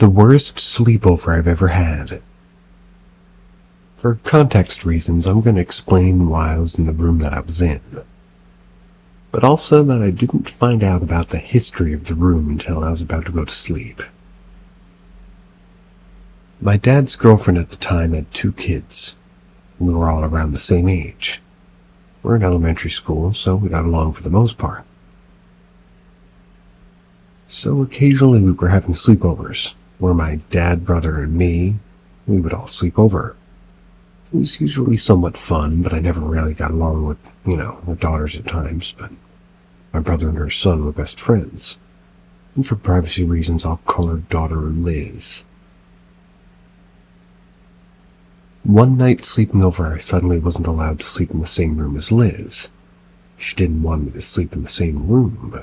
The worst sleepover I've ever had. For context reasons, I'm going to explain why I was in the room that I was in. But also that I didn't find out about the history of the room until I was about to go to sleep. My dad's girlfriend at the time had 2 kids. We were all around the same age. We're in elementary school, so we got along for the most part. So occasionally we were having sleepovers, where my dad, brother, and me, we would all sleep over. It was usually somewhat fun, but I never really got along with, the daughters at times, but my brother and her son were best friends. And for privacy reasons, I'll call her daughter Liz. One night sleeping over, I suddenly wasn't allowed to sleep in the same room as Liz. She didn't want me to sleep in the same room,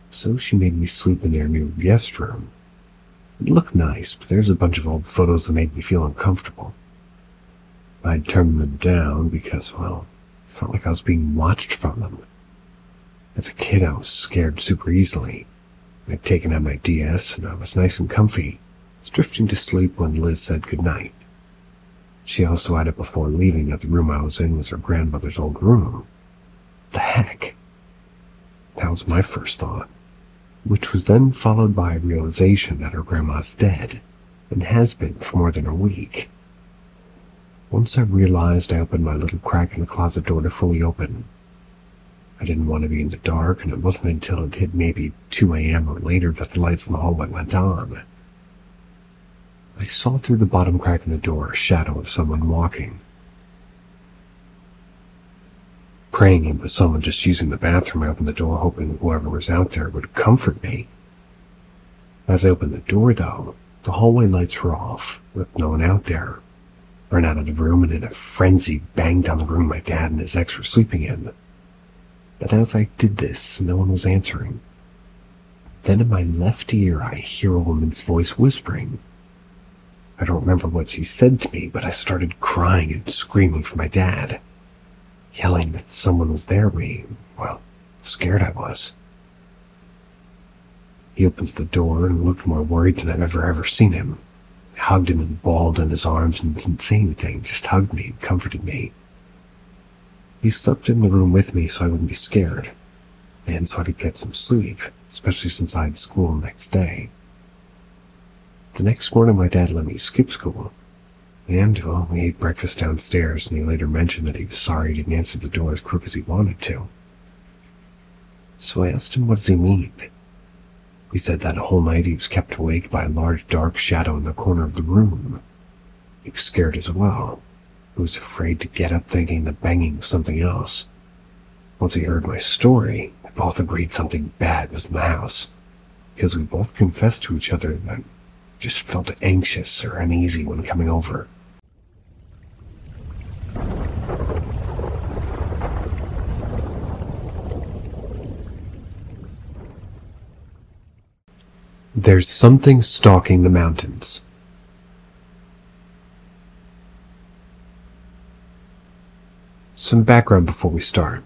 so she made me sleep in their new guest room. It looked nice, but there's a bunch of old photos that made me feel uncomfortable. I'd turned them down because, I felt like I was being watched from them. As a kid, I was scared super easily. I'd taken out my DS, and I was nice and comfy, drifting to sleep when Liz said goodnight. She also added before leaving that the room I was in was her grandmother's old room. The heck? That was my first thought, which was then followed by a realization that her grandma's dead, and has been for more than a week. Once I realized, I opened my little crack in the closet door to fully open. I didn't want to be in the dark, and it wasn't until it hit maybe 2 a.m. or later that the lights in the hallway went on. I saw through the bottom crack in the door a shadow of someone walking. Praying it was someone just using the bathroom, I opened the door hoping whoever was out there would comfort me. As I opened the door, though, the hallway lights were off, with no one out there. I ran out of the room and in a frenzy banged on the room my dad and his ex were sleeping in. But as I did this, no one was answering. Then in my left ear, I hear a woman's voice whispering. I don't remember what she said to me, but I started crying and screaming for my dad, yelling that someone was there with me. Scared I was. He opens the door and looked more worried than I've ever seen him. I hugged him and balled in his arms and didn't say anything, just hugged me and comforted me. He slept in the room with me so I wouldn't be scared, and so I could get some sleep, especially since I had school the next day. The next morning, my dad let me skip school, and, we ate breakfast downstairs, and he later mentioned that he was sorry he didn't answer the door as quick as he wanted to. So I asked him, what does he mean? He said that whole night he was kept awake by a large dark shadow in the corner of the room. He was scared as well. He was afraid to get up thinking the banging was something else. Once he heard my story, we both agreed something bad was in the house, because we both confessed to each other that just felt anxious or uneasy when coming over. There's something stalking the mountains. Some background before we start.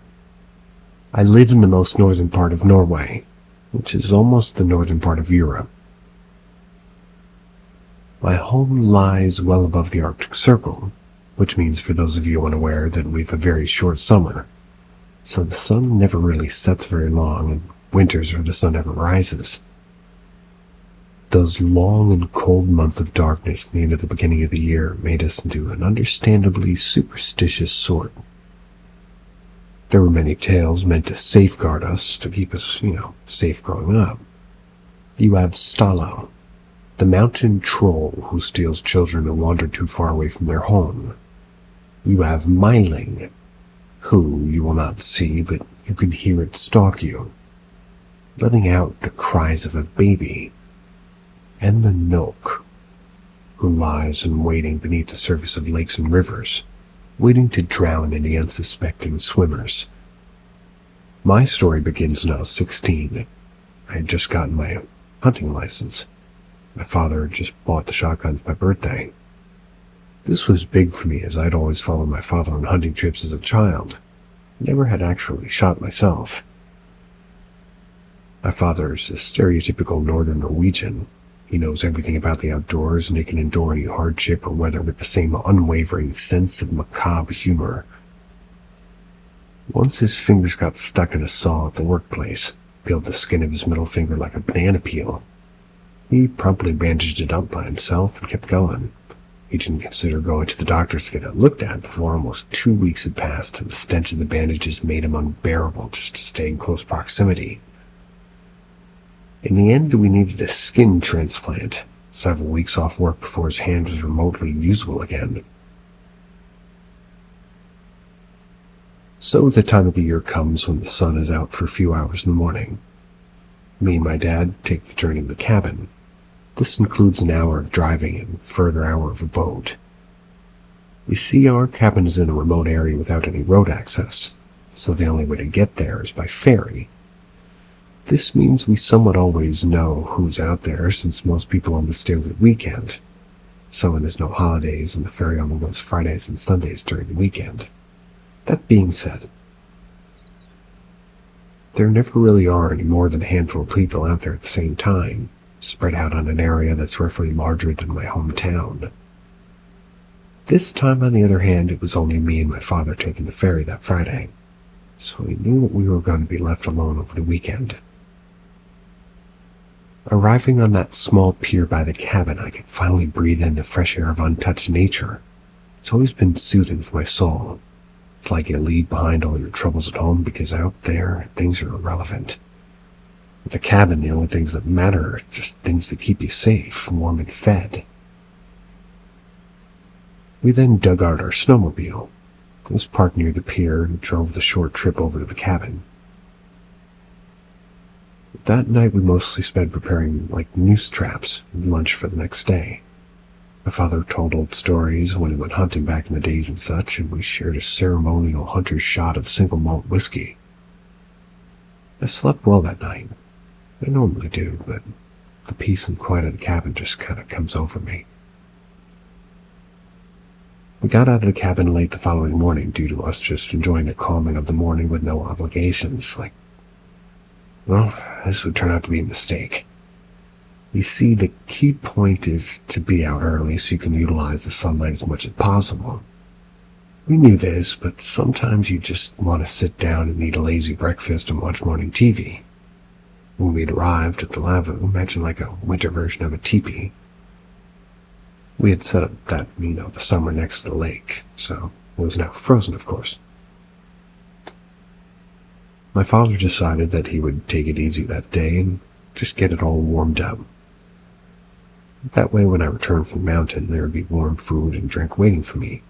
I live in the most northern part of Norway, which is almost the northern part of Europe. My home lies well above the Arctic Circle, which means for those of you unaware that we have a very short summer, so the sun never really sets very long, and winters where the sun never rises. Those long and cold months of darkness at the end of the beginning of the year made us into an understandably superstitious sort. There were many tales meant to safeguard us, to keep us, safe growing up. You have Stallo, the mountain troll who steals children who wander too far away from their home. You have Melanayyylmao, who you will not see, but you can hear it stalk you, letting out the cries of a baby. And the Nook, who lies in waiting beneath the surface of lakes and rivers, waiting to drown any unsuspecting swimmers. My story begins when I was 16. I had just gotten my hunting license. My father had just bought the shotgun for my birthday. This was big for me as I'd always followed my father on hunting trips as a child. I never had actually shot myself. My father is a stereotypical northern Norwegian. He knows everything about the outdoors, and he can endure any hardship or weather with the same unwavering sense of macabre humor. Once his fingers got stuck in a saw at the workplace, peeled the skin of his middle finger like a banana peel. He promptly bandaged it up by himself and kept going. He didn't consider going to the doctors to get it looked at before almost 2 weeks had passed, and the stench of the bandages made him unbearable just to stay in close proximity. In the end, we needed a skin transplant, several weeks off work before his hand was remotely usable again. So the time of the year comes when the sun is out for a few hours in the morning. Me and my dad take the journey to the cabin. This includes an hour of driving and a further hour of a boat. You see, our cabin is in a remote area without any road access, so the only way to get there is by ferry. This means we somewhat always know who's out there, since most people only stay over the weekend. So when there's no holidays and the ferry only goes Fridays and Sundays during the weekend. That being said, there never really are any more than a handful of people out there at the same time, spread out on an area that's roughly larger than my hometown. This time, on the other hand, it was only me and my father taking the ferry that Friday, so we knew that we were going to be left alone over the weekend. Arriving on that small pier by the cabin, I could finally breathe in the fresh air of untouched nature. It's always been soothing for my soul. It's like you leave behind all your troubles at home, because out there, things are irrelevant. At the cabin, the only things that matter are just things that keep you safe, warm, and fed. We then dug out our snowmobile. It was parked near the pier and drove the short trip over to the cabin. That night we mostly spent preparing noose traps and lunch for the next day. My father told old stories when he went hunting back in the days and such, and we shared a ceremonial hunter's shot of single malt whiskey. I slept well that night. I normally do, but the peace and quiet of the cabin just kind of comes over me. We got out of the cabin late the following morning due to us just enjoying the calming of the morning with no obligations. Well, this would turn out to be a mistake. You see, the key point is to be out early so you can utilize the sunlight as much as possible. We knew this, but sometimes you just want to sit down and eat a lazy breakfast and watch morning TV. When we'd arrived at the lava, imagine like a winter version of a teepee. We had set up that, the summer next to the lake, so it was now frozen, of course. My father decided that he would take it easy that day and just get it all warmed up. That way, when I returned from the mountain, there would be warm food and drink waiting for me.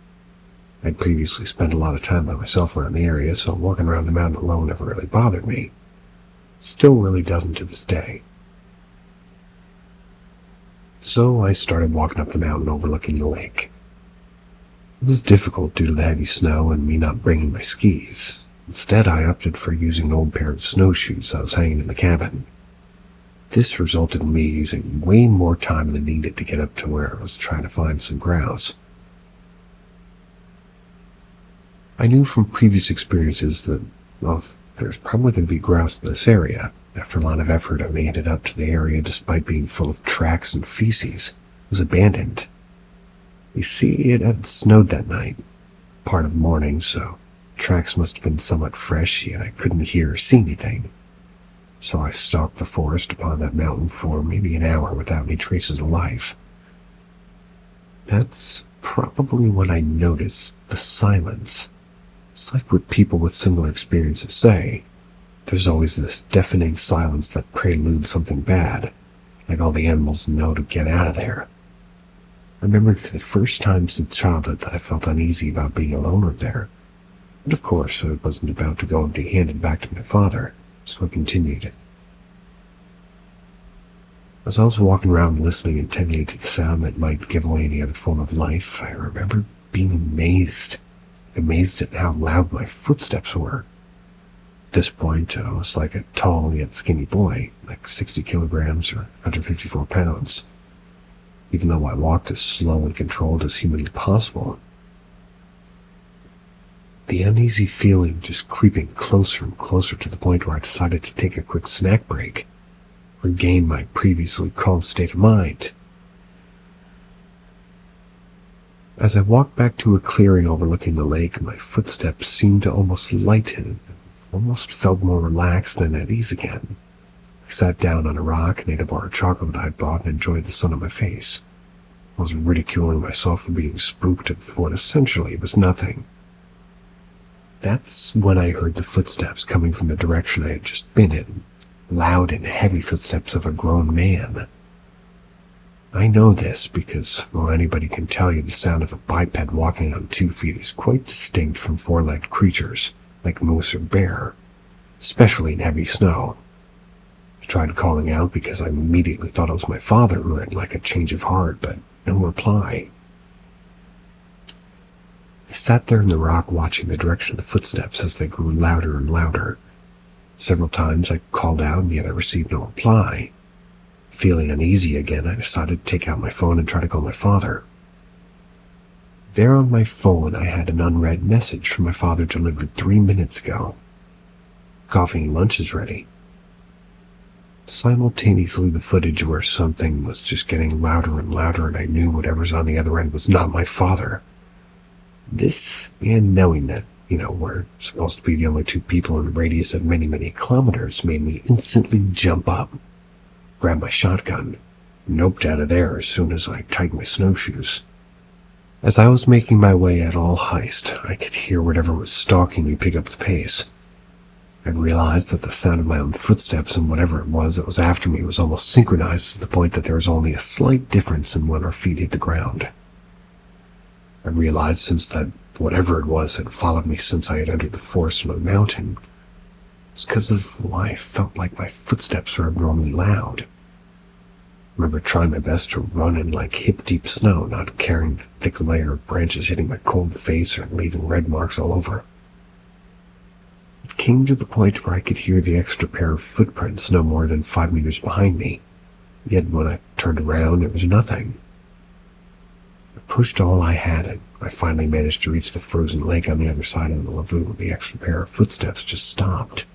I'd previously spent a lot of time by myself around the area, so walking around the mountain alone never really bothered me. Still really doesn't to this day. So I started walking up the mountain overlooking the lake. It was difficult due to the heavy snow and me not bringing my skis. Instead, I opted for using an old pair of snowshoes I was hanging in the cabin. This resulted in me using way more time than needed to get up to where I was trying to find some grouse. I knew from previous experiences that, there's probably going to be grouse in this area. After a lot of effort, I made it up to the area despite being full of tracks and feces. It was abandoned. You see, it had snowed that night, part of the morning, so tracks must have been somewhat fresh, yet I couldn't hear or see anything. So I stalked the forest upon that mountain for maybe an hour without any traces of life. That's probably when I noticed the silence. It's like what people with similar experiences say. There's always this deafening silence that preludes something bad, like all the animals know to get out of there. I remembered for the first time since childhood that I felt uneasy about being alone up there. But of course, I wasn't about to go empty-handed back to my father, so I continued. As I was walking around listening intently to the sound that might give away any other form of life, I remember being amazed at how loud my footsteps were. At this point, I was like a tall yet skinny boy, like 60 kilograms or 154 pounds, even though I walked as slow and controlled as humanly possible. The uneasy feeling just creeping closer and closer to the point where I decided to take a quick snack break. regain my previously calm state of mind. As I walked back to a clearing overlooking the lake, my footsteps seemed to almost lighten, almost felt more relaxed and at ease again. I sat down on a rock and ate a bar of chocolate I had brought and enjoyed the sun on my face. I was ridiculing myself for being spooked of what essentially was nothing. That's when I heard the footsteps coming from the direction I had just been in, loud and heavy footsteps of a grown man. I know this because, well, anybody can tell you the sound of a biped walking on 2 feet is quite distinct from 4-legged creatures, like moose or bear, especially in heavy snow. I tried calling out because I immediately thought it was my father who had like a change of heart, but no reply. I sat there in the rock watching the direction of the footsteps as they grew louder and louder. Several times I called out and yet I received no reply. Feeling uneasy again, I decided to take out my phone and try to call my father. There on my phone I had an unread message from my father delivered 3 minutes ago. Coffee and lunch is ready. Simultaneously, the footage where something was just getting louder and louder, and I knew whatever's on the other end was not my father. This, and knowing that, we're supposed to be the only 2 people in a radius of many, many kilometers, made me instantly jump up, grab my shotgun, and noped out of there as soon as I tied my snowshoes. As I was making my way at all heist, I could hear whatever was stalking me pick up the pace. I realized that the sound of my own footsteps and whatever it was that was after me was almost synchronized to the point that there was only a slight difference in when our feet hit the ground. I realized since that whatever it was had followed me since I had entered the forest of the mountain, it's because of why I felt like my footsteps were abnormally loud. I remember trying my best to run in like hip-deep snow, not carrying the thick layer of branches hitting my cold face or leaving red marks all over. It came to the point where I could hear the extra pair of footprints no more than 5 meters behind me, yet when I turned around, there was nothing. I pushed all I had and I finally managed to reach the frozen lake on the other side of the lagoon. The extra pair of footsteps just stopped.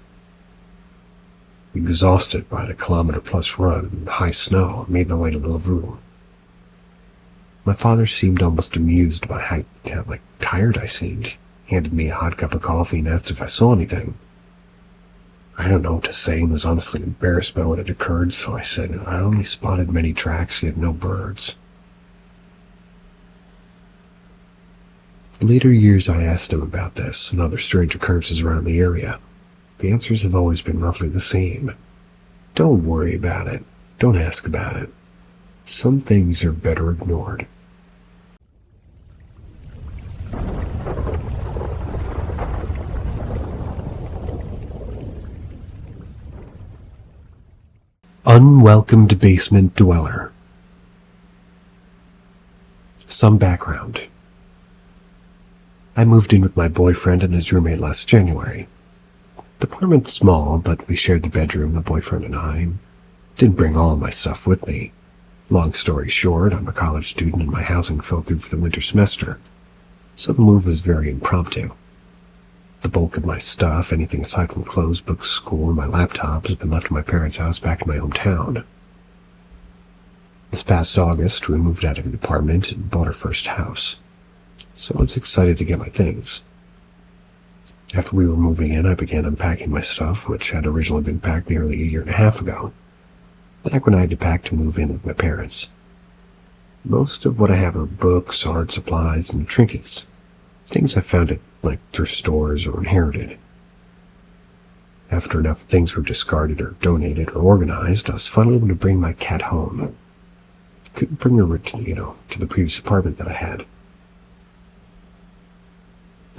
Exhausted by the kilometer-plus run in high snow, I made my way to the lagoon. My father seemed almost amused by how tired I seemed. He handed me a hot cup of coffee and asked if I saw anything. I don't know what to say and was honestly embarrassed by what had occurred, so I said I only spotted many tracks, yet no birds. In later years, I asked him about this and other strange occurrences around the area. The answers have always been roughly the same. Don't worry about it. Don't ask about it. Some things are better ignored. Unwelcomed basement dweller. Some background. I moved in with my boyfriend and his roommate last January. The apartment's small, but we shared the bedroom, the boyfriend and I. Didn't bring all of my stuff with me. Long story short, I'm a college student and my housing fell through for the winter semester, so the move was very impromptu. The bulk of my stuff, anything aside from clothes, books, school, and my laptop, has been left at my parents' house back in my hometown. This past August, we moved out of an apartment and bought our first house, so I was excited to get my things. After we were moving in, I began unpacking my stuff, which had originally been packed nearly a year and a half ago, back when I had to pack to move in with my parents. Most of what I have are books, art supplies, and trinkets, things I found at thrift stores or inherited. After enough things were discarded or donated or organized, I was finally able to bring my cat home. Couldn't bring her to the previous apartment that I had.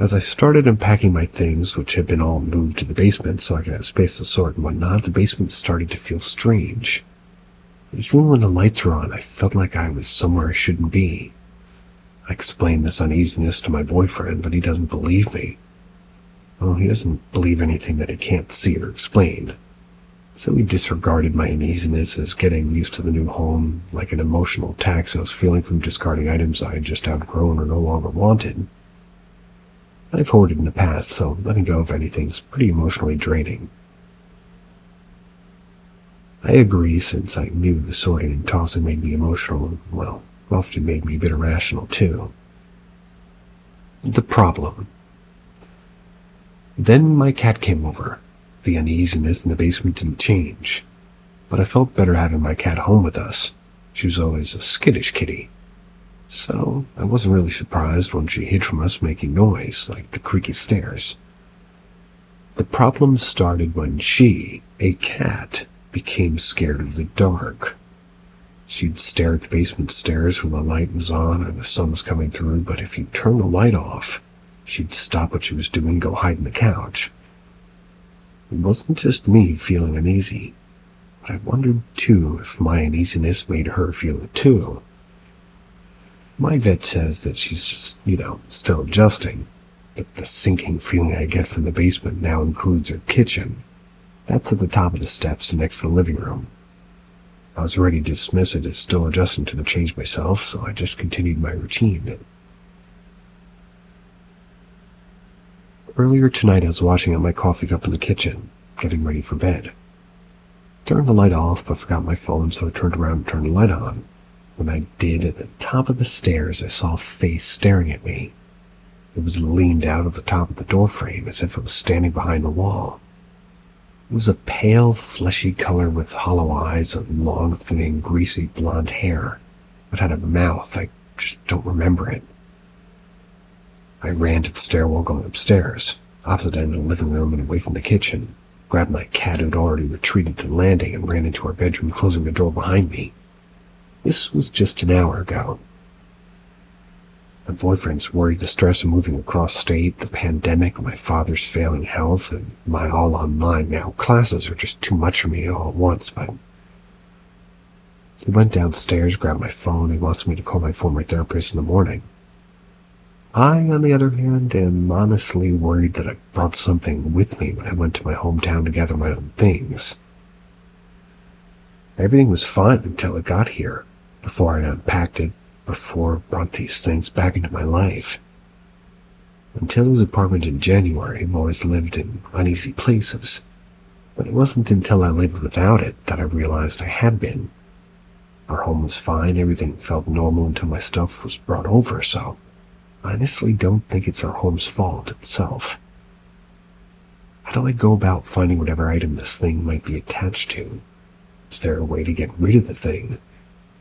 As I started unpacking my things, which had been all moved to the basement so I could have space to sort and whatnot, the basement started to feel strange. Even when the lights were on, I felt like I was somewhere I shouldn't be. I explained this uneasiness to my boyfriend, but he doesn't believe me. Well, he doesn't believe anything that he can't see or explain. So he disregarded my uneasiness as getting used to the new home, like an emotional tax I was feeling from discarding items I had just outgrown or no longer wanted. I've hoarded in the past, so letting go of anything is pretty emotionally draining. I agree, since I knew the sorting and tossing made me emotional, and, well, often made me a bit irrational too. The problem. Then my cat came over. The uneasiness in the basement didn't change, but I felt better having my cat home with us. She was always a skittish kitty, so I wasn't really surprised when she hid from us making noise, like the creaky stairs. The problem started when she, a cat, became scared of the dark. She'd stare at the basement stairs when the light was on or the sun was coming through, but if you turned the light off, she'd stop what she was doing and go hide in the couch. It wasn't just me feeling uneasy, but I wondered too if my uneasiness made her feel it too. My vet says that she's just, still adjusting, but the sinking feeling I get from the basement now includes her kitchen. That's at the top of the steps next to the living room. I was ready to dismiss it as still adjusting to the change myself, so I just continued my routine. Earlier tonight I was washing up my coffee cup in the kitchen, getting ready for bed. Turned the light off, but forgot my phone, so I turned around and turned the light on. When I did, at the top of the stairs I saw a face staring at me. It was leaned out of the top of the doorframe as if it was standing behind the wall. It was a pale, fleshy color with hollow eyes and long, thinning, greasy blonde hair. It had a mouth. I just don't remember it. I ran to the stairwell going upstairs, opposite end of the living room and away from the kitchen, grabbed my cat who'd already retreated to the landing and ran into our bedroom, closing the door behind me. This was just an hour ago. My boyfriend's worried the stress of moving across state, the pandemic, my father's failing health, and my all online now classes are just too much for me all at once, but he went downstairs, grabbed my phone. He wants me to call my former therapist in the morning. I, on the other hand, am honestly worried that I brought something with me when I went to my hometown to gather my own things. Everything was fine until it got here, before I unpacked it, before I brought these things back into my life. Until his apartment in January, I've always lived in uneasy places, but it wasn't until I lived without it that I realized I had been. Our home was fine, everything felt normal until my stuff was brought over, so I honestly don't think it's our home's fault itself. How do I go about finding whatever item this thing might be attached to? Is there a way to get rid of the thing?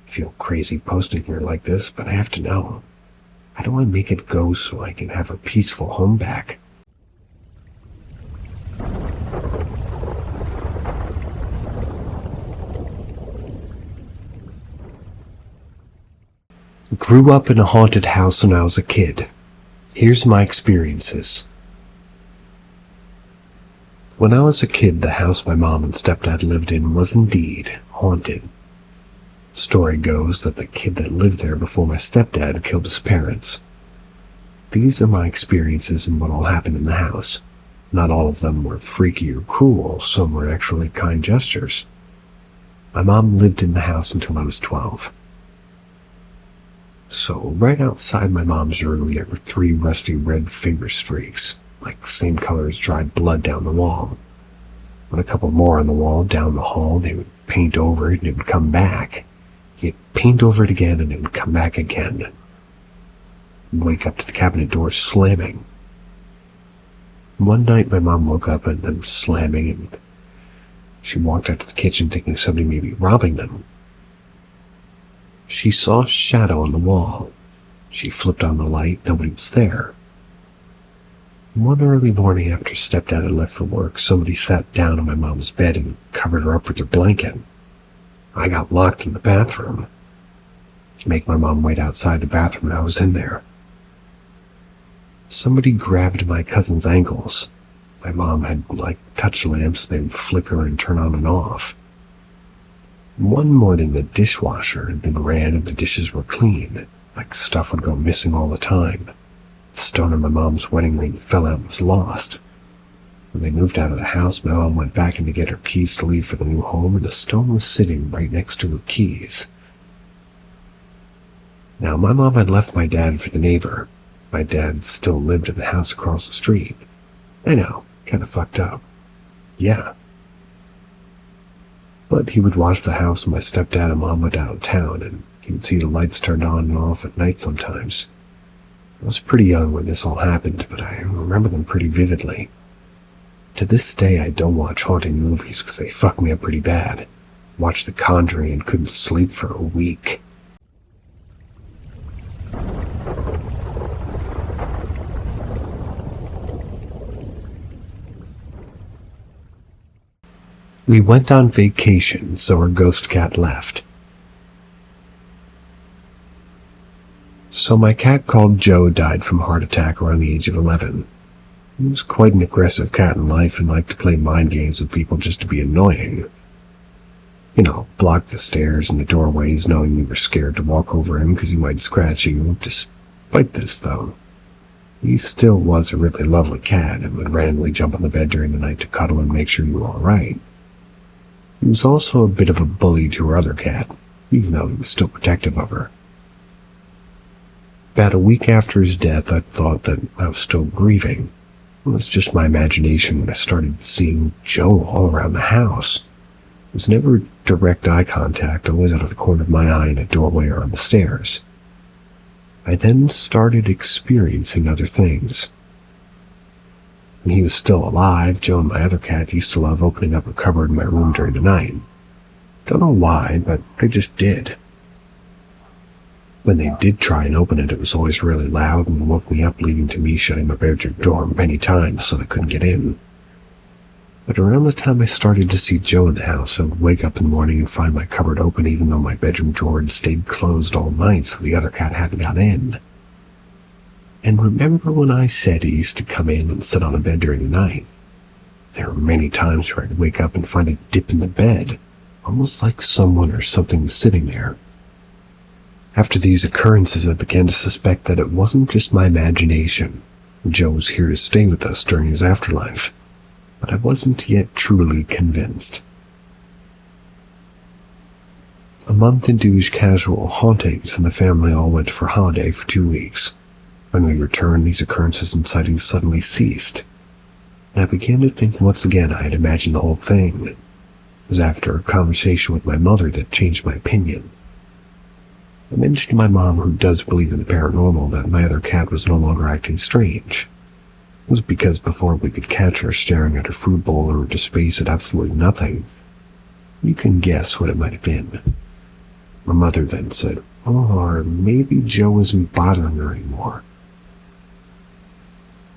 I feel crazy posting here like this, but I have to know. How do I make it go so I can have a peaceful home back? Grew up in a haunted house when I was a kid. Here's my experiences. When I was a kid, the house my mom and stepdad lived in was indeed haunted. Story goes that the kid that lived there before my stepdad killed his parents. These are my experiences and what all happened in the house. Not all of them were freaky or cruel, some were actually kind gestures. My mom lived in the house until I was 12. So right outside my mom's room there were 3 rusty red finger streaks, like same color as dried blood down the wall. When a couple more on the wall down the hall, they would paint over it and it would come back. You'd paint over it again and it would come back again. I'd wake up to the cabinet door slamming. One night my mom woke up and them slamming, and she walked out to the kitchen thinking somebody may be robbing them. She saw a shadow on the wall. She flipped on the light, nobody was there. One early morning after stepdad had left for work, somebody sat down on my mom's bed and covered her up with their blanket. I got locked in the bathroom. To make my mom wait outside the bathroom and I was in there. Somebody grabbed my cousin's ankles. My mom had, touch lamps, they would flicker and turn on and off. One morning the dishwasher had been ran and the dishes were clean, like stuff would go missing all the time. The stone in my mom's wedding ring fell out and was lost. When they moved out of the house, my mom went back in to get her keys to leave for the new home, and the stone was sitting right next to her keys. Now, my mom had left my dad for the neighbor. My dad still lived in the house across the street. I know, kind of fucked up. Yeah. But he would watch the house when my stepdad and mom went out of town, and he would see the lights turned on and off at night sometimes. I was pretty young when this all happened, but I remember them pretty vividly. To this day, I don't watch haunting movies because they fuck me up pretty bad. Watched The Conjuring and couldn't sleep for a week. We went on vacation, so our ghost cat left. So my cat called Joe died from a heart attack around the age of 11. He was quite an aggressive cat in life and liked to play mind games with people just to be annoying. You know, block the stairs and the doorways knowing you were scared to walk over him because he might scratch you. Despite this, though, he still was a really lovely cat and would randomly jump on the bed during the night to cuddle and make sure you were alright. He was also a bit of a bully to her other cat, even though he was still protective of her. About a week after his death, I thought that I was still grieving. It was just my imagination when I started seeing Joe all around the house. It was never direct eye contact, always out of the corner of my eye in a doorway or on the stairs. I then started experiencing other things. When he was still alive, Joe and my other cat used to love opening up a cupboard in my room during the night. Don't know why, but they just did. When they did try and open it, it was always really loud and woke me up, leading to me shutting my bedroom door many times so they couldn't get in. But around the time I started to see Joe in the house, I would wake up in the morning and find my cupboard open even though my bedroom door had stayed closed all night so the other cat hadn't got in. And remember when I said he used to come in and sit on a bed during the night? There were many times where I'd wake up and find a dip in the bed, almost like someone or something was sitting there. After these occurrences, I began to suspect that it wasn't just my imagination. Joe was here to stay with us during his afterlife, but I wasn't yet truly convinced. A month into his casual hauntings, and the family all went for holiday for 2 weeks. When we returned, these occurrences and sightings suddenly ceased, and I began to think once again I had imagined the whole thing. It was after a conversation with my mother that changed my opinion. I mentioned to my mom, who does believe in the paranormal, that my other cat was no longer acting strange. It was because before we could catch her staring at her food bowl or into space at absolutely nothing. You can guess what it might have been. My mother then said, or maybe Joe isn't bothering her anymore.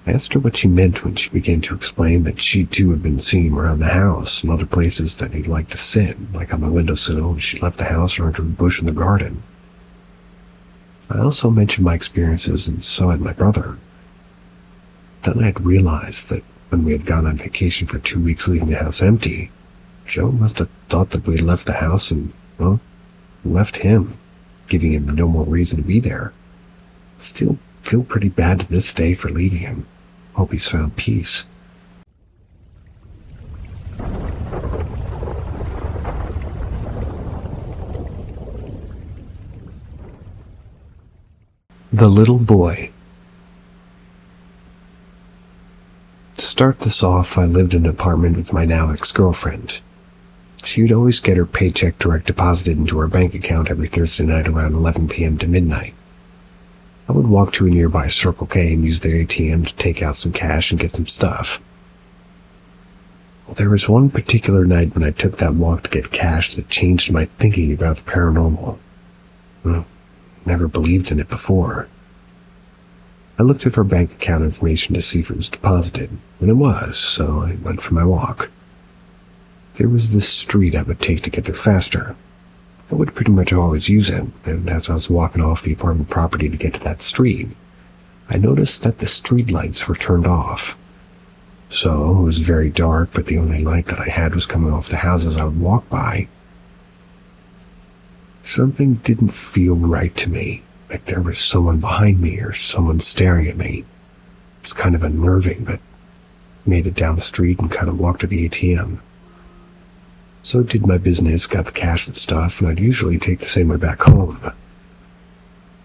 I asked her what she meant when she began to explain that she too had been seeing him around the house and other places that he'd like to sit, like on my windowsill when she left the house or under a bush in the garden. I also mentioned my experiences, and so had my brother. Then I had realized that when we had gone on vacation for 2 weeks leaving the house empty, Joe must have thought that we had left the house and, well, left him, giving him no more reason to be there. Still feel pretty bad to this day for leaving him. Hope he's found peace. The Little Boy. To start this off, I lived in an apartment with my now ex-girlfriend. She would always get her paycheck direct deposited into her bank account every Thursday night around 11 p.m. to midnight. I would walk to a nearby Circle K and use their ATM to take out some cash and get some stuff. Well, there was one particular night when I took that walk to get cash that changed my thinking about the paranormal. Well, never believed in it before. I looked at her bank account information to see if it was deposited, and it was, so I went for my walk. There was this street I would take to get there faster. I would pretty much always use it, and as I was walking off the apartment property to get to that street, I noticed that the street lights were turned off. So it was very dark, but the only light that I had was coming off the houses I would walk by. Something didn't feel right to me, like there was someone behind me or someone staring at me. It's kind of unnerving, but made it down the street and kind of walked to the ATM. So did my business, got the cash and stuff, and I'd usually take the same way back home.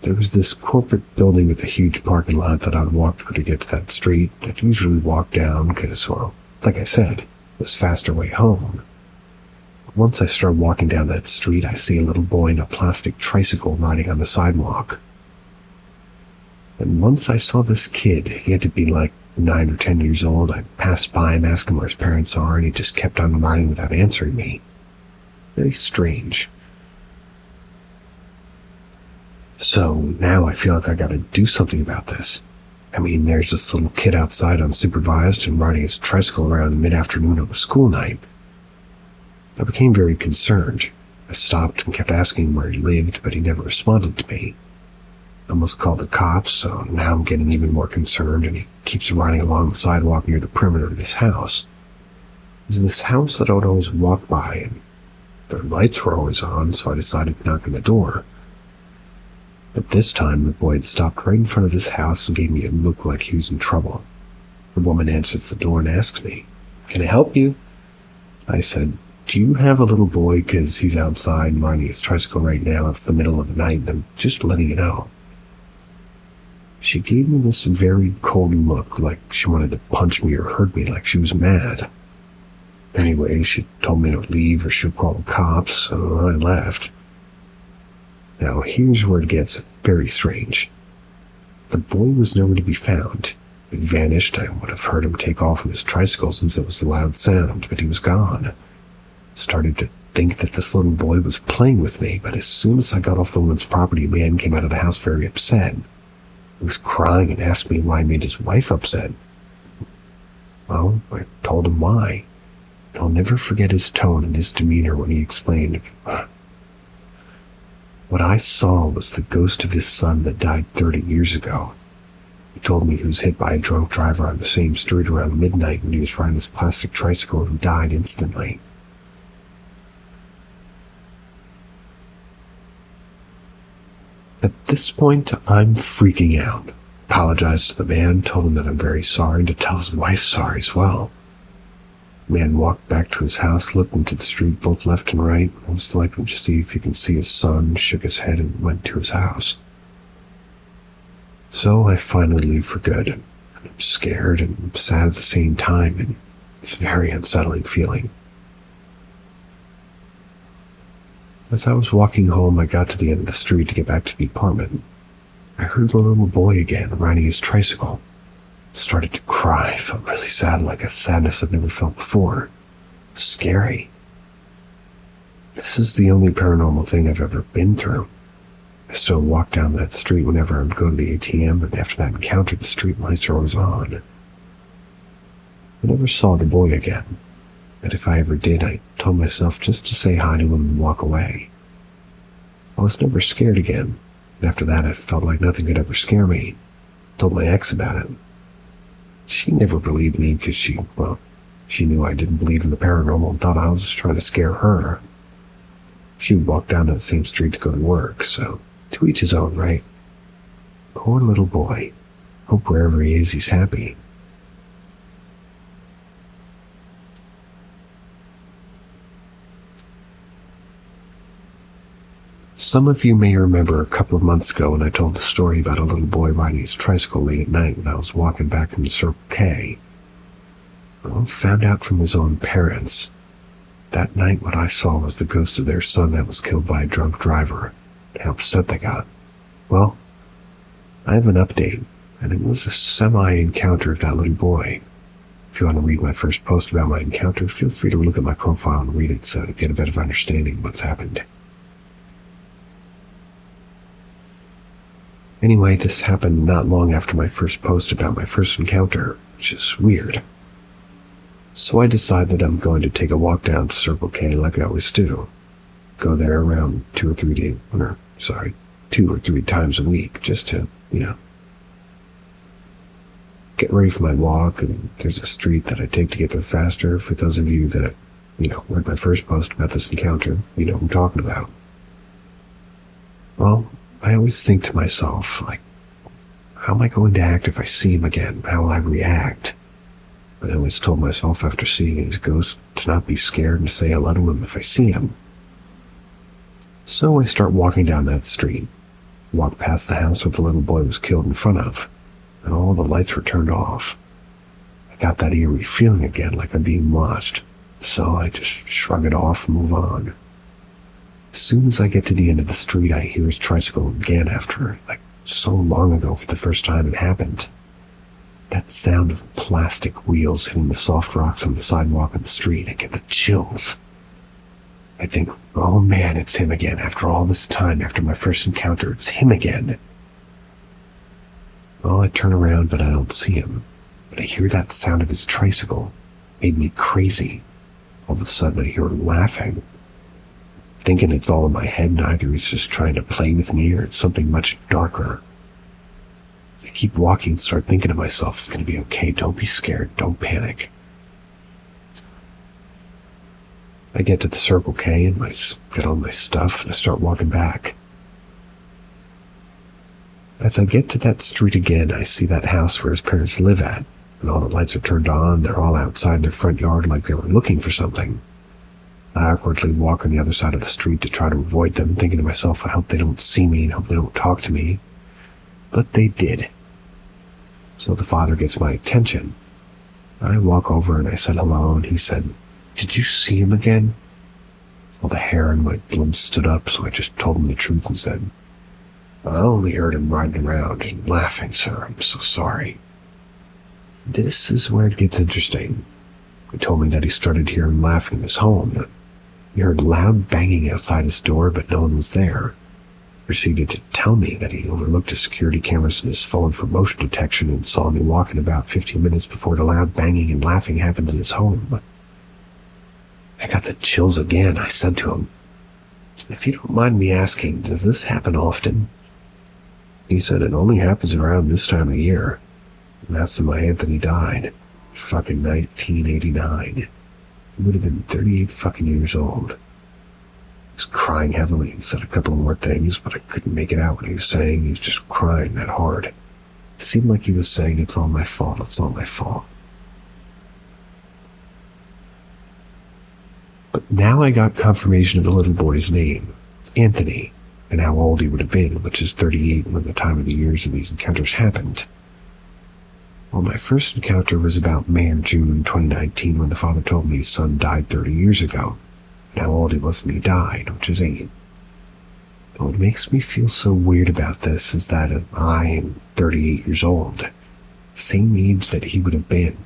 There was this corporate building with a huge parking lot that I'd walk through to get to that street. I'd usually walk down because, well, like I said, it was a faster way home. once I start walking down that street, I see a little boy in a plastic tricycle riding on the sidewalk. And once I saw this kid, he had to be like 9 or 10 years old. I passed by him, asked him where his parents are, and he just kept on riding without answering me. Very strange. So now I feel like I gotta do something about this. I mean, there's this little kid outside unsupervised and riding his tricycle around mid-afternoon on a school night. I became very concerned. I stopped and kept asking him where he lived, but he never responded to me. I almost called the cops, so now I'm getting even more concerned, and he keeps riding along the sidewalk near the perimeter of this house. There's this house that I would always walk by, and the lights were always on, so I decided to knock on the door. But this time, the boy had stopped right in front of this house and gave me a look like he was in trouble. The woman answers the door and asks me, "Can I help you?" I said, "Do you have a little boy? Because he's outside and riding his tricycle right now. It's the middle of the night, and I'm just letting you know." She gave me this very cold look, like she wanted to punch me or hurt me, like she was mad. Anyway, she told me to leave or she'd call the cops, so I left. Now, here's where it gets very strange. The boy was nowhere to be found. He vanished. I would have heard him take off on his tricycle since it was a loud sound, but he was gone. Started to think that this little boy was playing with me, but as soon as I got off the woman's property, a man came out of the house very upset. He was crying and asked me why I made his wife upset. Well, I told him why. I'll never forget his tone and his demeanor when he explained. What I saw was the ghost of his son that died 30 years ago. He told me he was hit by a drunk driver on the same street around midnight when he was riding his plastic tricycle and died instantly. At this point, I'm freaking out. Apologized to the man, told him that I'm very sorry, and to tell his wife sorry as well. The man walked back to his house, looked into the street both left and right, most likely to see if he could see his son, shook his head, and went to his house. So I finally leave for good. I'm scared and sad at the same time, and it's a very unsettling feeling. As I was walking home, I got to the end of the street to get back to the apartment. I heard the little boy again, riding his tricycle. Started to cry, felt really sad, like a sadness I've never felt before. It was scary. This is the only paranormal thing I've ever been through. I still walk down that street whenever I would go to the ATM, and after that encounter, the street lights are always on. I never saw the boy again, but if I ever did, I told myself just to say hi to him and walk away. I was never scared again, and after that I felt like nothing could ever scare me. I told my ex about it. She never believed me because she knew I didn't believe in the paranormal and thought I was just trying to scare her. She would walk down that same street to go to work, so to each his own, right? Poor little boy. Hope wherever he is, he's happy. Some of you may remember a couple of months ago when I told the story about a little boy riding his tricycle late at night when I was walking back from the Circle K. Well, found out from his own parents. That night what I saw was the ghost of their son that was killed by a drunk driver, and how upset they got. Well, I have an update, and it was a semi-encounter of that little boy. If you want to read my first post about my encounter, feel free to look at my profile and read it so to get a better understanding of what's happened. Anyway, this happened not long after my first post about my first encounter, which is weird. So I decided I'm going to take a walk down to Circle K like I always do. Go there around 2 or 3 times a week just to, get ready for my walk, and there's a street that I take to get there faster. For those of you that, read my first post about this encounter, you know what I'm talking about. Well, I always think to myself, how am I going to act if I see him again? How will I react? But I always told myself after seeing his ghost to not be scared and to say hello to him if I see him. So I start walking down that street, walk past the house where the little boy was killed in front of, and all the lights were turned off. I got that eerie feeling again, like I'm being watched. The so I just shrug it off and move on. As soon as I get to the end of the street, I hear his tricycle again after, like, so long ago for the first time it happened. That sound of plastic wheels hitting the soft rocks on the sidewalk of the street, I get the chills. I think, oh man, it's him again. After all this time, after my first encounter, it's him again. Well, I turn around, but I don't see him. But I hear that sound of his tricycle. Made me crazy. All of a sudden, I hear him laughing. Thinking it's all in my head, and either he's just trying to play with me or it's something much darker. I keep walking and start thinking to myself, it's going to be okay. Don't be scared. Don't panic. I get to the Circle K and get all my stuff and I start walking back. As I get to that street again, I see that house where his parents live at, and all the lights are turned on. They're all outside their front yard like they were looking for something. I awkwardly walk on the other side of the street to try to avoid them, thinking to myself, I hope they don't see me and hope they don't talk to me. But they did. So the father gets my attention. I walk over and I said hello, and he said, "Did you see him again?" Well, the hair in my blood stood up, so I just told him the truth and said, "I only heard him riding around and laughing, sir. I'm so sorry." This is where it gets interesting. He told me that he started hearing laughing in his home. He heard loud banging outside his door, but no one was there. He proceeded to tell me that he overlooked his security cameras in his phone for motion detection and saw me walking about 15 minutes before the loud banging and laughing happened in his home. I got the chills again. I said to him, "If you don't mind me asking, does this happen often?" He said it only happens around this time of year. And that's when my Anthony died. Fucking 1989. He would have been 38 fucking years old. He was crying heavily and said a couple more things, but I couldn't make it out what he was saying. He was just crying that hard. It seemed like he was saying, "It's all my fault, it's all my fault." But now I got confirmation of the little boy's name, Anthony, and how old he would have been, which is 38 when the time of the years of these encounters happened. Well, my first encounter was about May or June 2019 when the father told me his son died 30 years ago, and how old he was when he died, which is 8. But what makes me feel so weird about this is that I am 38 years old, the same age that he would have been.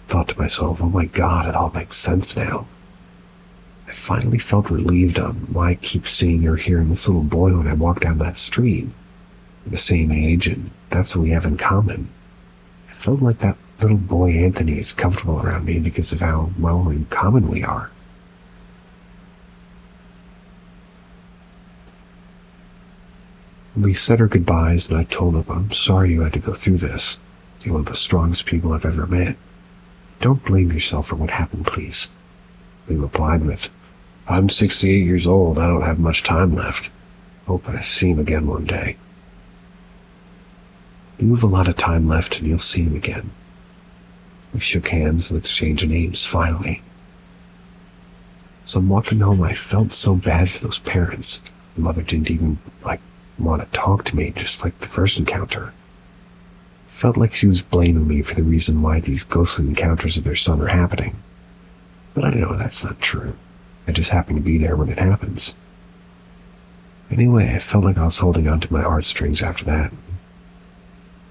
Thought to myself, oh my god, it all makes sense now. I finally felt relieved on why I keep seeing or hearing this little boy when I walk down that street. We're the same age, and that's what we have in common. I felt like that little boy Anthony is comfortable around me because of how well in common we are. We said our goodbyes, and I told him, "I'm sorry you had to go through this. You're one of the strongest people I've ever met. Don't blame yourself for what happened, please." He replied with, "I'm 68 years old. I don't have much time left. Hope I see him again one day." You have a lot of time left and you'll see him again. We shook hands and exchanged names, finally. So I'm walking home and I felt so bad for those parents. The mother didn't even, want to talk to me, just like the first encounter. Felt like she was blaming me for the reason why these ghostly encounters of their son are happening. But I know that's not true. I just happen to be there when it happens. Anyway, I felt like I was holding on to my heartstrings after that.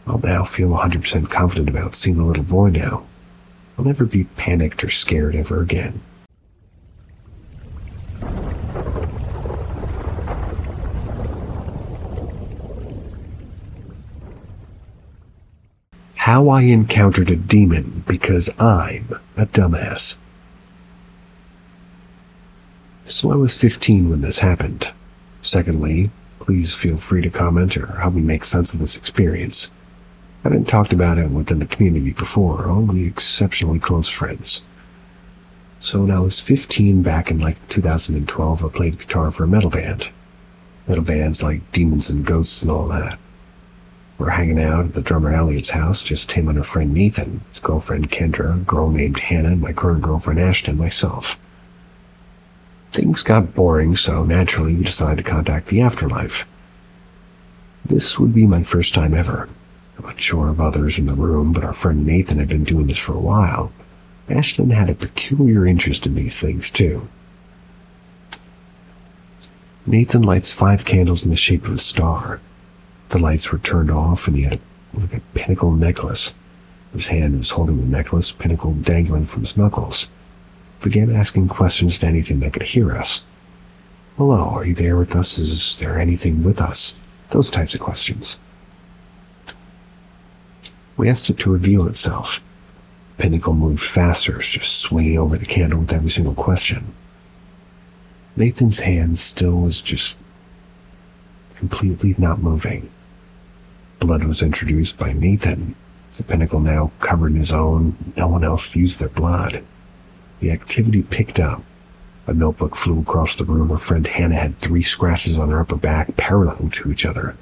I'll now feel 100% confident about seeing the little boy now. I'll never be panicked or scared ever again. How I encountered a demon because I'm a dumbass. So I was 15 when this happened. Secondly, please feel free to comment or help me make sense of this experience. I hadn't talked about it within the community before, only exceptionally close friends. So when I was 15, back in 2012, I played guitar for a metal band. Metal bands like Demons and Ghosts and all that. We're hanging out at the drummer Elliot's house, just him and her friend Nathan, his girlfriend Kendra, a girl named Hannah, and my current girlfriend Ashton, and myself. Things got boring, so naturally we decided to contact the afterlife. This would be my first time ever. I'm not sure of others in the room, but our friend Nathan had been doing this for a while. Ashton had a peculiar interest in these things, too. Nathan lights 5 candles in the shape of a star. The lights were turned off, and he had a pinnacle necklace. His hand was holding the necklace, pinnacle dangling from his knuckles. Began asking questions to anything that could hear us. Hello, are you there with us? Is there anything with us? Those types of questions. We asked it to reveal itself. The pinnacle moved faster, just swinging over the candle with every single question. Nathan's hand still was just completely not moving. Blood was introduced by Nathan. The pinnacle now covered in his own. No one else used their blood. The activity picked up. A notebook flew across the room. Her friend Hannah had 3 scratches on her upper back, parallel to each other.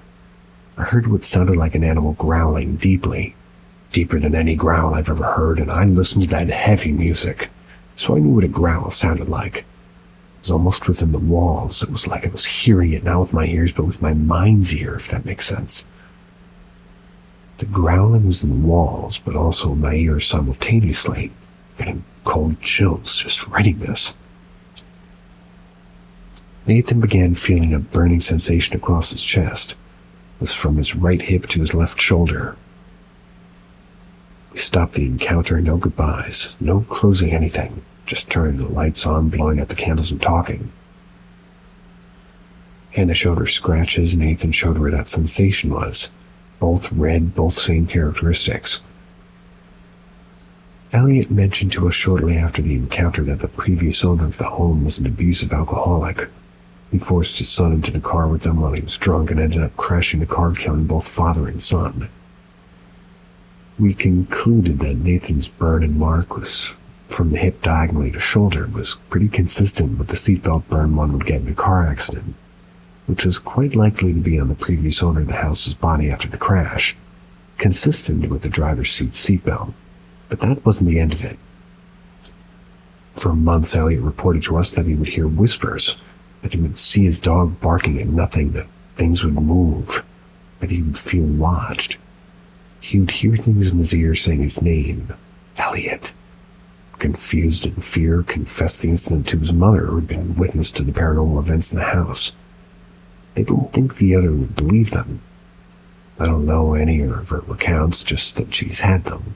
I heard what sounded like an animal growling deeply, deeper than any growl I've ever heard, and I listened to that heavy music, so I knew what a growl sounded like. It was almost within the walls. It was like I was hearing it, not with my ears, but with my mind's ear, if that makes sense. The growling was in the walls, but also in my ears simultaneously, getting cold chills just reading this. Nathan began feeling a burning sensation across his chest. It was from his right hip to his left shoulder. We stopped the encounter, no goodbyes, no closing anything, just turning the lights on, blowing out the candles and talking. Hannah showed her scratches, Nathan showed where that sensation was. Both red, both same characteristics. Elliot mentioned to us shortly after the encounter that the previous owner of the home was an abusive alcoholic. He forced his son into the car with them while he was drunk and ended up crashing the car, killing both father and son. We concluded that Nathan's burn and mark was from the hip diagonally to shoulder was pretty consistent with the seatbelt burn one would get in a car accident, which was quite likely to be on the previous owner of the house's body after the crash, consistent with the driver's seat seatbelt. But that wasn't the end of it. For months, Elliot reported to us that he would hear whispers, that he would see his dog barking at nothing, that things would move, that he would feel watched. He would hear things in his ear saying his name, Elliot. Confused in fear, confessed the incident to his mother, who had been witness to the paranormal events in the house. They didn't think the other would believe them. I don't know any of her recounts, just that she's had them.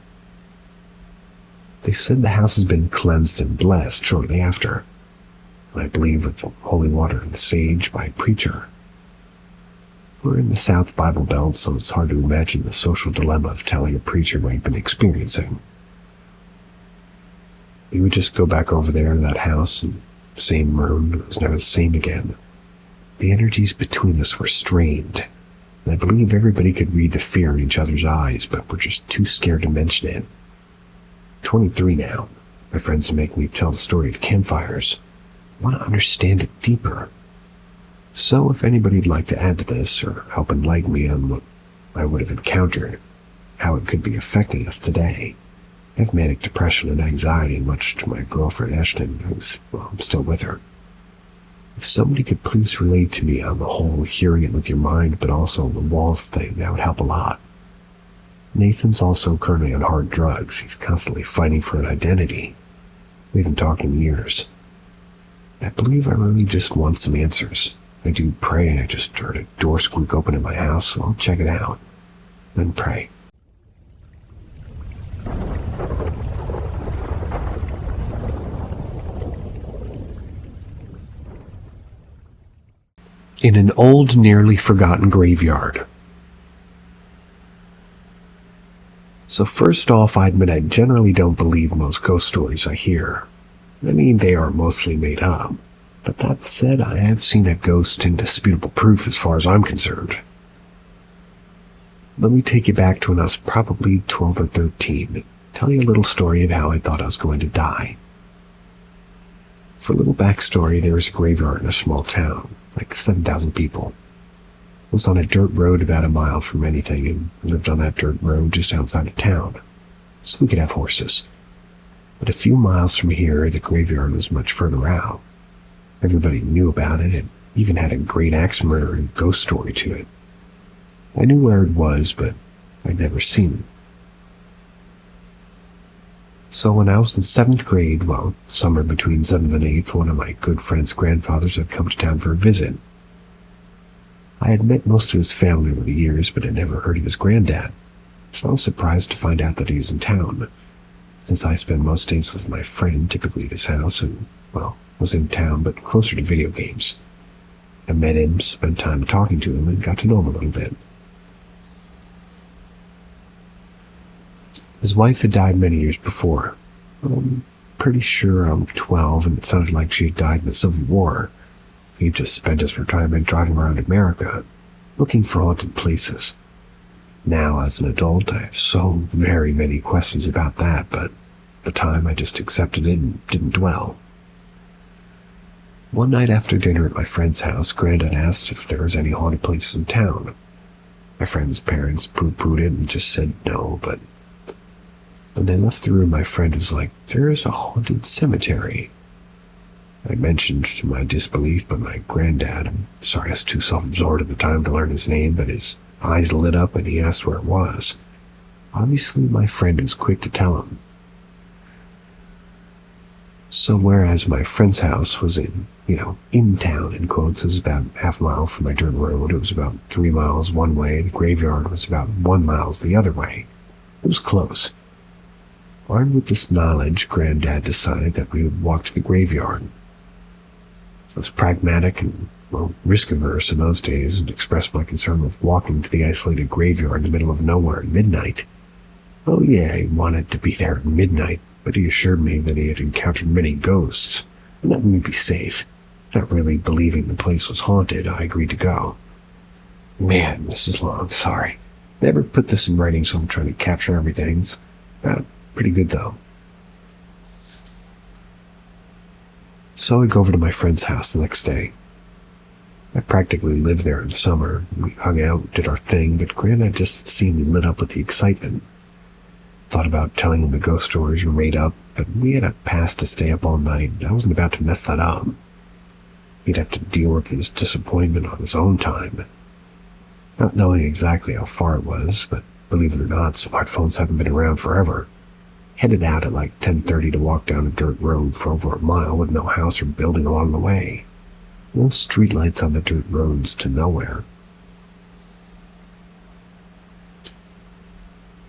They said the house has been cleansed and blessed shortly after, I believe with holy water and sage by a preacher. We're in the South Bible Belt, so it's hard to imagine the social dilemma of telling a preacher what you've been experiencing. We would just go back over there to that house, and same room, it was never the same again. The energies between us were strained, and I believe everybody could read the fear in each other's eyes, but we're just too scared to mention it. 23 now. My friends make me tell the story at campfires. I want to understand it deeper. So if anybody'd like to add to this or help enlighten me on what I would have encountered, how it could be affecting us today. I have manic depression and anxiety, much to my girlfriend Ashton, I'm still with her. If somebody could please relate to me on the whole hearing it with your mind, but also the walls thing, that would help a lot. Nathan's also currently on hard drugs. He's constantly fighting for an identity. We haven't talked in years. I believe I really just want some answers. I do pray. I just heard a door squeak open in my house, so I'll check it out. Then pray. In an old, nearly forgotten graveyard. So first off, I admit I generally don't believe most ghost stories I hear. I mean, they are mostly made up. But that said, I have seen a ghost indisputable proof as far as I'm concerned. Let me take you back to when I was probably 12 or 13 and tell you a little story of how I thought I was going to die. For a little backstory, there was a graveyard in a small town, like 7,000 people. It was on a dirt road about a mile from anything, and lived on that dirt road just outside of town, so we could have horses. But a few miles from here, the graveyard was much further out. Everybody knew about it, and even had a great axe murder and ghost story to it. I knew where it was, but I'd never seen it. So when I was in 7th grade, well, somewhere between 7th and 8th, one of my good friend's grandfathers had come to town for a visit. I had met most of his family over the years, but had never heard of his granddad, so I was surprised to find out that he was in town, since I spent most days with my friend, typically at his house, and, well, was in town, but closer to video games. I met him, spent time talking to him, and got to know him a little bit. His wife had died many years before. I'm pretty sure I'm 12, and it sounded like she had died in the Civil War. He just spent his retirement driving around America, looking for haunted places. Now, as an adult, I have so very many questions about that, but at the time I just accepted it and didn't dwell. One night after dinner at my friend's house, Granddad asked if there was any haunted places in town. My friend's parents pooh-poohed it and just said no, but when they left the room, my friend was like, "There is a haunted cemetery." I mentioned to my disbelief, but my granddad, I'm sorry I was too self-absorbed at the time to learn his name, but his eyes lit up and he asked where it was. Obviously, my friend was quick to tell him. So whereas my friend's house was in town, in quotes, it was about half a mile from my dirt road. It was about 3 miles one way. The graveyard was about 1 mile the other way. It was close. Armed with this knowledge, Granddad decided that we would walk to the graveyard. I was pragmatic and, well, risk-averse in those days and expressed my concern with walking to the isolated graveyard in the middle of nowhere at midnight. Oh yeah, he wanted to be there at midnight, but he assured me that he had encountered many ghosts and that we'd be safe. Not really believing the place was haunted, I agreed to go. Man, Mrs. Long, sorry. Never put this in writing, so I'm trying to capture everything. It's pretty good, though. So I go over to my friend's house the next day. I practically lived there in the summer. We hung out, did our thing, but Granddad just seemed lit up with the excitement. Thought about telling him the ghost stories were made up, but we had a pass to stay up all night, and I wasn't about to mess that up. He'd have to deal with his disappointment on his own time. Not knowing exactly how far it was, but believe it or not, smartphones haven't been around forever. Headed out at like 10:30 to walk down a dirt road for over a mile with no house or building along the way. No streetlights on the dirt roads to nowhere.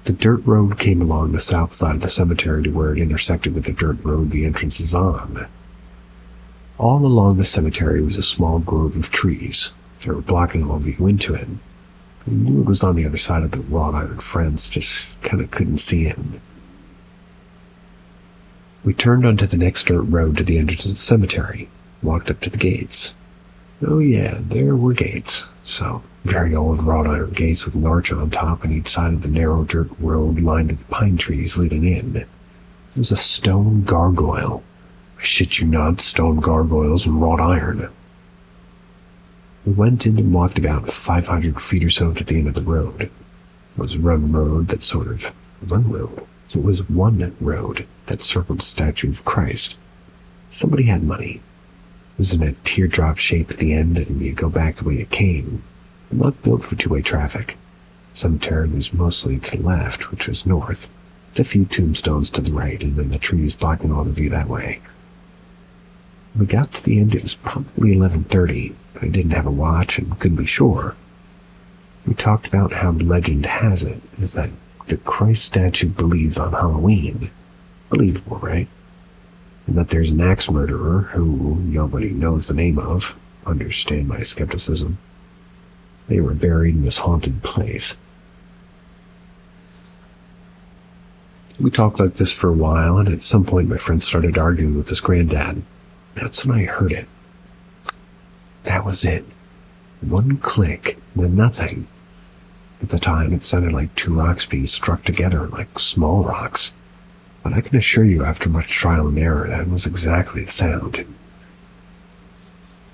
The dirt road came along the south side of the cemetery to where it intersected with the dirt road the entrance is on. All along the cemetery was a small grove of trees. They were blocking all view into it. We knew it was on the other side of the wrought iron fence, just kinda couldn't see it. We turned onto the next dirt road to the entrance of the cemetery, walked up to the gates. Oh yeah, there were gates. So, very old wrought iron gates with an arch on top on each side of the narrow dirt road lined with pine trees leading in. There was a stone gargoyle. I shit you not, stone gargoyles and wrought iron. We went in and walked about 500 feet or so to the end of the road. It was one road that It was one road that circled the statue of Christ. Somebody had money. It was in a teardrop shape at the end, and you go back the way it came. Not built for two-way traffic. The cemetery was mostly to the left, which was north, with a few tombstones to the right, and then the trees blocking all the view that way. When we got to the end, it was probably 11:30, but I didn't have a watch and couldn't be sure. We talked about how legend has it is that the Christ statue believes on Halloween. Believable, right? And that there's an axe murderer who nobody knows the name of. Understand my skepticism. They were buried in this haunted place. We talked like this for a while, and at some point my friend started arguing with his granddad. That's when I heard it. That was it. One click, then nothing. At the time, it sounded like two rocks being struck together, like small rocks. But I can assure you, after much trial and error, that was exactly the sound.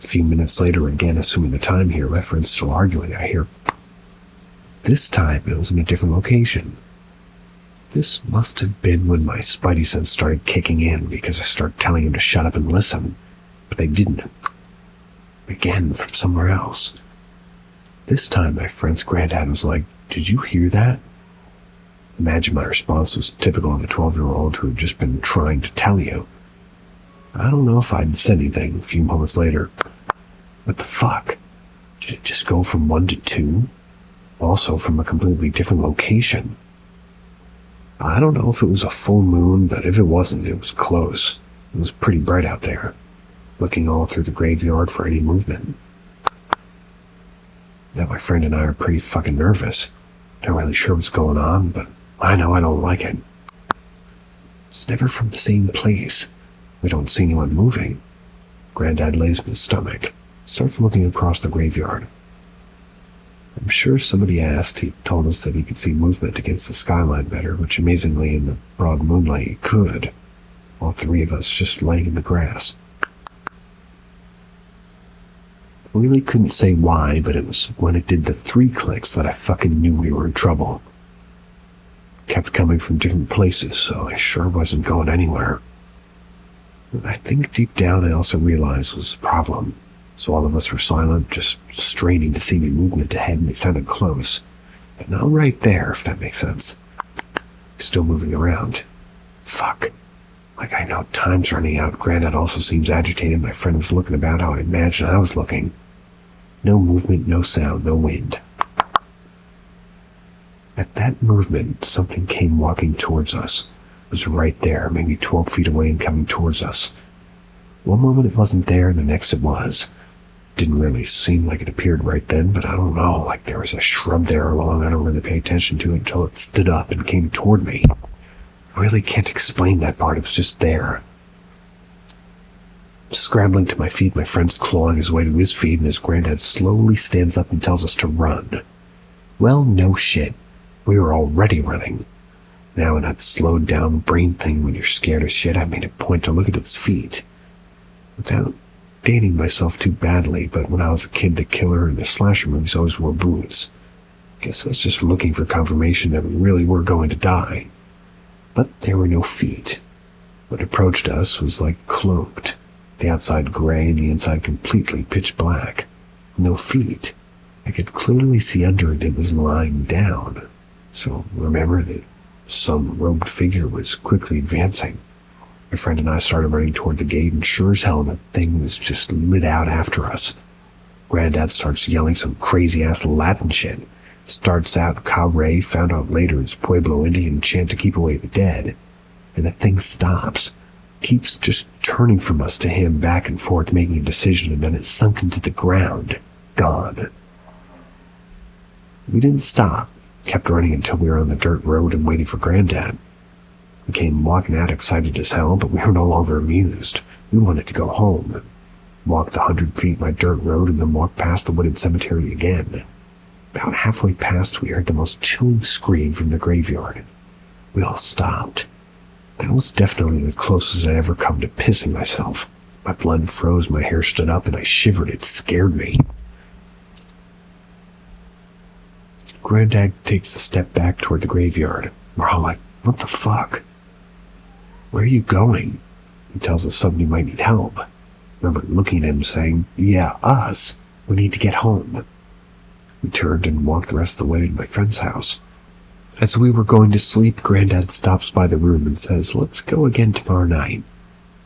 A few minutes later, again assuming the time here, my friend's still arguing, I hear... This time, it was in a different location. This must have been when my spidey sense started kicking in, because I started telling him to shut up and listen. But they didn't. Again, from somewhere else. This time, my friend's granddad was like, "Did you hear that?" Imagine my response was typical of a 12-year-old who had just been trying to tell you. I don't know if I'd said anything a few moments later. What the fuck? Did it just go from 1 to 2? Also from a completely different location. I don't know if it was a full moon, but if it wasn't, it was close. It was pretty bright out there, looking all through the graveyard for any movement. That my friend and I are pretty fucking nervous. Not really sure what's going on, but I know I don't like it. It's never from the same place. We don't see anyone moving. Granddad lays in his stomach, starts looking across the graveyard. I'm sure somebody asked. He told us that he could see movement against the skyline better, which amazingly in the broad moonlight he could. All three of us just laying in the grass. I really couldn't say why, but it was when it did the 3 clicks that I fucking knew we were in trouble. It kept coming from different places, so I sure wasn't going anywhere. I think deep down I also realized was a problem, so all of us were silent, just straining to see any movement ahead, and it sounded close. But not right there, if that makes sense. Still moving around. Fuck. Like I know time's running out. Granddad also seems agitated. My friend was looking about how I imagined I was looking. No movement, no sound, no wind. At that movement, something came walking towards us. It was right there, maybe 12 feet away and coming towards us. One moment it wasn't there, and the next it was. Didn't really seem like it appeared right then, but I don't know, like there was a shrub there along. I don't really pay attention to it until it stood up and came toward me. I really can't explain that part, it was just there. Scrambling to my feet, my friend's clawing his way to his feet, and his granddad slowly stands up and tells us to run. Well, no shit. We were already running. Now in that slowed down brain thing when you're scared as shit, I made a point to look at its feet. Without dating myself too badly, but when I was a kid, the killer in the slasher movies always wore boots. Guess I was just looking for confirmation that we really were going to die. But there were no feet. What approached us was like cloaked. The outside gray and the inside completely pitch black. No feet. I could clearly see under it was lying down. So remember that some robed figure was quickly advancing. My friend and I started running toward the gate, and sure as hell that thing was just lit out after us. Granddad starts yelling some crazy-ass Latin shit. Starts out Ka-Ray, found out later it's Pueblo Indian chant to keep away the dead. And the thing stops. Keeps just turning from us to him back and forth, making a decision, and then it sunk into the ground. Gone. We didn't stop. Kept running until we were on the dirt road and waiting for Granddad. We came walking out excited as hell, but we were no longer amused. We wanted to go home. Walked 100 feet my dirt road and then walked past the wooded cemetery again. About halfway past, we heard the most chilling scream from the graveyard. We all stopped. That was definitely the closest I'd ever come to pissing myself. My blood froze, my hair stood up, and I shivered. It scared me. Granddad takes a step back toward the graveyard. We're all like, what the fuck? Where are you going? He tells us somebody might need help. I remember looking at him saying, yeah, us. We need to get home. We turned and walked the rest of the way to my friend's house. As we were going to sleep, Granddad stops by the room and says, let's go again tomorrow night.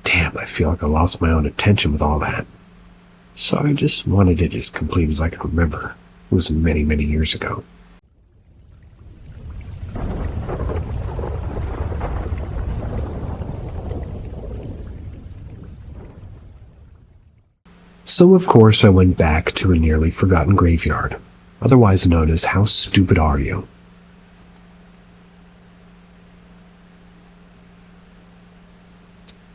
Damn, I feel like I lost my own attention with all that. So I just wanted it as complete as I could remember. It was many, many years ago. So of course I went back to a nearly forgotten graveyard, otherwise known as How Stupid Are You?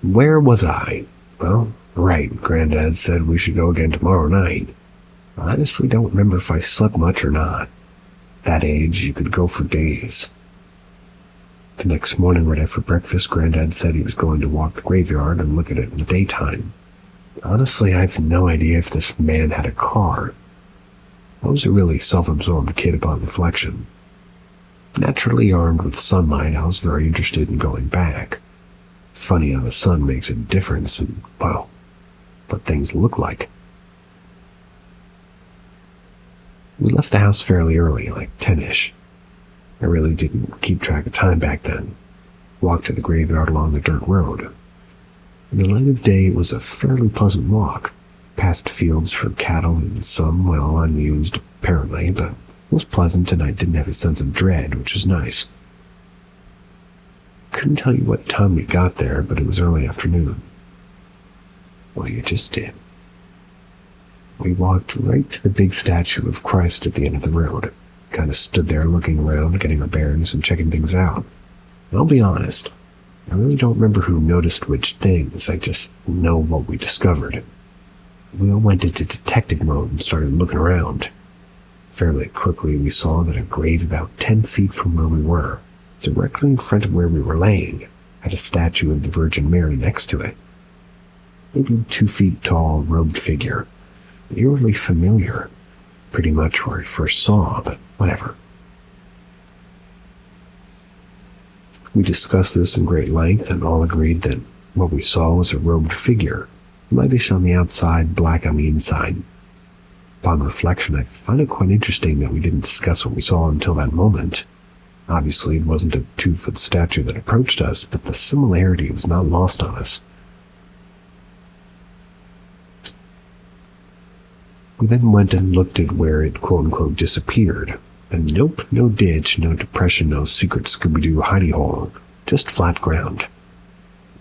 Where was I? Well, right, Granddad said we should go again tomorrow night. I honestly don't remember if I slept much or not. At that age, you could go for days. The next morning, right after breakfast, Granddad said he was going to walk the graveyard and look at it in the daytime. Honestly, I have no idea if this man had a car. I was a really self-absorbed kid upon reflection. Naturally armed with sunlight, I was very interested in going back. Funny how the sun makes a difference in, well, what things look like. We left the house fairly early, like 10-ish. I really didn't keep track of time back then. Walked to the graveyard along the dirt road. In the light of day, it was a fairly pleasant walk, past fields for cattle and some, well, unused, apparently, but it was pleasant and I didn't have a sense of dread, which was nice. Couldn't tell you what time we got there, but it was early afternoon. Well, you just did. We walked right to the big statue of Christ at the end of the road. Kind of stood there looking around, getting our bearings and checking things out. And I'll be honest, I really don't remember who noticed which things, I just know what we discovered. We all went into detective mode and started looking around. Fairly quickly, we saw that a grave about 10 feet from where we were, directly in front of where we were laying, had a statue of the Virgin Mary next to it. Maybe 2 feet tall, robed figure. Eerily familiar. Pretty much where I first saw, but whatever. We discussed this in great length and all agreed that what we saw was a robed figure, lightish on the outside, black on the inside. Upon reflection, I find it quite interesting that we didn't discuss what we saw until that moment. Obviously, it wasn't a 2-foot statue that approached us, but the similarity was not lost on us. We then went and looked at where it quote-unquote disappeared. And nope, no ditch, no depression, no secret Scooby-Doo hidey hole, just flat ground.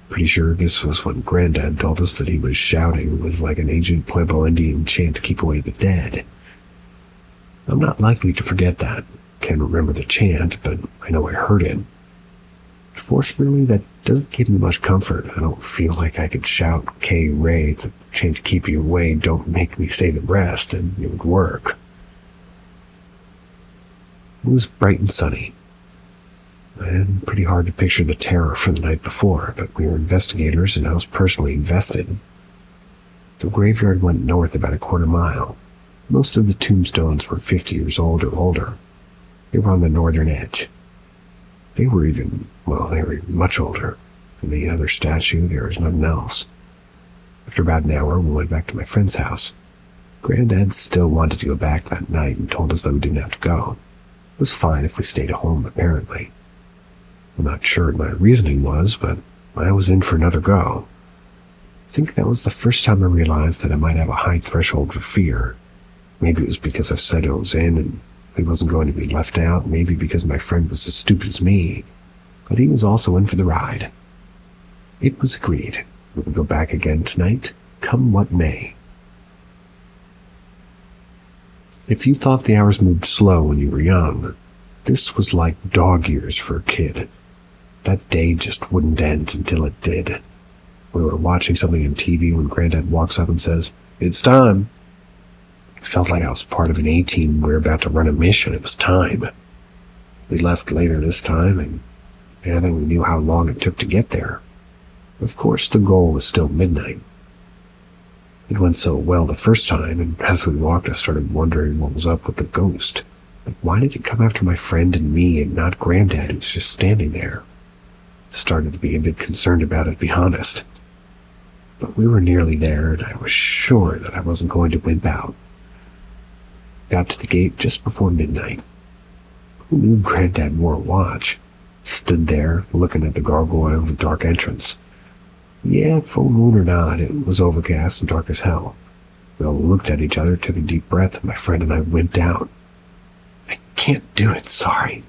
Pretty sure this was when Granddad told us that he was shouting with like an ancient Pueblo Indian chant to keep away the dead. I'm not likely to forget that. Can't remember the chant, but I know I heard it. Fortunately, that doesn't give me much comfort. I don't feel like I could shout, "K. Ray, it's a chant to keep you away, don't make me say the rest," and it would work. It was bright and sunny, and pretty hard to picture the terror from the night before, but we were investigators and I was personally invested. The graveyard went north about a quarter mile. Most of the tombstones were 50 years old or older. They were on the northern edge. They were much older. From the other statue, there was nothing else. After about an hour, we went back to my friend's house. Granddad still wanted to go back that night and told us that we didn't have to go. It was fine if we stayed at home, apparently. I'm not sure what my reasoning was, but I was in for another go. I think that was the first time I realized that I might have a high threshold for fear. Maybe it was because I said I was in and he wasn't going to be left out, maybe because my friend was as stupid as me, but he was also in for the ride. It was agreed we would go back again tonight, come what may. If you thought the hours moved slow when you were young, this was like dog years for a kid. That day just wouldn't end until it did. We were watching something on TV when Granddad walks up and says, "It's time." It felt like I was part of an A-team. We were about to run a mission. It was time. We left later this time, and then we knew how long it took to get there. Of course, the goal was still midnight. It went so well the first time, and as we walked, I started wondering what was up with the ghost. Like, why did it come after my friend and me and not Granddad, who was just standing there? Started to be a bit concerned about it, to be honest. But we were nearly there, and I was sure that I wasn't going to wimp out. Got to the gate just before midnight. Who knew Granddad wore a watch? Stood there, looking at the gargoyle of the dark entrance. Yeah, full moon or not, it was overcast and dark as hell. We all looked at each other, took a deep breath, and my friend and I wimped out. "I can't do it, sorry."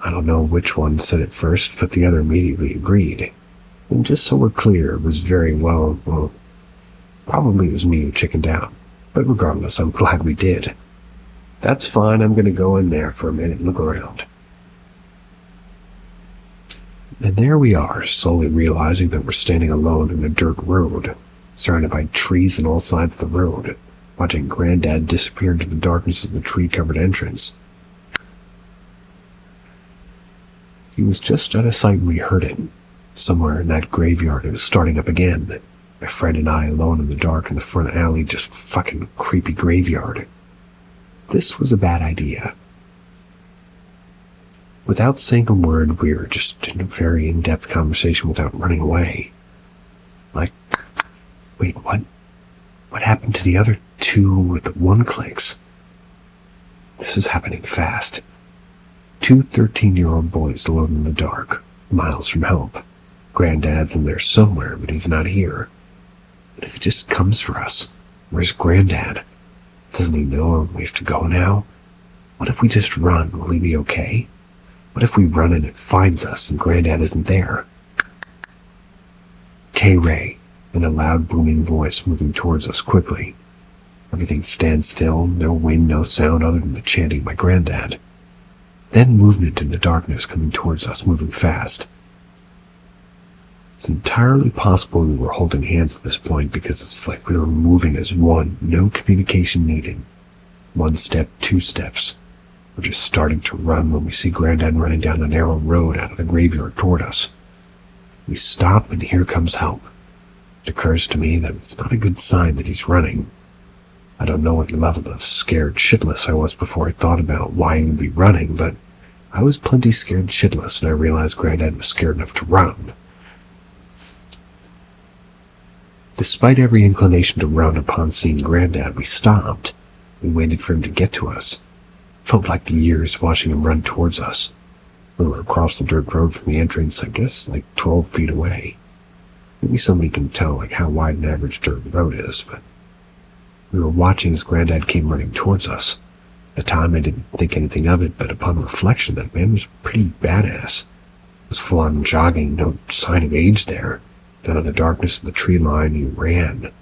I don't know which one said it first, but the other immediately agreed. And just so we're clear, it was probably it was me who chickened out. But regardless, I'm glad we did. "That's fine, I'm going to go in there for a minute and look around." And there we are, slowly realizing that we're standing alone in a dirt road, surrounded by trees on all sides of the road, watching Granddad disappear into the darkness of the tree-covered entrance. He was just out of sight when we heard it. Somewhere in that graveyard, it was starting up again. My friend and I alone in the dark in the front alley, just fucking creepy graveyard. This was a bad idea. Without saying a word, we were just in a very in-depth conversation without running away. Like, wait, what? What happened to the other two with the one clicks? This is happening fast. two 13-year-old boys alone in the dark, miles from help. Granddad's in there somewhere, but he's not here. And if he just comes for us, where's Granddad? Doesn't he know we have to go now? What if we just run? Will he be okay? What if we run and it finds us and Granddad isn't there? K-Ray, in a loud booming voice moving towards us quickly. Everything stands still, no wind, no sound other than the chanting by Granddad. Then movement in the darkness coming towards us, moving fast. It's entirely possible we were holding hands at this point because it's like we were moving as one, no communication needed. 1 step, 2 steps. We're just starting to run when we see Granddad running down a narrow road out of the graveyard toward us. We stop and here comes help. It occurs to me that it's not a good sign that he's running. I don't know what level of scared shitless I was before I thought about why he would be running, but I was plenty scared shitless and I realized Granddad was scared enough to run. Despite every inclination to run upon seeing Granddad, we stopped. We waited for him to get to us. It felt like years watching him run towards us. We were across the dirt road from the entrance, I guess, like 12 feet away. Maybe somebody can tell like how wide an average dirt road is, but we were watching as Granddad came running towards us. At the time I didn't think anything of it, but upon reflection that man was pretty badass. He was full on jogging, no sign of age there. Out of the darkness of the tree line, he ran.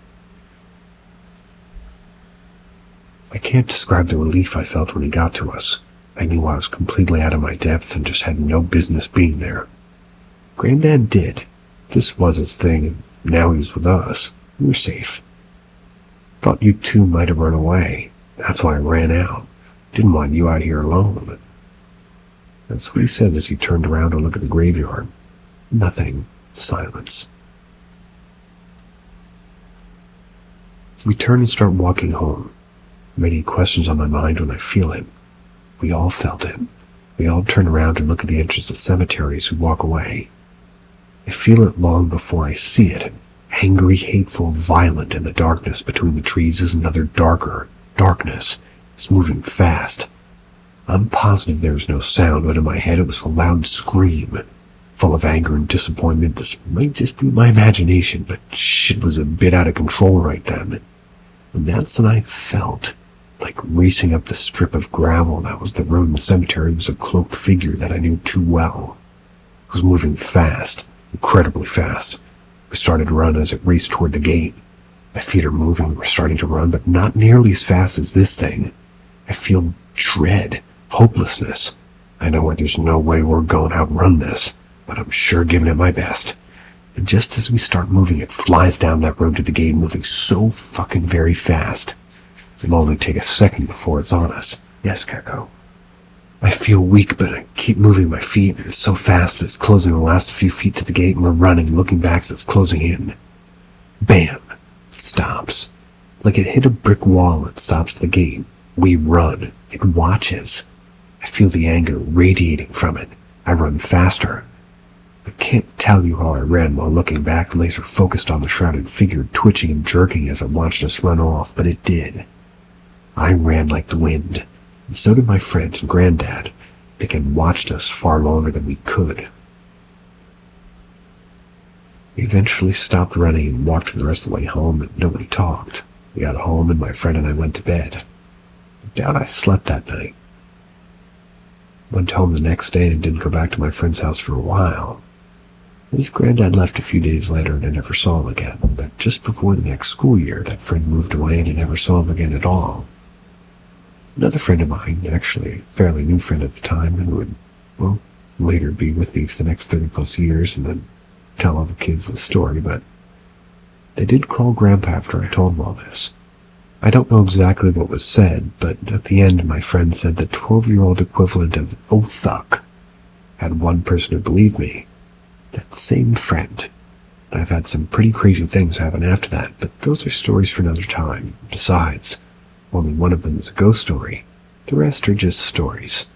I can't describe the relief I felt when he got to us. I knew I was completely out of my depth and just had no business being there. Granddad did. This was his thing, and now he was with us. We were safe. Thought you two might have run away. That's why I ran out. Didn't want you out here alone. That's what he said as he turned around to look at the graveyard. Nothing. Silence. We turn and start walking home. Many questions on my mind when I feel it. We all felt it. We all turn around and look at the entrance of cemeteries we walk away. I feel it long before I see it. Angry, hateful, violent in the darkness between the trees is another darker darkness. It's moving fast. I'm positive there was no sound, but in my head it was a loud scream. Full of anger and disappointment. This might just be my imagination, but shit was a bit out of control right then. And that's when I felt like racing up the strip of gravel that was the road in the cemetery was a cloaked figure that I knew too well. It was moving fast, incredibly fast. We started to run as it raced toward the gate. My feet are moving, we're starting to run, but not nearly as fast as this thing. I feel dread, hopelessness. I know there's no way we're going to outrun this, but I'm sure giving it my best. And just as we start moving, it flies down that road to the gate, moving so fucking very fast. It'll only take a second before it's on us. Yes, Kako. I feel weak, but I keep moving my feet, and it's so fast it's closing the last few feet to the gate, and we're running, looking back as it's closing in. Bam! It stops. Like it hit a brick wall, it stops the gate. We run. It watches. I feel the anger radiating from it. I run faster. I can't tell you how I ran while looking back, laser focused on the shrouded figure, twitching and jerking as it watched us run off, but it did. I ran like the wind, and so did my friend and Granddad. They had watched us far longer than we could. We eventually stopped running and walked the rest of the way home, and nobody talked. We got home, and my friend and I went to bed. I doubt I slept that night. Went home the next day and didn't go back to my friend's house for a while. His Granddad left a few days later and I never saw him again, but just before the next school year, that friend moved away and I never saw him again at all. Another friend of mine, actually a fairly new friend at the time, who would, well, later be with me for the next 30 plus years and then tell all the kids the story, but they did call Grandpa after I told them all this. I don't know exactly what was said, but at the end my friend said the 12-year-old equivalent of "oh fuck" had one person who believed me. That same friend. I've had some pretty crazy things happen after that, but those are stories for another time. Besides, only one of them is a ghost story. The rest are just stories.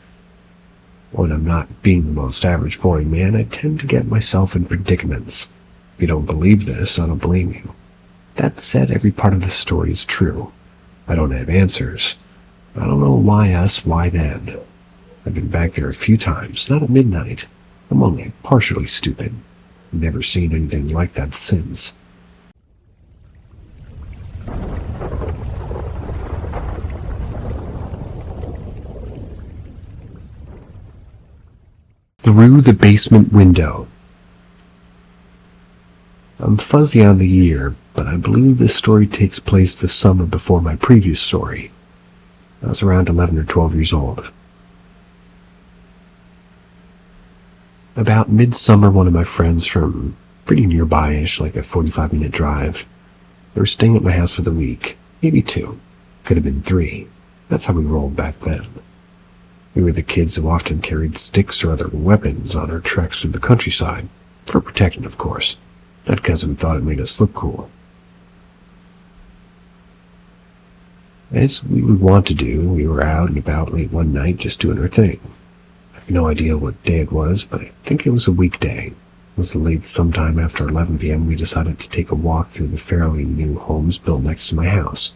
When I'm not being the most average boring man, I tend to get myself in predicaments. If you don't believe this, I don't blame you. That said, every part of the story is true. I don't have answers. I don't know why us, why then. I've been back there a few times, not at midnight. I'm only partially stupid. Never seen anything like that since. Through the basement window. I'm fuzzy on the year, but I believe this story takes place the summer before my previous story. I was around 11 or 12 years old. About midsummer, one of my friends from pretty nearby-ish, like a 45-minute drive, they were staying at my house for the week. Maybe 2. Could have been 3. That's how we rolled back then. We were the kids who often carried sticks or other weapons on our treks through the countryside, for protection, of course, not because we thought it made us look cool. As we would want to do, we were out and about late one night just doing our thing. I have no idea what day it was, but I think it was a weekday. It was late sometime after 11 p.m. we decided to take a walk through the fairly new homes built next to my house.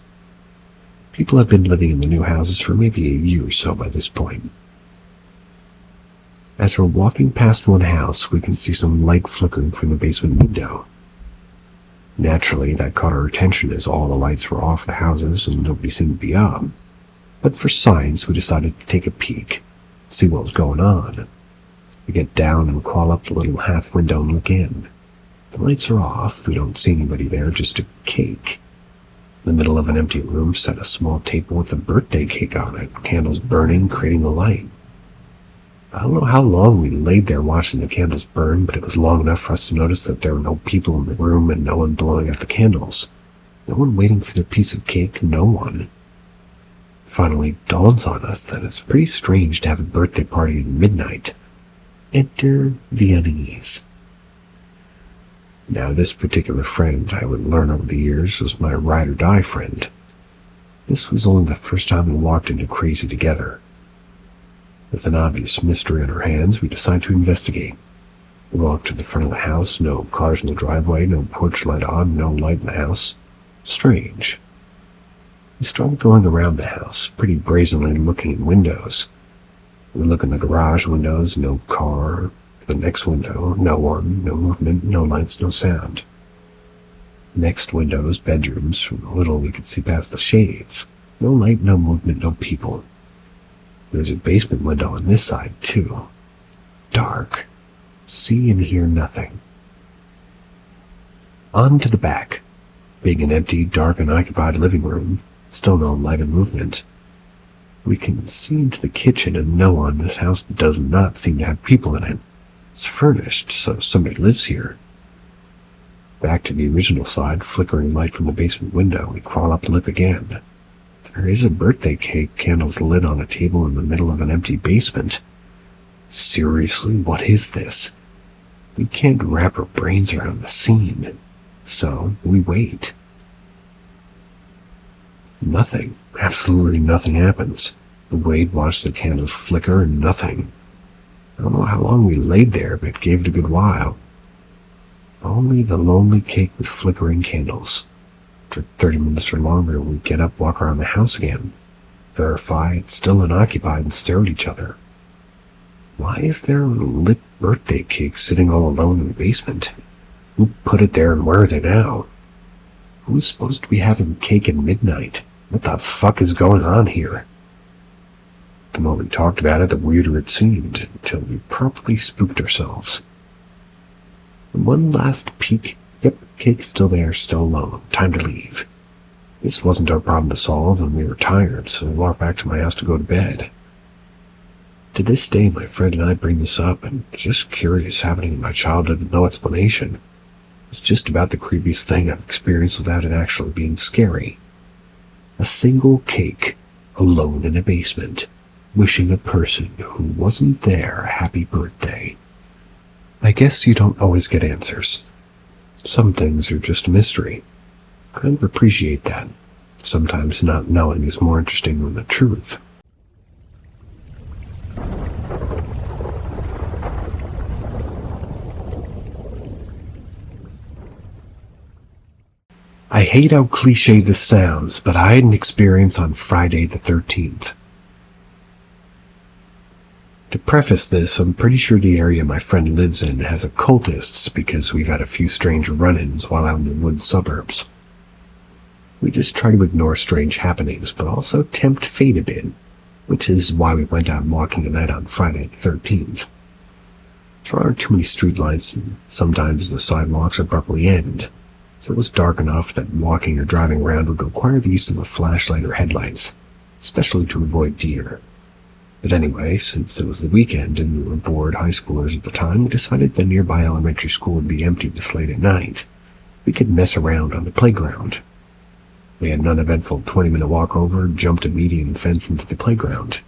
People had been living in the new houses for maybe a year or so by this point. As we're walking past one house, we can see some light flickering from the basement window. Naturally, that caught our attention as all the lights were off the houses and nobody seemed to be up. But for science, we decided to take a peek, see what was going on. We get down and crawl up the little half window and look in. The lights are off, we don't see anybody there, just a cake. In the middle of an empty room sat a small table with a birthday cake on it, candles burning, creating the light. I don't know how long we laid there watching the candles burn, but it was long enough for us to notice that there were no people in the room and no one blowing out the candles. No one waiting for their piece of cake, no one. Finally dawns on us that it's pretty strange to have a birthday party at midnight. Enter the unease. Now, this particular friend, I would learn over the years, was my ride-or-die friend. This was only the first time we walked into crazy together. With an obvious mystery on our hands, we decided to investigate. We walked to the front of the house, no cars in the driveway, no porch light on, no light in the house. Strange. We started going around the house, pretty brazenly looking in windows. We look in the garage windows, no car. The next window, no one, no movement, no lights, no sound. Next windows, bedrooms, from little we could see past the shades. No light, no movement, no people. There's a basement window on this side, too. Dark. See and hear nothing. On to the back. Big and empty, dark and occupied living room. Still no light or movement. We can see into the kitchen and know on this house does not seem to have people in it. It's furnished, so somebody lives here. Back to the original side, flickering light from the basement window, we crawl up and look again. There is a birthday cake, candles lit on a table in the middle of an empty basement. Seriously, what is this? We can't wrap our brains around the scene, so we wait. Nothing. Absolutely nothing happens. We wait, watch the candles flicker, and nothing. I don't know how long we laid there, but gave it a good while. Only the lonely cake with flickering candles. After 30 minutes or longer, we get up, walk around the house again, verify it's still unoccupied, and stare at each other. Why is there a lit birthday cake sitting all alone in the basement? Who put it there and where are they now? Who's supposed to be having cake at midnight? What the fuck is going on here? The more we talked about it, the weirder it seemed, until we properly spooked ourselves. And one last peek. Yep, cake's still there, still alone. Time to leave. This wasn't our problem to solve, and we were tired, so we walked back to my house to go to bed. To this day, my friend and I bring this up, and just curious happening in my childhood with no explanation. It's just about the creepiest thing I've experienced without it actually being scary. A single cake, alone in a basement, wishing a person who wasn't there a happy birthday. I guess you don't always get answers. Some things are just a mystery. Kind of appreciate that. Sometimes not knowing is more interesting than the truth. I hate how cliche this sounds, but I had an experience on Friday the 13th. To preface this, I'm pretty sure the area my friend lives in has occultists because we've had a few strange run-ins while out in the wood suburbs. We just try to ignore strange happenings, but also tempt fate a bit, which is why we went out walking tonight on Friday the 13th. There aren't too many streetlights, and sometimes the sidewalks abruptly end, so it was dark enough that walking or driving around would require the use of a flashlight or headlights, especially to avoid deer. But anyway, since it was the weekend and we were bored high schoolers at the time, we decided the nearby elementary school would be empty this late at night. We could mess around on the playground. We had an uneventful 20-minute walk over, jumped a median fence into the playground.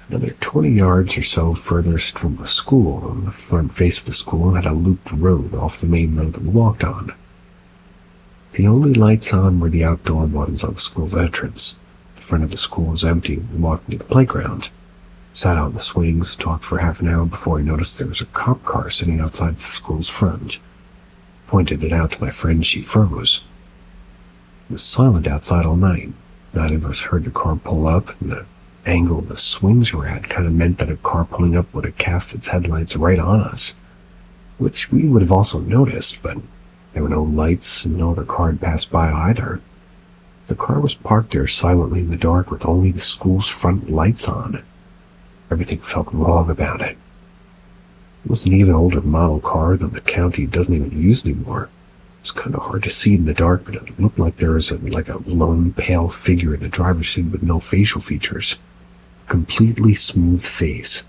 Another 20 yards or so furthest from the school, on the front face of the school had a looped road off the main road that we walked on. The only lights on were the outdoor ones on the school's entrance. The front of the school was empty. We walked into the playground, sat on the swings, talked for half an hour before I noticed there was a cop car sitting outside the school's front. Pointed it out to my friend, she froze. It was silent outside all night. Neither of us heard the car pull up, and the angle the swings were at kind of meant that a car pulling up would have cast its headlights right on us, which we would have also noticed, but there were no lights and no other car had passed by either. The car was parked there silently in the dark with only the school's front lights on. Everything felt wrong about it. It was an even older model car than the county doesn't even use anymore. It was kind of hard to see in the dark, but it looked like there was a lone, pale figure in the driver's seat with no facial features. A completely smooth face.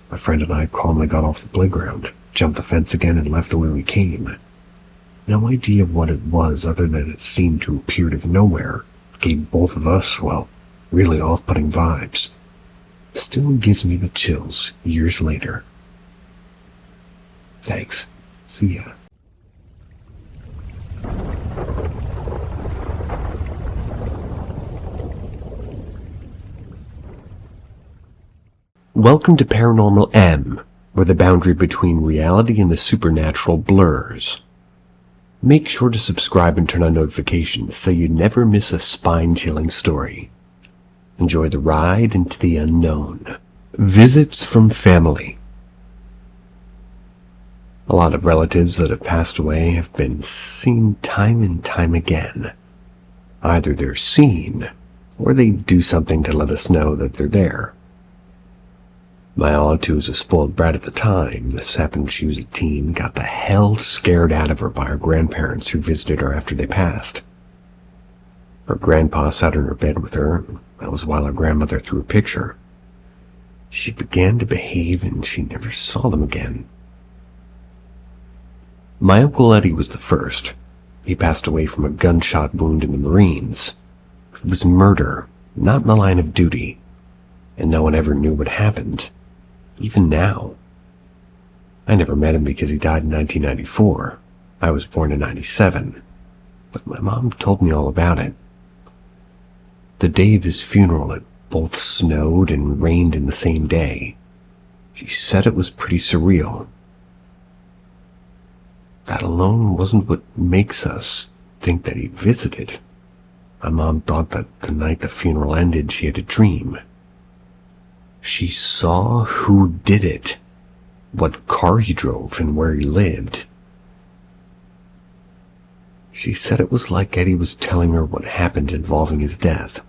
My friend and I calmly got off the playground, jumped the fence again, and left the way we came. No idea what it was other than it seemed to appear out of nowhere. It gave both of us, well, really off-putting vibes. Still gives me the chills years later. Thanks. See ya. Welcome to Paranormal M, where the boundary between reality and the supernatural blurs. Make sure to subscribe and turn on notifications so you never miss a spine-chilling story. Enjoy the ride into the unknown. Visits from family. A lot of relatives that have passed away have been seen time and time again. Either they're seen, or they do something to let us know that they're there. My aunt, who was a spoiled brat at the time, this happened when she was a teen, got the hell scared out of her by her grandparents who visited her after they passed. Her grandpa sat in her bed with her, and that was while her grandmother threw a picture. She began to behave and she never saw them again. My Uncle Eddie was the first. He passed away from a gunshot wound in the Marines. It was murder, not in the line of duty, and no one ever knew what happened. Even now. I never met him because he died in 1994. I was born in 97. But my mom told me all about it. The day of his funeral, it both snowed and rained in the same day. She said it was pretty surreal. That alone wasn't what makes us think that he visited. My mom thought that the night the funeral ended, she had a dream. She saw who did it, what car he drove, and where he lived. She said it was like Eddie was telling her what happened involving his death.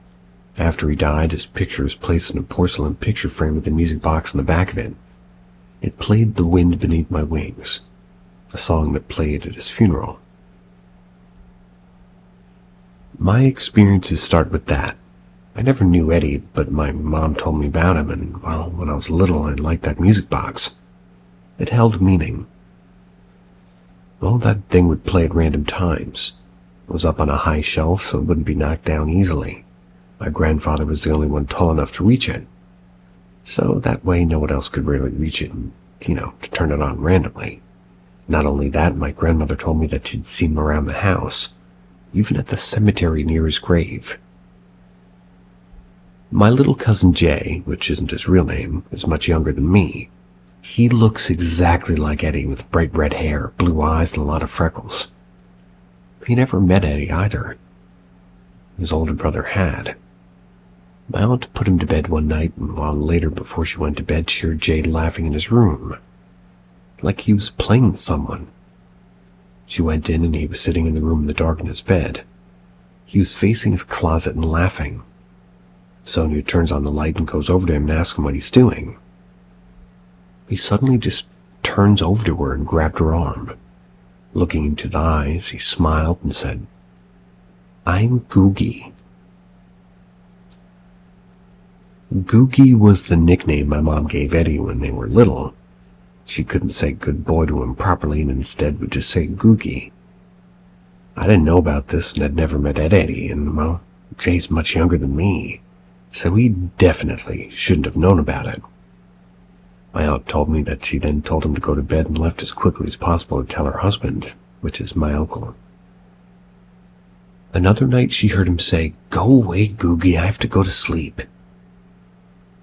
After he died, his picture was placed in a porcelain picture frame with a music box in the back of it. It played "The Wind Beneath My Wings," a song that played at his funeral. My experiences start with that. I never knew Eddie, but my mom told me about him, and, well, when I was little, I liked that music box. It held meaning. Well, that thing would play at random times. It was up on a high shelf, so it wouldn't be knocked down easily. My grandfather was the only one tall enough to reach it. So that way, no one else could really reach it and, to turn it on randomly. Not only that, my grandmother told me that she'd seen him around the house, even at the cemetery near his grave. My little cousin Jay, which isn't his real name, is much younger than me. He looks exactly like Eddie with bright red hair, blue eyes, and a lot of freckles. He never met Eddie either. His older brother had. My aunt put him to bed one night, and while later before she went to bed, she heard Jay laughing in his room, like he was playing with someone. She went in and he was sitting in the room in the dark in his bed. He was facing his closet and laughing. Sonia turns on the light and goes over to him and asks him what he's doing. He suddenly just turns over to her and grabbed her arm. Looking into the eyes, he smiled and said, "I'm Googie." Googie was the nickname my mom gave Eddie when they were little. She couldn't say good boy to him properly and instead would just say Googie. I didn't know about this and had never met Eddie, and, well, Jay's much younger than me, so he definitely shouldn't have known about it. My aunt told me that she then told him to go to bed and left as quickly as possible to tell her husband, which is my uncle. Another night she heard him say, "Go away, Googie, I have to go to sleep."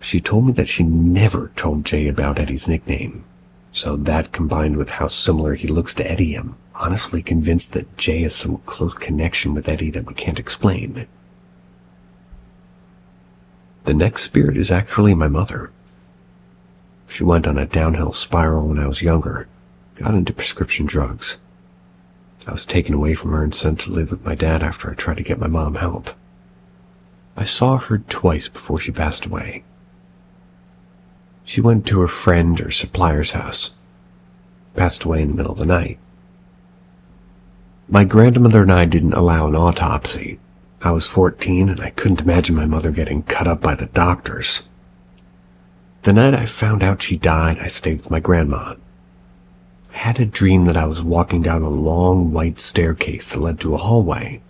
She told me that she never told Jay about Eddie's nickname, so that combined with how similar he looks to Eddie, I'm honestly convinced that Jay has some close connection with Eddie that we can't explain. The next spirit is actually my mother. She went on a downhill spiral when I was younger, got into prescription drugs. I was taken away from her and sent to live with my dad after I tried to get my mom help. I saw her twice before she passed away. She went to her friend or supplier's house, passed away in the middle of the night. My grandmother and I didn't allow an autopsy. I was 14 and I couldn't imagine my mother getting cut up by the doctors. The night I found out she died, I stayed with my grandma. I had a dream that I was walking down a long white staircase that led to a hallway.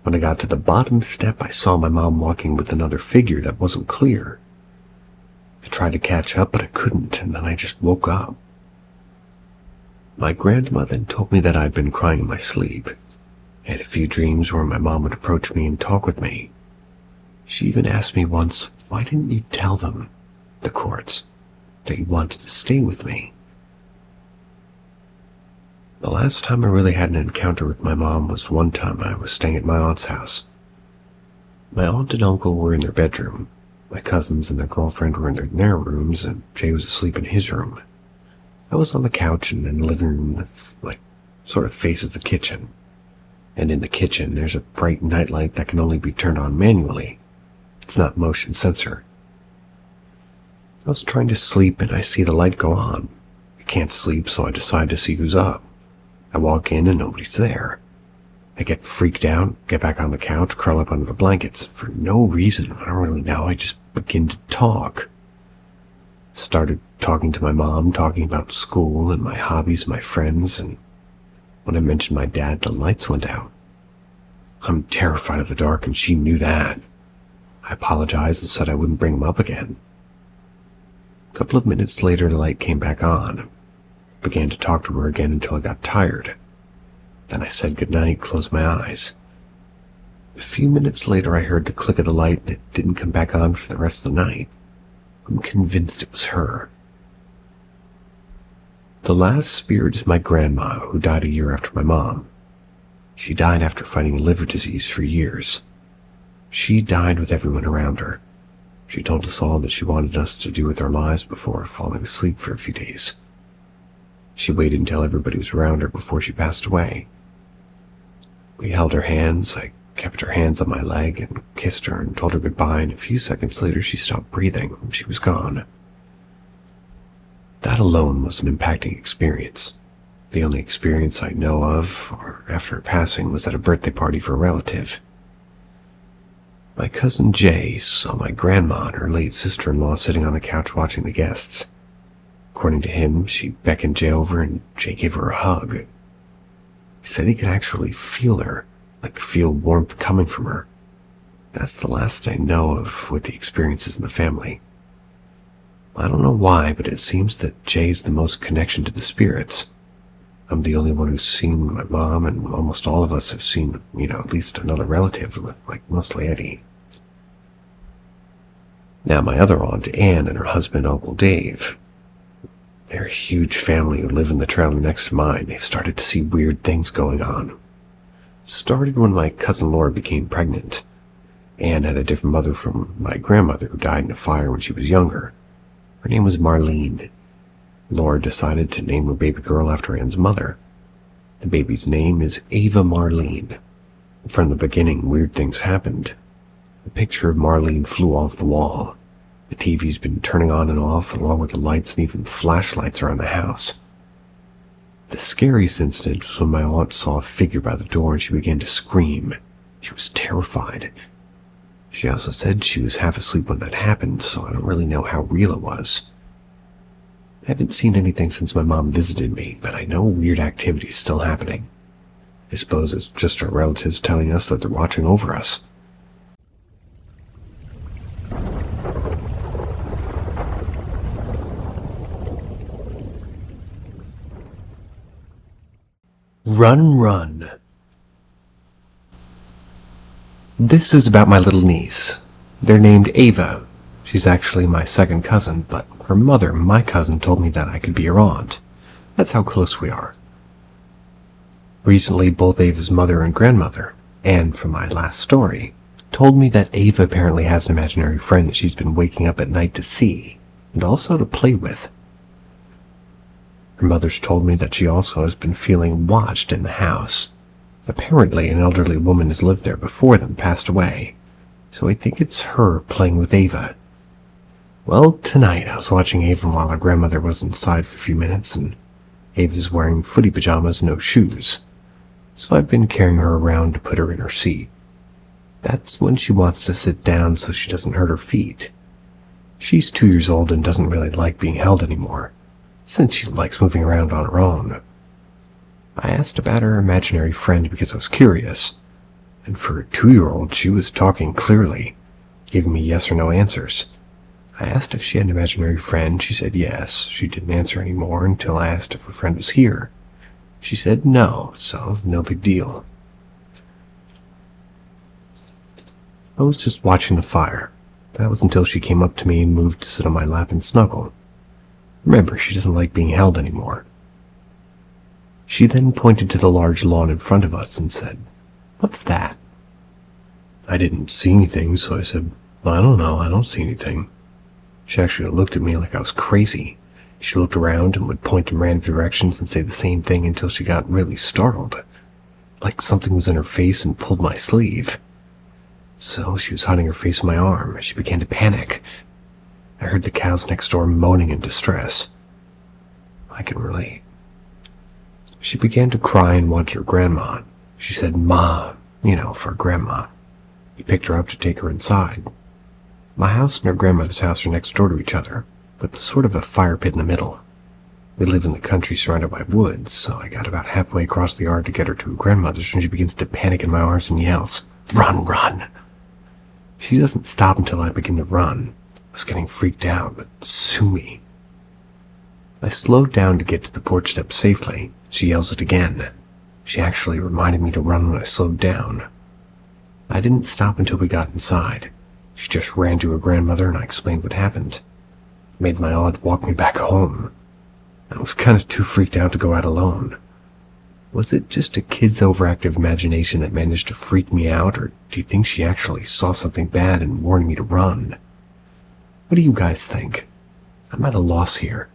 When I got to the bottom step, I saw my mom walking with another figure that wasn't clear. I tried to catch up, but I couldn't, and then I just woke up. My grandma then told me that I'd been crying in my sleep. I had a few dreams where my mom would approach me and talk with me. She even asked me once, "Why didn't you tell them, the courts, that you wanted to stay with me?" The last time I really had an encounter with my mom was one time I was staying at my aunt's house. My aunt and uncle were in their bedroom. My cousins and their girlfriend were in their rooms, and Jay was asleep in his room. I was on the couch and in the living room that, sort of faces the kitchen. And in the kitchen, there's a bright nightlight that can only be turned on manually. It's not motion sensor. I was trying to sleep and I see the light go on. I can't sleep, so I decide to see who's up. I walk in and nobody's there. I get freaked out, get back on the couch, curl up under the blankets. For no reason, I don't really know, I just begin to talk. Started talking to my mom, talking about school and my hobbies, my friends, and when I mentioned my dad, the lights went out. I'm terrified of the dark and she knew that. I apologized and said I wouldn't bring him up again. A couple of minutes later, the light came back on. Began to talk to her again until I got tired. Then I said goodnight, closed my eyes. A few minutes later, I heard the click of the light and it didn't come back on for the rest of the night. I'm convinced it was her. The last spirit is my grandma, who died a year after my mom. She died after fighting liver disease for years. She died with everyone around her. She told us all that she wanted us to do with our lives before falling asleep for a few days. She waited until everybody was around her before she passed away. We held her hands. I kept her hands on my leg and kissed her and told her goodbye, and a few seconds later she stopped breathing and she was gone. That alone was an impacting experience. The only experience I know of, or after her passing, was at a birthday party for a relative. My cousin Jay saw my grandma and her late sister-in-law sitting on the couch watching the guests. According to him, she beckoned Jay over and Jay gave her a hug. He said he could actually feel her, feel warmth coming from her. That's the last I know of with the experiences in the family. I don't know why, but it seems that Jay's the most connection to the spirits. I'm the only one who's seen my mom, and almost all of us have seen, at least another relative, mostly Eddie. Now, my other aunt, Anne, and her husband, Uncle Dave, they're a huge family who live in the trailer next to mine. They've started to see weird things going on. It started when my cousin Laura became pregnant. Anne had a different mother from my grandmother who died in a fire when she was younger. Her name was Marlene. Laura decided to name her baby girl after Anne's mother. The baby's name is Ava Marlene. From the beginning, weird things happened. A picture of Marlene flew off the wall. The TV's been turning on and off, along with the lights and even flashlights around the house. The scariest incident was when my aunt saw a figure by the door and she began to scream. She was terrified. She also said she was half asleep when that happened, so I don't really know how real it was. I haven't seen anything since my mom visited me, but I know weird activity is still happening. I suppose it's just our relatives telling us that they're watching over us. Run, run. This is about my little niece. They're named Ava. She's actually my second cousin, but her mother, my cousin, told me that I could be her aunt. That's how close we are. Recently, both Ava's mother and grandmother, and from my last story, told me that Ava apparently has an imaginary friend that she's been waking up at night to see, and also to play with. Her mother's told me that she also has been feeling watched in the house. Apparently, an elderly woman has lived there before them passed away, so I think it's her playing with Ava. Well, tonight I was watching Ava while our grandmother was inside for a few minutes, and Ava's wearing footy pajamas and no shoes, so I've been carrying her around to put her in her seat. That's when she wants to sit down so she doesn't hurt her feet. She's 2 years old and doesn't really like being held anymore, since she likes moving around on her own. I asked about her imaginary friend because I was curious, and for a 2-year-old she was talking clearly, giving me yes or no answers. I asked if she had an imaginary friend. She said yes. She didn't answer anymore until I asked if her friend was here. She said no, so no big deal. I was just watching the fire. That was until she came up to me and moved to sit on my lap and snuggle. Remember, she doesn't like being held anymore. She then pointed to the large lawn in front of us and said, "What's that?" I didn't see anything, so I said, "I don't know, I don't see anything." She actually looked at me like I was crazy. She looked around and would point in random directions and say the same thing until she got really startled, like something was in her face and pulled my sleeve. So she was hiding her face in my arm. She began to panic. I heard the cows next door moaning in distress. I can relate. She began to cry and wanted her grandma. She said, "Ma," for grandma. He picked her up to take her inside. My house and her grandmother's house are next door to each other, with sort of a fire pit in the middle. We live in the country surrounded by woods, so I got about halfway across the yard to get her to her grandmother's when she begins to panic in my arms and yells, "Run, run!" She doesn't stop until I begin to run. I was getting freaked out, but sue me. I slowed down to get to the porch steps safely. She yells it again. She actually reminded me to run when I slowed down. I didn't stop until we got inside. She just ran to her grandmother and I explained what happened. It made my aunt walk me back home. I was kind of too freaked out to go out alone. Was it just a kid's overactive imagination that managed to freak me out, or do you think she actually saw something bad and warned me to run? What do you guys think? I'm at a loss here.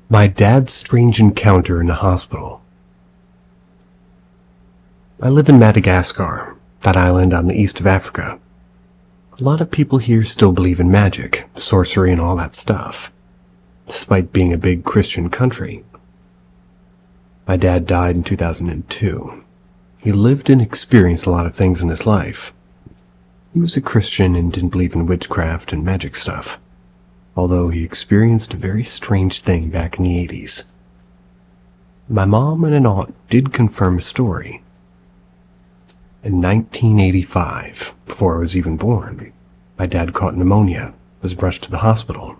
My dad's strange encounter in the hospital. I live in Madagascar, that island on the east of Africa. A lot of people here still believe in magic, sorcery, and all that stuff, despite being a big Christian country. My dad died in 2002. He lived and experienced a lot of things in his life. He was a Christian and didn't believe in witchcraft and magic stuff, although he experienced a very strange thing back in the 80s. My mom and an aunt did confirm a story. In 1985, before I was even born, my dad caught pneumonia, was rushed to the hospital.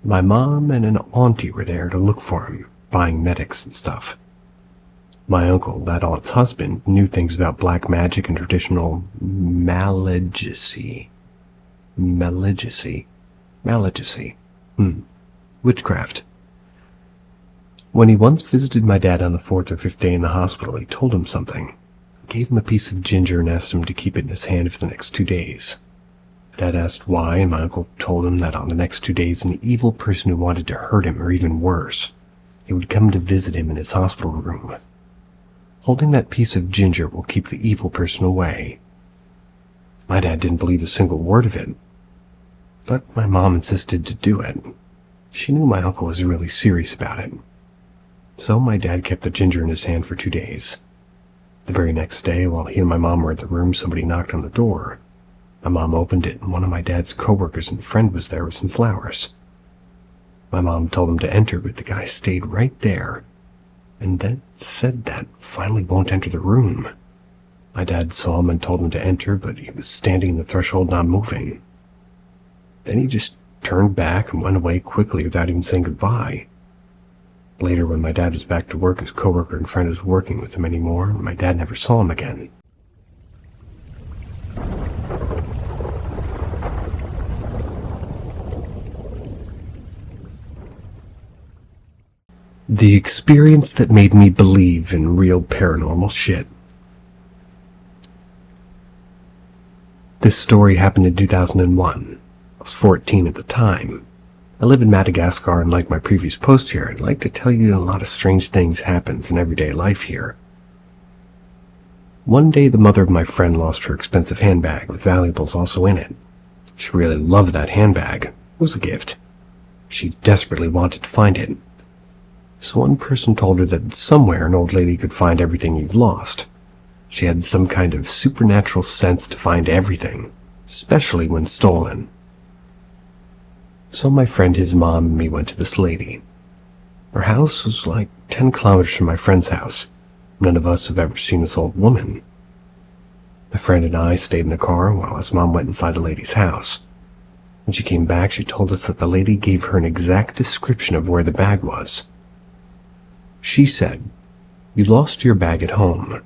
My mom and an auntie were there to look for him, buying medics and stuff. My uncle, that aunt's husband, knew things about black magic and traditional malignancy. Witchcraft. When he once visited my dad on the 4th or 5th day in the hospital, he told him something. He gave him a piece of ginger and asked him to keep it in his hand for the next 2 days. Dad asked why, and my uncle told him that on the next 2 days, an evil person who wanted to hurt him, or even worse, he would come to visit him in his hospital room. Holding that piece of ginger will keep the evil person away. My dad didn't believe a single word of it, but my mom insisted to do it. She knew my uncle was really serious about it. So my dad kept the ginger in his hand for 2 days. The very next day, while he and my mom were at the room, somebody knocked on the door. My mom opened it, and one of my dad's coworkers and friend was there with some flowers. My mom told him to enter, but the guy stayed right there, and then said that finally won't enter the room. My dad saw him and told him to enter, but he was standing in the threshold not moving. Then he just turned back and went away quickly without even saying goodbye. Later, when my dad was back to work, his coworker and friend was working with him anymore, and my dad never saw him again. The experience that made me believe in real paranormal shit. This story happened in 2001. I was 14 at the time. I live in Madagascar, and like my previous post here, I'd like to tell you a lot of strange things happens in everyday life here. One day, the mother of my friend lost her expensive handbag with valuables also in it. She really loved that handbag. It was a gift. She desperately wanted to find it. So one person told her that somewhere an old lady could find everything you've lost. She had some kind of supernatural sense to find everything, especially when stolen. So my friend, his mom, and me went to this lady. Her house was like 10 kilometers from my friend's house. None of us have ever seen this old woman. My friend and I stayed in the car while his mom went inside the lady's house. When she came back, she told us that the lady gave her an exact description of where the bag was. She said, "You lost your bag at home.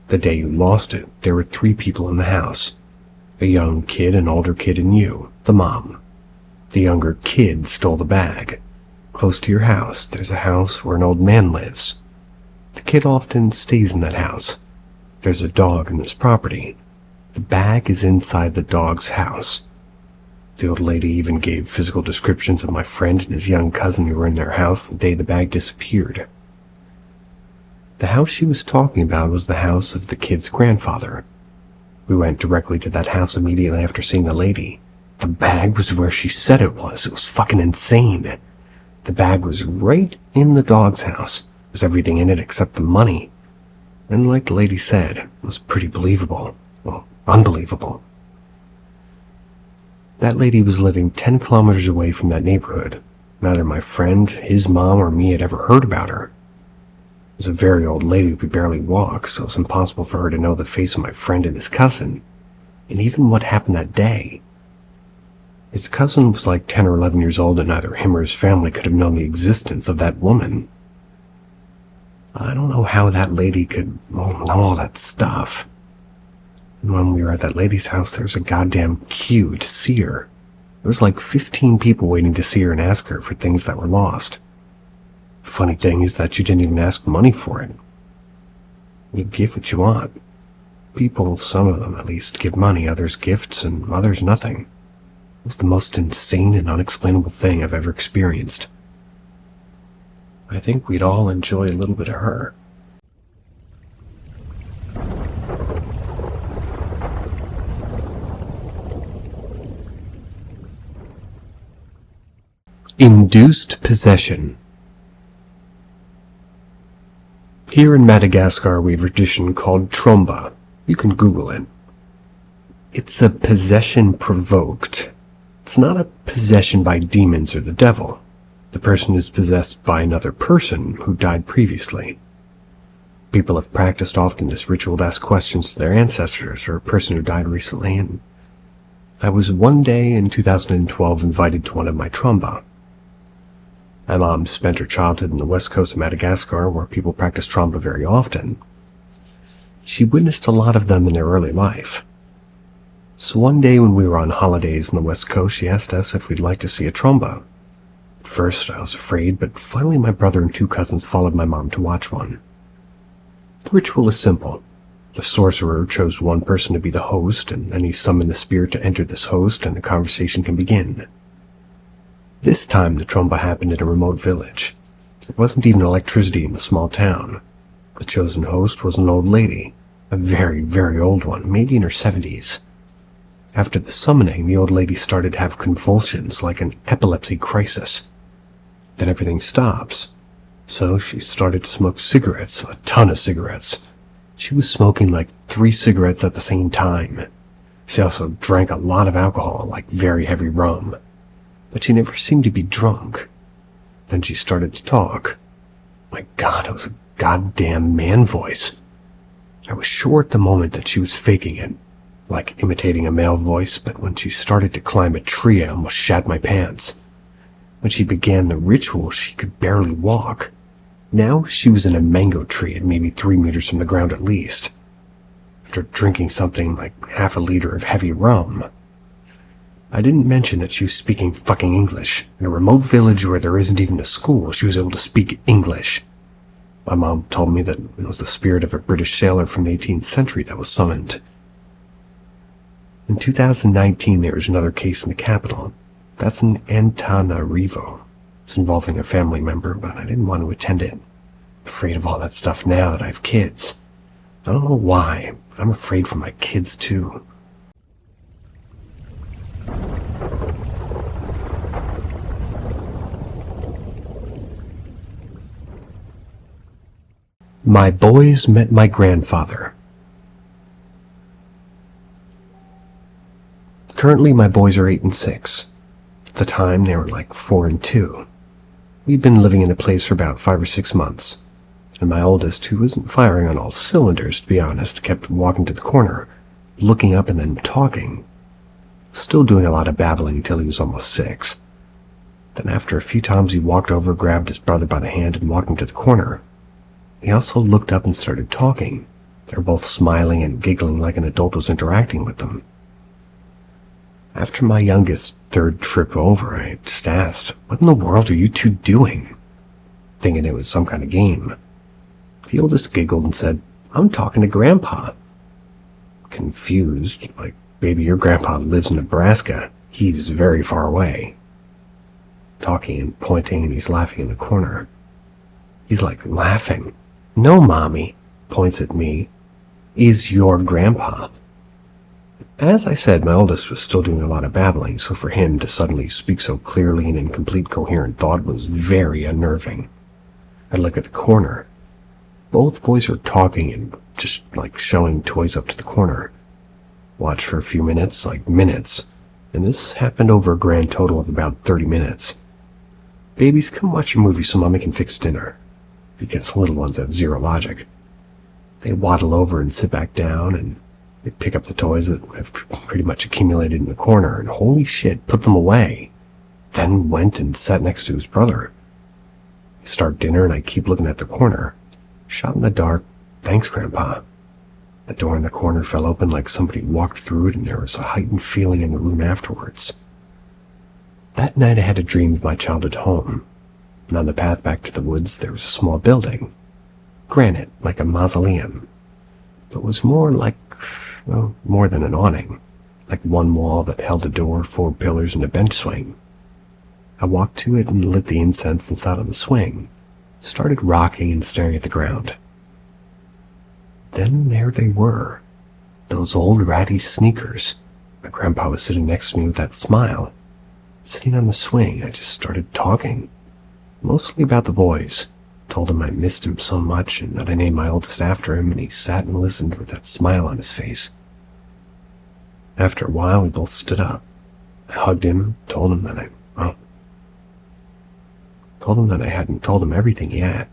The day you lost it, there were 3 people in the house. A young kid, an older kid, and you, the mom. The younger kid stole the bag. Close to your house, there's a house where an old man lives. The kid often stays in that house. There's a dog in this property. The bag is inside the dog's house." The old lady even gave physical descriptions of my friend and his young cousin who were in their house the day the bag disappeared. The house she was talking about was the house of the kid's grandfather. We went directly to that house immediately after seeing the lady. The bag was where she said it was. It was fucking insane. The bag was right in the dog's house. There was everything in it except the money. And like the lady said, it was pretty believable. Well, unbelievable. That lady was living 10 kilometers away from that neighborhood. Neither my friend, his mom, or me had ever heard about her. It was a very old lady who could barely walk, so it was impossible for her to know the face of my friend and his cousin, and even what happened that day. His cousin was like 10 or 11 years old, and neither him or his family could have known the existence of that woman. I don't know how that lady could know all that stuff. And when we were at that lady's house, there was a goddamn queue to see her. There was like 15 people waiting to see her and ask her for things that were lost. Funny thing is that you didn't even ask money for it. You give what you want. People, some of them at least, give money, others gifts, and others nothing. It was the most insane and unexplainable thing I've ever experienced. I think we'd all enjoy a little bit of her. Induced possession. Here in Madagascar, we have a tradition called tromba. You can Google it. It's a possession provoked. It's not a possession by demons or the devil. The person is possessed by another person who died previously. People have practiced often this ritual to ask questions to their ancestors or a person who died recently, and I was one day in 2012 invited to one of my tromba. My mom spent her childhood in the west coast of Madagascar, where people practice tromba very often. She witnessed a lot of them in their early life. So one day when we were on holidays in the west coast, she asked us if we'd like to see a tromba. first, I was afraid, but finally my brother and 2 cousins followed my mom to watch one. The ritual is simple. The sorcerer chose one person to be the host, and then he summoned the spirit to enter this host, and the conversation can begin. This time, the tromba happened in a remote village. There wasn't even electricity in the small town. The chosen host was an old lady, a very, very old one, maybe in her 70s. After the summoning, the old lady started to have convulsions like an epilepsy crisis. Then everything stops. So she started to smoke cigarettes, a ton of cigarettes. She was smoking like 3 cigarettes at the same time. She also drank a lot of alcohol, like very heavy rum. But she never seemed to be drunk. Then she started to talk. My God, it was a goddamn man voice. I was sure at the moment that she was faking it, like imitating a male voice, but when she started to climb a tree, I almost shat my pants. When she began the ritual, she could barely walk. Now she was in a mango tree at maybe 3 meters from the ground at least. After drinking something like half a liter of heavy rum. I didn't mention that she was speaking fucking English. In a remote village where there isn't even a school, she was able to speak English. My mom told me that it was the spirit of a British sailor from the 18th century that was summoned. In 2019, there was another case in the capital. That's in Antananarivo. It's involving a family member, but I didn't want to attend it. I'm afraid of all that stuff now that I have kids. I don't know why, but I'm afraid for my kids too. My boys met my grandfather. Currently, my boys are 8 and 6. At the time, they were like 4 and 2. We'd been living in a place for about 5 or 6 months, and my oldest, who wasn't firing on all cylinders, to be honest, kept walking to the corner, looking up and then talking. Still doing a lot of babbling until he was almost 6. Then after a few times he walked over, grabbed his brother by the hand, and walked him to the corner. He also looked up and started talking. They were both smiling and giggling like an adult was interacting with them. After my youngest 3rd trip over, I just asked, "What in the world are you 2 doing?" Thinking it was some kind of game. The oldest giggled and said, "I'm talking to Grandpa." Confused, like, "Baby, your grandpa lives in Nebraska. He's very far away." Talking and pointing, and he's laughing in the corner. He's like, laughing. "No, Mommy," points at me, "is your grandpa." As I said, my oldest was still doing a lot of babbling, so for him to suddenly speak so clearly and in complete coherent thought was very unnerving. I look at the corner. Both boys are talking and just like showing toys up to the corner. Watch for a few minutes, like minutes, and this happened over a grand total of about 30 minutes. "Babies, come watch your movie so Mommy can fix dinner," because little ones have zero logic. They waddle over and sit back down, and they pick up the toys that have pretty much accumulated in the corner, and holy shit, put them away. Then went and sat next to his brother. I start dinner, and I keep looking at the corner. Shot in the dark, "Thanks, Grandpa." The door in the corner fell open like somebody walked through it, and there was a heightened feeling in the room afterwards. That night I had a dream of my childhood home, and on the path back to the woods there was a small building. Granite, like a mausoleum, but was more like, well, more than an awning, like one wall that held a door, 4 pillars, and a bench swing. I walked to it and lit the incense and sat on the swing, started rocking and staring at the ground. Then there they were, those old ratty sneakers. My grandpa was sitting next to me with that smile. Sitting on the swing, I just started talking, mostly about the boys. Told him I missed him so much and that I named my oldest after him, and he sat and listened with that smile on his face. After a while, we both stood up. I hugged him, told him that I hadn't told him everything yet.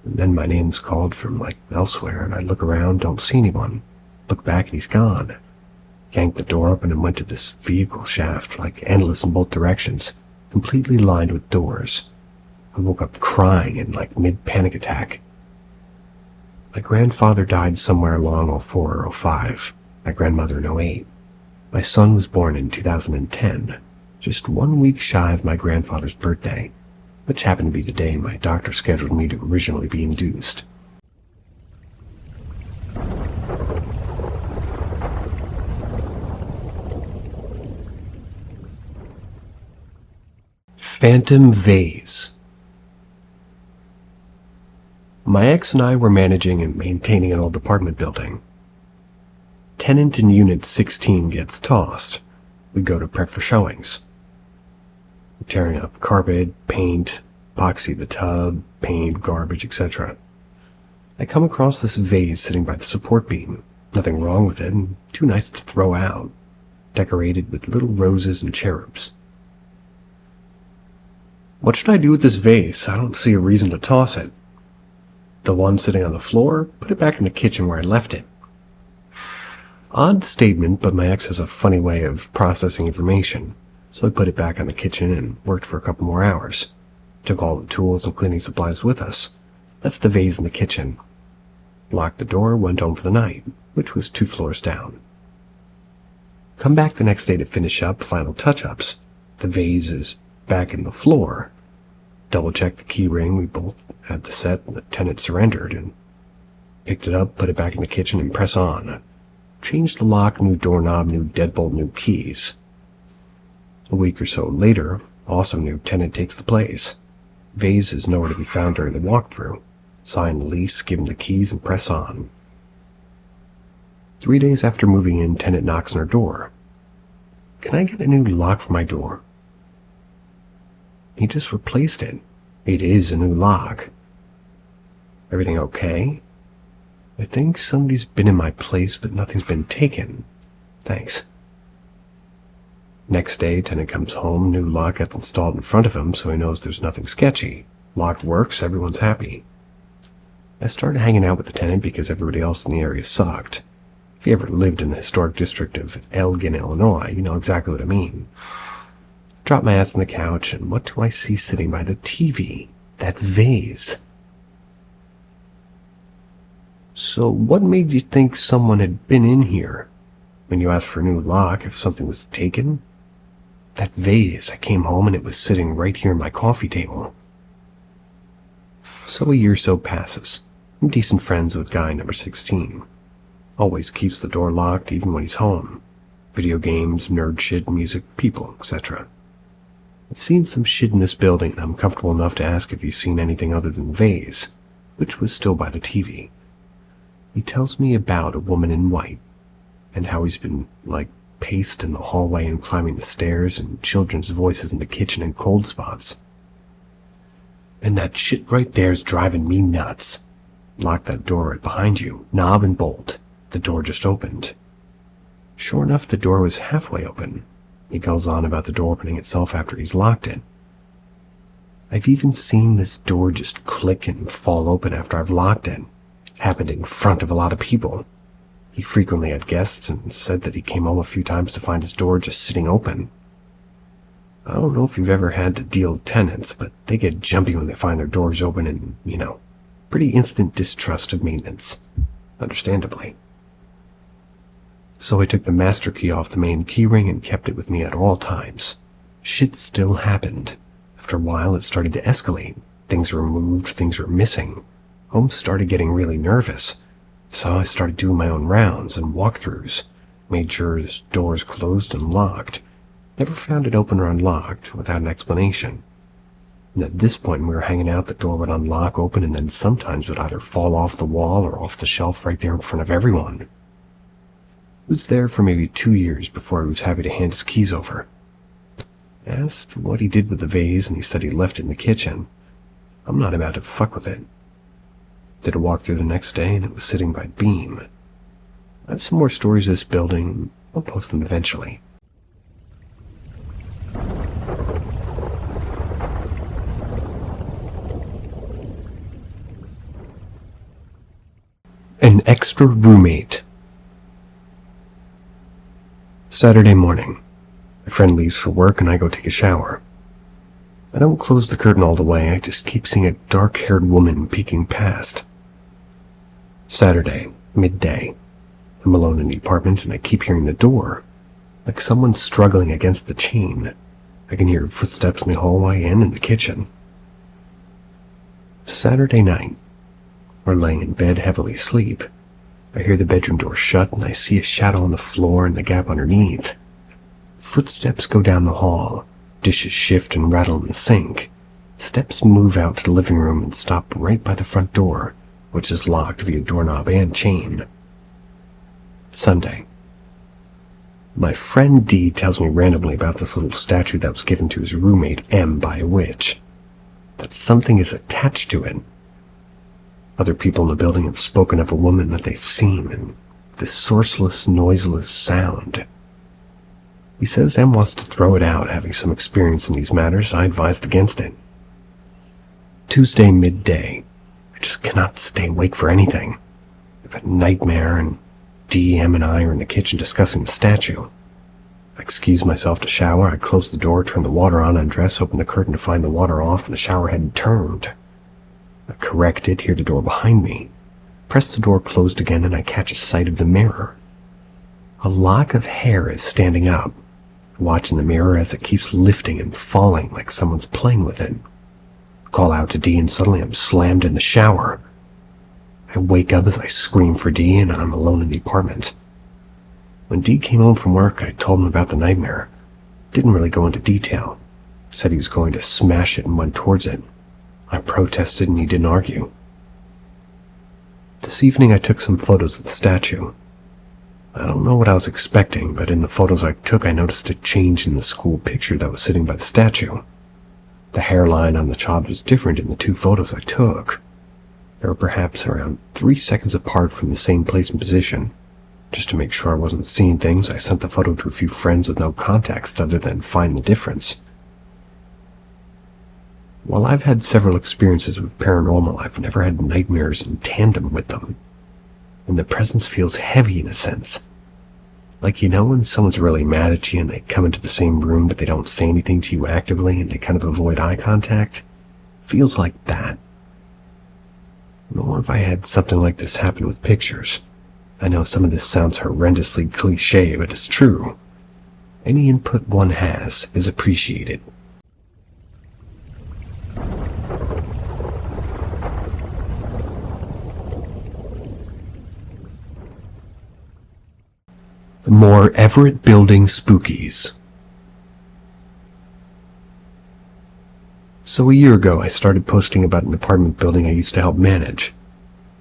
And then my name was called from like elsewhere, and I look around, don't see anyone. Look back, and he's gone. Yanked the door open and went to this vehicle shaft, like endless in both directions, completely lined with doors. I woke up crying in like mid-panic attack. My grandfather died somewhere along 04 or 05. My grandmother in 08. My son was born in 2010, just 1 week shy of my grandfather's birthday, which happened to be the day my doctor scheduled me to originally be induced. Phantom Vase. My ex and I were managing and maintaining an old apartment building. Tenant in Unit 16 gets tossed. We go to prep for showings. We're tearing up carpet, paint, epoxy the tub, paint, garbage, etc. I come across this vase sitting by the support beam. Nothing wrong with it, and too nice to throw out. Decorated with little roses and cherubs. What should I do with this vase? I don't see a reason to toss it. The one sitting on the floor, put it back in the kitchen where I left it. Odd statement, but my ex has a funny way of processing information, so I put it back on the kitchen and worked for a couple more hours. Took all the tools and cleaning supplies with us, left the vase in the kitchen, locked the door, went home for the night, which was 2 floors down. Come back the next day to finish up final touch-ups. The vase is back in the floor. Double-checked the key ring. We both had the set, and the tenant surrendered, and picked it up, put it back in the kitchen, and press on. Changed the lock, new doorknob, new deadbolt, new keys. A week or so later, awesome new tenant takes the place. Vase is nowhere to be found during the walkthrough. Sign the lease, give him the keys, and press on. 3 days after moving in, tenant knocks on our door. Can I get a new lock for my door? He just replaced it. It is a new lock. Everything okay? I think somebody's been in my place, but nothing's been taken. Thanks. Next day, tenant comes home, new lock gets installed in front of him so he knows there's nothing sketchy. Lock works, everyone's happy. I started hanging out with the tenant because everybody else in the area sucked. If you ever lived in the historic district of Elgin, Illinois, you know exactly what I mean. Drop my ass on the couch, and what do I see sitting by the TV? That vase. So what made you think someone had been in here? When you asked for a new lock, if something was taken? That vase, I came home and it was sitting right here on my coffee table. So a year or so passes. I'm decent friends with guy number 16. Always keeps the door locked even when he's home. Video games, nerd shit, music, people, etc. I've seen some shit in this building, and I'm comfortable enough to ask if he's seen anything other than the vase, which was still by the TV. He tells me about a woman in white, and how he's been, paced in the hallway and climbing the stairs, and children's voices in the kitchen and cold spots. And that shit right there's driving me nuts. Lock that door right behind you, knob and bolt. The door just opened. Sure enough, the door was halfway open. He goes on about the door opening itself after he's locked it. I've even seen this door just click and fall open after I've locked it. It happened in front of a lot of people. He frequently had guests and said that he came home a few times to find his door just sitting open. I don't know if you've ever had to deal with tenants, but they get jumpy when they find their doors open and, pretty instant distrust of maintenance. Understandably. So I took the master key off the main keyring and kept it with me at all times. Shit still happened. After a while, it started to escalate. Things were moved, things were missing. Holmes started getting really nervous. So I started doing my own rounds and walkthroughs. Made sure his doors closed and locked. Never found it open or unlocked without an explanation. And at this point, when we were hanging out, the door would unlock, open, and then sometimes would either fall off the wall or off the shelf right there in front of everyone. He was there for maybe 2 years before he was happy to hand his keys over. I asked what he did with the vase, and he said he left it in the kitchen. I'm not about to fuck with it. Did a walkthrough the next day, and it was sitting by the beam. I have some more stories of this building. I'll post them eventually. An extra roommate. Saturday morning. My friend leaves for work and I go take a shower. I don't close the curtain all the way, I just keep seeing a dark-haired woman peeking past. Saturday, midday. I'm alone in the apartment and I keep hearing the door, like someone struggling against the chain. I can hear footsteps in the hallway and in the kitchen. Saturday night. We're laying in bed heavily asleep. I hear the bedroom door shut and I see a shadow on the floor and the gap underneath. Footsteps go down the hall. Dishes shift and rattle in the sink. Steps move out to the living room and stop right by the front door, which is locked via doorknob and chain. Sunday. My friend D tells me randomly about this little statue that was given to his roommate M by a witch. That something is attached to it. Other people in the building have spoken of a woman that they've seen and this sourceless, noiseless sound. He says M wants to throw it out, having some experience in these matters. I advised against it. Tuesday midday. I just cannot stay awake for anything. I've had a nightmare and D, M, and I are in the kitchen discussing the statue. I excuse myself to shower. I close the door, turn the water on, undress, open the curtain to find the water off and the shower head turned. I correct it, hear the door behind me. Press the door closed again and I catch a sight of the mirror. A lock of hair is standing up. I watch in the mirror as it keeps lifting and falling like someone's playing with it. I call out to D and suddenly I'm slammed in the shower. I wake up as I scream for D and I'm alone in the apartment. When D came home from work, I told him about the nightmare. Didn't really go into detail. Said he was going to smash it and went towards it. I protested and he didn't argue. This evening I took some photos of the statue. I don't know what I was expecting, but in the photos I took I noticed a change in the school picture that was sitting by the statue. The hairline on the child was different in the two photos I took. They were perhaps around 3 seconds apart from the same place and position. Just to make sure I wasn't seeing things, I sent the photo to a few friends with no context other than find the difference. While I've had several experiences with paranormal, I've never had nightmares in tandem with them. And the presence feels heavy in a sense. Like, you know when someone's really mad at you and they come into the same room but they don't say anything to you actively and they kind of avoid eye contact? Feels like that. Nor have I had something like this happen with pictures. I know some of this sounds horrendously cliche, but it's true. Any input one has is appreciated. More Everett Building spookies. So a year ago, I started posting about an apartment building I used to help manage.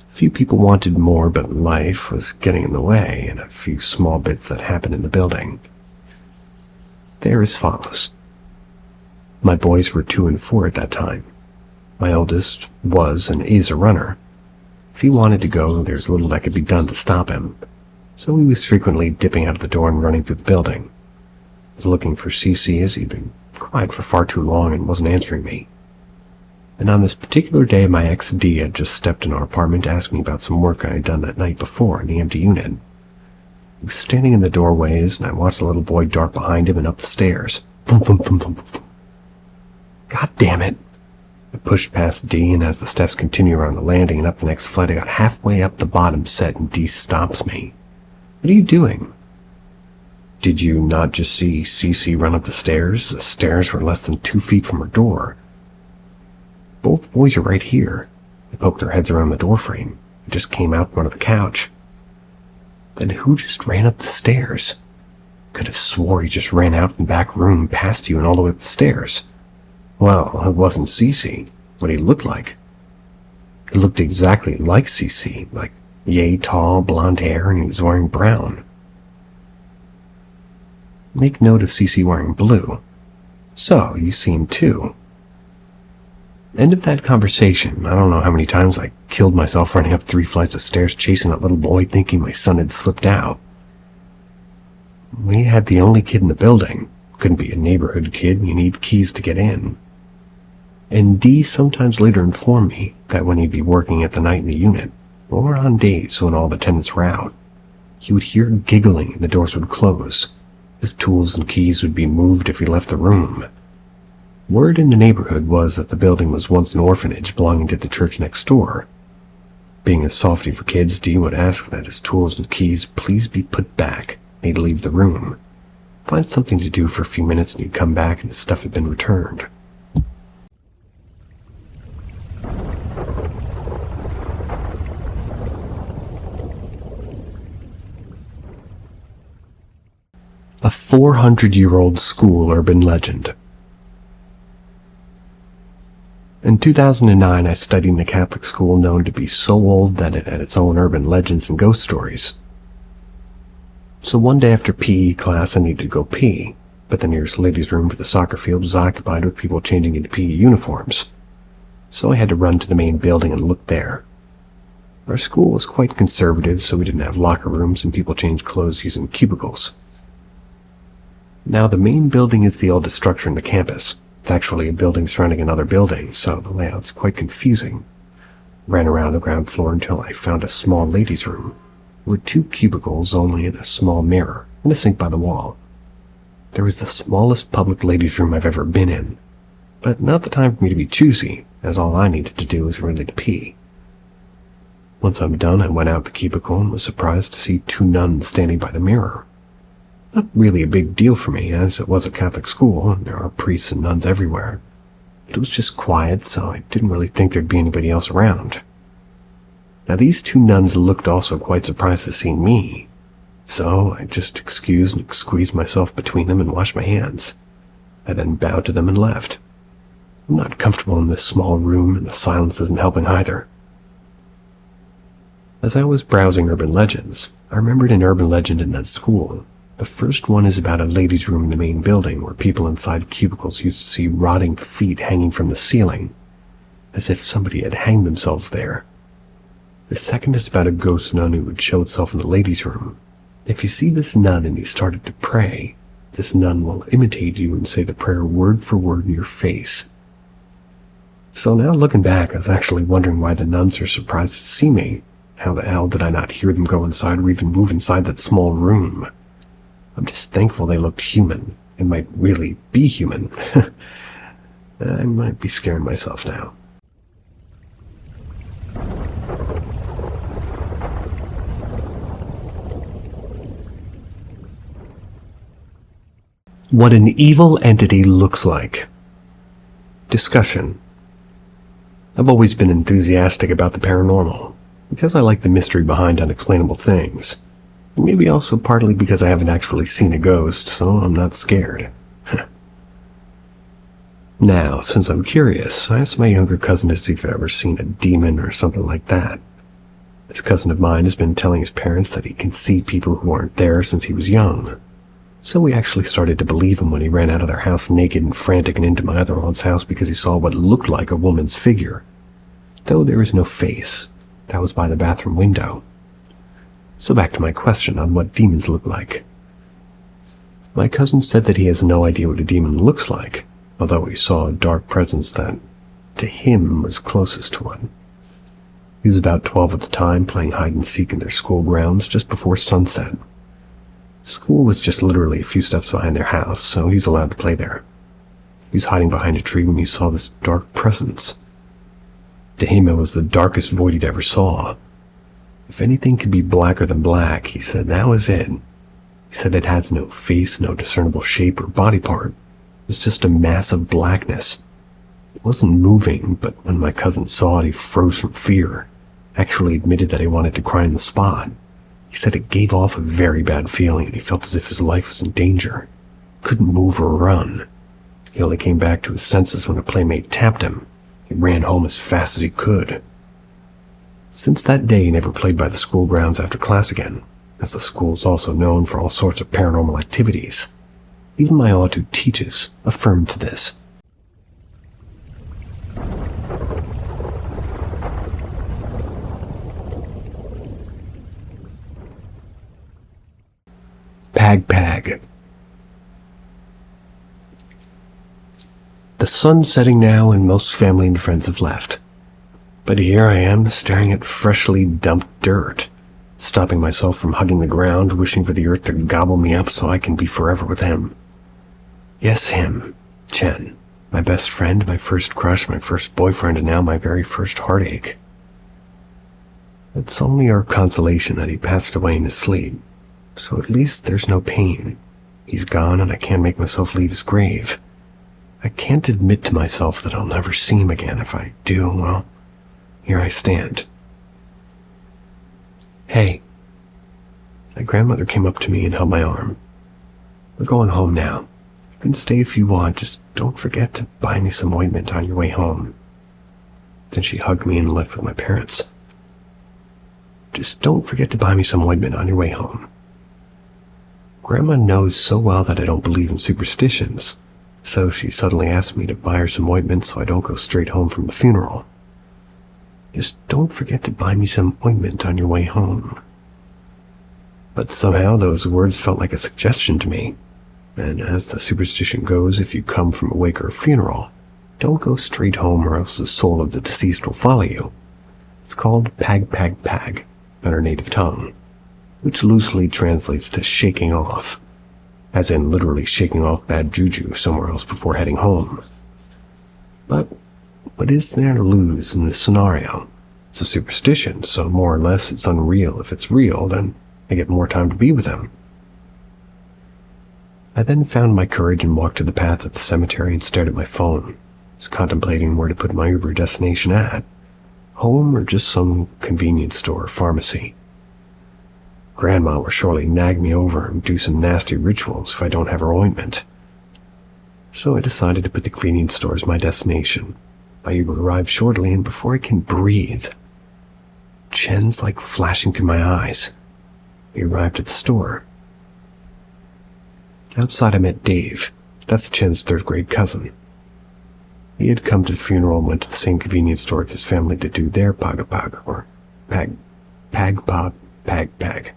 A few people wanted more, but life was getting in the way, and a few small bits that happened in the building. They're as follows. My boys were 2 and 4 at that time. My oldest was and is a runner. If he wanted to go, there's little that could be done to stop him. So he was frequently dipping out of the door and running through the building. I was looking for CC as he'd been quiet for far too long and wasn't answering me. And on this particular day, my ex-D had just stepped in our apartment to ask me about some work I had done that night before in the empty unit. He was standing in the doorways, and I watched the little boy dart behind him and up the stairs. Thump, thump, thump, thump, thump. God damn it. I pushed past D, and as the steps continued around the landing and up the next flight, I got halfway up the bottom set, and D stops me. What are you doing? Did you not just see CC run up the stairs? The stairs were less than 2 feet from her door. Both boys are right here. They poked their heads around the doorframe. They just came out from under the couch. Then who just ran up the stairs? Could have swore he just ran out from the back room, past you, and all the way up the stairs. Well, it wasn't CC. What he looked like. It looked exactly like CC, like yay tall, blonde hair, and he was wearing brown. Make note of CC wearing blue. So, you see him too. End of that conversation. I don't know how many times I killed myself running up 3 flights of stairs chasing that little boy thinking my son had slipped out. We had the only kid in the building. Couldn't be a neighborhood kid, you need keys to get in. And D sometimes later informed me that when he'd be working at the night in the unit, or on days when all the tenants were out, he would hear giggling and the doors would close. His tools and keys would be moved if he left the room. Word in the neighborhood was that the building was once an orphanage belonging to the church next door. Being a softy for kids, D would ask that his tools and keys please be put back, and he'd leave the room. find something to do for a few minutes and he'd come back and his stuff had been returned. A 400-year-old school urban legend. In 2009, I studied in a Catholic school known to be so old that it had its own urban legends and ghost stories. So one day after PE class, I needed to go pee, but the nearest ladies' room for the soccer field was occupied with people changing into PE uniforms. So I had to run to the main building and look there. Our school was quite conservative, so we didn't have locker rooms and people changed clothes using cubicles. Now, the main building is the oldest structure in the campus. It's actually a building surrounding another building, so the layout's quite confusing. Ran around the ground floor until I found a small ladies' room. There were 2 cubicles only and a small mirror, and a sink by the wall. There was the smallest public ladies' room I've ever been in, but not the time for me to be choosy, as all I needed to do was really to pee. Once I'm done, I went out the cubicle and was surprised to see 2 nuns standing by the mirror. Not really a big deal for me, as it was a Catholic school, and there are priests and nuns everywhere. But it was just quiet, so I didn't really think there'd be anybody else around. Now, these 2 nuns looked also quite surprised to see me, so I just excused and squeezed myself between them and washed my hands. I then bowed to them and left. I'm not comfortable in this small room, and the silence isn't helping either. As I was browsing urban legends, I remembered an urban legend in that school. The first one is about a ladies' room in the main building where people inside cubicles used to see rotting feet hanging from the ceiling, as if somebody had hanged themselves there. The second is about a ghost nun who would show itself in the ladies' room. If you see this nun and you started to pray, this nun will imitate you and say the prayer word for word in your face. So now looking back, I was actually wondering why the nuns are surprised to see me. How the hell did I not hear them go inside or even move inside that small room? I'm just thankful they looked human. They might really be human. I might be scaring myself now. What an evil entity looks like. Discussion. I've always been enthusiastic about the paranormal, because I like the mystery behind unexplainable things. Maybe also partly because I haven't actually seen a ghost, so I'm not scared. Now, since I'm curious, I asked my younger cousin to see if I'd ever seen a demon or something like that. This cousin of mine has been telling his parents that he can see people who aren't there since he was young. So we actually started to believe him when he ran out of their house naked and frantic and into my other aunt's house because he saw what looked like a woman's figure. Though there was no face. That was by the bathroom window. So back to my question on what demons look like. My cousin said that he has no idea what a demon looks like, although he saw a dark presence that, to him, was closest to one. He was about 12 at the time, playing hide-and-seek in their school grounds just before sunset. School was just literally a few steps behind their house, so he was allowed to play there. He was hiding behind a tree when he saw this dark presence. To him, it was the darkest void he'd ever saw. If anything could be blacker than black, he said that was it. He said it has no face, no discernible shape or body part. It was just a mass of blackness. It wasn't moving, but when my cousin saw it, he froze from fear. Actually admitted that he wanted to cry on the spot. He said it gave off a very bad feeling and he felt as if his life was in danger. Couldn't move or run. He only came back to his senses when a playmate tapped him. He ran home as fast as he could. Since that day, he never played by the school grounds after class again, as the school is also known for all sorts of paranormal activities. Even my aunt who teaches affirmed to this. Pag. The sun's setting now and most family and friends have left. But here I am, staring at freshly dumped dirt, stopping myself from hugging the ground, wishing for the earth to gobble me up so I can be forever with him. Yes, him, Chen, my best friend, my first crush, my first boyfriend, and now my very first heartache. It's only our consolation that he passed away in his sleep, so at least there's no pain. He's gone and I can't make myself leave his grave. I can't admit to myself that I'll never see him again. If I do, well, here I stand. Hey. My grandmother came up to me and held my arm. We're going home now. You can stay if you want, just don't forget to buy me some ointment on your way home. Then she hugged me and left with my parents. Just don't forget to buy me some ointment on your way home. Grandma knows so well that I don't believe in superstitions, so she suddenly asked me to buy her some ointment so I don't go straight home from the funeral. Just don't forget to buy me some ointment on your way home. But somehow those words felt like a suggestion to me, and as the superstition goes, if you come from a wake or a funeral, don't go straight home or else the soul of the deceased will follow you. It's called pag pag pag on our native tongue, which loosely translates to shaking off, as in literally shaking off bad juju somewhere else before heading home. But what is there to lose in this scenario? It's a superstition, so more or less it's unreal. If it's real, then I get more time to be with him. I then found my courage and walked to the path at the cemetery and stared at my phone, just contemplating where to put my Uber destination at. Home or just some convenience store or pharmacy. Grandma will surely nag me over and do some nasty rituals if I don't have her ointment. So I decided to put the convenience store as my destination. My Uber arrived shortly, and before I can breathe, Chen's like flashing through my eyes. We arrived at the store. Outside I met Dave. That's Chen's third-grade cousin. He had come to the funeral and went to the same convenience store with his family to do their pag-a-pag, or pag-pag-pag-pag.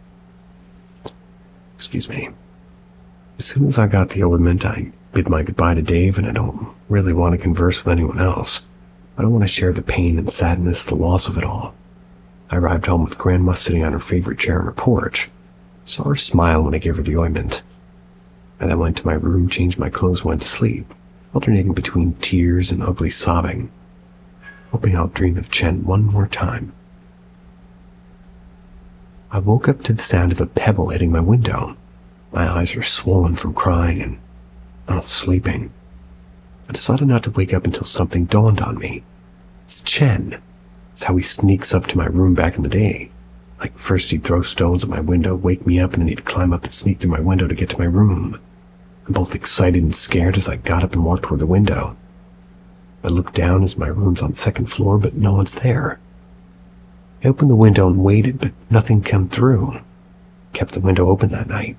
Excuse me. As soon as I got the ointment, I bid my goodbye to Dave, and I don't really want to converse with anyone else. I don't want to share the pain and sadness, the loss of it all. I arrived home with Grandma sitting on her favorite chair on her porch. Saw her smile when I gave her the ointment. I then went to my room, changed my clothes, and went to sleep, alternating between tears and ugly sobbing, hoping I'll dream of Chen one more time. I woke up to the sound of a pebble hitting my window. My eyes were swollen from crying and not sleeping. I decided not to wake up until something dawned on me. It's Chen. It's how he sneaks up to my room back in the day. Like first he'd throw stones at my window, wake me up, and then he'd climb up and sneak through my window to get to my room. I'm both excited and scared as I got up and walked toward the window. I looked down as my room's on the second floor, but no one's there. I opened the window and waited, but nothing came through. Kept the window open that night.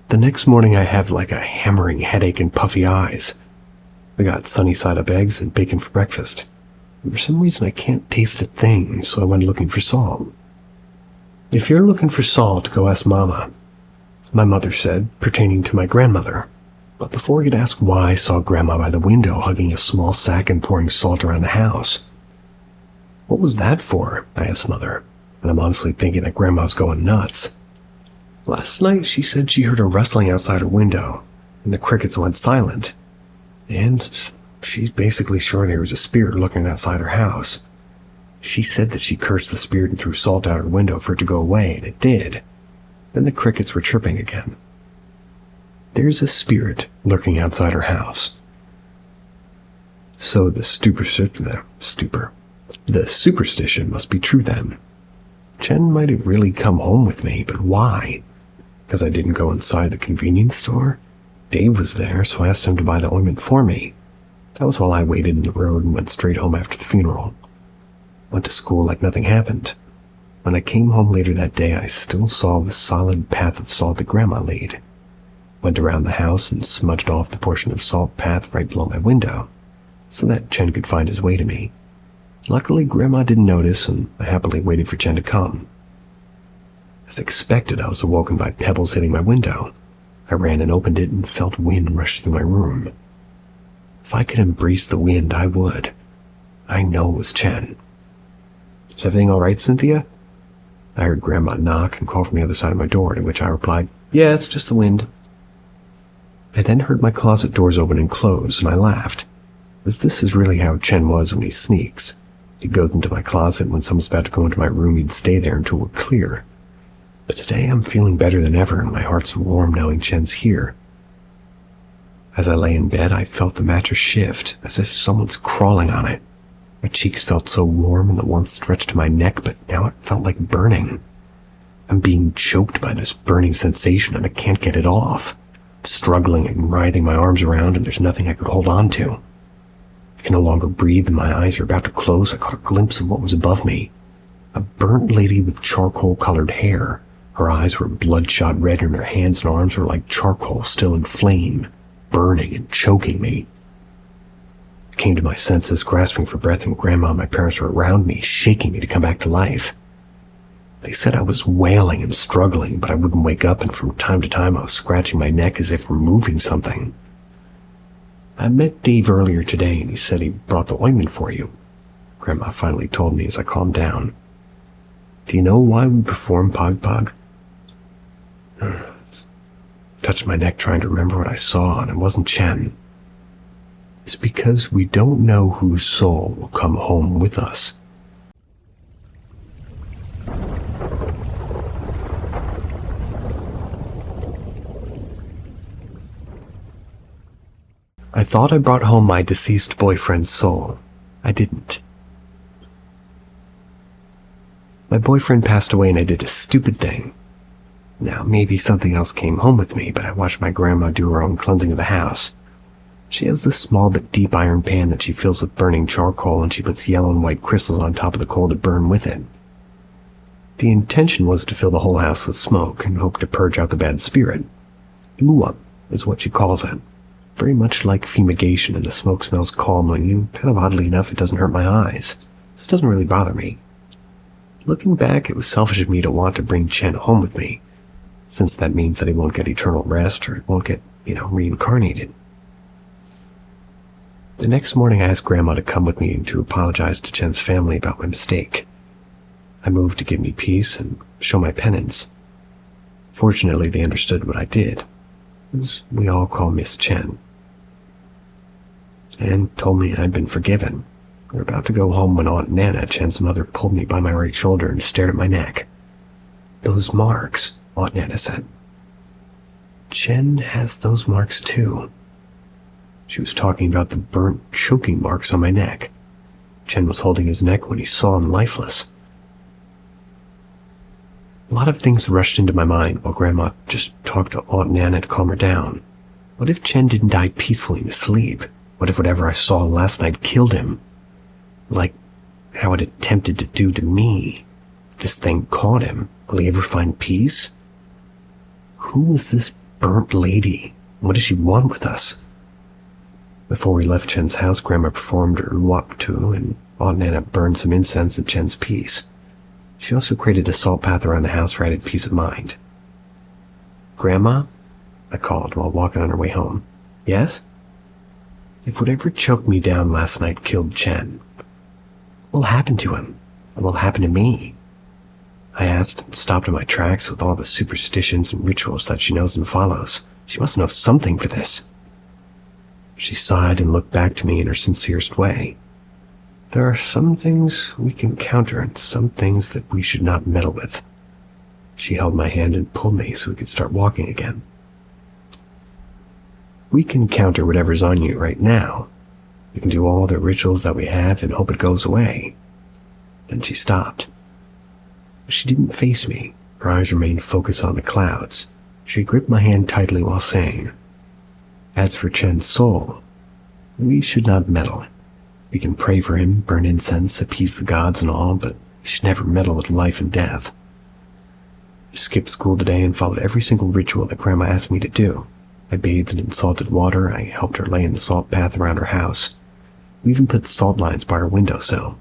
The next morning I have like a hammering headache and puffy eyes. I got sunny side up eggs and bacon for breakfast. And for some reason I can't taste a thing, so I went looking for salt. If you're looking for salt, go ask Mama, my mother said, pertaining to my grandmother. But before I could ask why, I saw Grandma by the window hugging a small sack and pouring salt around the house. What was that for? I asked Mother, and I'm honestly thinking that Grandma's going nuts. Last night she said she heard a rustling outside her window, and the crickets went silent. And she's basically sure there was a spirit looking outside her house. She said that she cursed the spirit and threw salt out her window for it to go away, and it did. Then the crickets were chirping again. There's a spirit lurking outside her house. So the superstition must be true then. Chen might have really come home with me, but why? Because I didn't go inside the convenience store? Dave was there, so I asked him to buy the ointment for me. That was while I waited in the road and went straight home after the funeral. Went to school like nothing happened. When I came home later that day, I still saw the solid path of salt that Grandma laid. Went around the house and smudged off the portion of salt path right below my window, so that Chen could find his way to me. Luckily, Grandma didn't notice, and I happily waited for Chen to come. As expected, I was awoken by pebbles hitting my window. I ran and opened it and felt wind rush through my room. If I could embrace the wind, I would. I know it was Chen. Is everything all right, Cynthia? I heard Grandma knock and call from the other side of my door, to which I replied, yeah, it's just the wind. I then heard my closet doors open and close, and I laughed, as this is really how Chen was when he sneaks. He'd go into my closet, and when someone's about to go into my room, he'd stay there until we're clear. But today I'm feeling better than ever, and my heart's warm knowing Chen's here. As I lay in bed, I felt the mattress shift, as if someone's crawling on it. My cheeks felt so warm, and the warmth stretched to my neck, but now it felt like burning. I'm being choked by this burning sensation, and I can't get it off. I'm struggling and writhing my arms around, and there's nothing I could hold on to. I can no longer breathe, and my eyes are about to close. I caught a glimpse of what was above me. A burnt lady with charcoal-colored hair. Her eyes were bloodshot red, and her hands and arms were like charcoal still in flame, burning and choking me. I came to my senses, grasping for breath, and Grandma and my parents were around me, shaking me to come back to life. They said I was wailing and struggling, but I wouldn't wake up, and from time to time I was scratching my neck as if removing something. I met Dave earlier today, and he said he brought the ointment for you, Grandma finally told me as I calmed down. Do you know why we perform Pog Pog? Touched my neck trying to remember what I saw, and it wasn't Chen. It's because we don't know whose soul will come home with us. I thought I brought home my deceased boyfriend's soul. I didn't. My boyfriend passed away and I did a stupid thing. Now, maybe something else came home with me, but I watched my grandma do her own cleansing of the house. She has this small but deep iron pan that she fills with burning charcoal, and she puts yellow and white crystals on top of the coal to burn with it. The intention was to fill the whole house with smoke and hope to purge out the bad spirit. Luop is what she calls it. Very much like fumigation, and the smoke smells calming, and kind of oddly enough, it doesn't hurt my eyes. This doesn't really bother me. Looking back, it was selfish of me to want to bring Chen home with me, since that means that he won't get eternal rest, or he won't get, reincarnated. The next morning, I asked Grandma to come with me and to apologize to Chen's family about my mistake. I moved to give me peace and show my penance. Fortunately, they understood what I did, as we all call Miss Chen, and told me I'd been forgiven. We were about to go home when Aunt Nana, Chen's mother, pulled me by my right shoulder and stared at my neck. Those marks, Aunt Nana said. Chen has those marks too. She was talking about the burnt, choking marks on my neck. Chen was holding his neck when he saw him lifeless. A lot of things rushed into my mind while Grandma just talked to Aunt Nana to calm her down. What if Chen didn't die peacefully in his sleep? What if whatever I saw last night killed him? Like how it attempted to do to me. If this thing caught him, will he ever find peace? Who is this burnt lady? What does she want with us? Before we left Chen's house, Grandma performed her luop too, and Aunt Nana burned some incense at Chen's peace. She also created a salt path around the house for added peace of mind. Grandma? I called while walking on her way home. Yes? If whatever choked me down last night killed Chen, what will happen to him? What will happen to me? I asked and stopped in my tracks with all the superstitions and rituals that she knows and follows. She must know something for this. She sighed and looked back to me in her sincerest way. There are some things we can counter and some things that we should not meddle with. She held my hand and pulled me so we could start walking again. We can counter whatever's on you right now. We can do all the rituals that we have and hope it goes away. Then she stopped. She didn't face me. Her eyes remained focused on the clouds. She gripped my hand tightly while saying, As for Chen's soul, we should not meddle. We can pray for him, burn incense, appease the gods and all, but we should never meddle with life and death. I skipped school today and followed every single ritual that Grandma asked me to do. I bathed in salted water. I helped her lay in the salt path around her house. We even put salt lines by her windowsill.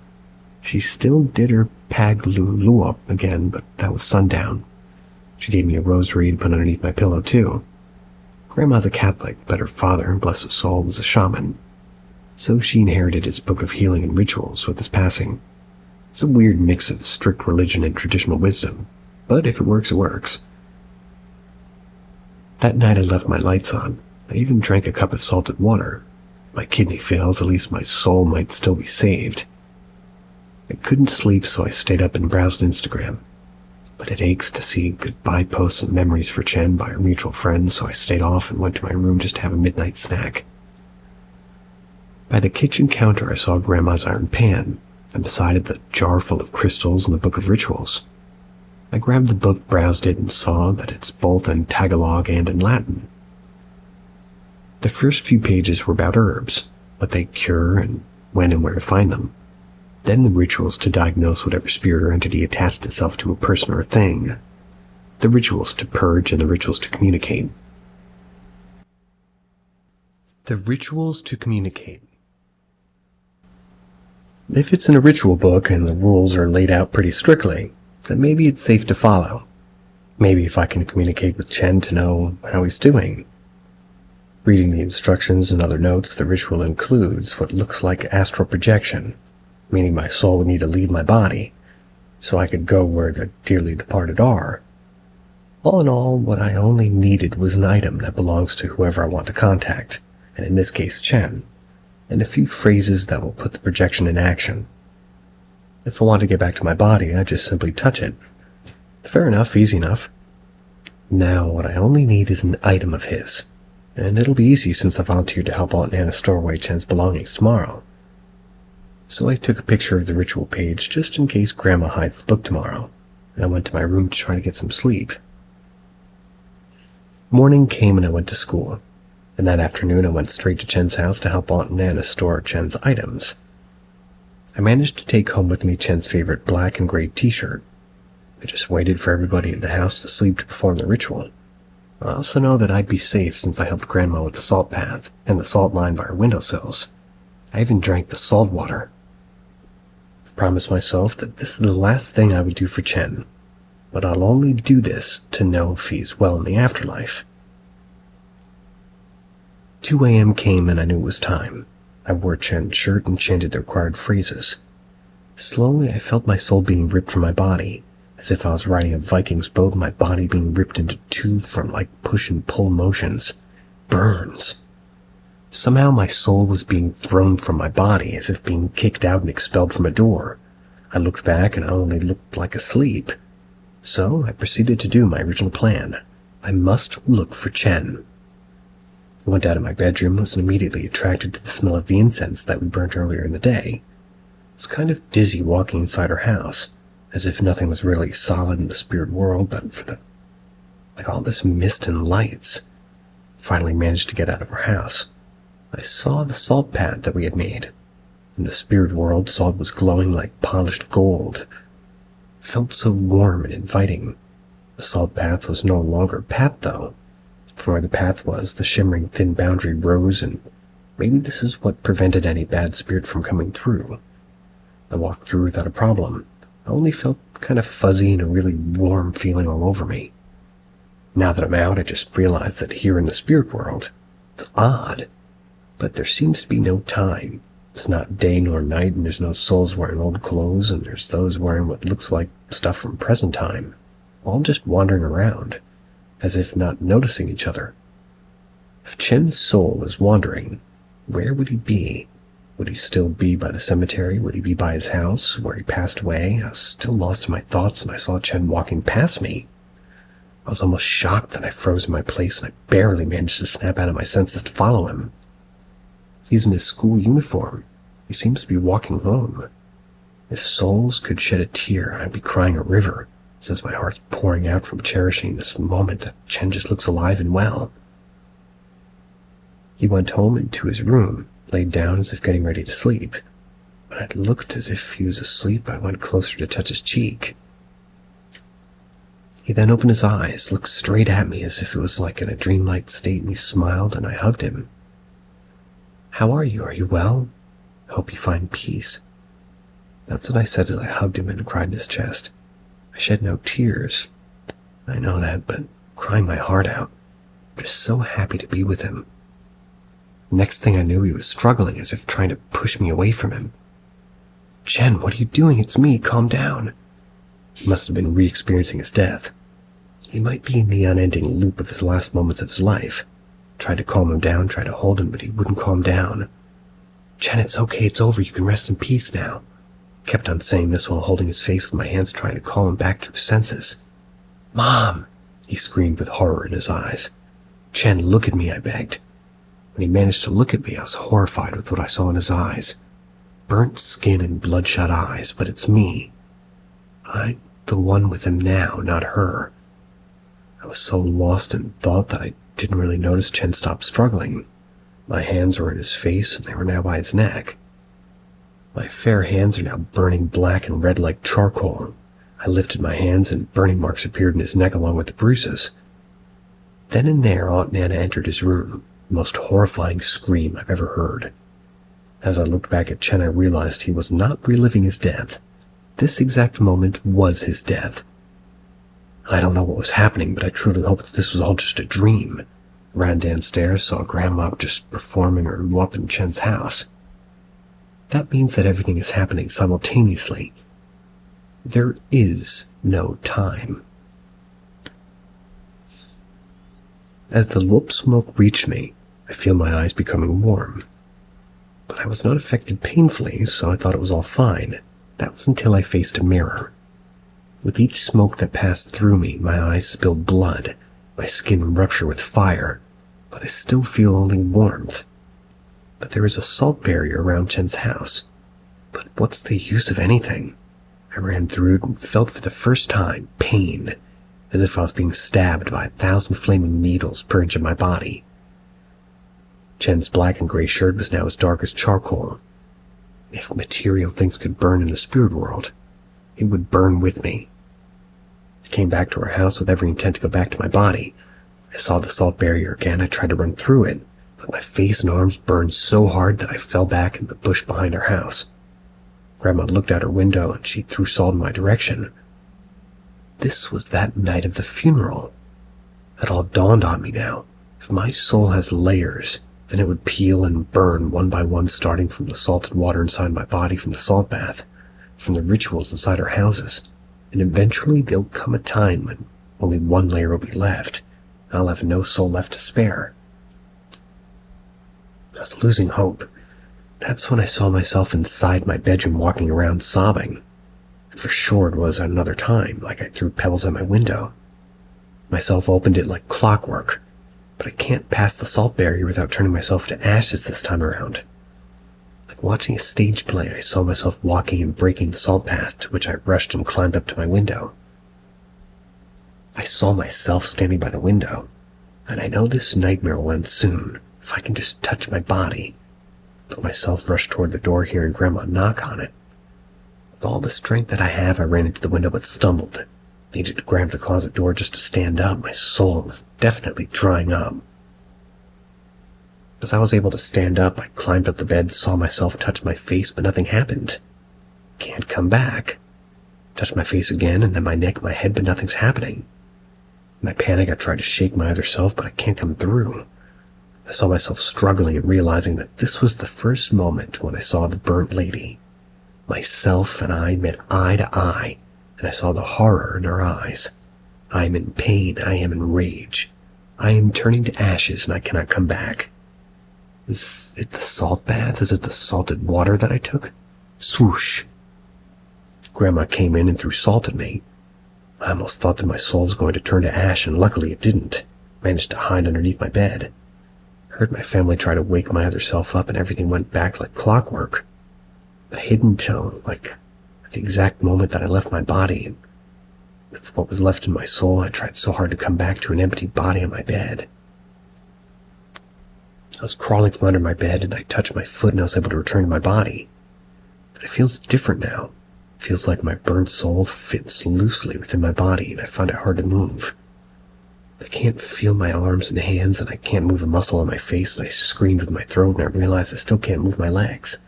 She still did her pag-lu-luop again, but that was sundown. She gave me a rosary to put underneath my pillow, too. Grandma's a Catholic, but her father, bless his soul, was a shaman. So she inherited his book of healing and rituals with his passing. It's a weird mix of strict religion and traditional wisdom, but if it works, it works. That night I left my lights on. I even drank a cup of salted water. If my kidney fails, at least my soul might still be saved. I couldn't sleep, so I stayed up and browsed Instagram. but it aches to see goodbye posts and memories for Chen by our mutual friends, so I stayed off and went to my room just to have a midnight snack. By the kitchen counter, I saw Grandma's iron pan, and beside it the jar full of crystals and the book of rituals. I grabbed the book, browsed it, and saw that it's both in Tagalog and in Latin. The first few pages were about herbs, what they cure and when and where to find them. Then the rituals to diagnose whatever spirit or entity attached itself to a person or a thing. The rituals to purge and the rituals to communicate. The rituals to communicate. If it's in a ritual book and the rules are laid out pretty strictly, then maybe it's safe to follow. Maybe if I can communicate with Chen to know how he's doing. Reading the instructions and other notes, the ritual includes what looks like astral projection, meaning my soul would need to leave my body, so I could go where the dearly departed are. All in all, what I only needed was an item that belongs to whoever I want to contact, and in this case Chen, and a few phrases that will put the projection in action. If I want to get back to my body, I just simply touch it. Fair enough, easy enough. Now, what I only need is an item of his, and it'll be easy since I volunteered to help Aunt Nana store away Chen's belongings tomorrow. So I took a picture of the ritual page just in case Grandma hides the book tomorrow, and I went to my room to try to get some sleep. Morning came and I went to school, and that afternoon I went straight to Chen's house to help Aunt Nana store Chen's items. I managed to take home with me Chen's favorite black and gray t-shirt. I just waited for everybody in the house to sleep to perform the ritual. I also know that I'd be safe since I helped Grandma with the salt path and the salt line by her windowsills. I even drank the salt water. I promised myself that this is the last thing I would do for Chen, but I'll only do this to know if he's well in the afterlife. 2 a.m. came and I knew it was time. I wore Chen's shirt and chanted the required phrases. Slowly, I felt my soul being ripped from my body, as if I was riding a Viking's boat, my body being ripped into two from like push and pull motions. Burns. Somehow my soul was being thrown from my body, as if being kicked out and expelled from a door. I looked back and I only looked like asleep. So I proceeded to do my original plan. I must look for Chen. I went out of my bedroom and was immediately attracted to the smell of the incense that we burnt earlier in the day. I was kind of dizzy walking inside her house, as if nothing was really solid in the spirit world but for all this mist and lights. Finally managed to get out of her house. I saw the salt path that we had made. In the spirit world, salt was glowing like polished gold. It felt so warm and inviting. The salt path was no longer a path, though. From where the path was, the shimmering thin boundary rose, and maybe this is what prevented any bad spirit from coming through. I walked through without a problem. I only felt kind of fuzzy and a really warm feeling all over me. Now that I'm out, I just realized that here in the spirit world, it's odd, but there seems to be no time. It's not day nor night, and there's no souls wearing old clothes, and there's those wearing what looks like stuff from present time, all just wandering around, as if not noticing each other. If Chen's soul is wandering, where would he be? Would he still be by the cemetery? Would he be by his house, where he passed away? I was still lost in my thoughts, and I saw Chen walking past me. I was almost shocked that I froze in my place, and I barely managed to snap out of my senses to follow him. He's in his school uniform. He seems to be walking home. If souls could shed a tear, I'd be crying a river, since my heart's pouring out from cherishing this moment that Chen just looks alive and well. He went home into his room, laid down as if getting ready to sleep. When it looked as if he was asleep, I went closer to touch his cheek. He then opened his eyes, looked straight at me as if it was like in a dreamlike state, and he smiled, and I hugged him. "How are you? Are you well? I hope you find peace." That's what I said as I hugged him and cried in his chest. I shed no tears. I know that, but crying my heart out. Just so happy to be with him. Next thing I knew, he was struggling as if trying to push me away from him. "Chen, what are you doing? It's me. Calm down." He must have been re-experiencing his death. He might be in the unending loop of his last moments of his life. Tried to calm him down, tried to hold him, but he wouldn't calm down. "Chen, it's okay. It's over. You can rest in peace now." Kept on saying this while holding his face with my hands, trying to call him back to his senses. "Mom!" he screamed with horror in his eyes. "Chen, look at me," I begged. When he managed to look at me, I was horrified with what I saw in his eyes. Burnt skin and bloodshot eyes, but it's me. I'm the one with him now, not her. I was so lost in thought that I didn't really notice Chen stop struggling. My hands were in his face, and they were now by his neck. My fair hands are now burning black and red like charcoal. I lifted my hands, and burning marks appeared in his neck along with the bruises. Then and there, Aunt Nana entered his room, the most horrifying scream I've ever heard. As I looked back at Chen, I realized he was not reliving his death. This exact moment was his death. I don't know what was happening, but I truly hoped that this was all just a dream. I ran downstairs, saw Grandma just performing her whoop in Chen's house. That means that everything is happening simultaneously. There is no time. As the whoop smoke reached me, I feel my eyes becoming warm. But I was not affected painfully, so I thought it was all fine. That was until I faced a mirror. With each smoke that passed through me, my eyes spilled blood, my skin ruptured with fire, but I still feel only warmth. But there is a salt barrier around Chen's house. But what's the use of anything? I ran through it and felt for the first time pain, as if I was being stabbed by 1,000 flaming needles per inch of my body. Chen's black and gray shirt was now as dark as charcoal. If material things could burn in the spirit world, it would burn with me. I came back to our house with every intent to go back to my body. I saw the salt barrier again. I tried to run through it, but my face and arms burned so hard that I fell back in the bush behind our house. Grandma looked out her window and she threw salt in my direction. This was that night of the funeral. It all dawned on me now. If my soul has layers, then it would peel and burn one by one, starting from the salted water inside my body from the salt bath, from the rituals inside our houses, and eventually there'll come a time when only one layer will be left, and I'll have no soul left to spare. I was losing hope. That's when I saw myself inside my bedroom walking around sobbing. And for sure it was another time, like I threw pebbles at my window. Myself opened it like clockwork, but I can't pass the salt barrier without turning myself to ashes this time around. Like watching a stage play, I saw myself walking and breaking the salt path, to which I rushed and climbed up to my window. I saw myself standing by the window, and I know this nightmare will end soon, if I can just touch my body. But myself rushed toward the door, hearing Grandma knock on it. With all the strength that I have, I ran into the window but stumbled. I needed to grab the closet door just to stand up. My soul was definitely drying up. As I was able to stand up, I climbed up the bed, saw myself touch my face, but nothing happened. Can't come back. Touched my face again, and then my neck, my head, but nothing's happening. In my panic, I tried to shake my other self, but I can't come through. I saw myself struggling and realizing that this was the first moment when I saw the burnt lady. Myself and I met eye to eye, and I saw the horror in her eyes. I am in pain. I am in rage. I am turning to ashes, and I cannot come back. Is it the salt bath? Is it the salted water that I took? Swoosh. Grandma came in and threw salt at me. I almost thought that my soul was going to turn to ash, and luckily it didn't. I managed to hide underneath my bed. I heard my family try to wake my other self up, and everything went back like clockwork. I hid until, at the exact moment that I left my body, and with what was left in my soul, I tried so hard to come back to an empty body on my bed. I was crawling from under my bed, and I touched my foot, and I was able to return to my body. But it feels different now. It feels like my burnt soul fits loosely within my body, and I find it hard to move. I can't feel my arms and hands, and I can't move a muscle on my face, and I screamed with my throat, and I realized I still can't move my legs.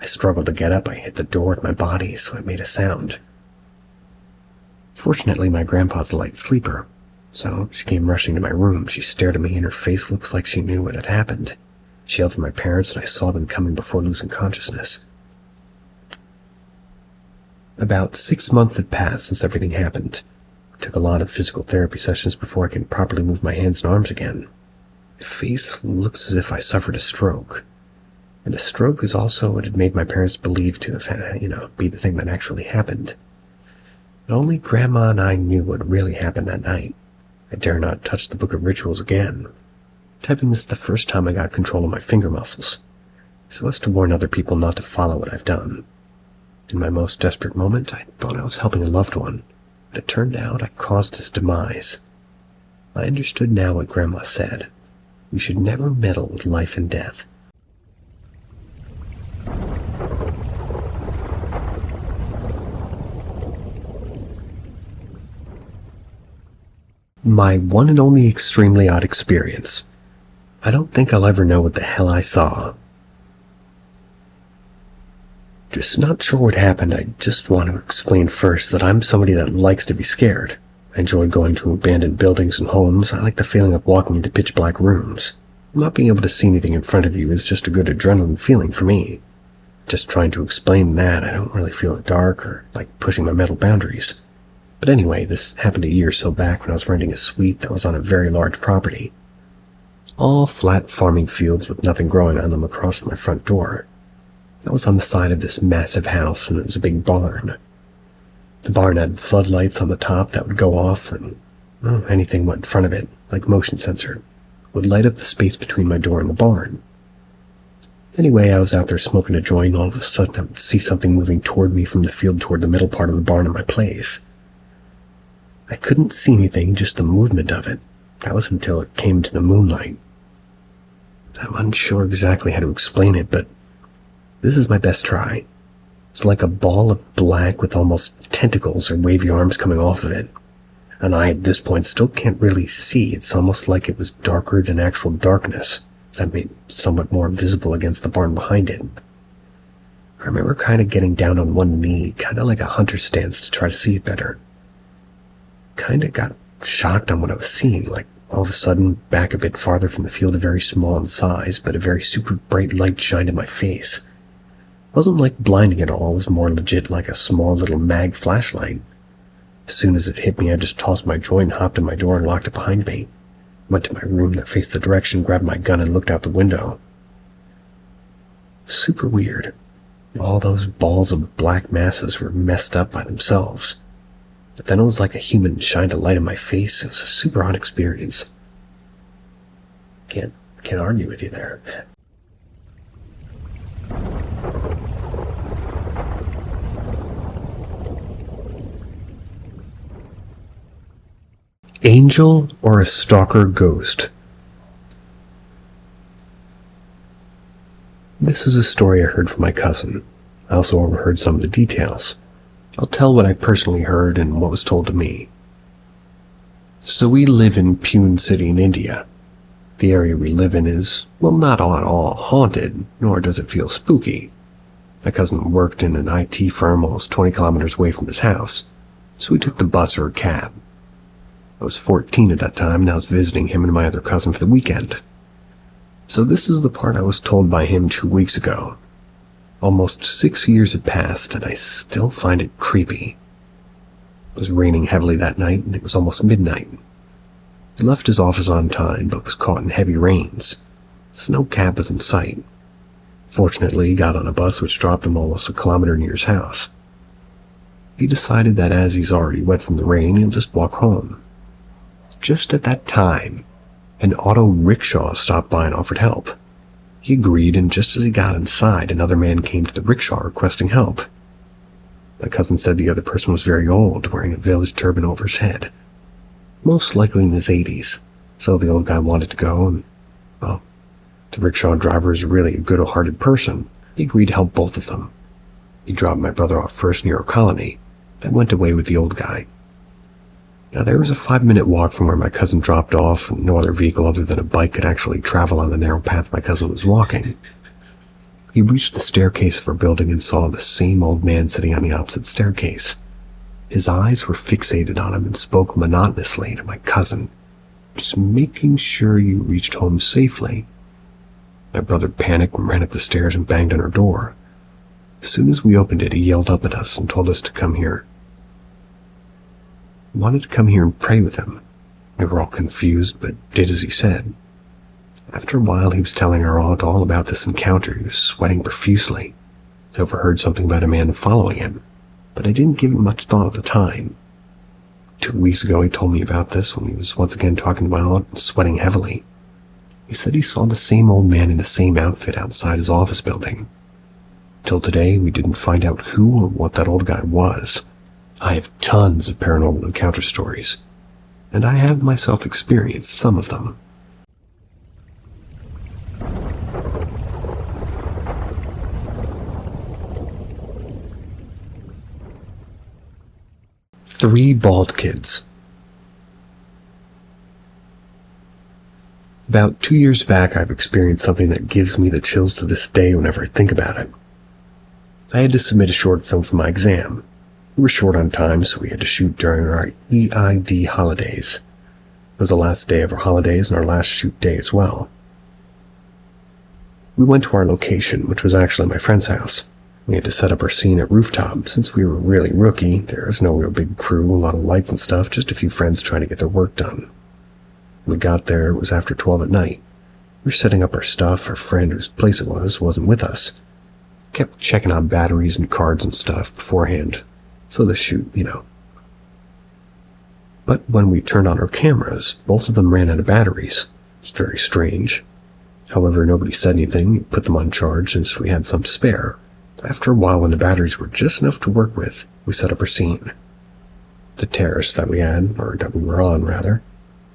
I struggled to get up. I hit the door with my body, so it made a sound. Fortunately, my grandpa's a light sleeper, so she came rushing to my room. She stared at me, and her face looked like she knew what had happened. She yelled for my parents, and I saw them coming before losing consciousness. About 6 months had passed since everything happened. I took a lot of physical therapy sessions before I could properly move my hands and arms again. My face looks as if I suffered a stroke. And a stroke is also what had made my parents believe to have, be the thing that actually happened. But only Grandma and I knew what really happened that night. I dare not touch the book of rituals again. Typing this the first time I got control of my finger muscles, so as to warn other people not to follow what I've done. In my most desperate moment, I thought I was helping a loved one, but it turned out I caused his demise. I understood now what Grandma said. We should never meddle with life and death. My one and only extremely odd experience. I don't think I'll ever know what the hell I saw. Just not sure what happened. I just want to explain first that I'm somebody that likes to be scared. I enjoy going to abandoned buildings and homes. I like the feeling of walking into pitch black rooms. Not being able to see anything in front of you is just a good adrenaline feeling for me. Just trying to explain that, I don't really feel it dark or like pushing my mental boundaries. But anyway, this happened a year or so back when I was renting a suite that was on a very large property. All flat farming fields with nothing growing on them across from my front door. I was on the side of this massive house, and it was a big barn. The barn had floodlights on the top that would go off, and anything went in front of it, like motion sensor, would light up the space between my door and the barn. Anyway, I was out there smoking a joint, and all of a sudden I would see something moving toward me from the field toward the middle part of the barn in my place. I couldn't see anything, just the movement of it. That was until it came to the moonlight. I'm unsure exactly how to explain it, but this is my best try. It's like a ball of black with almost tentacles or wavy arms coming off of it. And I, at this point, still can't really see. It's almost like it was darker than actual darkness. That made it somewhat more visible against the barn behind it. I remember kind of getting down on one knee, kind of like a hunter's stance to try to see it better. Kind of got shocked on what I was seeing, like all of a sudden, back a bit farther from the field, a very small in size, but a very super bright light shined in my face. It wasn't like blinding at all, it was more legit like a small little mag flashlight. As soon as it hit me, I just tossed my joint, hopped in my door, and locked it behind me. Went to my room that faced the direction, grabbed my gun, and looked out the window. Super weird. All those balls of black masses were messed up by themselves. But then it was like a human shined a light in my face. It was a super odd experience. Can't argue with you there. Angel or a stalker ghost? This is a story I heard from my cousin. I also overheard some of the details. I'll tell what I personally heard and what was told to me. So we live in Pune City in India. The area we live in is, well, not at all haunted, nor does it feel spooky. My cousin worked in an IT firm almost 20 kilometers away from his house, so we took the bus or a cab. I was 14 at that time, and I was visiting him and my other cousin for the weekend. So this is the part I was told by him 2 weeks ago. Almost 6 years had passed, and I still find it creepy. It was raining heavily that night, and it was almost midnight. He left his office on time, but was caught in heavy rains. No cab was in sight. Fortunately, he got on a bus which dropped him almost a kilometer near his house. He decided that as he's already wet from the rain, he'll just walk home. Just at that time, an auto rickshaw stopped by and offered help. He agreed, and just as he got inside, another man came to the rickshaw requesting help. My cousin said the other person was very old, wearing a village turban over his head. Most likely in his 80s, so the old guy wanted to go, and, well, the rickshaw driver is really a good-hearted person. He agreed to help both of them. He dropped my brother off first near a colony, then went away with the old guy. Now, there was a 5-minute walk from where my cousin dropped off, and no other vehicle other than a bike could actually travel on the narrow path my cousin was walking. He reached the staircase of our building and saw the same old man sitting on the opposite staircase. His eyes were fixated on him and spoke monotonously to my cousin, just making sure you reached home safely. My brother panicked and ran up the stairs and banged on our door. As soon as we opened it, he yelled up at us and told us to come here. We wanted to come here and pray with him. We were all confused, but did as he said. After a while, he was telling our aunt all about this encounter. He was sweating profusely. I overheard something about a man following him. but I didn't give it much thought at the time. 2 weeks ago, he told me about this when he was once again talking about and sweating heavily. He said he saw the same old man in the same outfit outside his office building. Till today, we didn't find out who or what that old guy was. I have tons of paranormal encounter stories, and I have myself experienced some of them. Three bald kids. About 2 years back, I've experienced something that gives me the chills to this day whenever I think about it. I had to submit a short film for my exam. We were short on time, so we had to shoot during our EID holidays. It was the last day of our holidays and our last shoot day as well. We went to our location, which was actually my friend's house. We had to set up our scene at rooftop. Since we were really rookie, there was no real big crew, a lot of lights and stuff, just a few friends trying to get their work done. When we got there, it was after 12 at night. We were setting up our stuff. Our friend whose place it was wasn't with us. Kept checking on batteries and cards and stuff beforehand. So the shoot, But when we turned on our cameras, both of them ran out of batteries. It's very strange. However, nobody said anything. We put them on charge since we had some to spare. After a while, when the batteries were just enough to work with, we set up our scene. The terrace that we had, or that we were on rather,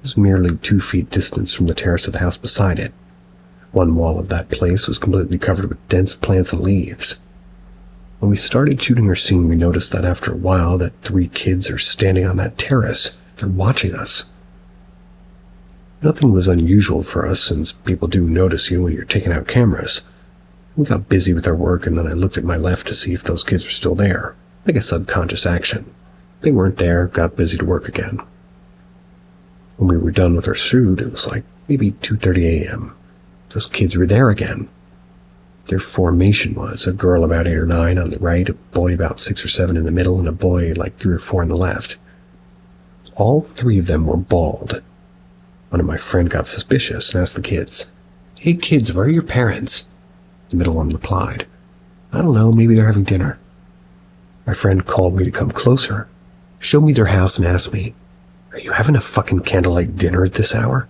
was merely 2 feet distance from the terrace of the house beside it. One wall of that place was completely covered with dense plants and leaves. When we started shooting our scene, we noticed that after a while that 3 kids are standing on that terrace. They're watching us. Nothing was unusual for us, since people do notice you when you're taking out cameras. We got busy with our work, and then I looked at my left to see if those kids were still there, like a subconscious action. They weren't there, got busy to work again. When we were done with our shoot, it was like maybe 2:30 a.m. Those kids were there again. Their formation was a girl about 8 or 9 on the right, a boy about 6 or 7 in the middle, and a boy like 3 or 4 on the left. All 3 of them were bald. One of my friends got suspicious and asked the kids, "Hey kids, where are your parents?" The middle one replied, "I don't know, maybe they're having dinner." My friend called me to come closer, showed me their house, and asked me, "Are you having a fucking candlelight dinner at this hour?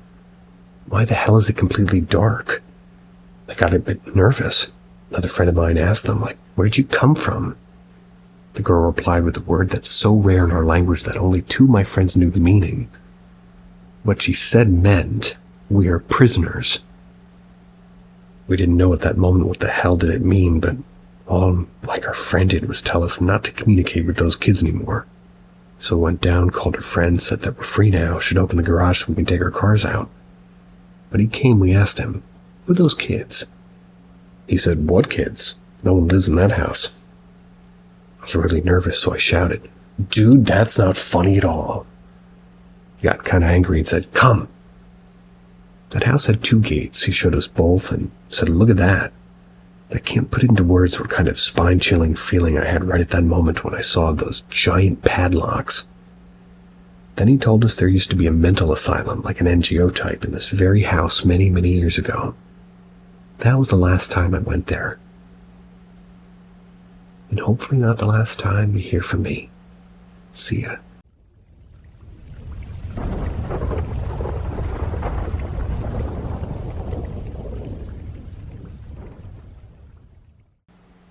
Why the hell is it completely dark?" I got a bit nervous. Another friend of mine asked them, "Where'd you come from?" The girl replied with a word that's so rare in our language that only 2 of my friends knew the meaning. What she said meant, "We are prisoners." We didn't know at that moment what the hell did it mean, but all our friend did was tell us not to communicate with those kids anymore. So we went down, called her friend, said that we're free now, should open the garage so we can take our cars out. When he came, we asked him, "Who are those kids?" He said, "What kids? No one lives in that house." I was really nervous, so I shouted, "Dude, that's not funny at all." He got kind of angry and said, "Come." That house had 2 gates. He showed us both and said, "Look at that." I can't put into words what kind of spine-chilling feeling I had right at that moment when I saw those giant padlocks. Then he told us there used to be a mental asylum, like an NGO type, in this very house many, many years ago. That was the last time I went there. And hopefully not the last time you hear from me. See ya.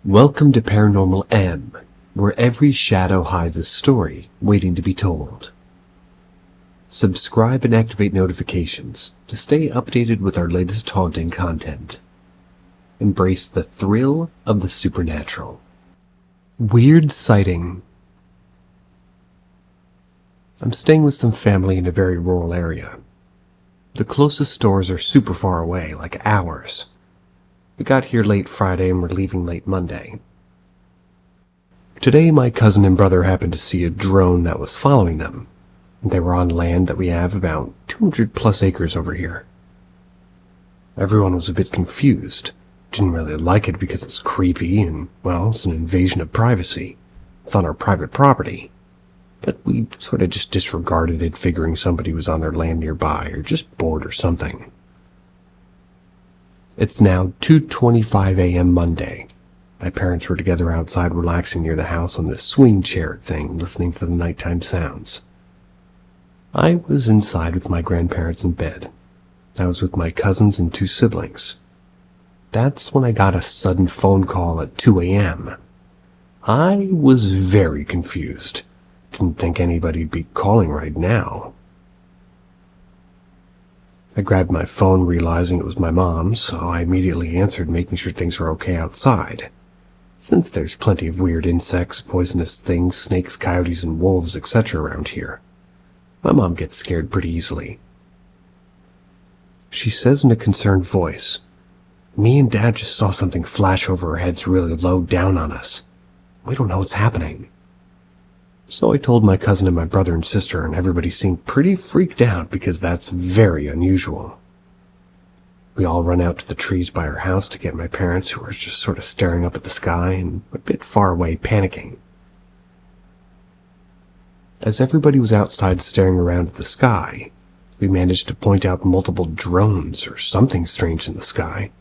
Welcome to Paranormal M, where every shadow hides a story waiting to be told. Subscribe and activate notifications to stay updated with our latest haunting content. Embrace the thrill of the supernatural. Weird sighting. I'm staying with some family in a very rural area. The closest stores are super far away, like hours. We got here late Friday and we're leaving late Monday. Today, my cousin and brother happened to see a drone that was following them. They were on land that we have about 200 plus acres over here. Everyone was a bit confused. Didn't really like it because it's creepy and, well, it's an invasion of privacy. It's on our private property. But we sort of just disregarded it, figuring somebody was on their land nearby or just bored or something. It's now 2:25 a.m. Monday. My parents were together outside relaxing near the house on this swing chair thing, listening to the nighttime sounds. I was inside with my grandparents in bed. I was with my cousins and 2 siblings. That's when I got a sudden phone call at 2 a.m. I was very confused. Didn't think anybody'd be calling right now. I grabbed my phone, realizing it was my mom's, so I immediately answered, making sure things were okay outside. Since there's plenty of weird insects, poisonous things, snakes, coyotes, and wolves, etc. around here. My mom gets scared pretty easily. She says in a concerned voice, "Me and Dad just saw something flash over our heads really low down on us. We don't know what's happening." So I told my cousin and my brother and sister, and everybody seemed pretty freaked out because that's very unusual. We all run out to the trees by our house to get my parents, who were just sort of staring up at the sky and a bit far away, panicking. As everybody was outside staring around at the sky, we managed to point out multiple drones or something strange in the sky,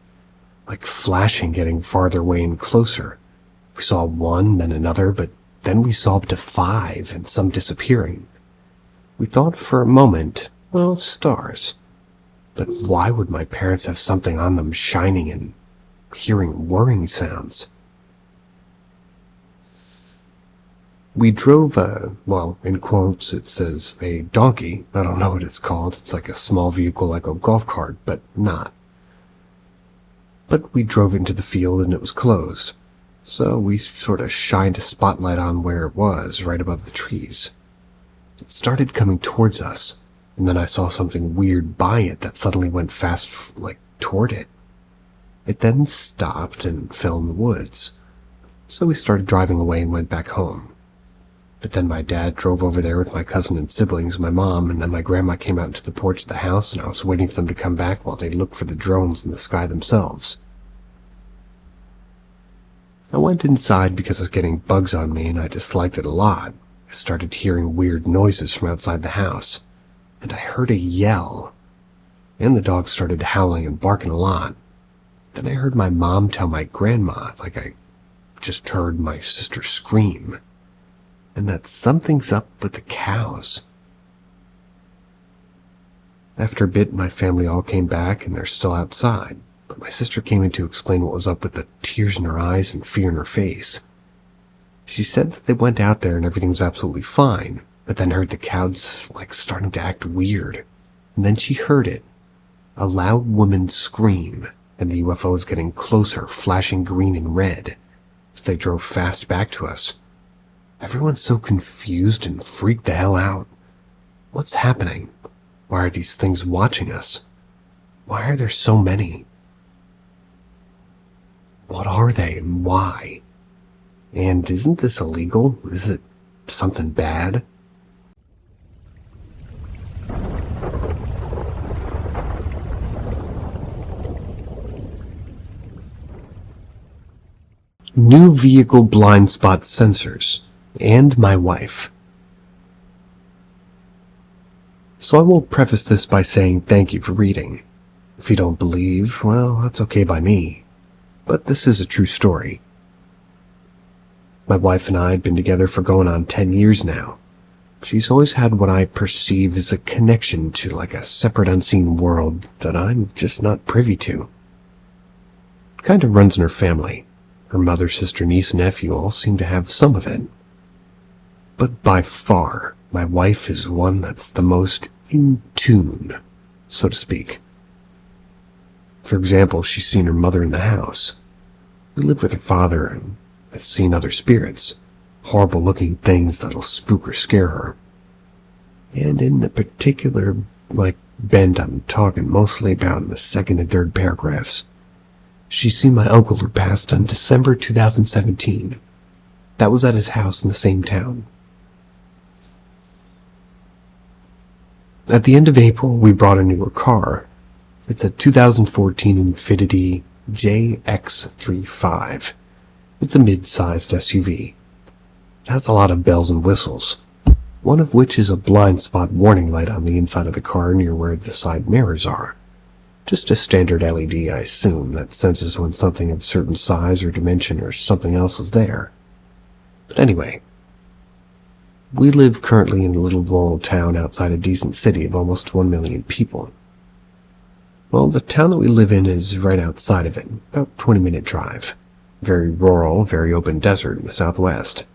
like flashing, getting farther away and closer. We saw one, then another, but then we saw up to 5 and some disappearing. We thought for a moment, well, stars. But why would my parents have something on them shining and hearing whirring sounds? We drove well, in quotes it says a donkey. I don't know what it's called. It's like a small vehicle like a golf cart, but not. But we drove into the field and it was closed. So we sort of shined a spotlight on where it was, right above the trees. It started coming towards us, and then I saw something weird by it that suddenly went fast, like, toward it. It then stopped and fell in the woods. So we started driving away and went back home. But then my dad drove over there with my cousin and siblings, my mom, and then my grandma came out into the porch of the house, and I was waiting for them to come back while they looked for the drones in the sky themselves. I went inside because I was getting bugs on me and I disliked it a lot. I started hearing weird noises from outside the house, and I heard a yell. And the dog started howling and barking a lot. Then I heard my mom tell my grandma, like I just heard my sister scream, and that something's up with the cows. After a bit, my family all came back and they're still outside. But my sister came in to explain what was up with the tears in her eyes and fear in her face. She said that they went out there and everything was absolutely fine, but then heard the cows like starting to act weird. And then she heard it, a loud woman scream, and the UFO was getting closer, flashing green and red as they drove fast back to us. Everyone's so confused and freaked the hell out. What's happening? Why are these things watching us? Why are there so many? What are they and why? And isn't this illegal? Is it something bad? New vehicle blind spot sensors, and my wife. So I will preface this by saying thank you for reading. If you don't believe, well, that's okay by me. But this is a true story. My wife and I had been together for going on 10 years now. She's always had what I perceive as a connection to like a separate unseen world that I'm just not privy to. It kind of runs in her family. Her mother, sister, niece, and nephew all seem to have some of it. But by far, my wife is one that's the most in tune, so to speak. For example, she's seen her mother in the house. We live with her father and has seen other spirits, horrible-looking things that'll spook or scare her. And in the particular, bent I'm talking mostly about in the second and third paragraphs, she's seen my uncle who passed on December 2017. That was at his house in the same town. At the end of April, we brought a newer car. It's a 2014 Infiniti JX35. It's a mid-sized SUV. It has a lot of bells and whistles, one of which is a blind spot warning light on the inside of the car near where the side mirrors are. Just a standard LED, I assume, that senses when something of certain size or dimension or something else is there. But anyway, we live currently in a little rural town outside a decent city of almost 1 million people. Well, the town that we live in is right outside of it, about 20-minute drive. Very rural, very open desert in the southwest.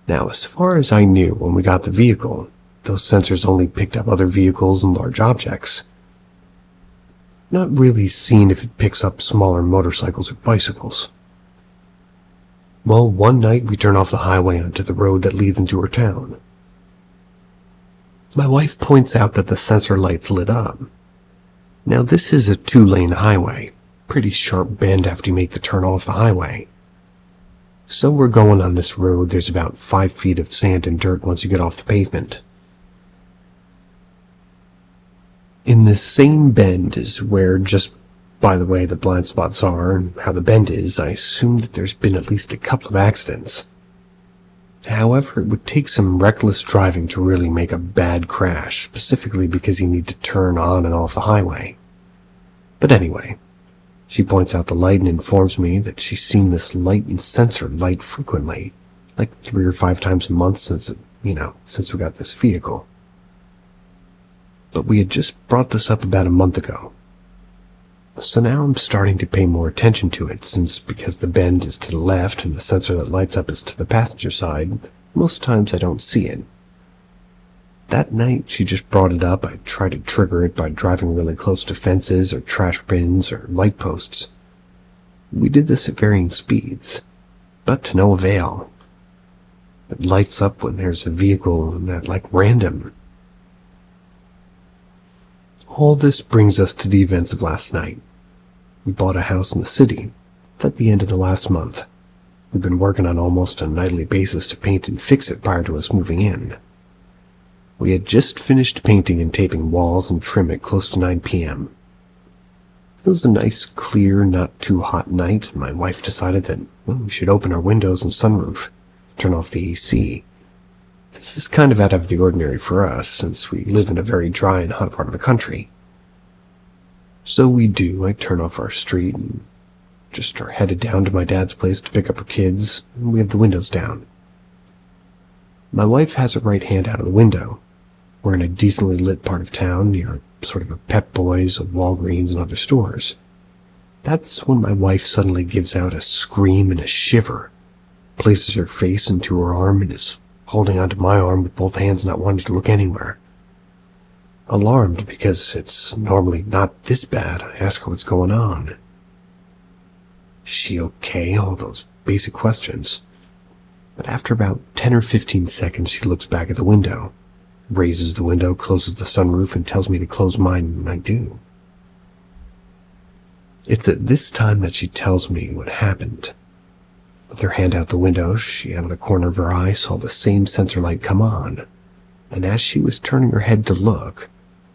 Now, as far as I knew when we got the vehicle, those sensors only picked up other vehicles and large objects. Not really seen if it picks up smaller motorcycles or bicycles. Well, one night we turn off the highway onto the road that leads into our town. My wife points out that the sensor lights lit up. Now, this is a 2-lane highway, pretty sharp bend after you make the turn off the highway. So we're going on this road. There's about 5 feet of sand and dirt once you get off the pavement. In this same bend is where, just by the way the blind spots are and how the bend is, I assume that there's been at least a couple of accidents. However, it would take some reckless driving to really make a bad crash, specifically because you need to turn on and off the highway. But anyway, she points out the light and informs me that she's seen this light and sensor light frequently, like 3 or 5 times a month since we got this vehicle. But we had just brought this up about a month ago. So now I'm starting to pay more attention to it, because the bend is to the left and the sensor that lights up is to the passenger side, most times I don't see it. That night she just brought it up. I tried to trigger it by driving really close to fences or trash bins or light posts. We did this at varying speeds, but to no avail. It lights up when there's a vehicle at random. All this brings us to the events of last night. We bought a house in the city. It's at the end of the last month. We've been working on almost a nightly basis to paint and fix it prior to us moving in. We had just finished painting and taping walls and trim at close to 9 p.m. It was a nice, clear, not too hot night, and my wife decided that we should open our windows and sunroof, turn off the AC. This is kind of out of the ordinary for us, since we live in a very dry and hot part of the country. So we do. I turn off our street and just are headed down to my dad's place to pick up her kids, and we have the windows down. My wife has her right hand out of the window. We're in a decently lit part of town near sort of a Pep Boys, a Walgreens, and other stores. That's when my wife suddenly gives out a scream and a shiver, places her face into her arm, and is holding onto my arm with both hands, not wanting to look anywhere. Alarmed because it's normally not this bad, I ask her what's going on. Is she okay? All those basic questions. But after about 10 or 15 seconds, she looks back at the window, raises the window, closes the sunroof, and tells me to close mine, and I do. It's at this time that she tells me what happened. With her hand out the window, she, out of the corner of her eye, saw the same sensor light come on, and as she was turning her head to look,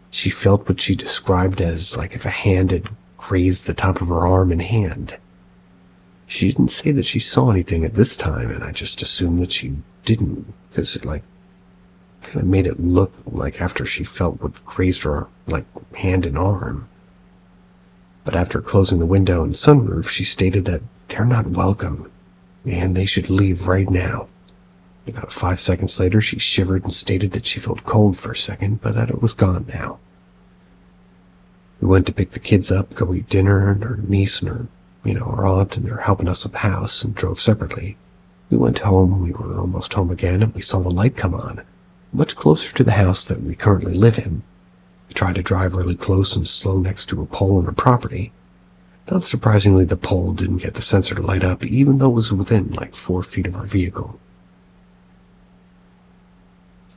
she felt what she described as like if a hand had grazed the top of her arm and hand. She didn't say that she saw anything at this time, and I just assumed that she didn't, because it kind of made it look like after she felt what grazed her hand and arm. But after closing the window and sunroof, she stated that they're not welcome, and they should leave right now. About 5 seconds later, she shivered and stated that she felt cold for a second, but that it was gone now. We went to pick the kids up, go eat dinner, and her niece and our aunt, and they're helping us with the house, and drove separately. We went home, we were almost home again, and we saw the light come on, much closer to the house that we currently live in. We tried to drive really close and slow next to a pole on our property. Not surprisingly, the pole didn't get the sensor to light up, even though it was within 4 feet of our vehicle.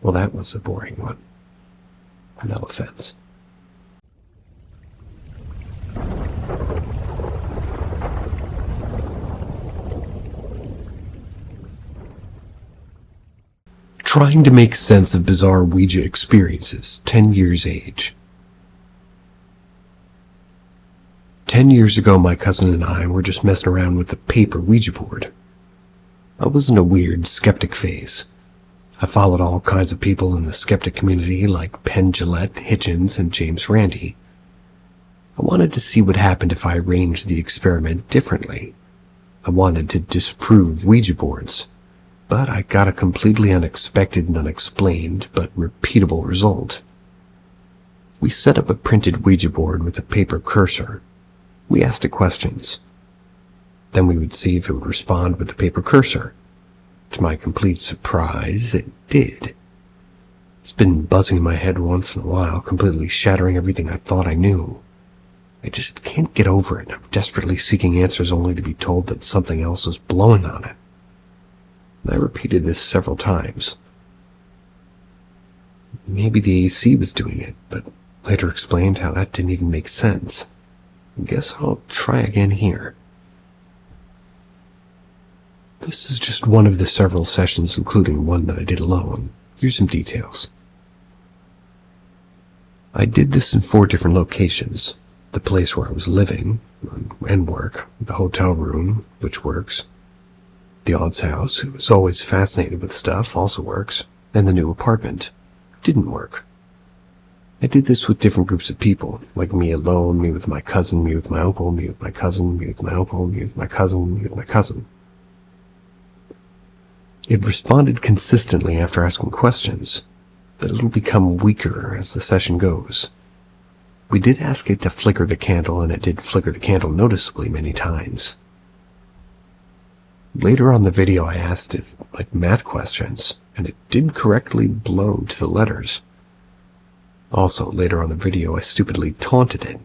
Well, that was a boring one. No offense. Trying to make sense of bizarre Ouija experiences, 10 years age. 10 years ago, my cousin and I were just messing around with the paper Ouija board. I was in a weird skeptic phase. I followed all kinds of people in the skeptic community like Penn Jillette, Hitchens, and James Randi. I wanted to see what happened if I arranged the experiment differently. I wanted to disprove Ouija boards, but I got a completely unexpected and unexplained but repeatable result. We set up a printed Ouija board with a paper cursor. We asked it questions. Then we would see if it would respond with the paper cursor. To my complete surprise, it did. It's been buzzing in my head once in a while, completely shattering everything I thought I knew. I just can't get over it. I'm desperately seeking answers only to be told that something else is blowing on it. And I repeated this several times. Maybe the AC was doing it, but later explained how that didn't even make sense. I guess I'll try again here. This is just one of the several sessions, including one that I did alone. Here's some details. I did this in 4 different locations. The place where I was living and work, the hotel room, which works, the aunt's house, who was always fascinated with stuff, also works, and the new apartment. Didn't work. I did this with different groups of people, like me alone, me with my cousin, me with my uncle, me with my cousin, me with my uncle, me with my cousin, me with my cousin. It responded consistently after asking questions, but it'll become weaker as the session goes. We did ask it to flicker the candle, and it did flicker the candle noticeably many times. Later on the video, I asked it, math questions, and it did correctly blow to the letters. Also, later on the video, I stupidly taunted it.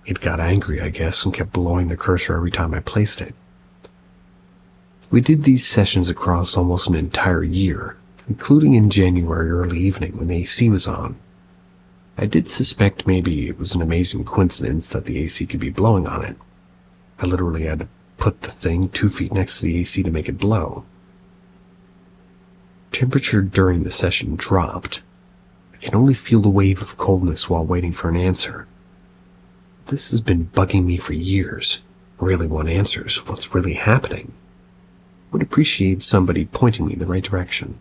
It got angry, I guess, and kept blowing the cursor every time I placed it. We did these sessions across almost an entire year, including in January early evening when the AC was on. I did suspect maybe it was an amazing coincidence that the AC could be blowing on it. I literally had to put the thing 2 feet next to the AC to make it blow. Temperature during the session dropped. I can only feel the wave of coldness while waiting for an answer. This has been bugging me for years. I really want answers. What's really happening? Would appreciate somebody pointing me in the right direction.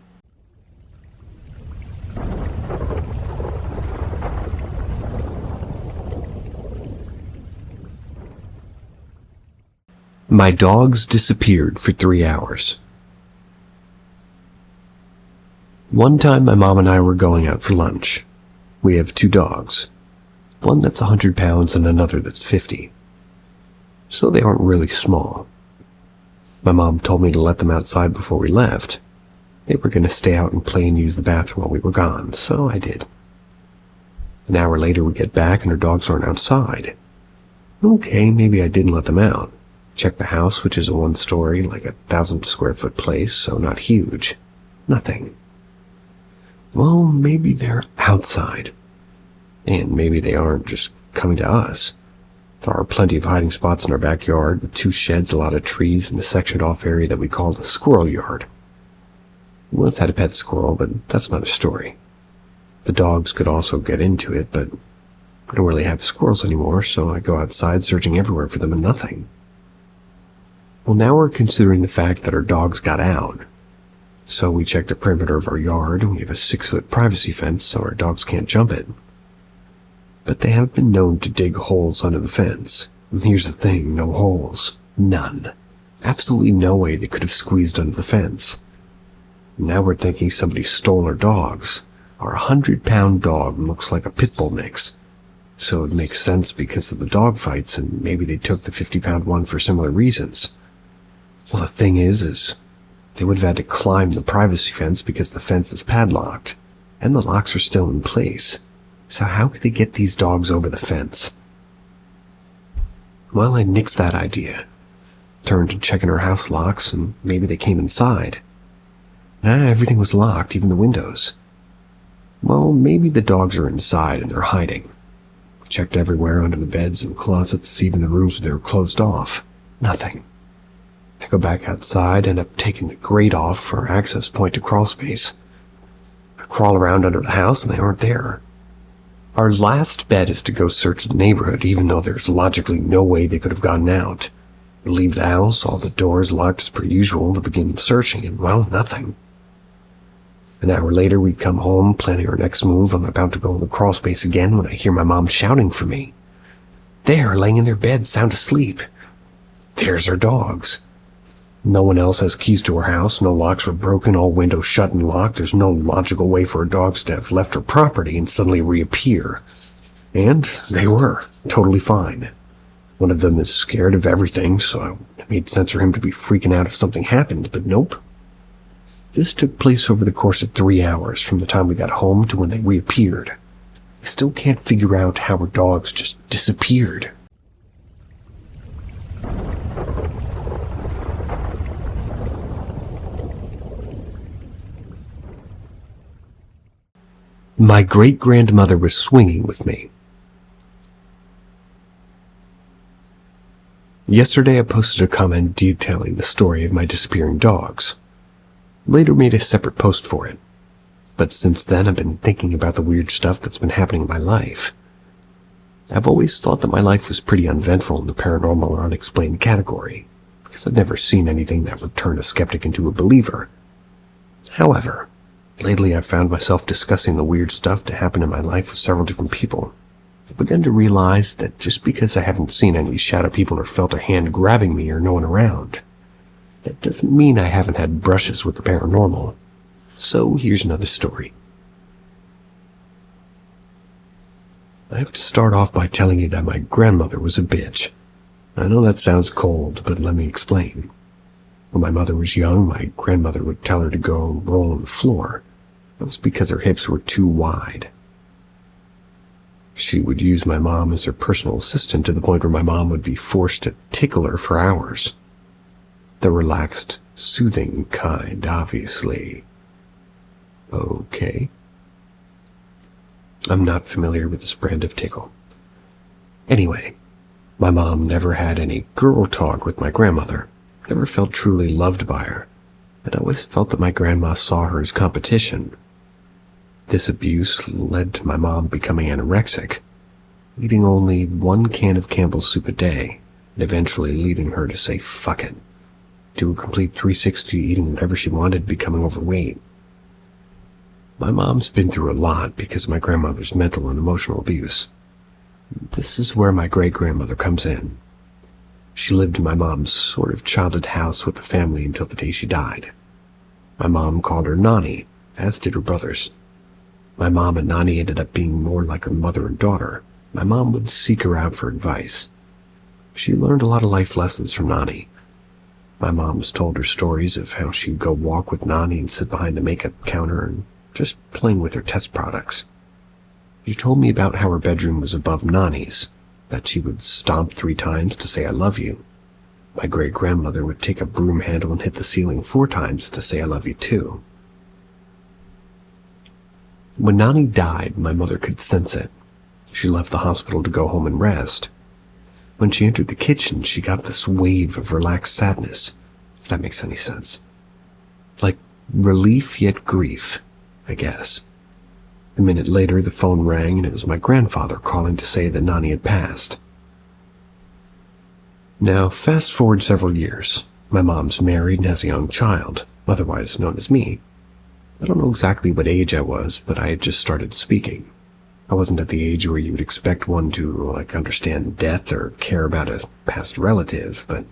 My dogs disappeared for 3 hours. One time my mom and I were going out for lunch. We have 2 dogs. One that's 100 pounds and another that's 50. So they aren't really small. My mom told me to let them outside before we left. They were going to stay out and play and use the bathroom while we were gone, so I did. An hour later we get back and our dogs aren't outside. Okay, maybe I didn't let them out. Check the house, which is a 1-story, 1,000 square foot place, so not huge. Nothing. Well, maybe they're outside. And maybe they aren't just coming to us. There are plenty of hiding spots in our backyard, with 2 sheds, a lot of trees, and a sectioned off area that we call the squirrel yard. We once had a pet squirrel, but that's another story. The dogs could also get into it, but I don't really have squirrels anymore, so I go outside searching everywhere for them and nothing. Well, now we're considering the fact that our dogs got out. So we check the perimeter of our yard, and we have a 6-foot privacy fence so our dogs can't jump it. But they have been known to dig holes under the fence. And here's the thing, no holes. None. Absolutely no way they could have squeezed under the fence. Now we're thinking somebody stole our dogs. Our 100-pound dog looks like a pit bull mix. So it makes sense because of the dog fights, and maybe they took the 50-pound one for similar reasons. Well, the thing is they would have had to climb the privacy fence because the fence is padlocked, and the locks are still in place. So how could they get these dogs over the fence? Well, I nixed that idea. Turned to checking our house locks, and maybe they came inside. Everything was locked, even the windows. Well, maybe the dogs are inside and they're hiding. We checked everywhere, under the beds and closets, even the rooms where they were closed off. Nothing. I go back outside, end up taking the grate off for access point to crawl space. I crawl around under the house and they aren't there. Our last bet is to go search the neighborhood, even though there's logically no way they could have gotten out. We leave the house, all the doors locked as per usual, to begin searching, and well, nothing. An hour later, we come home, planning our next move. I'm about to go in the crawl space again when I hear my mom shouting for me. There, laying in their bed, sound asleep. There's our dogs. No one else has keys to her house, no locks are broken, all windows shut and locked. There's no logical way for her dogs to have left her property and suddenly reappear. And they were, totally fine. One of them is scared of everything, so it made sense for him to be freaking out if something happened, but nope. This took place over the course of 3 hours, from the time we got home to when they reappeared. I still can't figure out how her dogs just disappeared. My great-grandmother was swinging with me. Yesterday I posted a comment detailing the story of my disappearing dogs. Later made a separate post for it. But since then I've been thinking about the weird stuff that's been happening in my life. I've always thought that my life was pretty uneventful in the paranormal or unexplained category, because I've never seen anything that would turn a skeptic into a believer. However, lately I've found myself discussing the weird stuff that happened in my life with several different people. I've begun to realize that just because I haven't seen any shadow people or felt a hand grabbing me or no one around, that doesn't mean I haven't had brushes with the paranormal. So here's another story. I have to start off by telling you that my grandmother was a bitch. I know that sounds cold, but let me explain. When my mother was young, my grandmother would tell her to go and roll on the floor. That was because her hips were too wide. She would use my mom as her personal assistant to the point where my mom would be forced to tickle her for hours. The relaxed, soothing kind, obviously. Okay. I'm not familiar with this brand of tickle. Anyway, my mom never had any girl talk with my grandmother, never felt truly loved by her, and I always felt that my grandma saw her as competition. This abuse led to my mom becoming anorexic, eating only 1 can of Campbell's soup a day, and eventually leading her to say fuck it, do a complete 360 eating whatever she wanted, becoming overweight. My mom's been through a lot because of my grandmother's mental and emotional abuse. This is where my great-grandmother comes in. She lived in my mom's sort of childhood house with the family until the day she died. My mom called her Nani, as did her brothers. My mom and Nani ended up being more like her mother and daughter. My mom would seek her out for advice. She learned a lot of life lessons from Nani. My mom's told her stories of how she'd go walk with Nani and sit behind the makeup counter and just playing with her test products. She told me about how her bedroom was above Nani's, that she would stomp 3 times to say I love you. My great-grandmother would take a broom handle and hit the ceiling 4 times to say I love you too. When Nani died, my mother could sense it. She left the hospital to go home and rest. When she entered the kitchen, she got this wave of relaxed sadness, if that makes any sense. Like relief yet grief, I guess. A minute later, the phone rang and it was my grandfather calling to say that Nani had passed. Now, fast forward several years. My mom's married and has a young child, otherwise known as me. I don't know exactly what age I was, but I had just started speaking. I wasn't at the age where you would expect one to, understand death or care about a past relative, but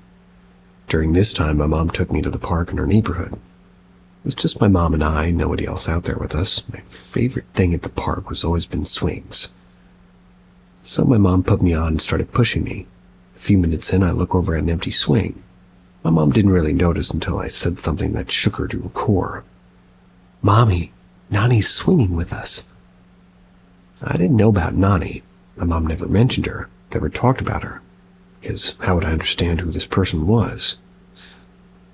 during this time, my mom took me to the park in her neighborhood. It was just my mom and I, nobody else out there with us. My favorite thing at the park was always been swings. So my mom put me on and started pushing me. A few minutes in, I look over at an empty swing. My mom didn't really notice until I said something that shook her to her core. "Mommy, Nani's swinging with us." I didn't know about Nani. My mom never mentioned her, never talked about her, because how would I understand who this person was?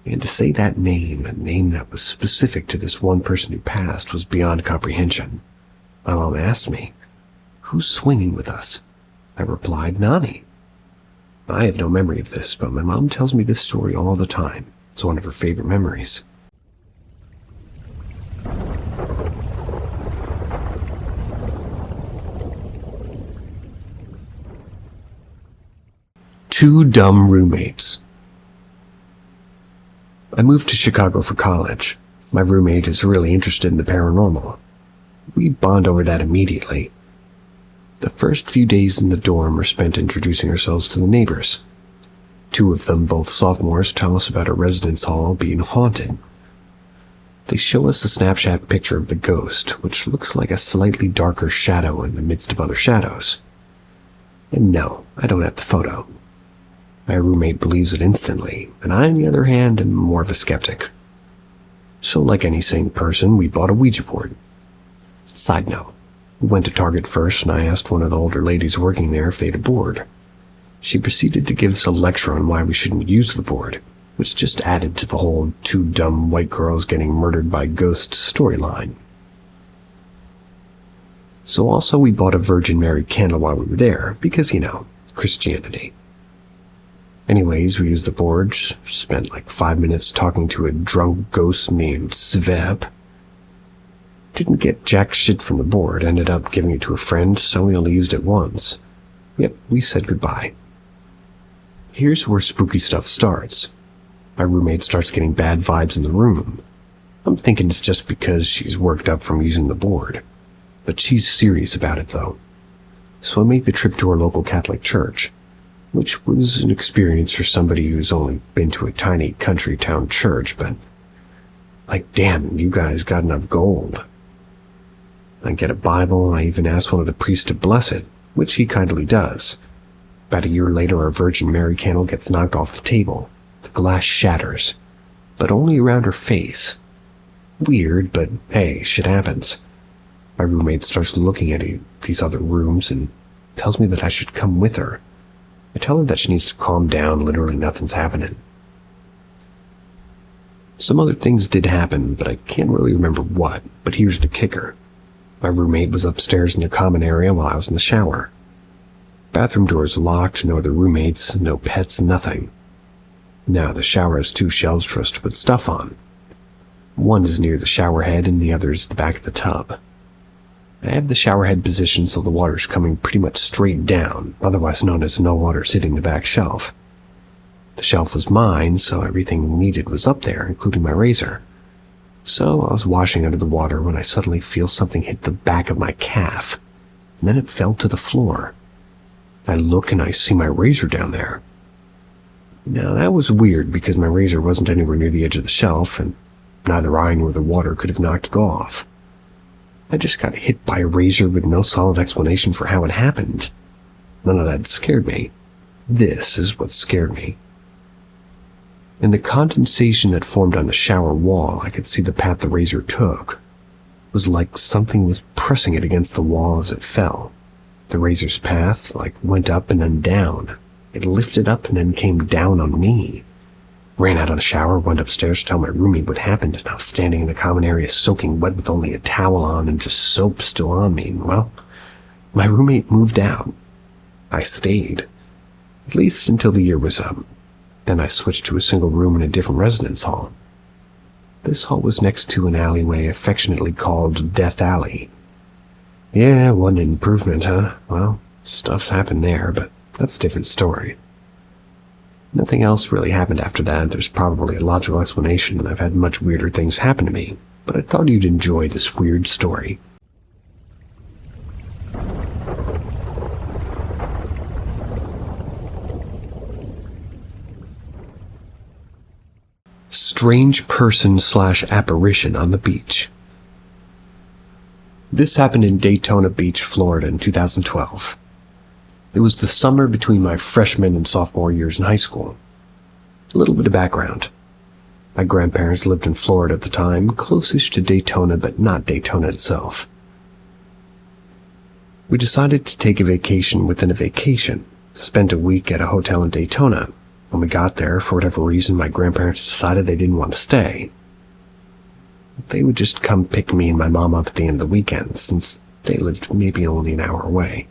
And to say that name, a name that was specific to this one person who passed, was beyond comprehension. My mom asked me, "Who's swinging with us?" I replied, "Nani." I have no memory of this, but my mom tells me this story all the time. It's one of her favorite memories. Two dumb roommates. I moved to Chicago for college. My roommate is really interested in the paranormal. We bond over that immediately. The first few days in the dorm are spent introducing ourselves to the neighbors. Two of them, both sophomores, tell us about a residence hall being haunted. They show us a snapshot picture of the ghost, which looks like a slightly darker shadow in the midst of other shadows. And no, I don't have the photo. My roommate believes it instantly, and I, on the other hand, am more of a skeptic. So like any sane person, we bought a Ouija board. Side note, we went to Target first, and I asked one of the older ladies working there if they had a board. She proceeded to give us a lecture on why we shouldn't use the board, which just added to the whole two dumb white girls getting murdered by ghosts storyline. So also we bought a Virgin Mary candle while we were there, because, Christianity. Anyways, we used the board, spent like 5 minutes talking to a drunk ghost named Sveb. Didn't get jack shit from the board, ended up giving it to a friend, so we only used it once. Yep, we said goodbye. Here's where spooky stuff starts. My roommate starts getting bad vibes in the room. I'm thinking it's just because she's worked up from using the board. But she's serious about it, though. So I make the trip to our local Catholic church, which was an experience for somebody who's only been to a tiny country town church, but damn, you guys got enough gold. I get a Bible, I even ask one of the priests to bless it, which he kindly does. About a year later, our Virgin Mary candle gets knocked off the table. The glass shatters, but only around her face. Weird, but hey, shit happens. My roommate starts looking at these other rooms and tells me that I should come with her. I tell her that she needs to calm down, literally nothing's happening. Some other things did happen, but I can't really remember what, but here's the kicker. My roommate was upstairs in the common area while I was in the shower. Bathroom doors locked, no other roommates, no pets, nothing. Now the shower has 2 shelves for us to put stuff on. One is near the shower head and the other is the back of the tub. I have the shower head positioned so the water's coming pretty much straight down, otherwise known as no water's hitting the back shelf. The shelf was mine, so everything needed was up there, including my razor. So I was washing under the water when I suddenly feel something hit the back of my calf, and then it fell to the floor. I look and I see my razor down there. Now that was weird because my razor wasn't anywhere near the edge of the shelf, and neither I nor the water could have knocked it off. I just got hit by a razor with no solid explanation for how it happened. None of that scared me. This is what scared me. In the condensation that formed on the shower wall, I could see the path the razor took. It was like something was pressing it against the wall as it fell. The razor's path, went up and then down. It lifted up and then came down on me. Ran out of the shower, went upstairs to tell my roommate what happened, and I was standing in the common area soaking wet with only a towel on and just soap still on me. Well, my roommate moved out. I stayed. At least until the year was up. Then I switched to a single room in a different residence hall. This hall was next to an alleyway affectionately called Death Alley. Yeah, one improvement, huh? Well, stuff's happened there, but that's a different story. Nothing else really happened after that. There's probably a logical explanation, and I've had much weirder things happen to me, but I thought you'd enjoy this weird story. Strange person/apparition on the beach. This happened in Daytona Beach, Florida in 2012. It was the summer between my freshman and sophomore years in high school. A little bit of background. My grandparents lived in Florida at the time, closest to Daytona but not Daytona itself. We decided to take a vacation within a vacation, spent a week at a hotel in Daytona. When we got there, for whatever reason, my grandparents decided they didn't want to stay. They would just come pick me and my mom up at the end of the weekend, since they lived maybe only an hour away.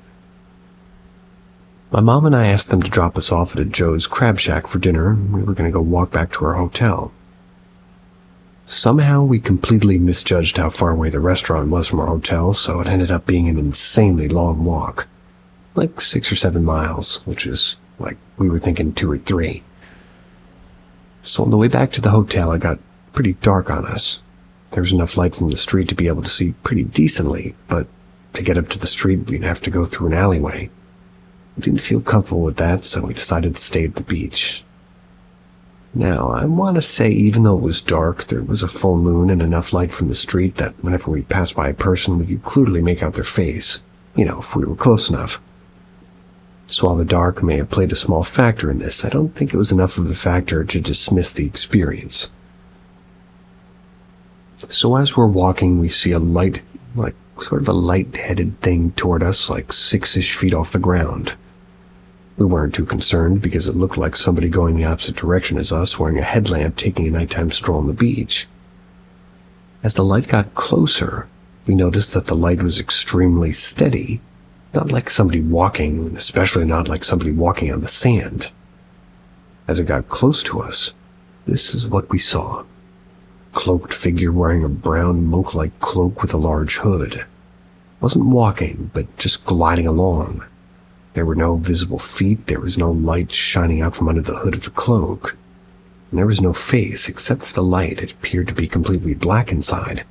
My mom and I asked them to drop us off at a Joe's Crab Shack for dinner, and we were going to go walk back to our hotel. Somehow we completely misjudged how far away the restaurant was from our hotel, so it ended up being an insanely long walk. 6 or 7 miles, which is we were thinking 2 or 3. So on the way back to the hotel, it got pretty dark on us. There was enough light from the street to be able to see pretty decently, but To get up to the street, we'd have to go through an alleyway. We didn't feel comfortable with that, so we decided to stay at the beach. Now, I want to say even though it was dark, there was a full moon and enough light from the street that whenever we passed by a person, we could clearly make out their face, if we were close enough. So while the dark may have played a small factor in this, I don't think it was enough of a factor to dismiss the experience. So as we're walking, we see a light, sort of a light-headed thing toward us, 6-ish feet off the ground. We weren't too concerned because it looked like somebody going the opposite direction as us, wearing a headlamp, taking a nighttime stroll on the beach. As the light got closer, we noticed that the light was extremely steady, not like somebody walking, especially not like somebody walking on the sand. As it got close to us, this is what we saw. Cloaked figure wearing a brown monk-like cloak with a large hood. Wasn't walking, but just gliding along. There were no visible feet, there was no light shining out from under the hood of the cloak. And there was no face, except for the light. It appeared to be completely black inside,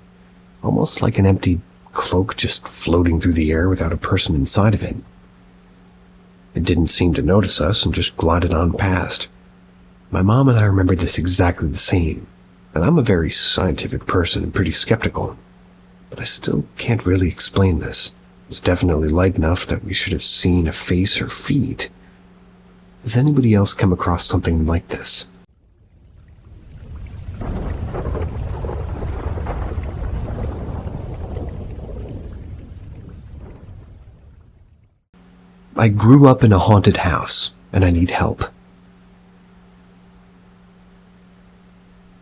almost like an empty cloak just floating through the air without a person inside of it. It didn't seem to notice us and just glided on past. My mom and I remembered this exactly the same, and I'm a very scientific person and pretty skeptical, but I still can't really explain this. It was definitely light enough that we should have seen a face or feet. Has anybody else come across something like this? I grew up in a haunted house, and I need help.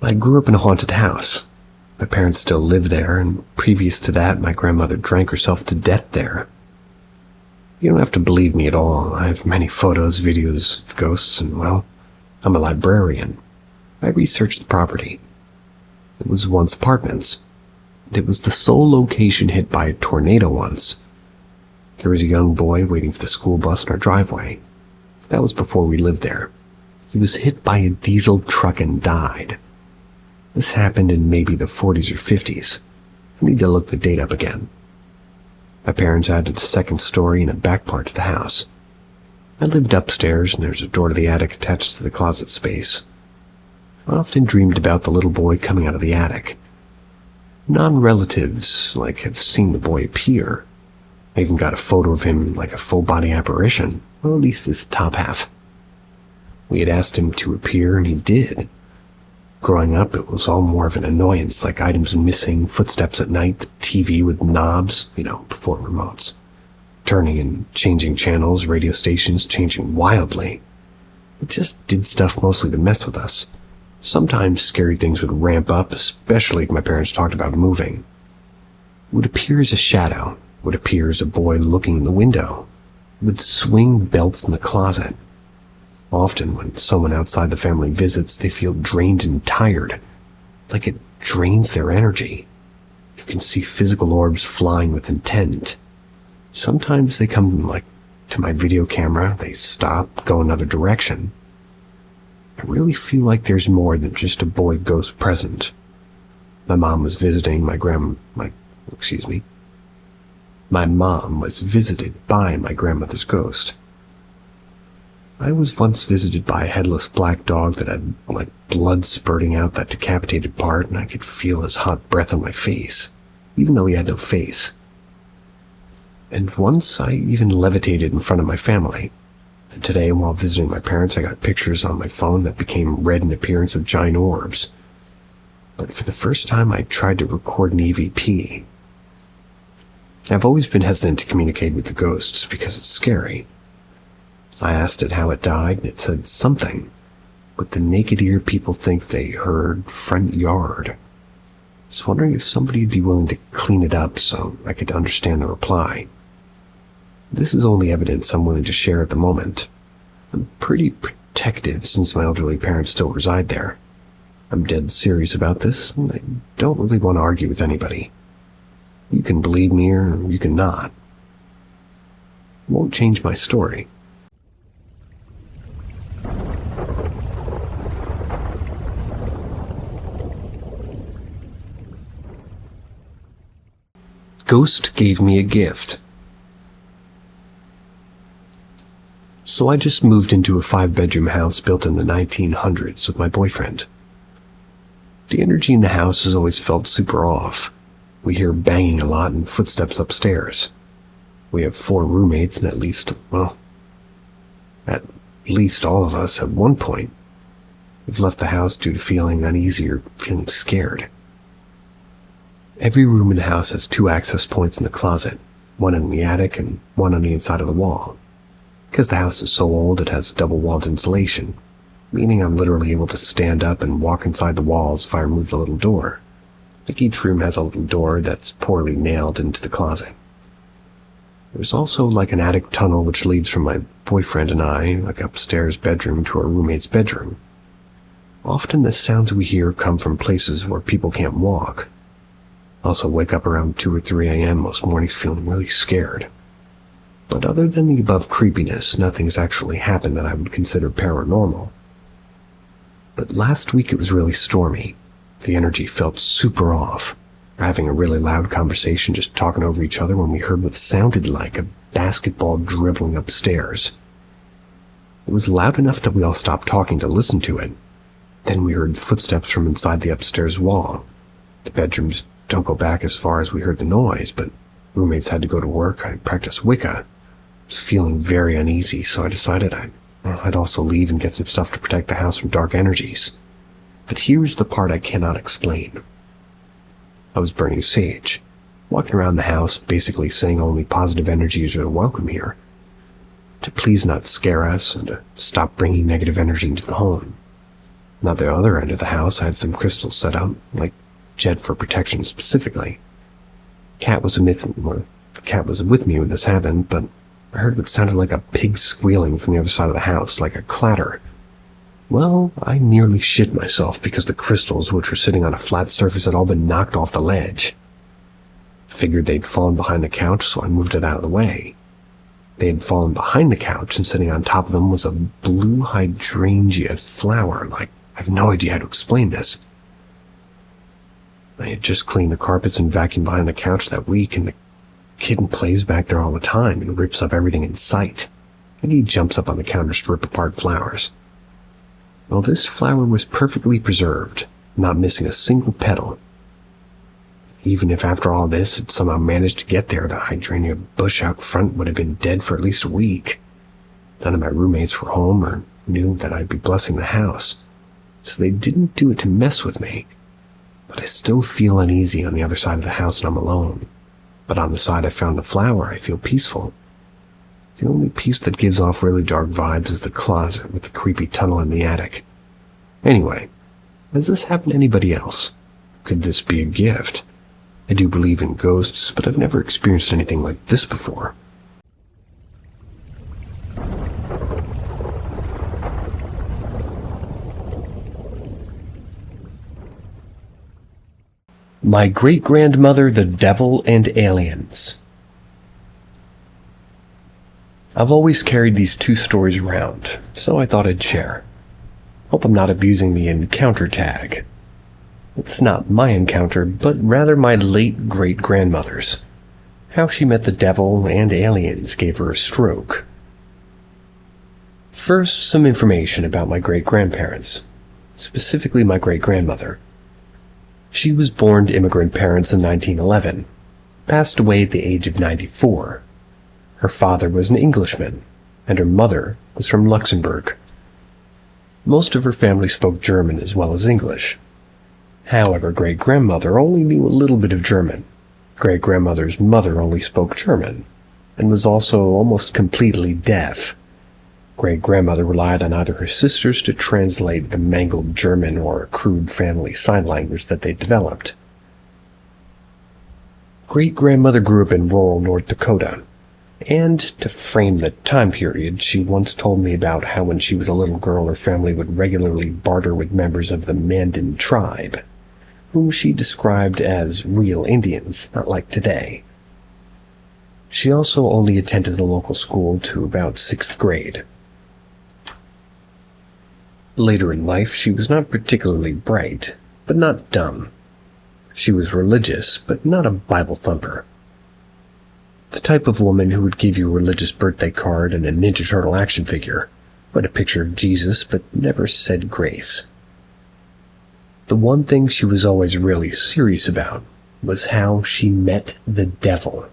I grew up in a haunted house. My parents still live there, and previous to that, my grandmother drank herself to death there. You don't have to believe me at all. I have many photos, videos of ghosts, and, well, I'm a librarian. I researched the property. It was once apartments, and it was the sole location hit by a tornado once. There was a young boy waiting for the school bus in our driveway. That was before we lived there. He was hit by a diesel truck and died. This happened in maybe the 40s or 50s. I need to look the date up again. My parents added a second story and a back part to the house. I lived upstairs, and there's a door to the attic attached to the closet space. I often dreamed about the little boy coming out of the attic. Non-relatives, have seen the boy appear. I even got a photo of him like a full-body apparition, well, at least his top half. We had asked him to appear, and he did. Growing up, it was all more of an annoyance, like items missing, footsteps at night, the TV with knobs, before remotes. Turning and changing channels, radio stations changing wildly. It just did stuff mostly to mess with us. Sometimes scary things would ramp up, especially if my parents talked about moving. It would appear as a shadow, would appear as a boy looking in the window, would swing belts in the closet. Often when someone outside the family visits, they feel drained and tired, like it drains their energy. You can see physical orbs flying with intent. Sometimes they come to my video camera, they stop, go another direction. I really feel like there's more than just a boy ghost present. My mom was visiting My mom was visited by my grandmother's ghost. I was once visited by a headless black dog that had, blood spurting out that decapitated part, and I could feel his hot breath on my face, even though he had no face. And once I even levitated in front of my family. And today, while visiting my parents, I got pictures on my phone that became red in appearance of giant orbs. But for the first time, I tried to record an EVP. I've always been hesitant to communicate with the ghosts because it's scary. I asked it how it died, and it said something. With the naked ear, people think they heard front yard. I was wondering if somebody would be willing to clean it up so I could understand the reply. This is only evidence I'm willing to share at the moment. I'm pretty protective since my elderly parents still reside there. I'm dead serious about this, and I don't really want to argue with anybody. You can believe me or you can not. It won't change my story. Ghost gave me a gift. So I just moved into a 5-bedroom house built in the 1900s with my boyfriend. The energy in the house has always felt super off. We hear banging a lot and footsteps upstairs. We have 4 roommates and at least all of us at one point we've left the house due to feeling uneasy or feeling scared. Every room in the house has 2 access points in the closet, one in the attic and one on the inside of the wall. Because the house is so old, it has double-walled insulation, meaning I'm literally able to stand up and walk inside the walls if I remove the little door. Like each room has a little door that's poorly nailed into the closet. There's also like an attic tunnel which leads from my boyfriend and I, like upstairs bedroom, to our roommate's bedroom. Often the sounds we hear come from places where people can't walk. I also wake up around 2 or 3 a.m. most mornings feeling really scared. But other than the above creepiness, nothing's actually happened that I would consider paranormal. But last week it was really stormy. The energy felt super off. We're having a really loud conversation, just talking over each other, when we heard what sounded like a basketball dribbling upstairs. It was loud enough that we all stopped talking to listen to it. Then we heard footsteps from inside the upstairs wall. The bedrooms don't go back as far as we heard the noise, but roommates had to go to work. I practiced Wicca. I was feeling very uneasy, so I decided I'd also leave and get some stuff to protect the house from dark energies. But here's the part I cannot explain. I was burning sage, walking around the house, basically saying only positive energies are welcome here, to please not scare us and to stop bringing negative energy into the home. And at the other end of the house, I had some crystals set up, like jet for protection specifically. Cat was with me when this happened, but I heard what sounded like a pig squealing from the other side of the house, like a clatter. Well, I nearly shit myself because the crystals, which were sitting on a flat surface, had all been knocked off the ledge. Figured they'd fallen behind the couch, so I moved it out of the way. They had fallen behind the couch, and sitting on top of them was a blue hydrangea flower. I have no idea how to explain this. I had just cleaned the carpets and vacuumed behind the couch that week, and the kitten plays back there all the time and rips up everything in sight. And he jumps up on the counters to rip apart flowers. Well, this flower was perfectly preserved, not missing a single petal. Even if after all this it somehow managed to get there, the hydrangea bush out front would have been dead for at least a week. None of my roommates were home or knew that I'd be blessing the house, so they didn't do it to mess with me. But I still feel uneasy on the other side of the house and I'm alone. But on the side I found the flower, I feel peaceful. The only piece that gives off really dark vibes is the closet with the creepy tunnel in the attic. Anyway, has this happened to anybody else? Could this be a gift? I do believe in ghosts, but I've never experienced anything like this before. My Great-Grandmother, the Devil, and Aliens. I've always carried these 2 stories around, so I thought I'd share. Hope I'm not abusing the encounter tag. It's not my encounter, but rather my late great-grandmother's. How she met the devil and aliens gave her a stroke. First, some information about my great-grandparents, specifically my great-grandmother. She was born to immigrant parents in 1911, passed away at the age of 94. Her father was an Englishman, and her mother was from Luxembourg. Most of her family spoke German as well as English. However, great-grandmother only knew a little bit of German. Great-grandmother's mother only spoke German, and was also almost completely deaf. Great-grandmother relied on either her sisters to translate the mangled German or crude family sign language that they developed. Great-grandmother grew up in rural North Dakota, and to frame the time period, she once told me about how when she was a little girl her family would regularly barter with members of the Mandan tribe, whom she described as real Indians, not like today. She also only attended a local school to about 6th grade. Later in life, she was not particularly bright, but not dumb. She was religious, but not a Bible thumper. The type of woman who would give you a religious birthday card and a Ninja Turtle action figure, with a picture of Jesus, but never said grace. The one thing she was always really serious about was how she met the devil.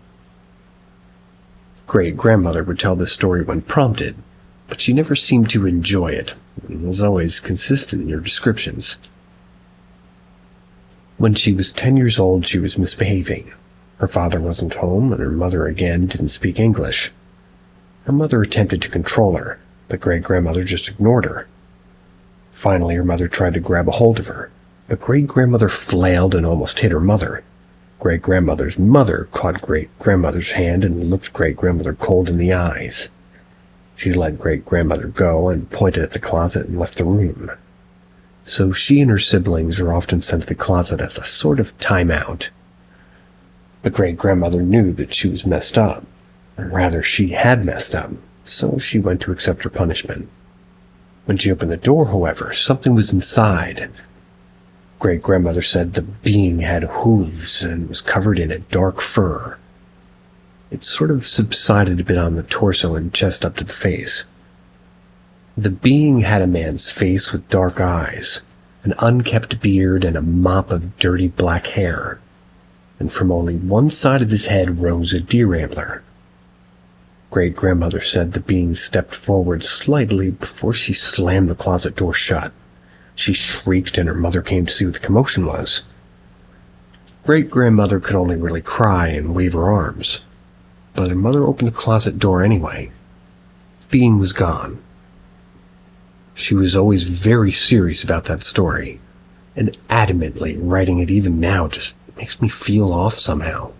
Great-grandmother would tell this story when prompted, but she never seemed to enjoy it, and was always consistent in her descriptions. When she was 10 years old, she was misbehaving. Her father wasn't home, and her mother again didn't speak English. Her mother attempted to control her, but great-grandmother just ignored her. Finally, her mother tried to grab a hold of her, but great-grandmother flailed and almost hit her mother. Great-grandmother's mother caught great-grandmother's hand and looked great-grandmother cold in the eyes. She let great-grandmother go and pointed at the closet and left the room. So she and her siblings were often sent to the closet as a sort of timeout. But great-grandmother knew that she was messed up, or rather she had messed up, so she went to accept her punishment. When she opened the door, however, something was inside. Great-grandmother said the being had hooves and was covered in a dark fur. It sort of subsided a bit on the torso and chest up to the face. The being had a man's face with dark eyes, an unkempt beard, and a mop of dirty black hair. And from only one side of his head rose a deer antler. Great-grandmother said the being stepped forward slightly before she slammed the closet door shut. She shrieked and her mother came to see what the commotion was. Great-grandmother could only really cry and wave her arms, but her mother opened the closet door anyway. The being was gone. She was always very serious about that story, and adamantly writing it even now just makes me feel off somehow.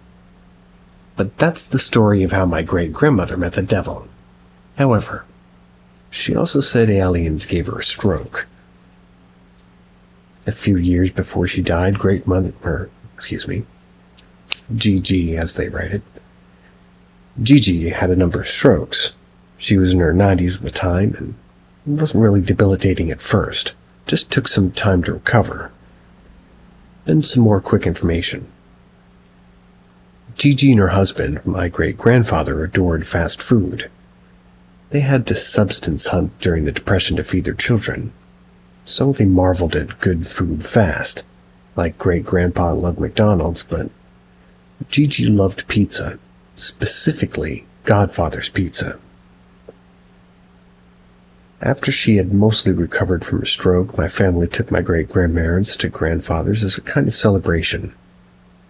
But that's the story of how my great-grandmother met the devil. However, she also said aliens gave her a stroke. A few years before she died, Gigi, as they write it. Gigi had a number of strokes. She was in her 90s at the time, and it wasn't really debilitating at first. Just took some time to recover. And some more quick information. Gigi and her husband, my great-grandfather, adored fast food. They had to substance hunt during the Depression to feed their children, so they marveled at good food fast. Like great-grandpa loved McDonald's, but Gigi loved pizza, specifically Godfather's pizza. After she had mostly recovered from her stroke, my family took my great-grandparents to grandfather's as a kind of celebration.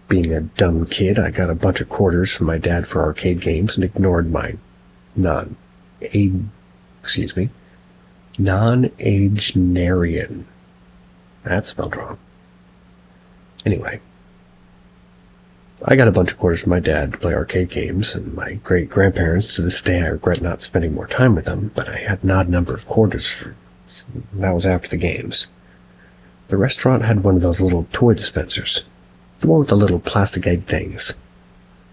Being a dumb kid, I got a bunch of quarters from my dad for arcade games and ignored my non-agenarian. That's spelled wrong. Anyway, I got a bunch of quarters from my dad to play arcade games, and my great-grandparents, to this day I regret not spending more time with them, but I had an odd number of quarters that was after the games. The restaurant had one of those little toy dispensers, the one with the little plastic egg things.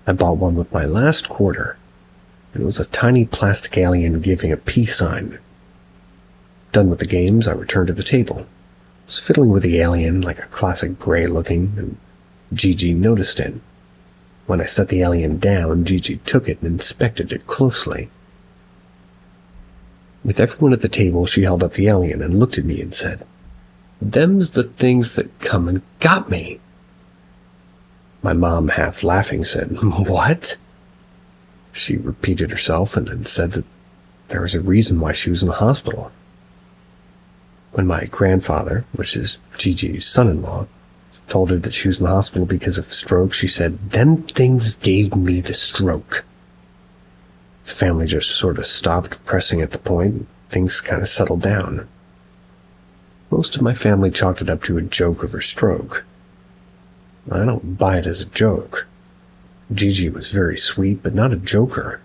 I bought one with my last quarter, and it was a tiny plastic alien giving a peace sign. Done with the games, I returned to the table. I was fiddling with the alien like a classic gray-looking, and Gigi noticed it. When I set the alien down, Gigi took it and inspected it closely. With everyone at the table, she held up the alien and looked at me and said, "Them's the things that come and got me." My mom, half laughing, said, "What?" She repeated herself and then said that there was a reason why she was in the hospital. When my grandfather, which is Gigi's son-in-law, told her that she was in the hospital because of a stroke, she said, "Them things gave me the stroke." The family just sort of stopped pressing at the point, and things kind of settled down. Most of my family chalked it up to a joke of her stroke. I don't buy it as a joke. Gigi was very sweet, but not a joker.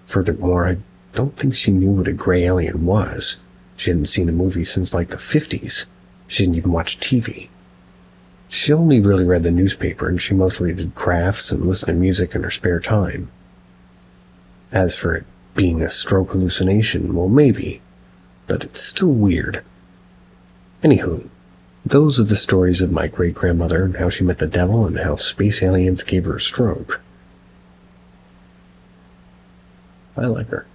Furthermore, I don't think she knew what a gray alien was. She hadn't seen a movie since like the 50s. She didn't even watch TV. She only really read the newspaper, and she mostly did crafts and listened to music in her spare time. As for it being a stroke hallucination, well, maybe, but it's still weird. Anywho, those are the stories of my great-grandmother and how she met the devil and how space aliens gave her a stroke. I like her.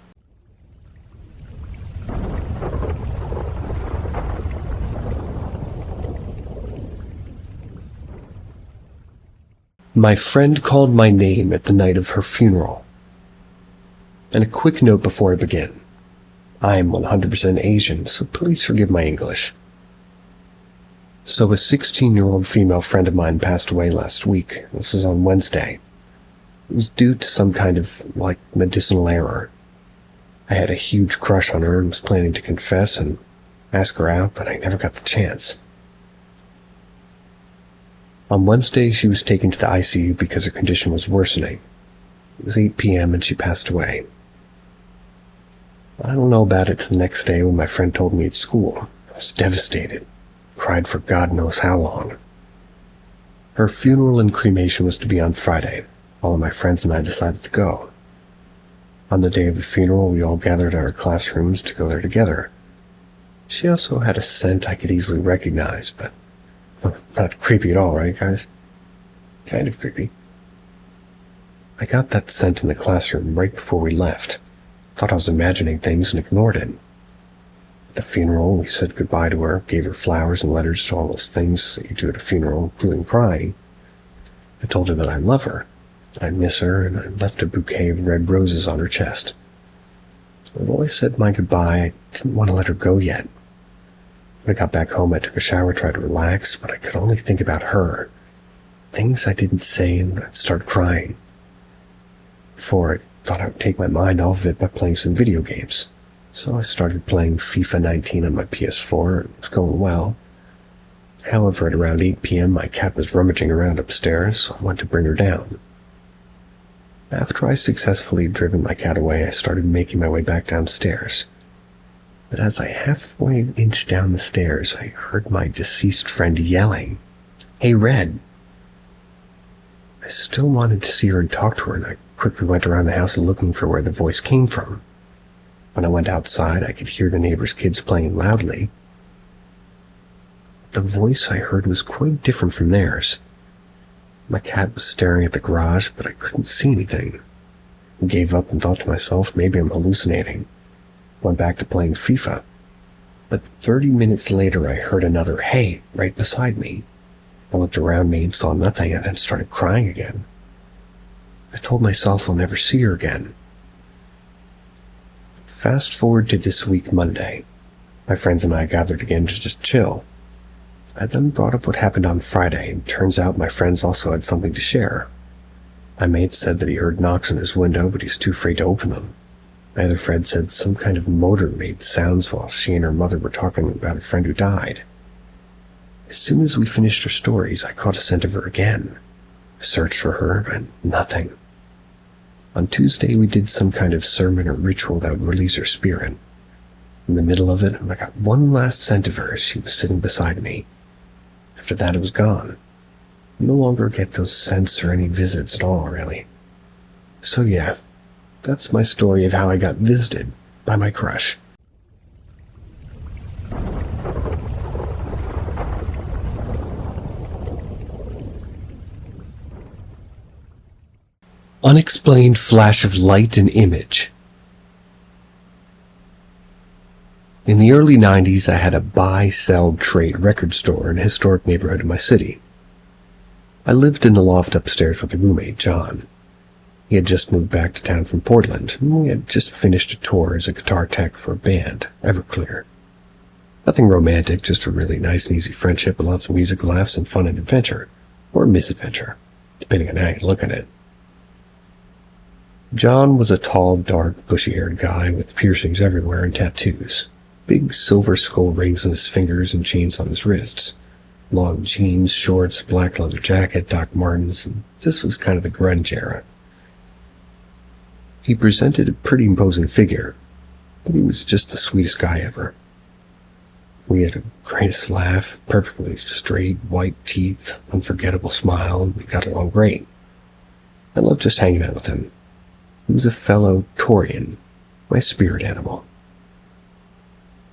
My friend called my name at the night of her funeral. And a quick note before I begin. I am 100% Asian, so please forgive my English. So a 16-year-old female friend of mine passed away last week. This was on Wednesday. It was due to some kind of, medicinal error. I had a huge crush on her and was planning to confess and ask her out, but I never got the chance. On Wednesday, she was taken to the ICU because her condition was worsening. It was 8 p.m. and she passed away. I don't know about it till the next day when my friend told me at school. I was devastated. Cried for God knows how long. Her funeral and cremation was to be on Friday. All of my friends and I decided to go. On the day of the funeral, we all gathered at our classrooms to go there together. She also had a scent I could easily recognize, but not creepy at all, right, guys? Kind of creepy. I got that scent in the classroom right before we left. Thought I was imagining things and ignored it. At the funeral, we said goodbye to her, gave her flowers and letters to all those things that you do at a funeral, including crying. I told her that I love her, that I miss her, and I left a bouquet of red roses on her chest. Although I said my goodbye, I didn't want to let her go yet. When I got back home, I took a shower, tried to relax, but I could only think about her. Things I didn't say, and I'd start crying. Before, I thought I would take my mind off of it by playing some video games. So I started playing FIFA 19 on my PS4, and it was going well. However, at around 8 p.m., my cat was rummaging around upstairs, so I went to bring her down. After I successfully driven my cat away, I started making my way back downstairs. But as I halfway inched down the stairs, I heard my deceased friend yelling, "Hey, Red!" I still wanted to see her and talk to her, and I quickly went around the house looking for where the voice came from. When I went outside, I could hear the neighbors' kids playing loudly. The voice I heard was quite different from theirs. My cat was staring at the garage, but I couldn't see anything. I gave up and thought to myself, maybe I'm hallucinating. Went back to playing FIFA. But 30 minutes later, I heard another "hey" right beside me. I looked around me and saw nothing, and then started crying again. I told myself I'll never see her again. Fast forward to this week, Monday. My friends and I gathered again to just chill. I then brought up what happened on Friday, and turns out my friends also had something to share. My mate said that he heard knocks on his window, but he's too afraid to open them. My other friend said some kind of motor made sounds while she and her mother were talking about a friend who died. As soon as we finished our stories, I caught a scent of her again. I searched for her, but nothing. On Tuesday, we did some kind of sermon or ritual that would release her spirit. In the middle of it, I got one last scent of her as she was sitting beside me. After that, it was gone. I no longer get those scents or any visits at all, really. So yeah, that's my story of how I got visited by my crush. Unexplained flash of light and image. In the early 90s, I had a buy-sell-trade record store in a historic neighborhood in my city. I lived in the loft upstairs with a roommate, John. He had just moved back to town from Portland, and we had just finished a tour as a guitar tech for a band, Everclear. Nothing romantic, just a really nice and easy friendship with lots of music, laughs, and fun and adventure, or misadventure, depending on how you look at it. John was a tall, dark, bushy-haired guy with piercings everywhere and tattoos. Big silver skull rings on his fingers and chains on his wrists. Long jeans, shorts, black leather jacket, Doc Martens, and this was kind of the grunge era. He presented a pretty imposing figure, but he was just the sweetest guy ever. We had the greatest laugh, perfectly straight, white teeth, unforgettable smile, and we got along great. I loved just hanging out with him. He was a fellow Taurian, my spirit animal.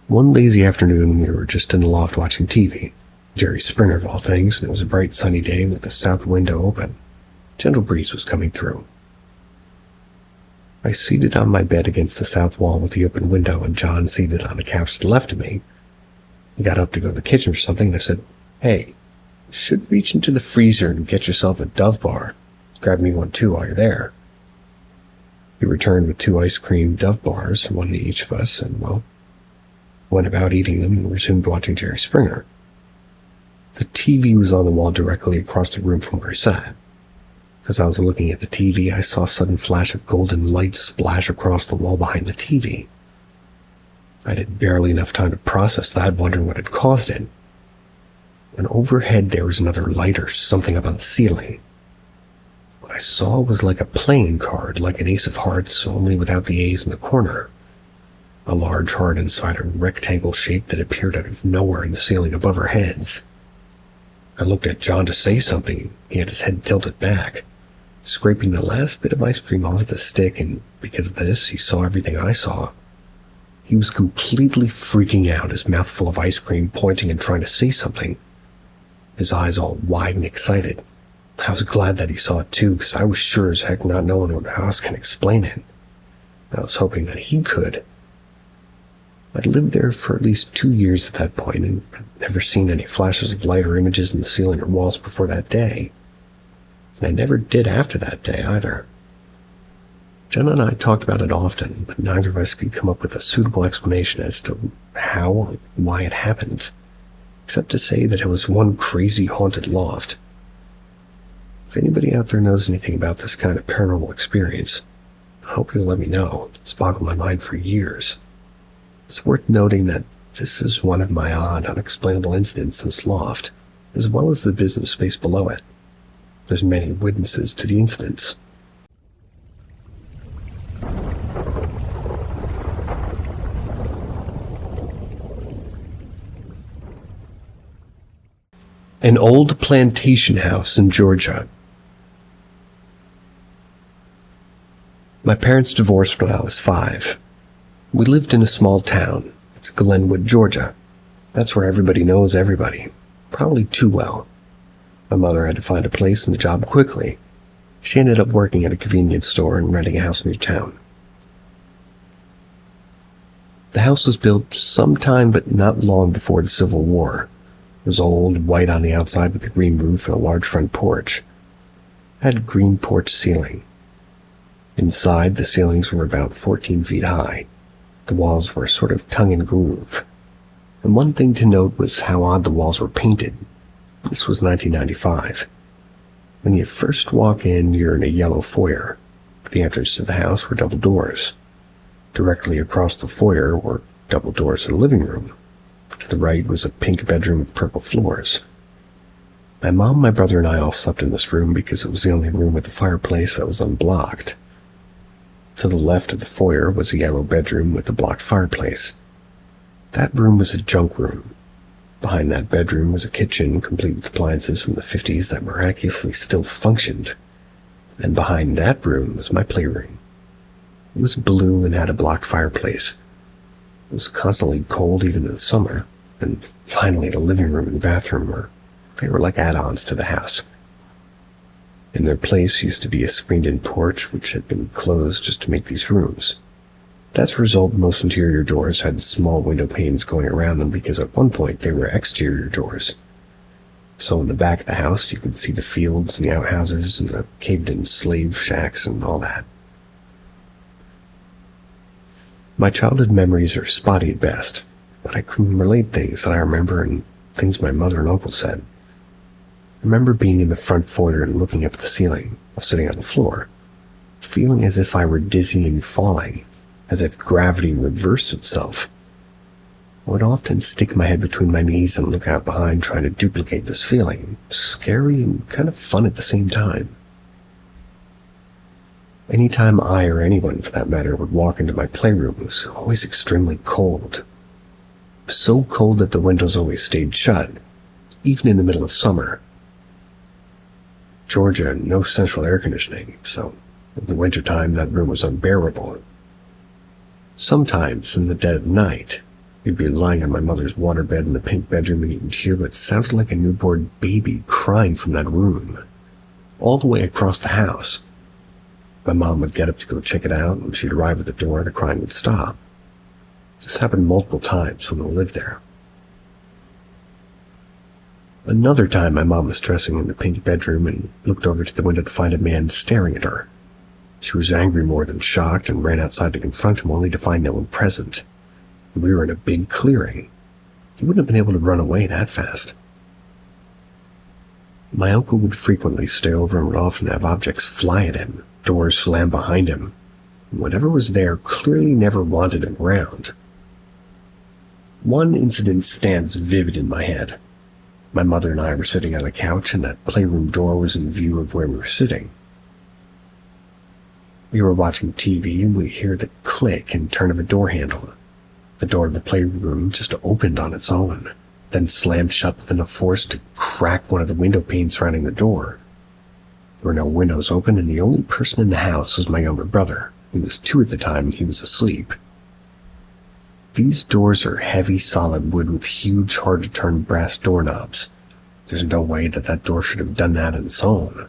One lazy afternoon, we were just in the loft watching TV. Jerry Springer of all things, and it was a bright sunny day with the south window open. Gentle breeze was coming through. I seated on my bed against the south wall with the open window and John seated on the couch to the left of me. He got up to go to the kitchen or something and I said, "Hey, you should reach into the freezer and get yourself a Dove bar. Grab me one too while you're there." He returned with 2 ice cream Dove bars, one to each of us, and, well, went about eating them and resumed watching Jerry Springer. The TV was on the wall directly across the room from where he sat. As I was looking at the TV, I saw a sudden flash of golden light splash across the wall behind the TV. I had barely enough time to process that, wondering what had caused it. And overhead there was another light or something up on the ceiling. What I saw was like a playing card, like an ace of hearts, only without the A's in the corner. A large heart inside a rectangle shape that appeared out of nowhere in the ceiling above our heads. I looked at John to say something. He had his head tilted back, scraping the last bit of ice cream off the stick, and because of this, he saw everything I saw. He was completely freaking out, his mouth full of ice cream, pointing and trying to say something, his eyes all wide and excited. I was glad that he saw it too, because I was sure as heck not knowing how else can explain it. I was hoping that he could. I'd lived there for at least 2 years at that point, and I'd never seen any flashes of light or images in the ceiling or walls before that day. And I never did after that day either. Jenna and I talked about it often, but neither of us could come up with a suitable explanation as to how or why it happened, except to say that it was one crazy haunted loft. If anybody out there knows anything about this kind of paranormal experience, I hope you'll let me know. It's boggled my mind for years. It's worth noting that this is one of my odd, unexplainable incidents in this loft, as well as the business space below it. There's many witnesses to the incidents. An old plantation house in Georgia. My parents divorced when I was 5. We lived in a small town. It's Glenwood, Georgia. That's where everybody knows everybody, probably too well. My mother had to find a place and a job quickly. She ended up working at a convenience store and renting a house near town. The house was built sometime but not long before the Civil War. It was old, white on the outside with a green roof and a large front porch. It had a green porch ceiling. Inside, the ceilings were about 14 feet high. The walls were sort of tongue and groove. And one thing to note was how odd the walls were painted. This was 1995. When you first walk in, you're in a yellow foyer. At the entrance to the house were double doors. Directly across the foyer were double doors to the living room. To the right was a pink bedroom with purple floors. My mom, my brother, and I all slept in this room because it was the only room with a fireplace that was unblocked. To the left of the foyer was a yellow bedroom with a blocked fireplace. That room was a junk room. Behind that bedroom was a kitchen complete with appliances from the 50s that miraculously still functioned. And behind that room was my playroom. It was blue and had a blocked fireplace. It was constantly cold even in the summer. And finally the living room and bathroom were like add-ons to the house. In their place used to be a screened-in porch which had been closed just to make these rooms. But as a result, most interior doors had small window panes going around them because at one point they were exterior doors. So in the back of the house you could see the fields and the outhouses and the caved-in slave shacks and all that. My childhood memories are spotty at best, but I can relate things that I remember and things my mother and uncle said. I remember being in the front foyer and looking up at the ceiling while sitting on the floor, feeling as if I were dizzy and falling, as if gravity reversed itself. I would often stick my head between my knees and look out behind trying to duplicate this feeling, scary and kind of fun at the same time. Anytime I or anyone for that matter would walk into my playroom, it was always extremely cold. It was so cold that the windows always stayed shut, even in the middle of summer. Georgia had no central air conditioning, so in the wintertime that room was unbearable. Sometimes, in the dead of night, you'd be lying on my mother's waterbed in the pink bedroom and you'd hear what sounded like a newborn baby crying from that room, all the way across the house. My mom would get up to go check it out, and she'd arrive at the door, the crying would stop. This happened multiple times when we lived there. Another time, my mom was dressing in the pink bedroom and looked over to the window to find a man staring at her. She was angry more than shocked and ran outside to confront him, only to find no one present. We were in a big clearing. He wouldn't have been able to run away that fast. My uncle would frequently stay over and would often have objects fly at him, doors slam behind him. Whatever was there clearly never wanted him around. One incident stands vivid in my head. My mother and I were sitting on a couch, and that playroom door was in view of where we were sitting. We were watching TV, and we hear the click and turn of a door handle. The door of the playroom just opened on its own, then slammed shut with enough force to crack one of the window panes surrounding the door. There were no windows open, and the only person in the house was my younger brother. He was 2 at the time, and he was asleep. These doors are heavy, solid wood with huge, hard-to-turn brass doorknobs. There's no way that door should have done that on its own.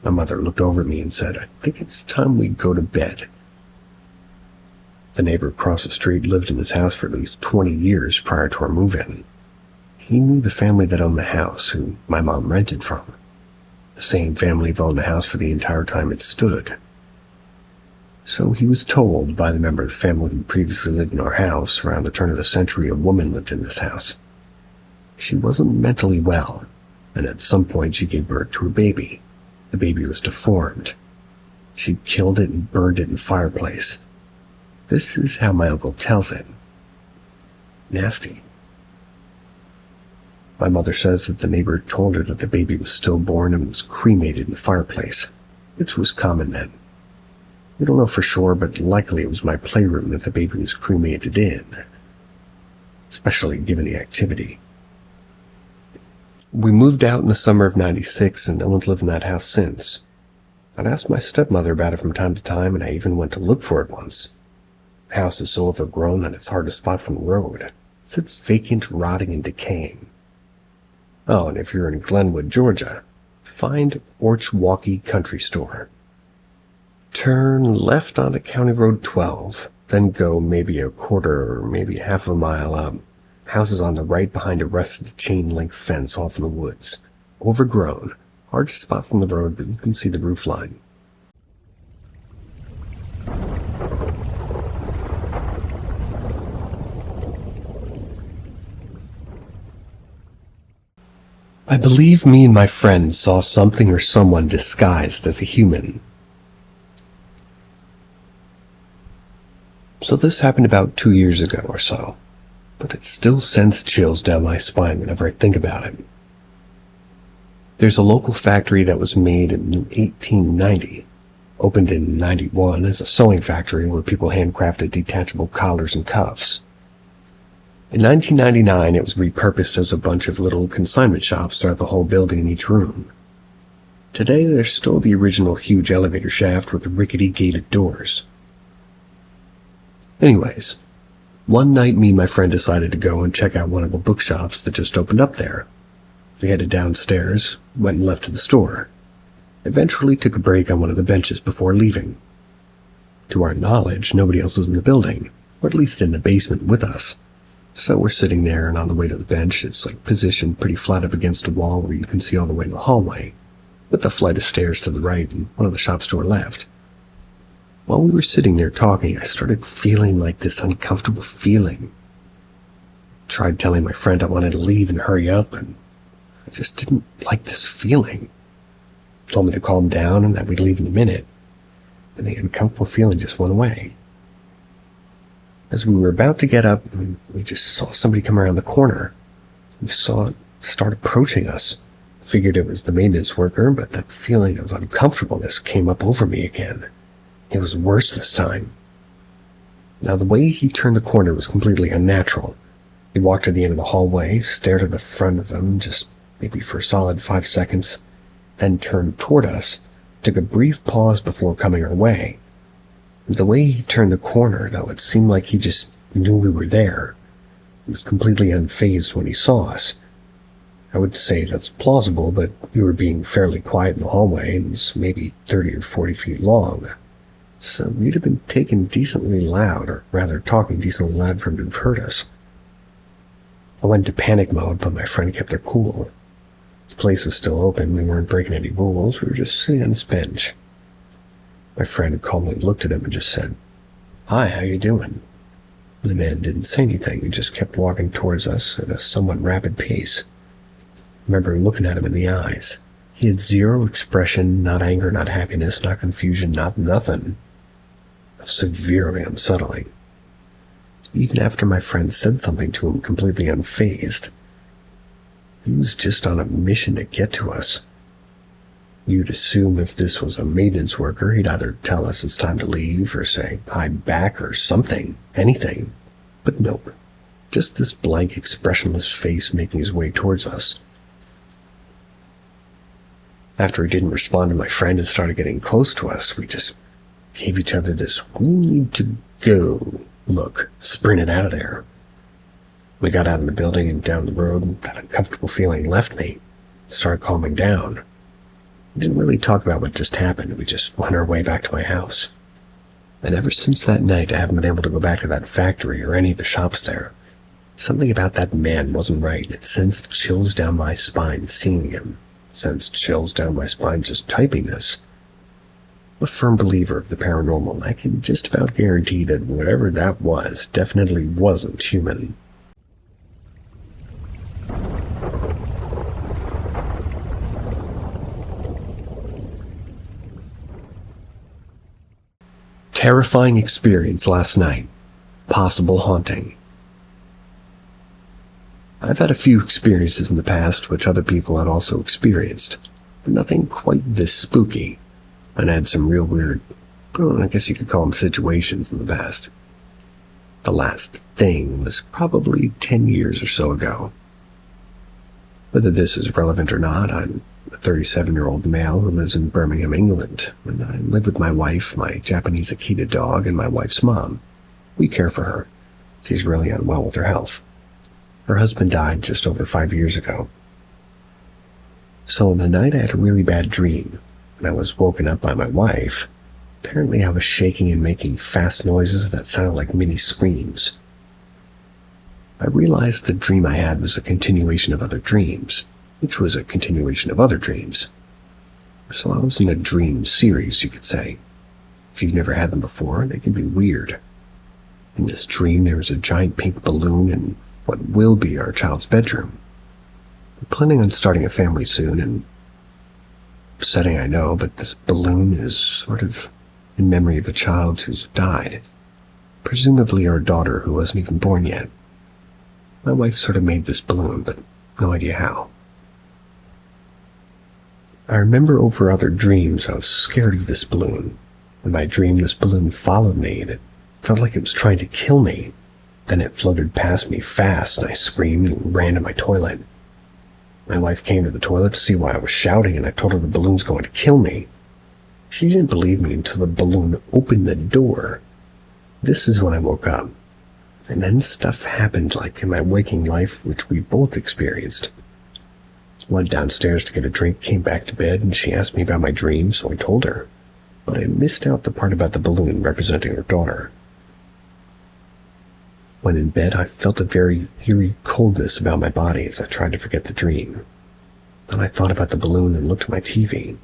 My mother looked over at me and said, "I think it's time we go to bed." The neighbor across the street lived in this house for at least 20 years prior to our move-in. He knew the family that owned the house, who my mom rented from. The same family have owned the house for the entire time it stood. So he was told by the member of the family who previously lived in our house, around the turn of the century, a woman lived in this house. She wasn't mentally well, and at some point she gave birth to a baby. The baby was deformed. She killed it and burned it in a fireplace. This is how my uncle tells it. Nasty. My mother says that the neighbor told her that the baby was stillborn and was cremated in the fireplace, which was common then. We don't know for sure, but likely it was my playroom that the baby was cremated in, especially given the activity. We moved out in the summer of '96, and no one's lived in that house since. I'd asked my stepmother about it from time to time, and I even went to look for it once. The house is so overgrown that it's hard to spot from the road. It sits vacant, rotting, and decaying. Oh, and if you're in Glenwood, Georgia, find Orchwalkie Country Store. Turn left onto County Road 12, then go maybe a quarter or maybe half a mile up. House is on the right behind a rusted chain-link fence off in the woods. Overgrown, hard to spot from the road, but you can see the roof line. I believe me and my friends saw something or someone disguised as a human. So this happened about 2 years ago or so, but it still sends chills down my spine whenever I think about it. There's a local factory that was made in 1890, opened in 91 as a sewing factory where people handcrafted detachable collars and cuffs. In 1999, it was repurposed as a bunch of little consignment shops throughout the whole building in each room. Today, there's still the original huge elevator shaft with the rickety gated doors. Anyways, one night me and my friend decided to go and check out one of the bookshops that just opened up there. We headed downstairs, went and left to the store. Eventually took a break on one of the benches before leaving. To our knowledge, nobody else was in the building, or at least in the basement with us. So we're sitting there, and on the way to the bench, it's positioned pretty flat up against a wall where you can see all the way to the hallway, with a flight of stairs to the right and one of the shops to our left. While we were sitting there talking, I started feeling this uncomfortable feeling. Tried telling my friend I wanted to leave and hurry up, and I just didn't like this feeling. Told me to calm down and that we'd leave in a minute, and the uncomfortable feeling just went away. As we were about to get up, we just saw somebody come around the corner. We saw it start approaching us. Figured it was the maintenance worker, but that feeling of uncomfortableness came up over me again. It was worse this time. Now, the way he turned the corner was completely unnatural. He walked to the end of the hallway, stared at the front of him just maybe for a solid 5 seconds, then turned toward us, took a brief pause before coming our way. The way he turned the corner, though, it seemed like he just knew we were there. He was completely unfazed when he saw us. I would say that's plausible, but we were being fairly quiet in the hallway and was maybe 30 or 40 feet long. So we'd have been taken decently loud, or rather talking decently loud for him to have heard us. I went into panic mode, but my friend kept her cool. The place was still open, we weren't breaking any rules, we were just sitting on this bench. My friend calmly looked at him and just said, "Hi, how you doing?" The man didn't say anything, he just kept walking towards us at a somewhat rapid pace. I remember looking at him in the eyes. He had zero expression, not anger, not happiness, not confusion, not nothing. Severely unsettling. Even after my friend said something to him completely unfazed, he was just on a mission to get to us. You'd assume if this was a maintenance worker, he'd either tell us it's time to leave or say, "I'm back," or something, anything. But nope. Just this blank, expressionless face making his way towards us. After he didn't respond to my friend and started getting close to us, we just gave each other this "we need to go" look, sprinted out of there. We got out of the building and down the road, and that uncomfortable feeling left me. Started calming down. We didn't really talk about what just happened, we just went our way back to my house. And ever since that night, I haven't been able to go back to that factory or any of the shops there. Something about that man wasn't right, and it sends chills down my spine seeing him. Sends chills down my spine just typing this. I'm a firm believer of the paranormal, and I can just about guarantee that whatever that was definitely wasn't human. Terrifying experience last night. Possible haunting. I've had a few experiences in the past which other people had also experienced, but nothing quite this spooky. And I had some real weird, I guess you could call them situations in the past. The last thing was probably 10 years or so ago. Whether this is relevant or not, I'm a 37-year-old male who lives in Birmingham, England, and I live with my wife, my Japanese Akita dog, and my wife's mom. We care for her. She's really unwell with her health. Her husband died just over 5 years ago. So on the night I had a really bad dream, and I was woken up by my wife. Apparently I was shaking and making fast noises that sounded like mini screams. I realized the dream I had was a continuation of other dreams, which was a continuation of other dreams. So I was in a dream series, you could say. If you've never had them before, they can be weird. In this dream, there was a giant pink balloon in what will be our child's bedroom. We're planning on starting a family soon, and upsetting, I know, but this balloon is sort of in memory of a child who's died. Presumably our daughter, who wasn't even born yet. My wife sort of made this balloon, but no idea how. I remember over other dreams I was scared of this balloon. In my dream, this balloon followed me, and it felt like it was trying to kill me. Then it floated past me fast, and I screamed and ran to my toilet. My wife came to the toilet to see why I was shouting, and I told her the balloon's going to kill me. She didn't believe me until the balloon opened the door. This is when I woke up. And then stuff happened like in my waking life, which we both experienced. Went downstairs to get a drink, came back to bed, and she asked me about my dream, so I told her. But I missed out the part about the balloon representing her daughter. When in bed, I felt a very eerie coldness about my body as I tried to forget the dream. Then I thought about the balloon and looked at my TV.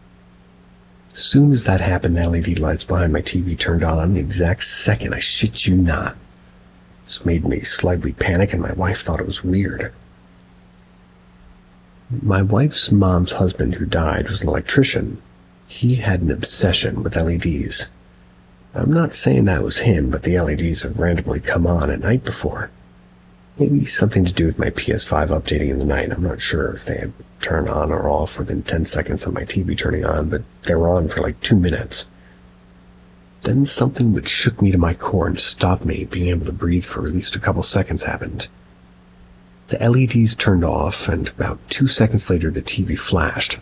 As soon as that happened, the LED lights behind my TV turned on the exact second, I shit you not. This made me slightly panic, and my wife thought it was weird. My wife's mom's husband, who died, was an electrician. He had an obsession with LEDs. I'm not saying that was him, but the LEDs have randomly come on at night before. Maybe something to do with my PS5 updating in the night. I'm not sure if they had turned on or off within 10 seconds of my TV turning on, but they were on for like 2 minutes. Then something that shook me to my core and stopped me being able to breathe for at least a couple seconds happened. The LEDs turned off, and about 2 seconds later the TV flashed.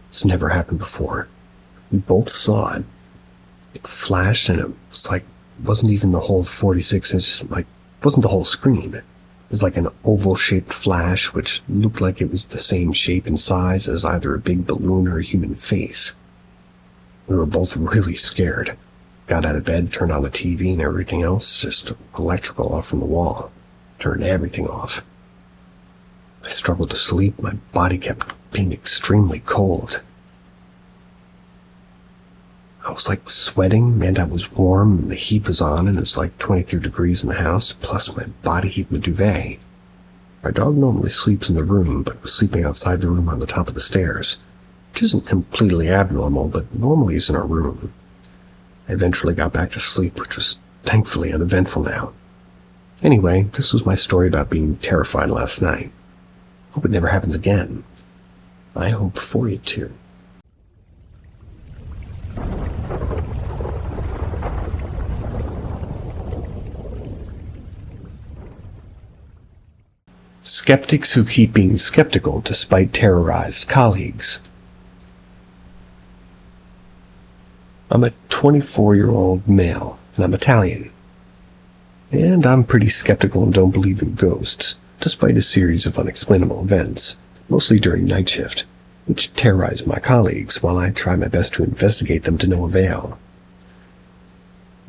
It's never happened before. We both saw it. It flashed, and it was like, wasn't even the whole 46 inches, like, wasn't the whole screen. was like an oval-shaped flash which looked like it was the same shape and size as either a big balloon or a human face. We were both really scared. Got out of bed, turned on the TV and everything else, just electrical off from the wall. Turned everything off. I struggled to sleep. My body kept being extremely cold. I was like sweating, and I was warm, and the heat was on, and it was like 23 degrees in the house, plus my body heat in the duvet. Our dog normally sleeps in the room, but was sleeping outside the room on the top of the stairs, which isn't completely abnormal, but normally is in our room. I eventually got back to sleep, which was thankfully uneventful now. Anyway, this was my story about being terrified last night. Hope it never happens again. I hope for you too. Skeptics who keep being skeptical despite terrorized colleagues. I'm a 24-year-old male, and I'm Italian. And I'm pretty skeptical and don't believe in ghosts, despite a series of unexplainable events, mostly during night shift, which terrorize my colleagues while I try my best to investigate them to no avail.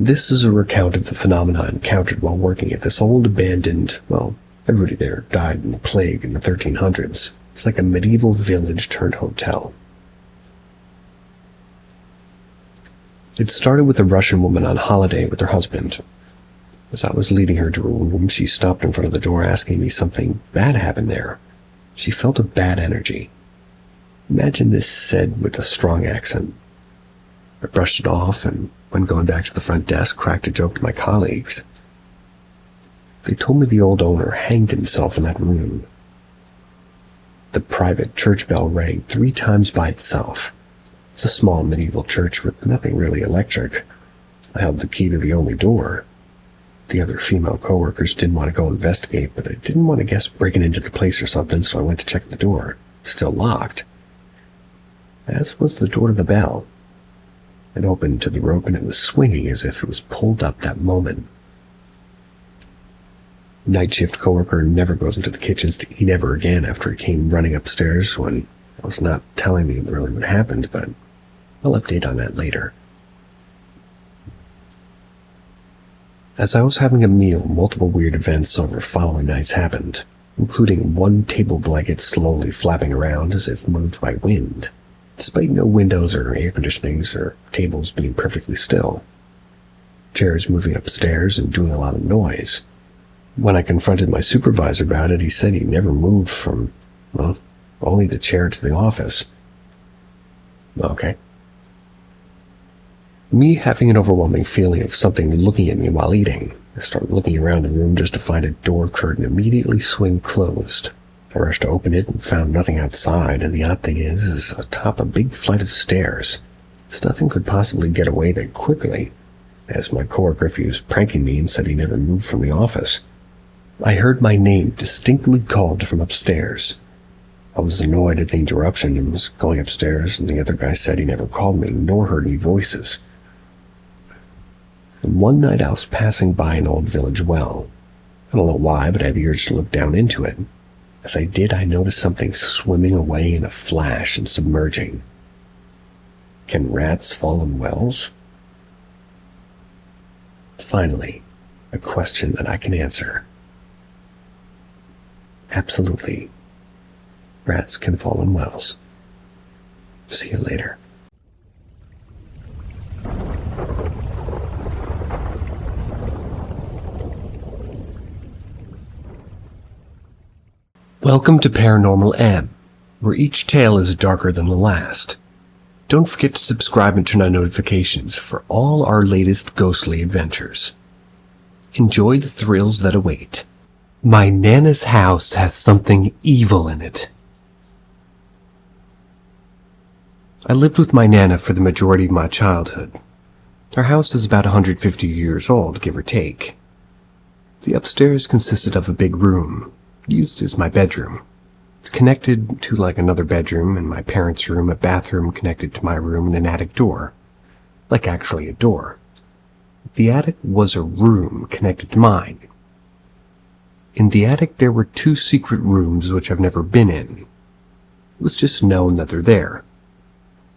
This is a recount of the phenomena encountered while working at this old abandoned, well, everybody there died in the plague in the 1300s. It's like a medieval village turned hotel. It started with a Russian woman on holiday with her husband. As I was leading her to her room, she stopped in front of the door asking me something bad happened there. She felt a bad energy. Imagine this said with a strong accent. I brushed it off and, when going back to the front desk, cracked a joke to my colleagues. They told me the old owner hanged himself in that room. The private church bell rang 3 times by itself. It's a small medieval church with nothing really electric. I held the key to the only door. The other female coworkers didn't want to go investigate, but I didn't want to guess breaking into the place or something, so I went to check the door. Still locked. As was the door to the bell. It opened to the rope and it was swinging as if it was pulled up that moment. Night shift coworker never goes into the kitchens to eat ever again after he came running upstairs when I was not telling me really what happened, but I'll update on that later. As I was having a meal, multiple weird events over following nights happened, including one table blanket slowly flapping around as if moved by wind, despite no windows or air conditionings or tables being perfectly still. Chairs moving upstairs and doing a lot of noise. When I confronted my supervisor about it, he said he never moved from, well, only the chair to the office. Okay. Me having an overwhelming feeling of something looking at me while eating, I started looking around the room just to find a door curtain immediately swing closed. I rushed to open it and found nothing outside, and the odd thing is atop a big flight of stairs. Nothing could possibly get away that quickly, as my coworker was pranking me and said he never moved from the office. I heard my name distinctly called from upstairs. I was annoyed at the interruption and was going upstairs, and the other guy said he never called me nor heard any voices. And one night I was passing by an old village well. I don't know why, but I had the urge to look down into it. As I did, I noticed something swimming away in a flash and submerging. Can rats fall in wells? Finally, a question that I can answer. Absolutely. Rats can fall in wells. See you later. Welcome to Paranormal M, where each tale is darker than the last. Don't forget to subscribe and turn on notifications for all our latest ghostly adventures. Enjoy the thrills that await. My Nana's house has something evil in it. I lived with my Nana for the majority of my childhood. Our house is about 150 years old, give or take. The upstairs consisted of a big room, used as my bedroom. It's connected to like another bedroom, and my parents' room, a bathroom connected to my room, and an attic door. Like actually a door. The attic was a room connected to mine. In the attic, there were 2 secret rooms which I've never been in. It was just known that they're there.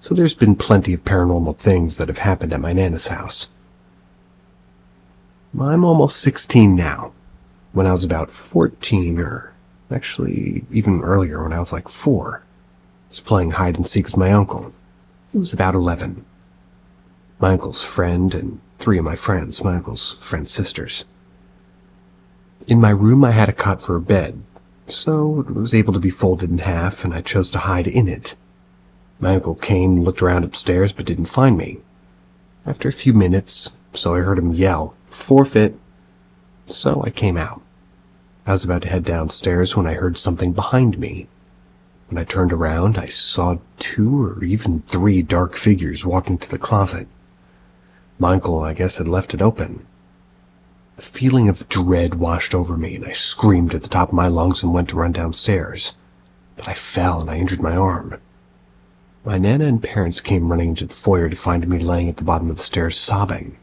So there's been plenty of paranormal things that have happened at my Nana's house. I'm almost 16 now. When I was about 14, or actually even earlier when I was like 4, I was playing hide and seek with my uncle. He was about 11. My uncle's friend and 3 of my friends, my uncle's friend's sisters. In my room, I had a cot for a bed, so it was able to be folded in half, and I chose to hide in it. My uncle came and looked around upstairs, but didn't find me. After a few minutes, so I heard him yell, "Forfeit!" So I came out. I was about to head downstairs when I heard something behind me. When I turned around, I saw 2 or even 3 dark figures walking to the closet. My uncle, I guess, had left it open. A feeling of dread washed over me, and I screamed at the top of my lungs and went to run downstairs. But I fell and I injured my arm. My Nana and parents came running into the foyer to find me laying at the bottom of the stairs sobbing.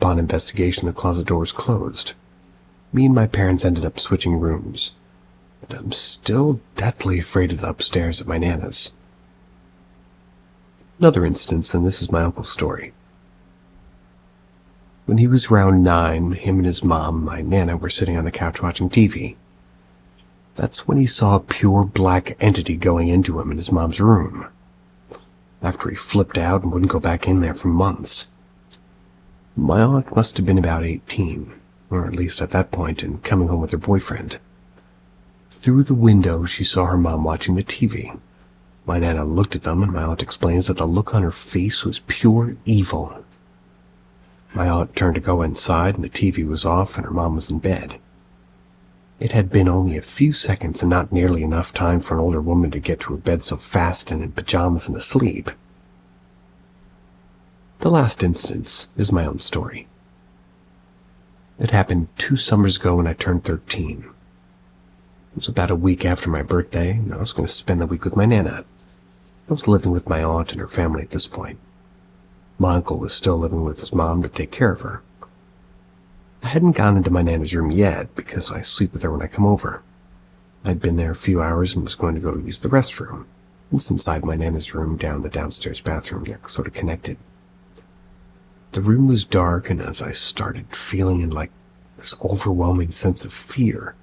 Upon investigation, the closet door was closed. Me and my parents ended up switching rooms, but I'm still deathly afraid of the upstairs at my Nana's. Another instance, and this is my uncle's story. When he was around 9, him and his mom, my Nana, were sitting on the couch watching TV. That's when he saw a pure black entity going into him in his mom's room. After he flipped out and wouldn't go back in there for months. My aunt must have been about 18, or at least at that point, and coming home with her boyfriend. Through the window, she saw her mom watching the TV. My Nana looked at them, and my aunt explains that the look on her face was pure evil. My aunt turned to go inside, and the TV was off, and her mom was in bed. It had been only a few seconds and not nearly enough time for an older woman to get to her bed so fast and in pajamas and asleep. The last instance is my own story. It happened 2 summers ago when I turned 13. It was about a week after my birthday, and I was going to spend the week with my Nana. I was living with my aunt and her family at this point. My uncle was still living with his mom to take care of her. I hadn't gone into my Nana's room yet because I sleep with her when I come over. I'd been there a few hours and was going to go use the restroom. It's inside my Nana's room down the downstairs bathroom. They're sort of connected. The room was dark, and as I started feeling like this overwhelming sense of fear,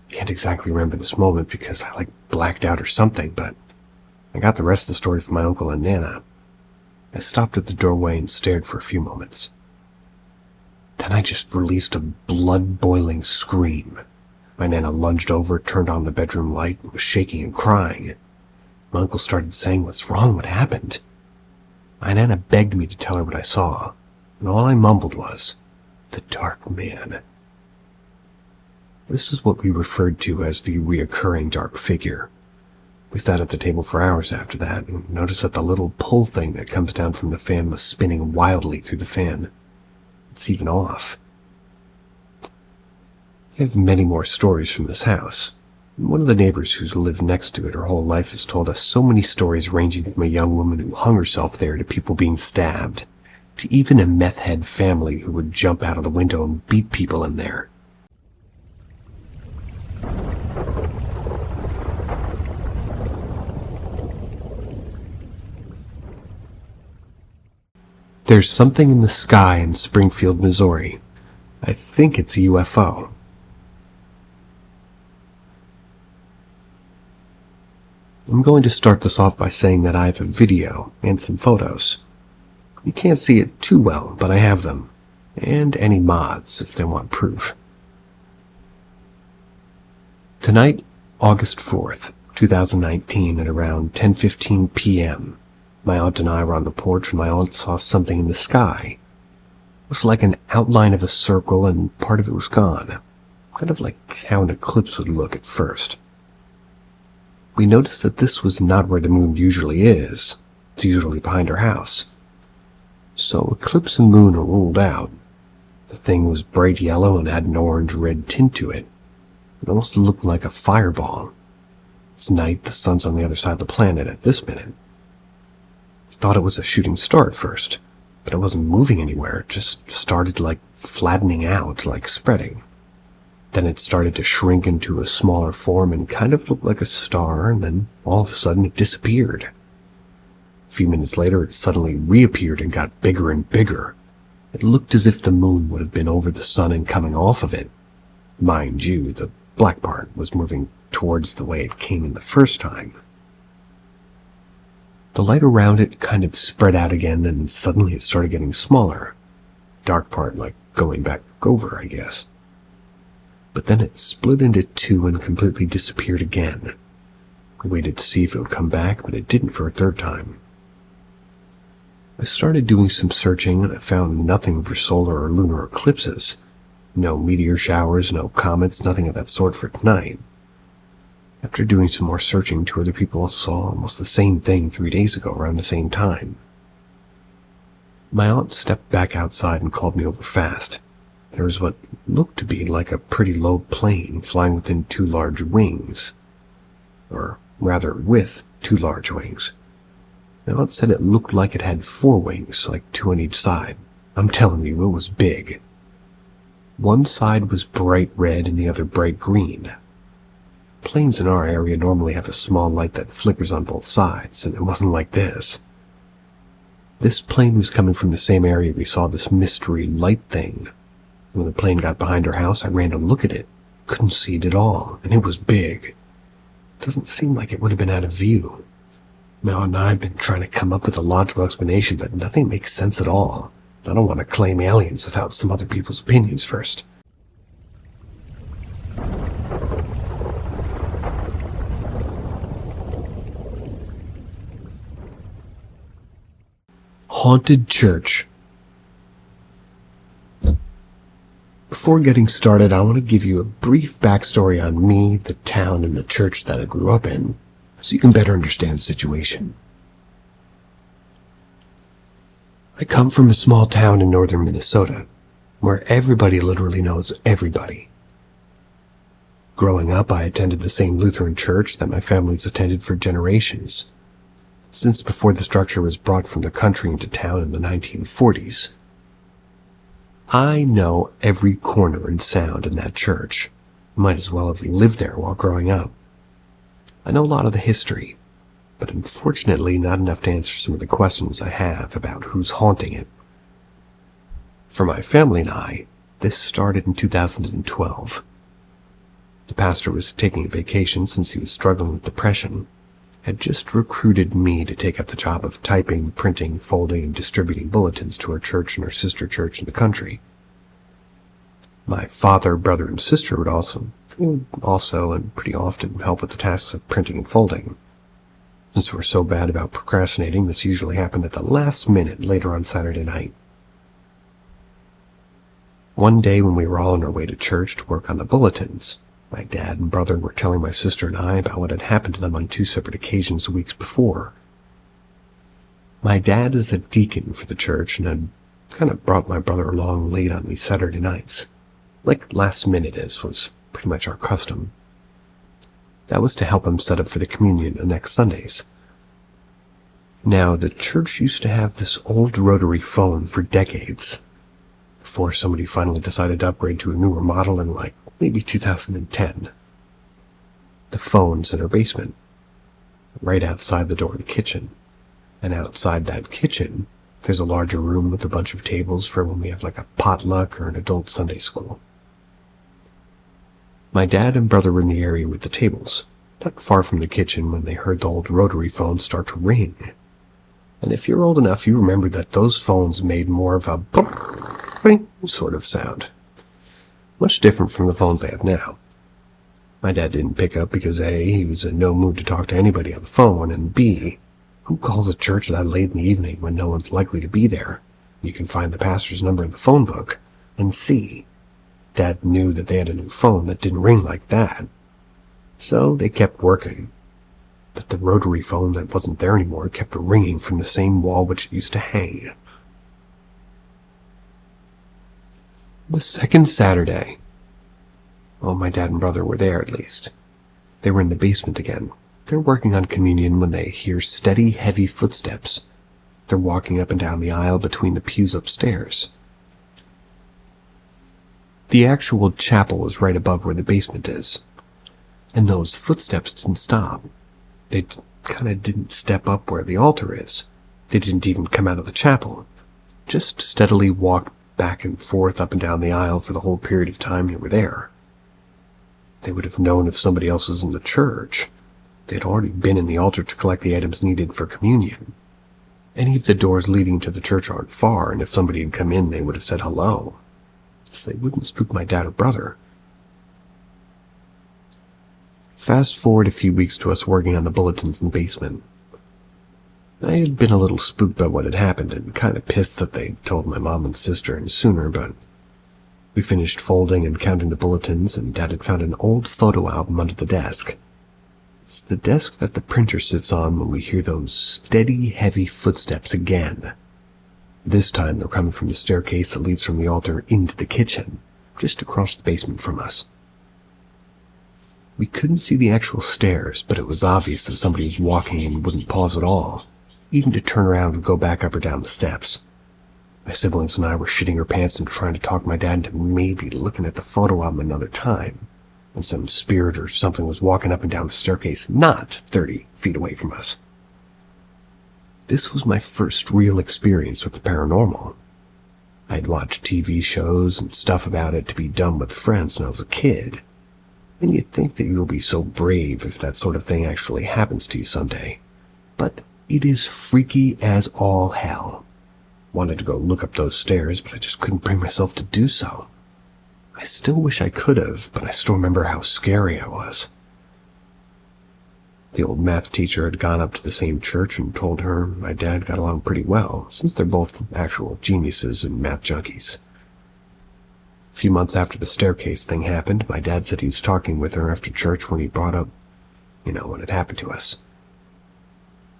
I can't exactly remember this moment because I blacked out or something, but I got the rest of the story from my uncle and Nana. I stopped at the doorway and stared for a few moments. Then I just released a blood-boiling scream. My Nana lunged over, turned on the bedroom light, and was shaking and crying. My uncle started saying, "What's wrong? What happened?" My Nana begged me to tell her what I saw, and all I mumbled was, "The dark man." This is what we referred to as the reoccurring dark figure. We sat at the table for hours after that, and noticed that the little pull thing that comes down from the fan was spinning wildly through the fan. It's even off. I have many more stories from this house. One of the neighbors who's lived next to it her whole life has told us so many stories ranging from a young woman who hung herself there to people being stabbed, to even a meth head family who would jump out of the window and beat people in there. There's something in the sky in Springfield, Missouri. I think it's a UFO. I'm going to start this off by saying that I have a video and some photos. You can't see it too well, but I have them, and any mods if they want proof. Tonight, August 4th, 2019, at around 10:15 p.m., my aunt and I were on the porch when my aunt saw something in the sky. It was like an outline of a circle and part of it was gone, kind of like how an eclipse would look at first. We noticed that this was not where the moon usually is. It's usually behind our house. So eclipse and moon are ruled out. The thing was bright yellow and had an orange-red tint to it. It almost looked like a fireball. It's night, the sun's on the other side of the planet at this minute. I thought it was a shooting star at first, but it wasn't moving anywhere. It just started flattening out, spreading. Then it started to shrink into a smaller form and kind of looked like a star, and then all of a sudden it disappeared. A few minutes later, it suddenly reappeared and got bigger and bigger. It looked as if the moon would have been over the sun and coming off of it. Mind you, the black part was moving towards the way it came in the first time. The light around it kind of spread out again, and suddenly it started getting smaller. Dark part like going back over, I guess. But then it split into two and completely disappeared again. I waited to see if it would come back, but it didn't for a third time. I started doing some searching, and I found nothing for solar or lunar eclipses. No meteor showers, no comets, nothing of that sort for tonight. After doing some more searching, 2 other people saw almost the same thing 3 days ago around the same time. My aunt stepped back outside and called me over fast. There was what looked to be like a pretty low plane flying within 2 large wings. Or rather, with 2 large wings. My aunt said it looked like it had 4 wings, like 2 on each side. I'm telling you, it was big. One side was bright red and the other bright green. Planes in our area normally have a small light that flickers on both sides, and it wasn't like this. This plane was coming from the same area we saw this mystery light thing. When the plane got behind our house, I ran to look at it. Couldn't see it at all, and it was big. Doesn't seem like it would have been out of view. Mel and I have been trying to come up with a logical explanation, but nothing makes sense at all. I don't want to claim aliens without some other people's opinions first. Haunted Church. Before getting started, I want to give you a brief backstory on me, the town, and the church that I grew up in, so you can better understand the situation. I come from a small town in northern Minnesota, where everybody literally knows everybody. Growing up, I attended the same Lutheran church that my family's attended for generations, since before the structure was brought from the country into town in the 1940s. I know every corner and sound in that church. Might as well have lived there while growing up. I know a lot of the history, but unfortunately not enough to answer some of the questions I have about who's haunting it. For my family and I, this started in 2012. The pastor was taking a vacation since he was struggling with depression, had just recruited me to take up the job of typing, printing, folding, and distributing bulletins to our church and our sister church in the country. My father, brother, and sister would also and pretty often help with the tasks of printing and folding. Since we're so bad about procrastinating, this usually happened at the last minute later on Saturday night. One day when we were all on our way to church to work on the bulletins, my dad and brother were telling my sister and I about what had happened to them on 2 separate occasions weeks before. My dad is a deacon for the church and had kind of brought my brother along late on these Saturday nights, like last minute as was pretty much our custom. That was to help him set up for the communion the next Sundays. Now, the church used to have this old rotary phone for decades, before somebody finally decided to upgrade to a newer model in maybe 2010. The phone's in our basement, right outside the door of the kitchen. And outside that kitchen, there's a larger room with a bunch of tables for when we have a potluck or an adult Sunday school. My dad and brother were in the area with the tables, not far from the kitchen when they heard the old rotary phone start to ring. And if you're old enough, you remember that those phones made more of a brrrring sort of sound. Much different from the phones they have now. My dad didn't pick up because A, he was in no mood to talk to anybody on the phone, and B, who calls a church that late in the evening when no one's likely to be there? You can find the pastor's number in the phone book. And C, Dad knew that they had a new phone that didn't ring like that. So they kept working. But the rotary phone that wasn't there anymore kept ringing from the same wall which it used to hang. The second Saturday, my dad and brother were there at least. They were in the basement again. They're working on communion when they hear steady, heavy footsteps. They're walking up and down the aisle between the pews upstairs. The actual chapel was right above where the basement is. And those footsteps didn't stop. They kind of didn't step up where the altar is. They didn't even come out of the chapel. Just steadily walked back and forth up and down the aisle for the whole period of time they were there. They would have known if somebody else was in the church. They had already been in the altar to collect the items needed for communion. Any of the doors leading to the church aren't far, and if somebody had come in, they would have said hello. So they wouldn't spook my dad or brother. Fast forward a few weeks to us working on the bulletins in the basement. I had been a little spooked by what had happened and kind of pissed that they told my mom and sister any sooner, but we finished folding and counting the bulletins, and Dad had found an old photo album under the desk. It's the desk that the printer sits on when we hear those steady, heavy footsteps again. This time they're coming from the staircase that leads from the altar into the kitchen, just across the basement from us. We couldn't see the actual stairs, but it was obvious that somebody was walking and wouldn't pause at all, even to turn around and go back up or down the steps. My siblings and I were shitting our pants and trying to talk my dad into maybe looking at the photo album another time, when some spirit or something was walking up and down the staircase not 30 feet away from us. This was my first real experience with the paranormal. I'd watched TV shows and stuff about it to be done with friends when I was a kid, and you'd think that you'll be so brave if that sort of thing actually happens to you someday. But it is freaky as all hell. Wanted to go look up those stairs, but I just couldn't bring myself to do so. I still wish I could have, but I still remember how scary I was. The old math teacher had gone up to the same church and told her my dad got along pretty well, since they're both actual geniuses and math junkies. A few months after the staircase thing happened, my dad said he was talking with her after church when he brought up, what had happened to us.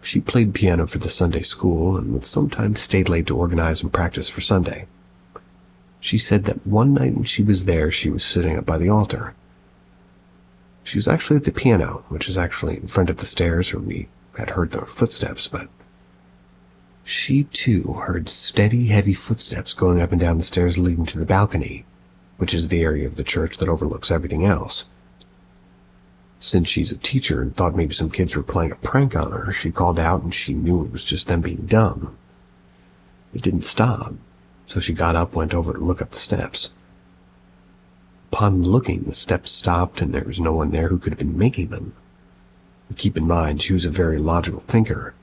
She played piano for the Sunday school and would sometimes stay late to organize and practice for Sunday. She said that one night when she was there, she was sitting up by the altar. She was actually at the piano, which is actually in front of the stairs where we had heard their footsteps, but she too heard steady, heavy footsteps going up and down the stairs leading to the balcony, which is the area of the church that overlooks everything else. Since she's a teacher and thought maybe some kids were playing a prank on her, she called out and she knew it was just them being dumb. It didn't stop, so she got up, went over to look up the steps. Upon looking, the steps stopped and there was no one there who could have been making them. But keep in mind, she was a very logical thinker.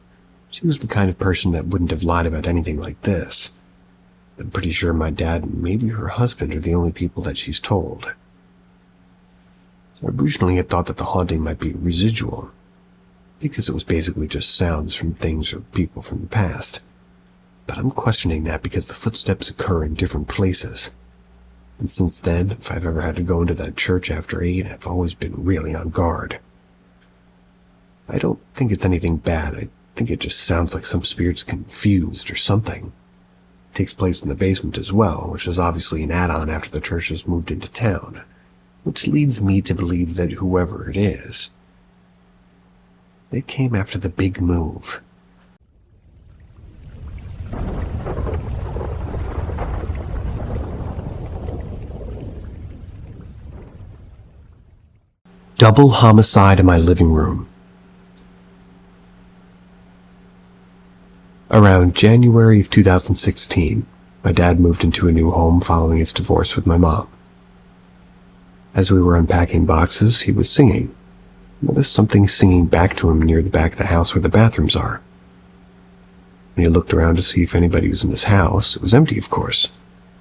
She was the kind of person that wouldn't have lied about anything like this. I'm pretty sure my dad and maybe her husband are the only people that she's told. I originally had thought that the haunting might be residual, because it was basically just sounds from things or people from the past. But I'm questioning that because the footsteps occur in different places. And since then, if I've ever had to go into that church after 8, I've always been really on guard. I don't think it's anything bad. I think it just sounds like some spirit's confused or something. It takes place in the basement as well, which is obviously an add-on after the church has moved into town, which leads me to believe that whoever it is, they came after the big move. Double homicide in my living room. Around January of 2016, my dad moved into a new home following his divorce with my mom. As we were unpacking boxes, he was singing. There was something singing back to him near the back of the house where the bathrooms are. When he looked around to see if anybody was in his house, it was empty, of course.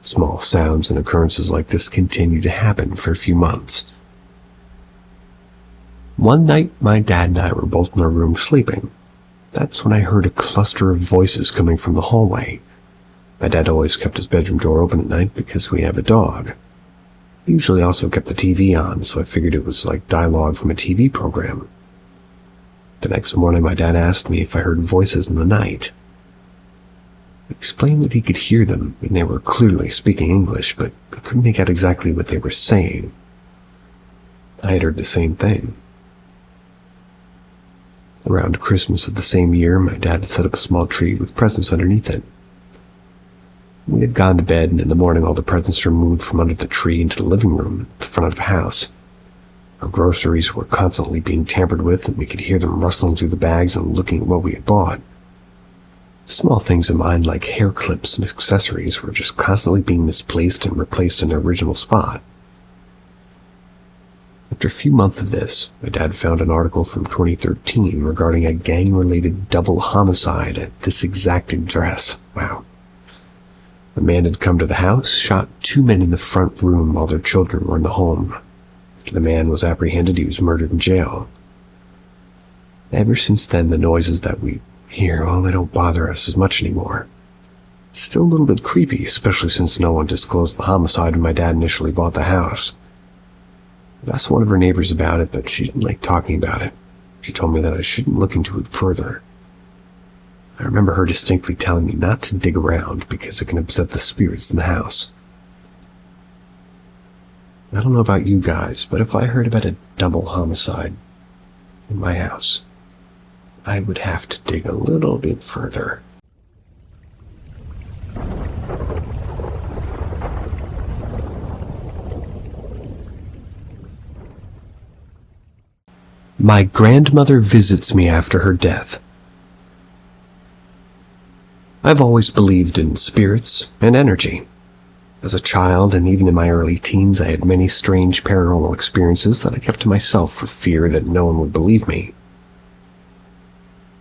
Small sounds and occurrences like this continued to happen for a few months. One night, my dad and I were both in our room sleeping. That's when I heard a cluster of voices coming from the hallway. My dad always kept his bedroom door open at night because we have a dog. He usually also kept the TV on, so I figured it was like dialogue from a TV program. The next morning, my dad asked me if I heard voices in the night. I explained that he could hear them, and they were clearly speaking English, but I couldn't make out exactly what they were saying. I had heard the same thing. Around Christmas of the same year, my dad had set up a small tree with presents underneath it. We had gone to bed, and in the morning all the presents were moved from under the tree into the living room at the front of the house. Our groceries were constantly being tampered with, and we could hear them rustling through the bags and looking at what we had bought. Small things of mine like hair clips and accessories were just constantly being misplaced and replaced in their original spot. After a few months of this, my dad found an article from 2013 regarding a gang-related double homicide at this exact address. Wow. A man had come to the house, shot 2 men in the front room while their children were in the home. After the man was apprehended, he was murdered in jail. Ever since then, the noises that we hear, they don't bother us as much anymore. It's still a little bit creepy, especially since no one disclosed the homicide when my dad initially bought the house. I asked one of her neighbors about it, but she didn't like talking about it. She told me that I shouldn't look into it further. I remember her distinctly telling me not to dig around because it can upset the spirits in the house. I don't know about you guys, but if I heard about a double homicide in my house, I would have to dig a little bit further. My grandmother visits me after her death. I've always believed in spirits and energy. As a child and even in my early teens, I had many strange paranormal experiences that I kept to myself for fear that no one would believe me.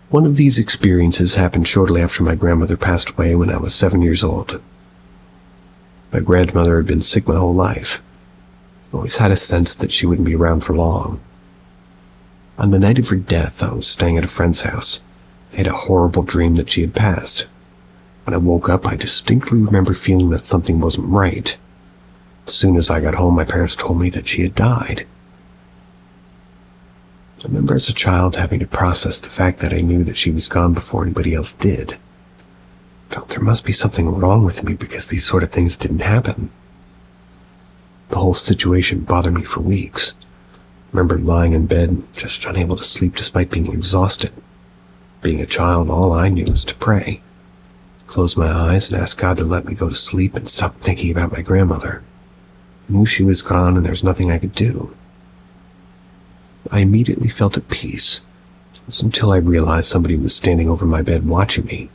One of these experiences happened shortly after my grandmother passed away when I was 7 years old. My grandmother had been sick my whole life. I always had a sense that she wouldn't be around for long. On the night of her death, I was staying at a friend's house. I had a horrible dream that she had passed. When I woke up, I distinctly remember feeling that something wasn't right. As soon as I got home, my parents told me that she had died. I remember as a child having to process the fact that I knew that she was gone before anybody else did. I felt there must be something wrong with me because these sort of things didn't happen. The whole situation bothered me for weeks. I remember lying in bed, just unable to sleep despite being exhausted. Being a child, all I knew was to pray. Close my eyes and ask God to let me go to sleep and stop thinking about my grandmother. I knew she was gone and there was nothing I could do. I immediately felt at peace. It was until I realized somebody was standing over my bed watching me.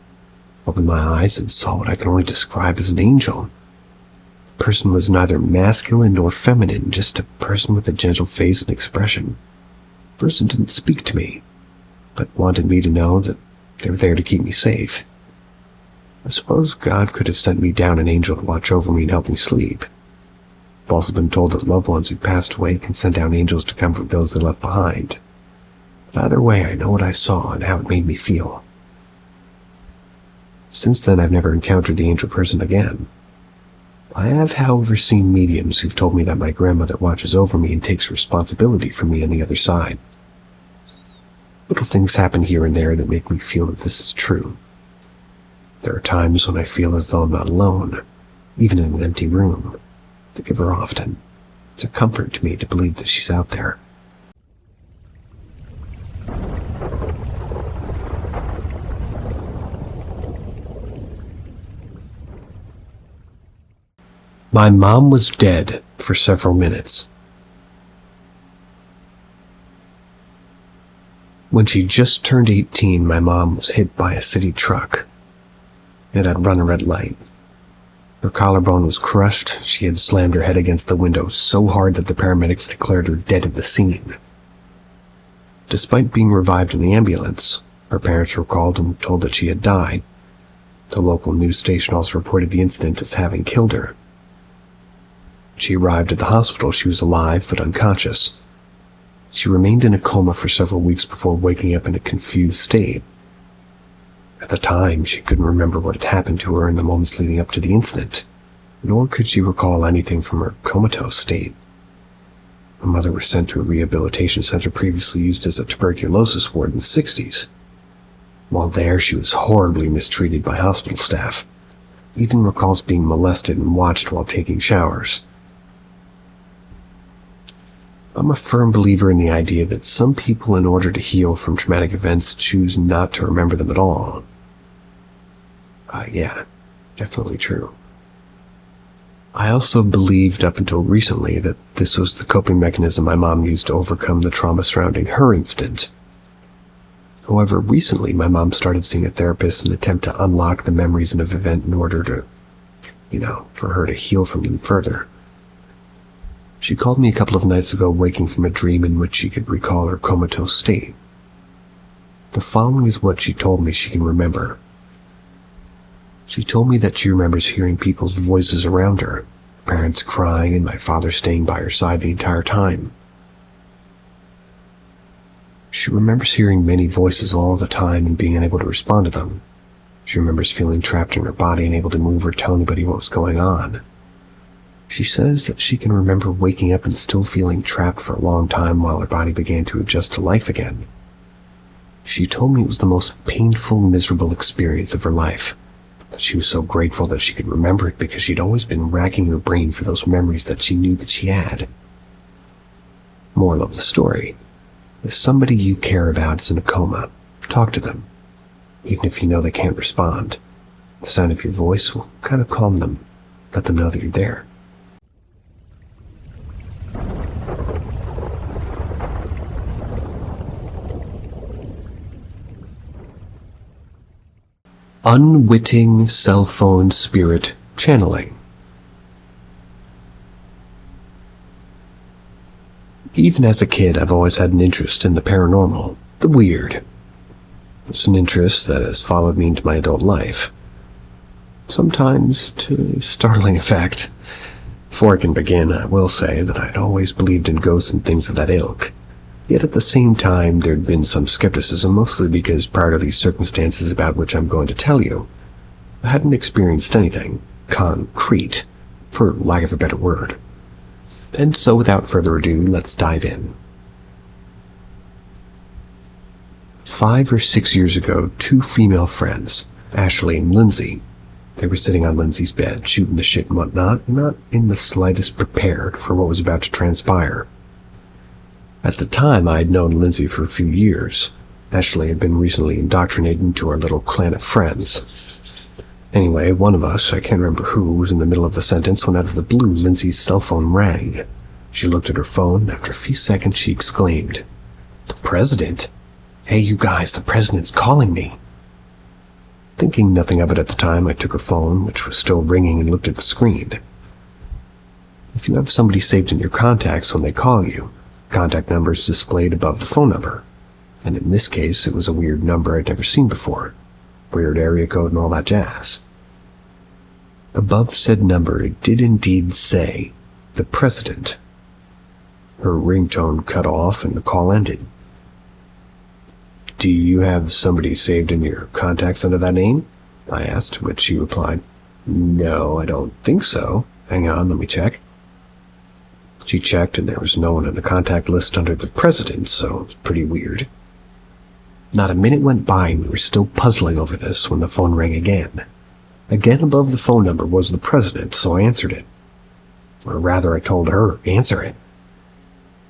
I opened my eyes and saw what I can only describe as an angel. The person was neither masculine nor feminine, just a person with a gentle face and expression. The person didn't speak to me, but wanted me to know that they were there to keep me safe. I suppose God could have sent me down an angel to watch over me and help me sleep. I've also been told that loved ones who passed away can send down angels to comfort those they left behind. But either way, I know what I saw and how it made me feel. Since then, I've never encountered the angel person again. I have, however, seen mediums who've told me that my grandmother watches over me and takes responsibility for me on the other side. Little things happen here and there that make me feel that this is true. There are times when I feel as though I'm not alone, even in an empty room. I think of her often. It's a comfort to me to believe that she's out there. My mom was dead for several minutes. When she just turned 18, my mom was hit by a city truck. It had run a red light. Her collarbone was crushed. She had slammed her head against the window so hard that the paramedics declared her dead at the scene. Despite being revived in the ambulance, her parents were called and told that she had died. The local news station also reported the incident as having killed her. When she arrived at the hospital, she was alive but unconscious. She remained in a coma for several weeks before waking up in a confused state. At the time, she couldn't remember what had happened to her in the moments leading up to the incident, nor could she recall anything from her comatose state. Her mother was sent to a rehabilitation center previously used as a tuberculosis ward in the 60s. While there, she was horribly mistreated by hospital staff, even recalls being molested and watched while taking showers. I'm a firm believer in the idea that some people, in order to heal from traumatic events, choose not to remember them at all. Yeah, definitely true. I also believed up until recently that this was the coping mechanism my mom used to overcome the trauma surrounding her incident. However, recently my mom started seeing a therapist in an attempt to unlock the memories of an event in order to, for her to heal from them further. She called me a couple of nights ago waking from a dream in which she could recall her comatose state. The following is what she told me she can remember. She told me that she remembers hearing people's voices around her, parents crying and my father staying by her side the entire time. She remembers hearing many voices all the time and being unable to respond to them. She remembers feeling trapped in her body, unable to move or tell anybody what was going on. She says that she can remember waking up and still feeling trapped for a long time while her body began to adjust to life again. She told me it was the most painful, miserable experience of her life. That she was so grateful that she could remember it because she'd always been racking her brain for those memories that she knew that she had. Moral of the story: if somebody you care about is in a coma, talk to them. Even if you know they can't respond, the sound of your voice will kind of calm them, let them know that you're there. Unwitting cell phone spirit channeling. Even as a kid, I've always had an interest in the paranormal, the weird. It's an interest that has followed me into my adult life, sometimes to startling effect. Before I can begin, I will say that I'd always believed in ghosts and things of that ilk. Yet at the same time, there'd been some skepticism, mostly because prior to these circumstances about which I'm going to tell you, I hadn't experienced anything concrete, for lack of a better word. And so without further ado, let's dive in. 5 or 6 years ago, 2 female friends, Ashley and Lindsay, they were sitting on Lindsay's bed, shooting the shit and whatnot, not in the slightest prepared for what was about to transpire. At the time, I had known Lindsay for a few years. Ashley had been recently indoctrinated into our little clan of friends. Anyway, one of us, I can't remember who, was in the middle of the sentence when out of the blue, Lindsay's cell phone rang. She looked at her phone, and after a few seconds she exclaimed, "The president? Hey, you guys, the president's calling me." Thinking nothing of it at the time, I took her phone, which was still ringing, and looked at the screen. If you have somebody saved in your contacts when they call you, contact number is displayed above the phone number, and in this case it was a weird number I'd never seen before, weird area code and all that jazz. Above said number it did indeed say, "The President." Her ringtone cut off and the call ended. "Do you have somebody saved in your contacts under that name?" I asked, which she replied, "No, I don't think so. Hang on, let me check." She checked and there was no one on the contact list under the president, so it was pretty weird. Not a minute went by and we were still puzzling over this when the phone rang again. Again above the phone number was the president, so I answered it. Or rather, I told her, answer it.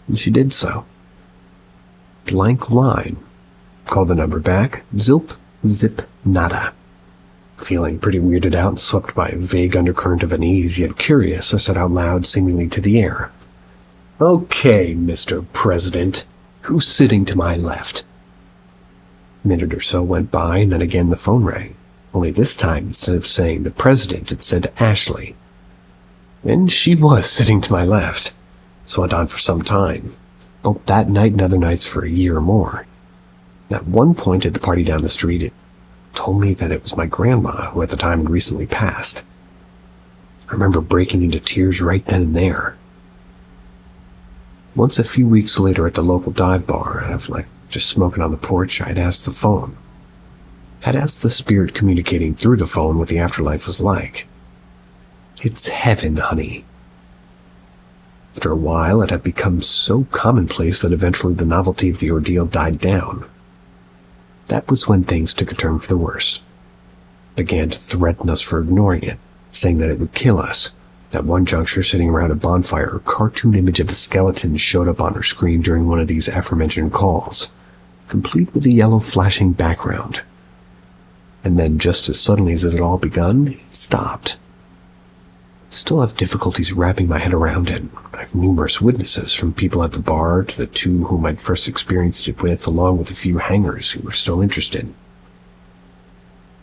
And she did so. Blank line. Called the number back. Zilp, zip, nada. Feeling pretty weirded out and swept by a vague undercurrent of unease, yet curious, I said out loud, seemingly to the air, "Okay, Mr. President, who's sitting to my left?" A minute or so went by, and then again the phone rang. Only this time, instead of saying the president, it said Ashley. And she was sitting to my left. This went on for some time, both that night and other nights for a year or more. At one point at the party down the street, it told me that it was my grandma, who at the time had recently passed. I remember breaking into tears right then and there. Once a few weeks later at the local dive bar, just smoking on the porch, I'd asked the phone. I'd asked the spirit communicating through the phone what the afterlife was like. "It's heaven, honey." After a while, it had become so commonplace that eventually the novelty of the ordeal died down. That was when things took a turn for the worse. Began to threaten us for ignoring it, saying that it would kill us. At one juncture, sitting around a bonfire, a cartoon image of a skeleton showed up on her screen during one of these aforementioned calls, complete with a yellow flashing background. And then, just as suddenly as it had all begun, it stopped. still have difficulties wrapping my head around it. I have numerous witnesses, from people at the bar to the two whom I'd first experienced it with, along with a few hangers who were still interested.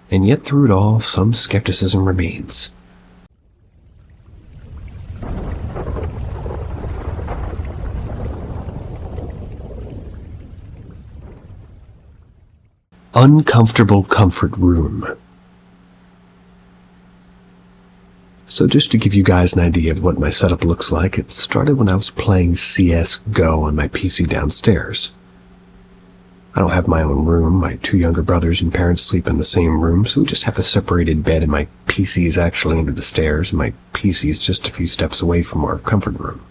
And yet through it all, some skepticism remains. Uncomfortable comfort room. So just to give you guys an idea of what my setup looks like, it started when I was playing CSGO on my PC downstairs. I don't have my own room. My two younger brothers and parents sleep in the same room, so we just have a separated bed, and my PC is actually under the stairs, and my PC is just a few steps away from our comfort room.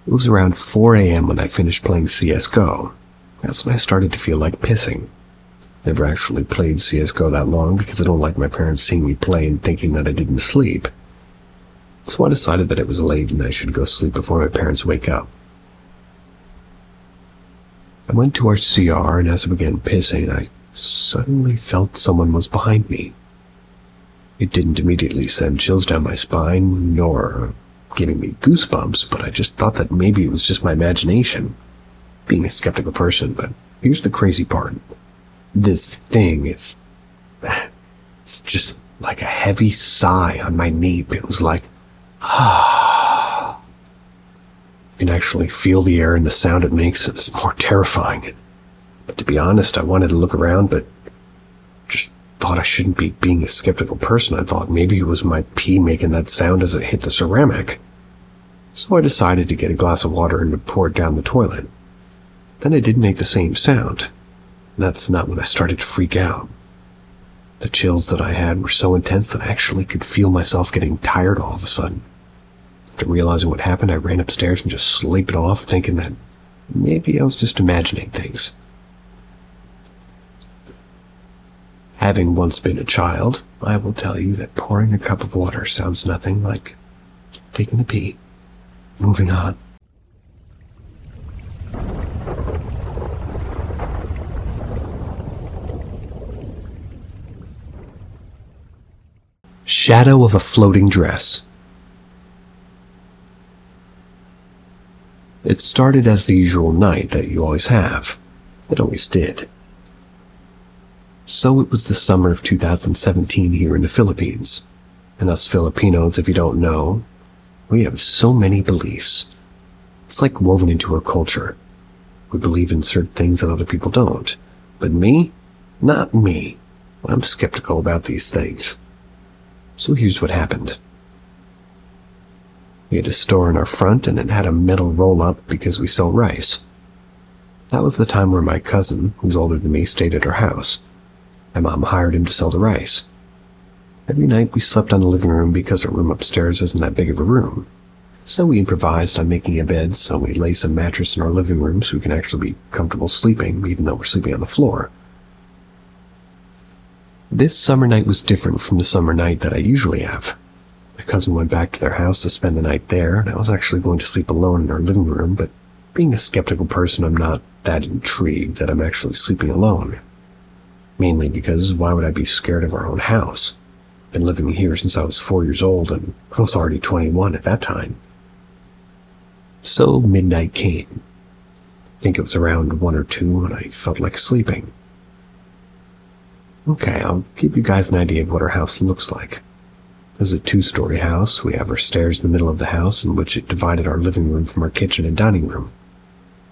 It was around 4 a.m. when I finished playing CSGO. That's when I started to feel like pissing. Never actually played CSGO that long because I don't like my parents seeing me play and thinking that I didn't sleep. So I decided that it was late and I should go sleep before my parents wake up. I went to our CR, and as I began pissing, I suddenly felt someone was behind me. It didn't immediately send chills down my spine, nor giving me goosebumps, but I just thought that maybe it was just my imagination, being a skeptical person. But here's the crazy part. This thing, it's just like a heavy sigh on my nape. It was like, ah. You can actually feel the air and the sound it makes, and it's more terrifying. But to be honest, I wanted to look around, but just thought I shouldn't be being a skeptical person. I thought maybe it was my pee making that sound as it hit the ceramic. So I decided to get a glass of water and to pour it down the toilet. Then it did make the same sound. That's not when I started to freak out. The chills that I had were so intense that I actually could feel myself getting tired all of a sudden. After realizing what happened, I ran upstairs and just slept it off, thinking that maybe I was just imagining things. Having once been a child, I will tell you that pouring a cup of water sounds nothing like taking a pee. Moving on. Shadow of a floating dress. It started as the usual night that you always have. It always did. So it was the summer of 2017 here in the Philippines. And us Filipinos, if you don't know, we have so many beliefs. It's like woven into our culture. We believe in certain things that other people don't. But me? Not me. I'm skeptical about these things. So here's what happened. We had a store in our front, and it had a metal roll-up because we sell rice. That was the time where my cousin, who's older than me, stayed at our house. My mom hired him to sell the rice. Every night we slept on the living room because our room upstairs isn't that big of a room. So we improvised on making a bed, so we lay some mattress in our living room so we can actually be comfortable sleeping, even though we're sleeping on the floor. This summer night was different from the summer night that I usually have. My cousin went back to their house to spend the night there, and I was actually going to sleep alone in our living room, but being a skeptical person, I'm not that intrigued that I'm actually sleeping alone. Mainly because why would I be scared of our own house? I've been living here since I was 4 years old, and I was already 21 at that time. So midnight came. I think it was around 1 or 2, and I felt like sleeping. Okay, I'll give you guys an idea of what our house looks like. It was a 2-story house. We have our stairs in the middle of the house, in which it divided our living room from our kitchen and dining room.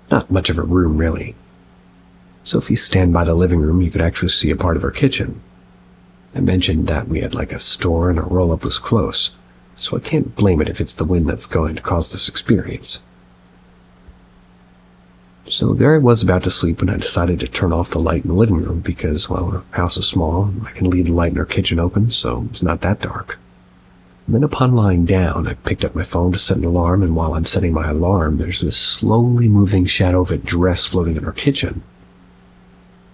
Not much of a room, really. So if you stand by the living room, you could actually see a part of our kitchen. I mentioned that we had like a store and our roll-up was close, so I can't blame it if it's the wind that's going to cause this experience. So there I was about to sleep when I decided to turn off the light in the living room because, well, our house is small. I can leave the light in our kitchen open, so it's not that dark. And then upon lying down, I picked up my phone to set an alarm, and while I'm setting my alarm, there's this slowly moving shadow of a dress floating in our kitchen.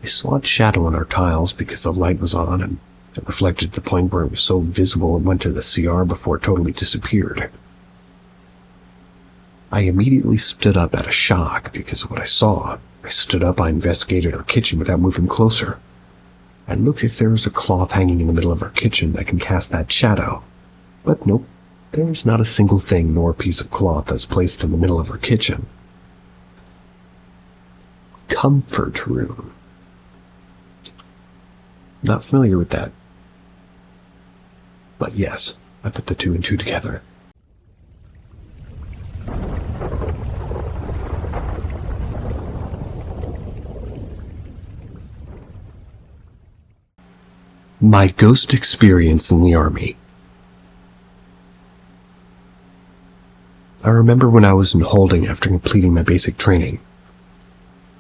I saw its shadow on our tiles because the light was on, and it reflected to the point where it was so visible it went to the CR before it totally disappeared. I immediately stood up out of shock because of what I saw. I stood up, I investigated our kitchen without moving closer. I looked if there was a cloth hanging in the middle of our kitchen that can cast that shadow. But nope, there's not a single thing nor piece of cloth that's placed in the middle of our kitchen. Comfort room. Not familiar with that. But yes, I put the two and two together. My ghost experience in the Army. I remember when I was in holding after completing my basic training.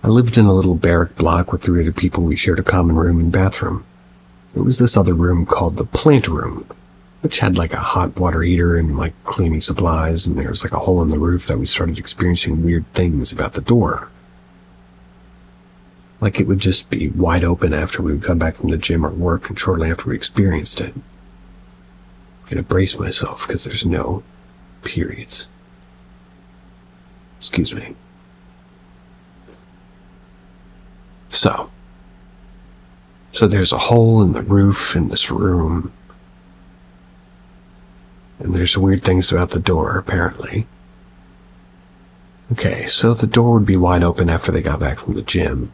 I lived in a little barrack block with 3 other people. We shared a common room and bathroom. There was this other room called the plant room, which had like a hot water heater and like cleaning supplies, and there was like a hole in the roof that we started experiencing weird things about the door. Like it would just be wide open after we would come back from the gym or work, and shortly after we experienced it. I'm gonna brace myself because there's no periods. Excuse me. So there's a hole in the roof in this room, and there's weird things about the door, apparently. Okay, so the door would be wide open after they got back from the gym.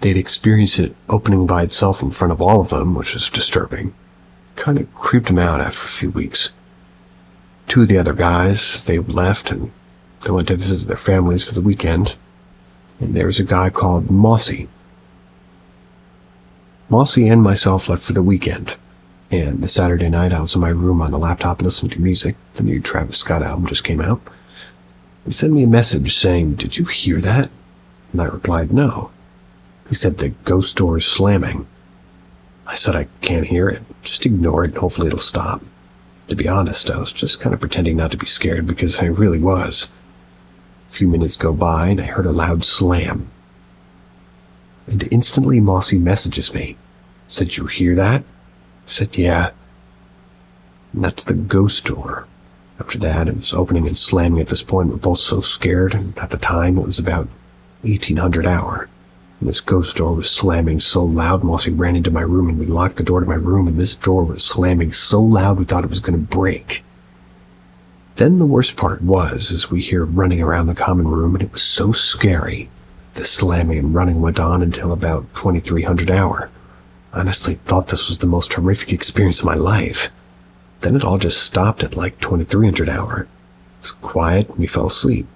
They'd experienced it opening by itself in front of all of them, which was disturbing. Kind of creeped them out after a few weeks. 2 of the other guys, they left and they went to visit their families for the weekend. And there was a guy called Mossy. Mossy and myself left for the weekend. And the Saturday night I was in my room on the laptop listening to music. The new Travis Scott album just came out. He sent me a message saying, "Did you hear that?" And I replied, "No." He said, "The ghost door is slamming." I said, "I can't hear it. Just ignore it and hopefully it'll stop." To be honest, I was just kind of pretending not to be scared because I really was. A few minutes go by and I heard a loud slam. And instantly Mossy messages me. Said, "You hear that?" I said, "Yeah." And that's the ghost door. After that, it was opening and slamming at this point. We're both so scared, and at the time it was about 1800 hour. And this ghost door was slamming so loud, Mossy ran into my room and we locked the door to my room, and this door was slamming so loud we thought it was going to break. Then the worst part was, as we hear running around the common room, and it was so scary. The slamming and running went on until about 2300 hour. I honestly thought this was the most horrific experience of my life. Then it all just stopped at like 2300 hour. It was quiet and we fell asleep.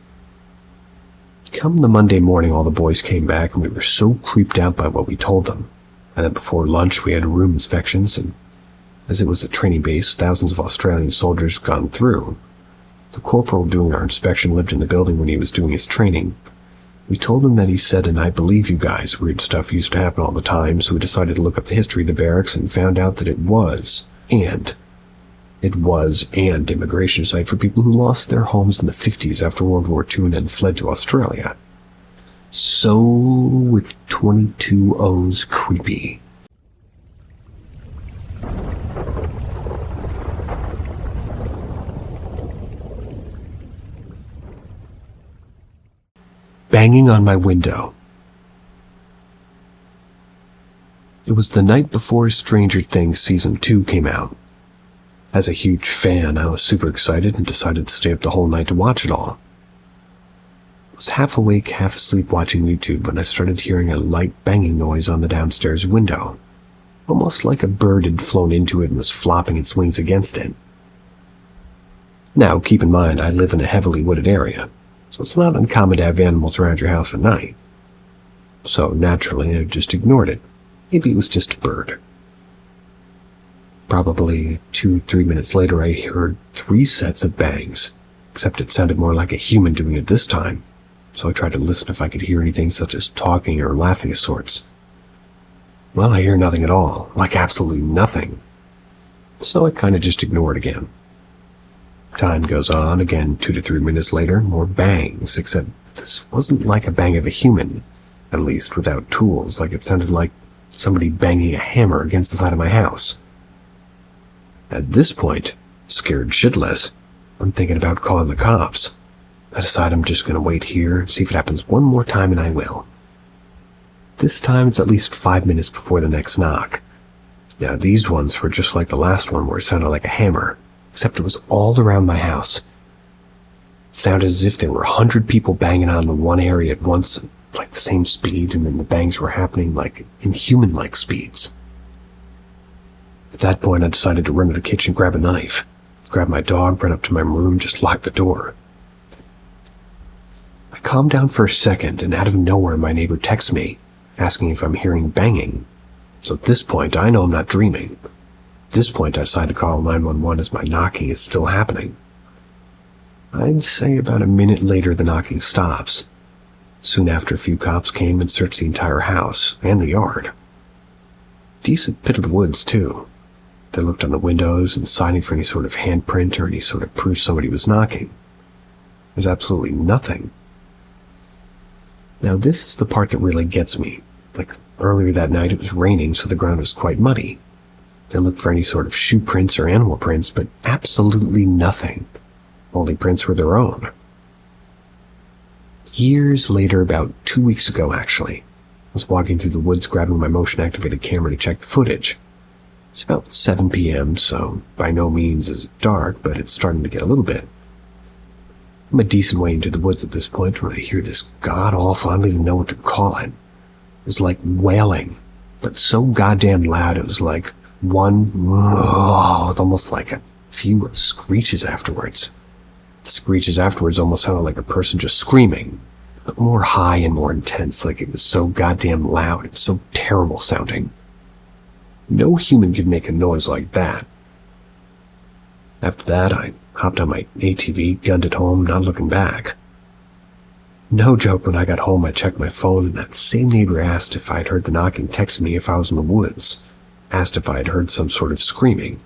Come the Monday morning, all the boys came back and we were so creeped out by what we told them. And then before lunch we had room inspections, and as it was a training base, thousands of Australian soldiers gone through. The corporal doing our inspection lived in the building when he was doing his training. We told him that he said, "And I believe you guys, weird stuff used to happen all the time," so we decided to look up the history of the barracks and found out that it was an immigration site for people who lost their homes in the 50s after World War II and then fled to Australia. So, with 22 O's creepy. Banging on my window. It was the night before Stranger Things Season 2 came out. As a huge fan, I was super excited and decided to stay up the whole night to watch it all. I was half awake, half asleep watching YouTube when I started hearing a light banging noise on the downstairs window, almost like a bird had flown into it and was flopping its wings against it. Now, keep in mind, I live in a heavily wooded area, so it's not uncommon to have animals around your house at night. So naturally, I just ignored it. Maybe it was just a bird. Probably 2-3 minutes later, I heard 3 sets of bangs, except it sounded more like a human doing it this time, so I tried to listen if I could hear anything such as talking or laughing of sorts. Well, I hear nothing at all, like absolutely nothing. So I kind of just ignore it again. Time goes on, again 2 to 3 minutes later, more bangs, except this wasn't like a bang of a human, at least without tools, like it sounded like somebody banging a hammer against the side of my house. At this point, scared shitless, I'm thinking about calling the cops. I decide I'm just going to wait here, see if it happens one more time, and I will. This time it's at least 5 minutes before the next knock. Now these ones were just like the last one where it sounded like a hammer, except it was all around my house. It sounded as if there were 100 people banging on the one area at once, like the same speed, and then the bangs were happening like in human-like speeds. At that point, I decided to run to the kitchen, grab a knife, grab my dog, run up to my room, just lock the door. I calmed down for a second, and out of nowhere, my neighbor texts me, asking if I'm hearing banging. So at this point, I know I'm not dreaming. At this point, I decide to call 911 as my knocking is still happening. I'd say about a minute later, the knocking stops. Soon after, a few cops came and searched the entire house and the yard. Decent bit of the woods, too. They looked on the windows and siding for any sort of handprint or any sort of proof somebody was knocking. There's absolutely nothing. Now, this is the part that really gets me. Like, earlier that night it was raining, so the ground was quite muddy. They looked for any sort of shoe prints or animal prints, but absolutely nothing. Only prints were their own. Years later, about 2 weeks ago actually, I was walking through the woods grabbing my motion-activated camera to check the footage. It's about 7 p.m., so by no means is it dark, but it's starting to get a little bit. I'm a decent way into the woods at this point when I hear this god-awful, I don't even know what to call it. It was like wailing, but so goddamn loud it was like one, with almost like a few screeches afterwards. The screeches afterwards almost sounded like a person just screaming, but more high and more intense, like it was so goddamn loud and so terrible sounding. No human could make a noise like that. After that, I hopped on my ATV, gunned it home, not looking back. No joke, when I got home, I checked my phone, and that same neighbor asked if I'd heard the knocking, texted me if I was in the woods, asked if I'd heard some sort of screaming.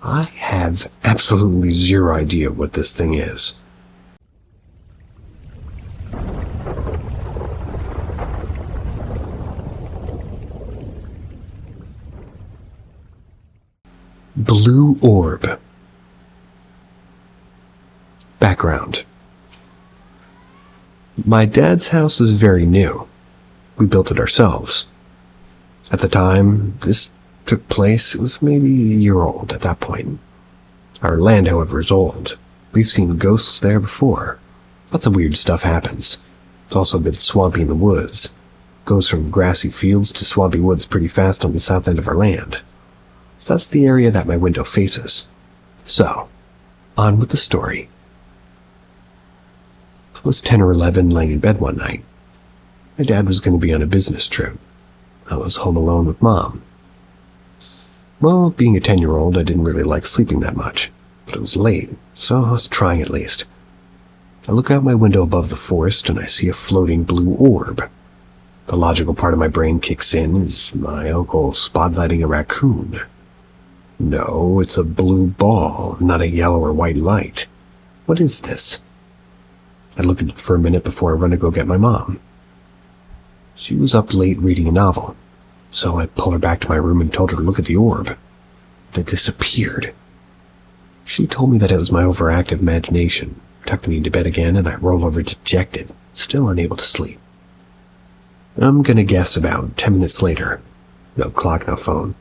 I have absolutely zero idea what this thing is. Blue orb. Background. My dad's house is very new. We built it ourselves. At the time this took place, it was maybe a year old at that point. Our land, however, is old. We've seen ghosts there before. Lots of weird stuff happens. It's also a bit swampy in the woods. Goes from grassy fields to swampy woods pretty fast on the south end of our land. So that's the area that my window faces. So, on with the story. I was 10 or 11 laying in bed one night. My dad was going to be on a business trip. I was home alone with Mom. Well, being a 10-year-old, I didn't really like sleeping that much, but it was late, so I was trying at least. I look out my window above the forest and I see a floating blue orb. The logical part of my brain kicks in as my uncle spotlighting a raccoon. No, it's a blue ball, not a yellow or white light. What is this? I look at it for a minute before I run to go get my mom. She was up late reading a novel, so I pulled her back to my room and told her to look at the orb. It disappeared. She told me that it was my overactive imagination, tucked me into bed again, and I rolled over dejected, still unable to sleep. I'm gonna guess about 10 minutes later. No clock, no phone.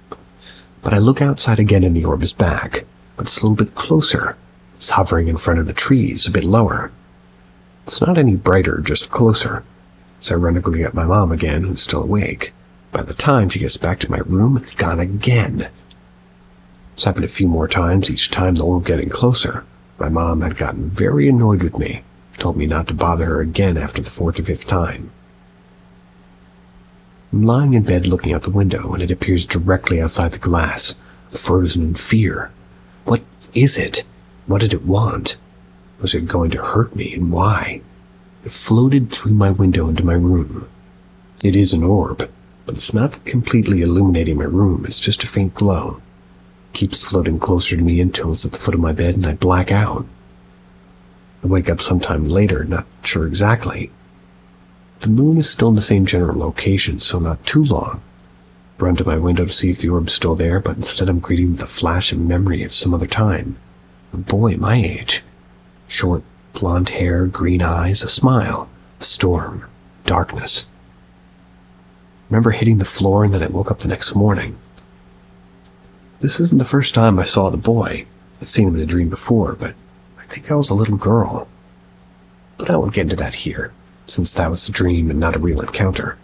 But I look outside again and the orb is back, but it's a little bit closer. It's hovering in front of the trees, a bit lower. It's not any brighter, just closer. So I run to go get my mom again, who's still awake. By the time she gets back to my room, it's gone again. It's happened a few more times, each time the orb getting closer. My mom had gotten very annoyed with me, told me not to bother her again after the 4th or 5th time. I'm lying in bed looking out the window, and it appears directly outside the glass, frozen in fear. What is it? What did it want? Was it going to hurt me, and why? It floated through my window into my room. It is an orb, but it's not completely illuminating my room, it's just a faint glow. It keeps floating closer to me until it's at the foot of my bed and I black out. I wake up sometime later, not sure exactly. The moon is still in the same general location, so not too long. Run to my window to see if the orb's still there, but instead I'm greeted with a flash of memory of some other time. A boy my age. Short, blonde hair, green eyes, a smile, a storm, darkness. remember hitting the floor, and then I woke up the next morning. This isn't the first time I saw the boy. I'd seen him in a dream before, but I think I was a little girl. But I won't get into that here, since that was a dream and not a real encounter.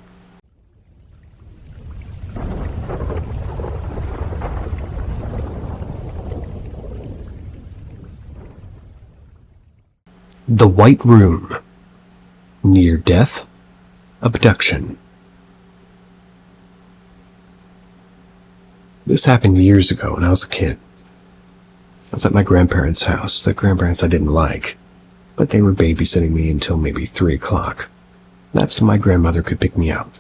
The White Room. Near death. Abduction. This happened years ago when I was a kid. I was at my grandparents' house, the grandparents I didn't like, but they were babysitting me until maybe 3 o'clock. That's when my grandmother could pick me up.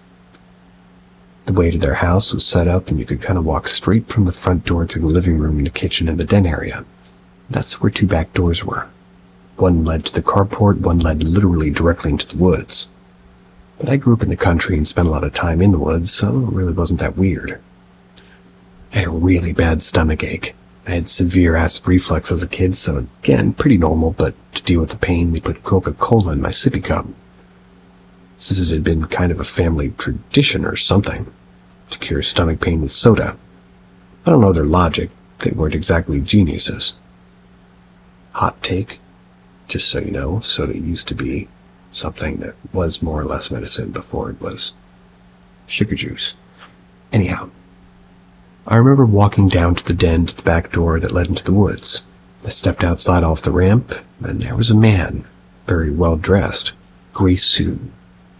The way to their house was set up and you could kind of walk straight from the front door through the living room and the kitchen and the den area. That's where 2 back doors were. One led to the carport, one led literally directly into the woods. But I grew up in the country and spent a lot of time in the woods, so it really wasn't that weird. I had a really bad stomach ache. I had severe acid reflux as a kid, so again, pretty normal, but to deal with the pain, they put Coca-Cola in my sippy cup. Since it had been kind of a family tradition or something, to cure stomach pain with soda. I don't know their logic, they weren't exactly geniuses. Hot take, just so you know, soda used to be something that was more or less medicine before it was sugar juice. Anyhow, I remember walking down to the den to the back door that led into the woods. I stepped outside off the ramp, and there was a man, very well dressed, gray suit.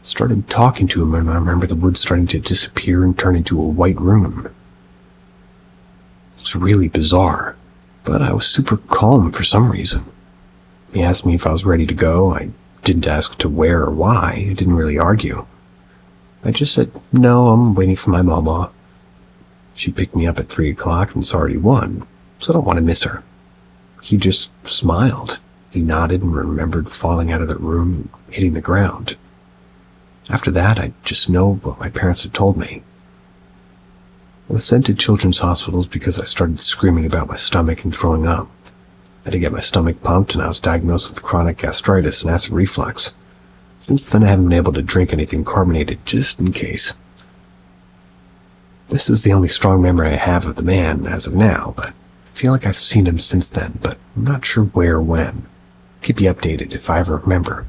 Started talking to him, and I remember the woods starting to disappear and turn into a white room. It was really bizarre, but I was super calm for some reason. He asked me if I was ready to go. I didn't ask to where or why. I didn't really argue. I just said, no, I'm waiting for my mama. She picked me up at 3 o'clock and it's already 1, so I don't want to miss her. He just smiled. He nodded and remembered falling out of the room and hitting the ground. After that, I just know what my parents had told me. I was sent to children's hospitals because I started screaming about my stomach and throwing up. I had to get my stomach pumped, and I was diagnosed with chronic gastritis and acid reflux. Since then, I haven't been able to drink anything carbonated, just in case. This is the only strong memory I have of the man as of now, but I feel like I've seen him since then, but I'm not sure where or when. Keep you updated if I ever remember.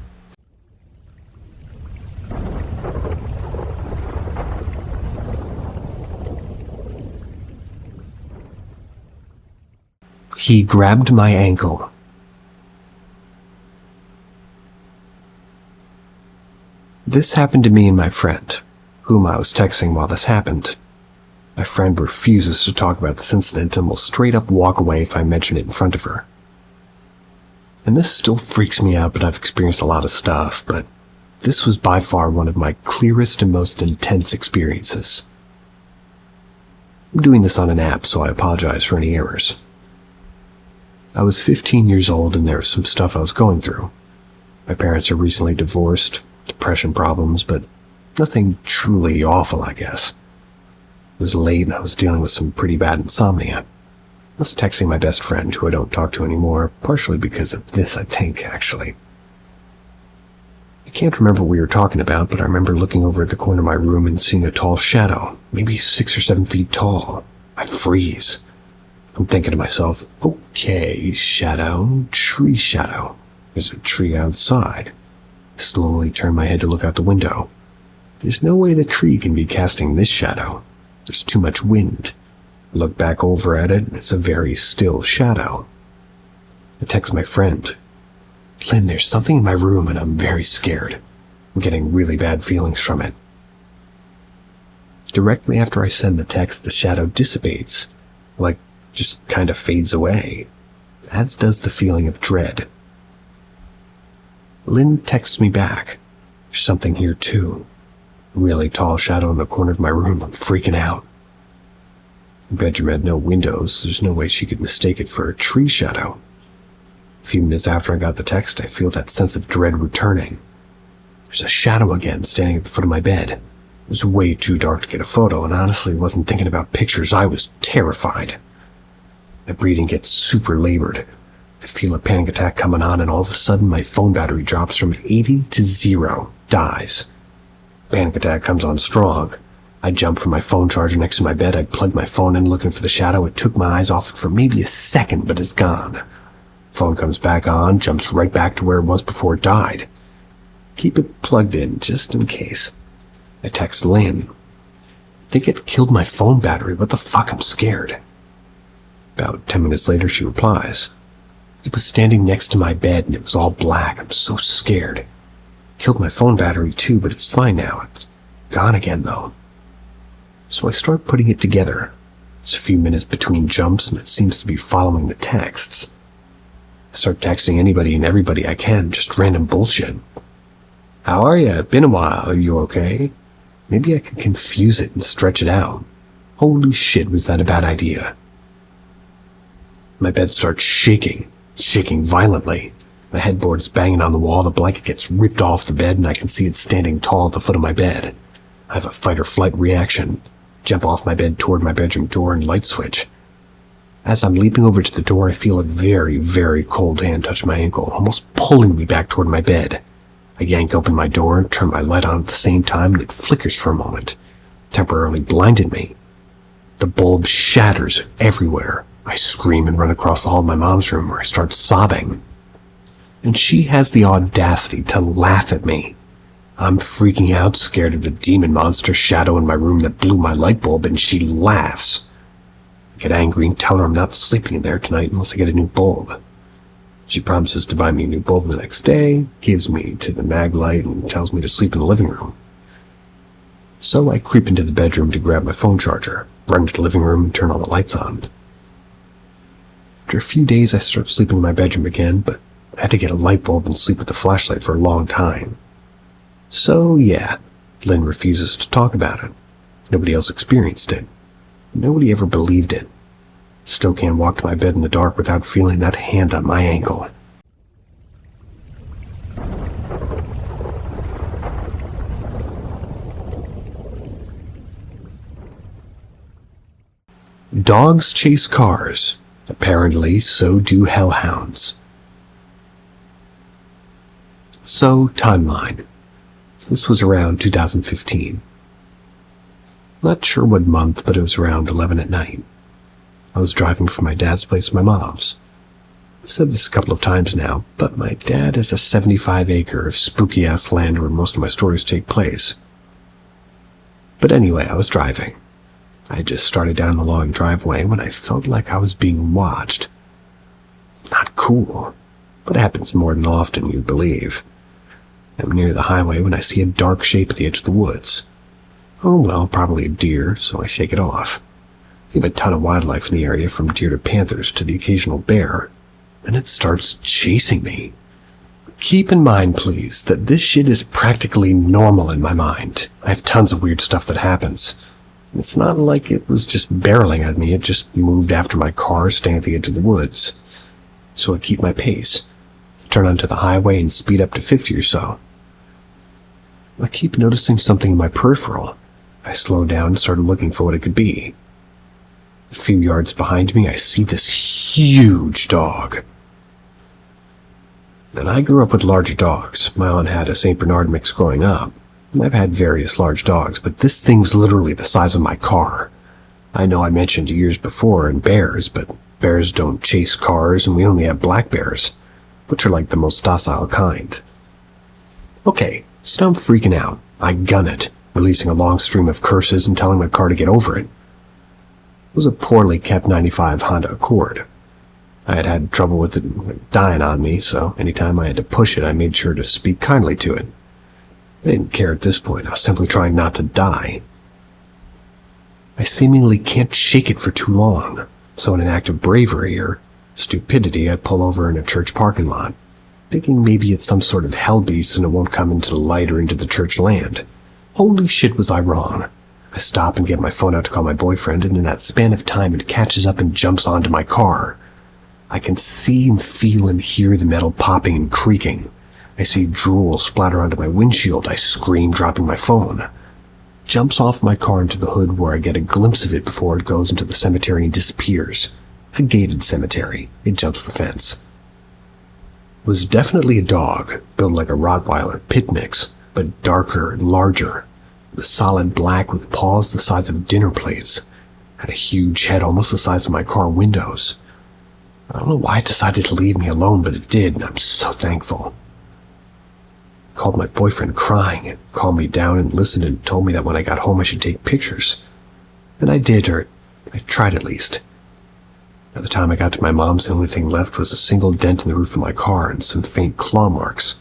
He grabbed my ankle. This happened to me and my friend, whom I was texting while this happened. My friend refuses to talk about this incident and will straight up walk away if I mention it in front of her. And this still freaks me out, but I've experienced a lot of stuff, but this was by far one of my clearest and most intense experiences. I'm doing this on an app, so I apologize for any errors. I was 15 years old and there was some stuff I was going through. My parents are recently divorced, depression problems, but nothing truly awful, I guess. It was late and I was dealing with some pretty bad insomnia. I was texting my best friend, who I don't talk to anymore, partially because of this, I think, actually. I can't remember what we were talking about, but I remember looking over at the corner of my room and seeing a tall shadow, maybe 6 or 7 feet tall. I freeze. I'm thinking to myself, okay, shadow, tree shadow. There's a tree outside. I slowly turn my head to look out the window. There's no way the tree can be casting this shadow. There's too much wind. I look back over at it, and it's a very still shadow. I text my friend. Lynn, there's something in my room, and I'm very scared. I'm getting really bad feelings from it. Directly after I send the text, the shadow dissipates, just kind of fades away, as does the feeling of dread. Lynn texts me back. There's something here too. A really tall shadow in the corner of my room. I'm freaking out. The bedroom had no windows. There's no way she could mistake it for a tree shadow. A few minutes after I got the text, I feel that sense of dread returning. There's a shadow again standing at the foot of my bed. It was way too dark to get a photo, and honestly wasn't thinking about pictures. I was terrified. My breathing gets super labored. I feel a panic attack coming on, and all of a sudden my phone battery drops from 80 to 0, dies. Panic attack comes on strong. I jumped from my phone charger next to my bed. I plugged my phone in looking for the shadow. It took my eyes off it for maybe a second, but it's gone. Phone comes back on, jumps right back to where it was before it died. Keep it plugged in, just in case. I text Lynn. I think it killed my phone battery. What the fuck? I'm scared. About 10 minutes later, she replies. It was standing next to my bed and it was all black. I'm so scared. Killed my phone battery too, but it's fine now. It's gone again though. So I start putting it together. It's a few minutes between jumps and it seems to be following the texts. I start texting anybody and everybody I can, just random bullshit. How are ya? Been a while. Are you okay? Maybe I can confuse it and stretch it out. Holy shit, was that a bad idea? My bed starts shaking violently. My headboard is banging on the wall, the blanket gets ripped off the bed, and I can see it standing tall at the foot of my bed. I have a fight-or-flight reaction. Jump off my bed toward my bedroom door and light switch. As I'm leaping over to the door, I feel a very, very cold hand touch my ankle, almost pulling me back toward my bed. I yank open my door and turn my light on at the same time, and it flickers for a moment, temporarily blinded me. The bulb shatters everywhere. I scream and run across the hall of my mom's room where I start sobbing. And she has the audacity to laugh at me. I'm freaking out, scared of the demon monster shadow in my room that blew my light bulb, and she laughs. I get angry and tell her I'm not sleeping in there tonight unless I get a new bulb. She promises to buy me a new bulb the next day, gives me to the mag light, and tells me to sleep in the living room. So I creep into the bedroom to grab my phone charger, run to the living room, and turn all the lights on. After a few days, I start sleeping in my bedroom again, but I had to get a light bulb and sleep with the flashlight for a long time. So yeah, Lynn refuses to talk about it. Nobody else experienced it. Nobody ever believed it. Still can't walk to my bed in the dark without feeling that hand on my ankle. Dogs chase cars. Apparently, so do hellhounds. So, timeline. This was around 2015. Not sure what month, but it was around 11 at night. I was driving from my dad's place to my mom's. I've said this a couple of times now, but my dad has a 75-acre of spooky-ass land where most of my stories take place. But anyway, I was driving. I had just started down the long driveway when I felt like I was being watched. Not cool, but it happens more than often you'd believe. I'm near the highway when I see a dark shape at the edge of the woods. Oh well, probably a deer, so I shake it off. We have a ton of wildlife in the area, from deer to panthers to the occasional bear, and it starts chasing me. Keep in mind, please, that this shit is practically normal in my mind. I have tons of weird stuff that happens. It's not like it was just barreling at me, it just moved after my car staying at the edge of the woods. So I keep my pace, turn onto the highway and speed up to 50 or so. I keep noticing something in my peripheral. I slow down and start looking for what it could be. A few yards behind me, I see this huge dog. And I grew up with larger dogs. My aunt had a St. Bernard mix growing up. I've had various large dogs, but this thing was literally the size of my car. I know I mentioned years before in bears, but bears don't chase cars, and we only have black bears, which are like the most docile kind. Okay, so now I'm freaking out. I gun it, releasing a long stream of curses and telling my car to get over it. It was a poorly kept 95 Honda Accord. I had had trouble with it dying on me, so anytime I had to push it, I made sure to speak kindly to it. I didn't care at this point. I was simply trying not to die. I seemingly can't shake it for too long, so in an act of bravery or stupidity, I pull over in a church parking lot, thinking maybe it's some sort of hell beast and it won't come into the light or into the church land. Holy shit, was I wrong. I stop and get my phone out to call my boyfriend, and in that span of time, it catches up and jumps onto my car. I can see and feel and hear the metal popping and creaking. I see drool splatter onto my windshield. I scream, dropping my phone. Jumps off my car into the hood where I get a glimpse of it before it goes into the cemetery and disappears. A gated cemetery. It jumps the fence. It was definitely a dog, built like a Rottweiler pit mix, but darker and larger. It was solid black with paws the size of dinner plates. Had a huge head almost the size of my car windows. I don't know why it decided to leave me alone, but it did, and I'm so thankful. I called my boyfriend crying and calmed me down and listened and told me that when I got home I should take pictures. And I did, or I tried at least. By the time I got to my mom's, the only thing left was a single dent in the roof of my car and some faint claw marks.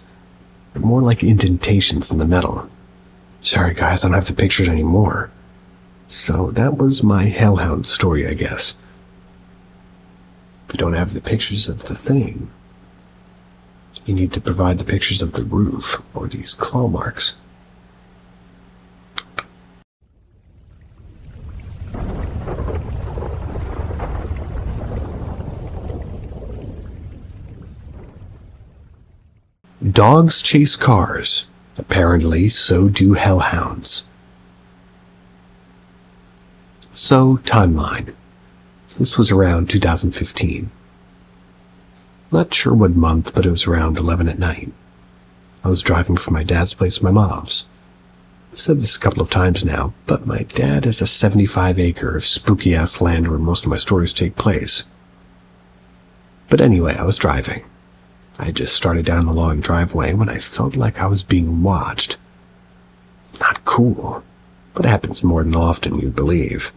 They're more like indentations in the metal. Sorry guys, I don't have the pictures anymore. So that was my Hellhound story, I guess. If you don't have the pictures of the thing, you need to provide the pictures of the roof or these claw marks. Dogs chase cars. Apparently, so do hellhounds. So, timeline. This was around 2015. Not sure what month, but it was around 11 at night. I was driving from my dad's place to my mom's. I've said this a couple of times now, but my dad has a 75-acre of spooky-ass land where most of my stories take place. But anyway, I was driving. I had just started down the long driveway when I felt like I was being watched. Not cool, but it happens more than often you'd believe.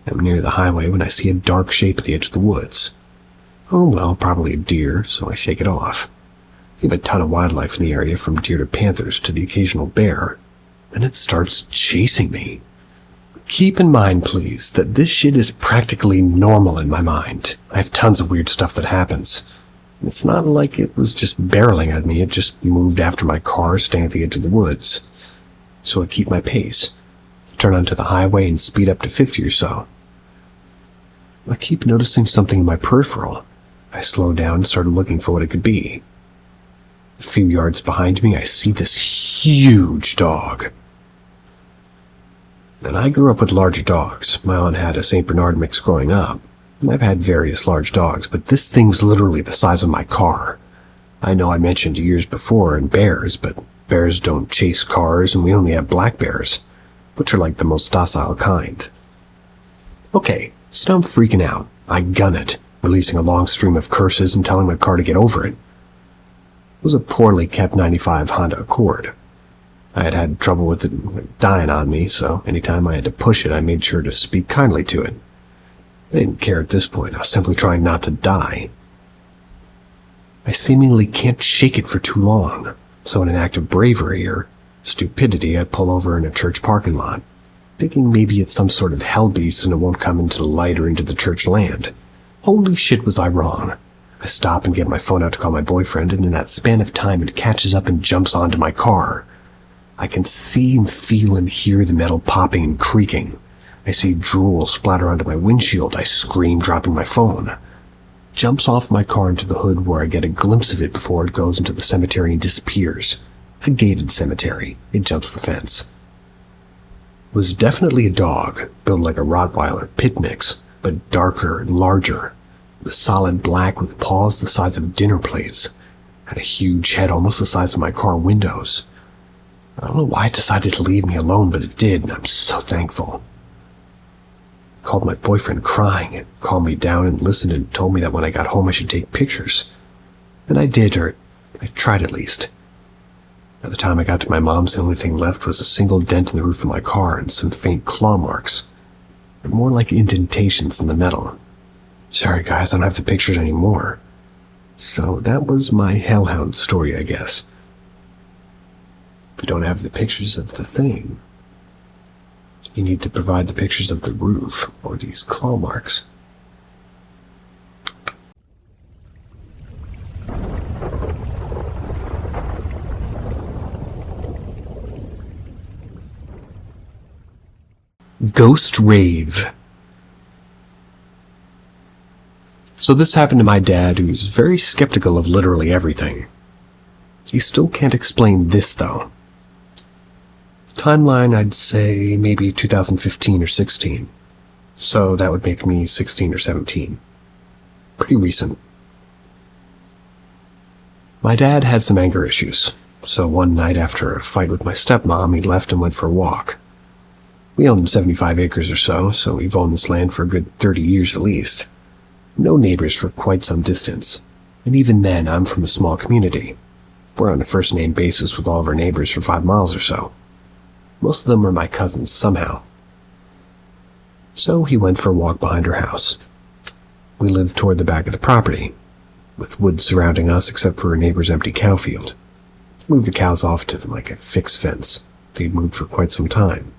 I'm near the highway when I see a dark shape at the edge of the woods. Oh well, probably a deer, so I shake it off. We have a ton of wildlife in the area, from deer to panthers to the occasional bear, and it starts chasing me. Keep in mind, please, that this shit is practically normal in my mind. I have tons of weird stuff that happens. It's not like it was just barreling at me, it just moved after my car, staying at the edge of the woods. So I keep my pace, turn onto the highway and speed up to 50 or so. I keep noticing something in my peripheral. I slow down and started looking for what it could be. A few yards behind me, I see this huge dog. And I grew up with larger dogs. My aunt had a St. Bernard mix growing up. I've had various large dogs, but this thing was literally the size of my car. I know I mentioned years before in bears, but bears don't chase cars, and we only have black bears, which are like the most docile kind. Okay, so now I'm freaking out. I gun it, releasing a long stream of curses and telling my car to get over it. It was a poorly kept 95 Honda Accord. I had had trouble with it dying on me, so anytime I had to push it, I made sure to speak kindly to it. I didn't care at this point. I was simply trying not to die. I seemingly can't shake it for too long, so in an act of bravery or stupidity, I pull over in a church parking lot, thinking maybe it's some sort of hell beast and it won't come into the light or into the church land. Holy shit, was I wrong. I stop and get my phone out to call my boyfriend, and in that span of time it catches up and jumps onto my car. I can see and feel and hear the metal popping and creaking. I see drool splatter onto my windshield. I scream, dropping my phone. Jumps off my car into the hood, where I get a glimpse of it before it goes into the cemetery and disappears. A gated cemetery. It jumps the fence. It was definitely a dog, built like a Rottweiler pit mix, but darker and larger. It was solid black with paws the size of dinner plates. Had a huge head almost the size of my car windows. I don't know why it decided to leave me alone, but it did, and I'm so thankful. I called my boyfriend crying and calmed me down and listened and told me that when I got home I should take pictures. And I did, or I tried at least. By the time I got to my mom's, the only thing left was a single dent in the roof of my car and some faint claw marks. They're more like indentations in the metal. Sorry guys, I don't have the pictures anymore. So that was my Hellhound story, I guess. If you don't have the pictures of the thing, you need to provide the pictures of the roof or these claw marks. Ghost Rave. So this happened to my dad, who's very skeptical of literally everything. He still can't explain this, though. Timeline, I'd say maybe 2015 or 16. So that would make me 16 or 17. Pretty recent. My dad had some anger issues. So one night after a fight with my stepmom, he left and went for a walk. We own 75 acres or so we've owned this land for a good 30 years at least. No neighbors for quite some distance. And even then, I'm from a small community. We're on a first-name basis with all of our neighbors for 5 miles or so. Most of them are my cousins somehow. So he went for a walk behind her house. We lived toward the back of the property, with woods surrounding us except for our neighbor's empty cow field. Moved the cows off to like a fixed fence. They'd moved for quite some time.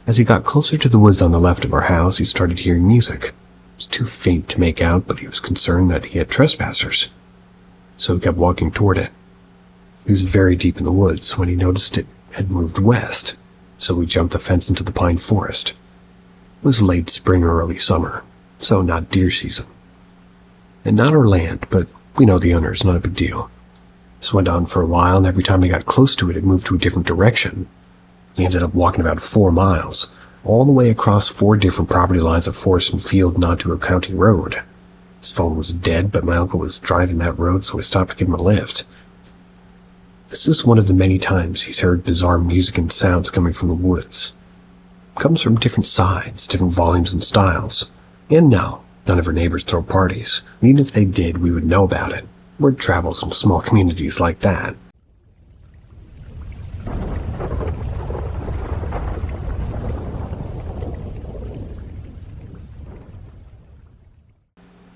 As he got closer to the woods on the left of our house, he started hearing music. It was too faint to make out, but he was concerned that he had trespassers. So he kept walking toward it. He was very deep in the woods when he noticed it had moved west, so we jumped the fence into the pine forest. It was late spring or early summer, so not deer season. And not our land, but we know the owners, not a big deal. This went on for a while, and every time he got close to it, it moved to a different direction. He ended up walking about 4 miles, all the way across 4 different property lines of forest and field and onto a county road. His phone was dead, but my uncle was driving that road, so I stopped to give him a lift. This is one of the many times he's heard bizarre music and sounds coming from the woods. It comes from different sides, different volumes and styles. And no, none of our neighbors throw parties. And even if they did, we would know about it. Word travels in small communities like that.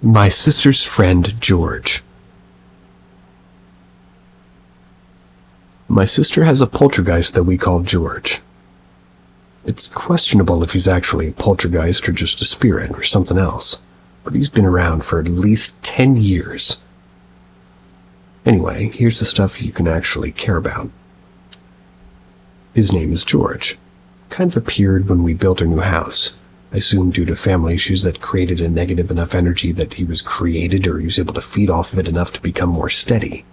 My sister's friend, George. My sister has a poltergeist that we call George. It's questionable if he's actually a poltergeist or just a spirit or something else, but he's been around for at least 10 years. Anyway, here's the stuff you can actually care about. His name is George. Kind of appeared when we built our new house. I assume due to family issues that created a negative enough energy that he was created or he was able to feed off of it enough to become more steady.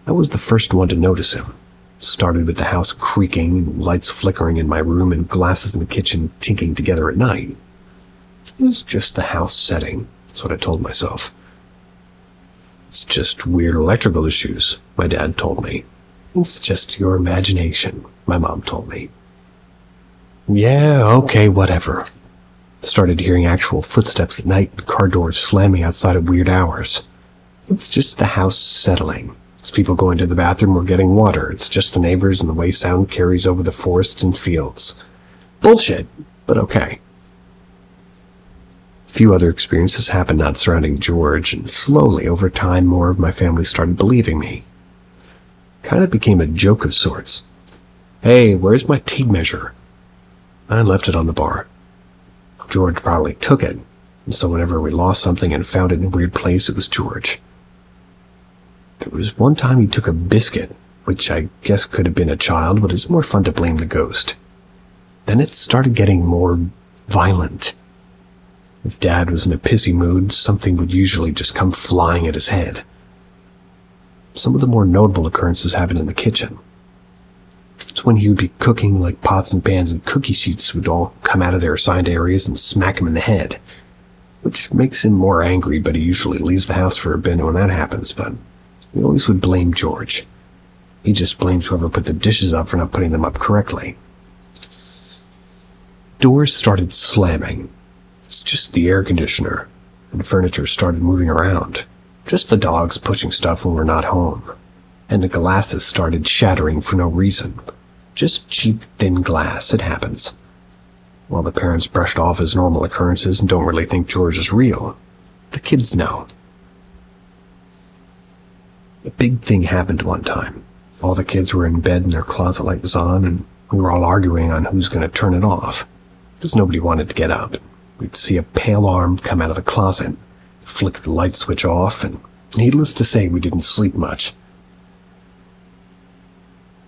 I was the first one to notice him. Started with the house creaking and lights flickering in my room and glasses in the kitchen tinking together at night. It was just the house setting, that's what I told myself. It's just weird electrical issues, my dad told me. It's just your imagination, my mom told me. Yeah, okay, whatever. Started hearing actual footsteps at night and car doors slamming outside at weird hours. It's just the house settling. It's people going to the bathroom or getting water. It's just the neighbors and the way sound carries over the forests and fields. Bullshit, but okay. A few other experiences happened not surrounding George, and slowly, over time, more of my family started believing me. Kind of became a joke of sorts. Hey, where's my tape measure? I left it on the bar. George probably took it, and so whenever we lost something and found it in a weird place, it was George. There was one time he took a biscuit, which I guess could have been a child, but it's more fun to blame the ghost. Then it started getting more violent. If Dad was in a pissy mood, something would usually just come flying at his head. Some of the more notable occurrences happened in the kitchen. It's when he would be cooking, like pots and pans and cookie sheets would all come out of their assigned areas and smack him in the head, which makes him more angry, but he usually leaves the house for a bit when that happens, but we always would blame George. He just blames whoever put the dishes up for not putting them up correctly. Doors started slamming. It's just the air conditioner, and furniture started moving around. Just the dogs pushing stuff when we're not home. And the glasses started shattering for no reason. Just cheap, thin glass, it happens. While the parents brushed off as normal occurrences and don't really think George is real, the kids know. A big thing happened one time. All the kids were in bed and their closet light was on, and we were all arguing on who's going to turn it off, because nobody wanted to get up. We'd see a pale arm come out of the closet, flick the light switch off, and needless to say, we didn't sleep much.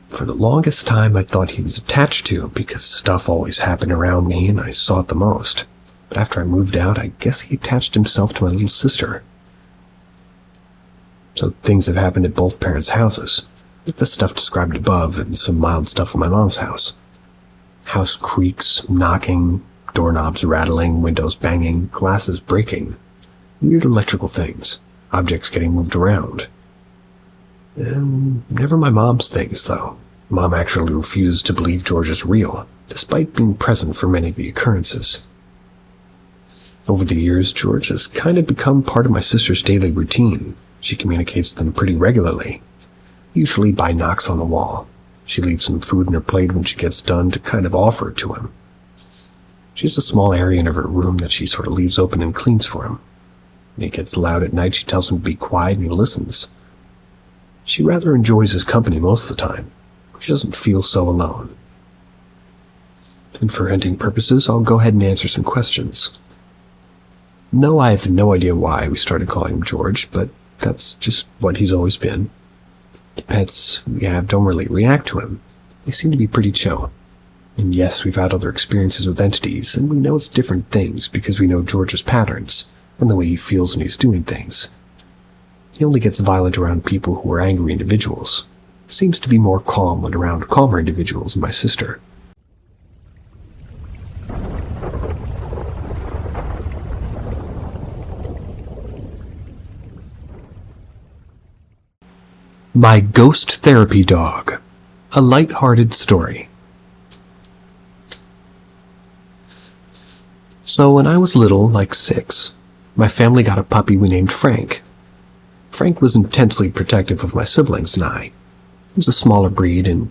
For the longest time, I thought he was attached to, because stuff always happened around me and I saw it the most. But after I moved out, I guess he attached himself to my little sister. So things have happened at both parents' houses, like the stuff described above and some mild stuff in my mom's house. House creaks, knocking, doorknobs rattling, windows banging, glasses breaking, weird electrical things, objects getting moved around. Never my mom's things, though. Mom actually refuses to believe George is real, despite being present for many of the occurrences. Over the years, George has kind of become part of my sister's daily routine. She communicates with them pretty regularly, usually by knocks on the wall. She leaves some food in her plate when she gets done to kind of offer it to him. She has a small area in her room that she sort of leaves open and cleans for him. When he gets loud at night, she tells him to be quiet and he listens. She rather enjoys his company most of the time. She doesn't feel so alone. And for hunting purposes, I'll go ahead and answer some questions. No, I have no idea why we started calling him George, but that's just what he's always been. The pets we have don't really react to him. They seem to be pretty chill. And yes, we've had other experiences with entities, and we know it's different things because we know George's patterns and the way he feels when he's doing things. He only gets violent around people who are angry individuals. Seems to be more calm when around calmer individuals than my sister. My Ghost Therapy Dog. A light-hearted story. So when I was little, like 6, my family got a puppy we named Frank. Frank was intensely protective of my siblings and I. He was a smaller breed, and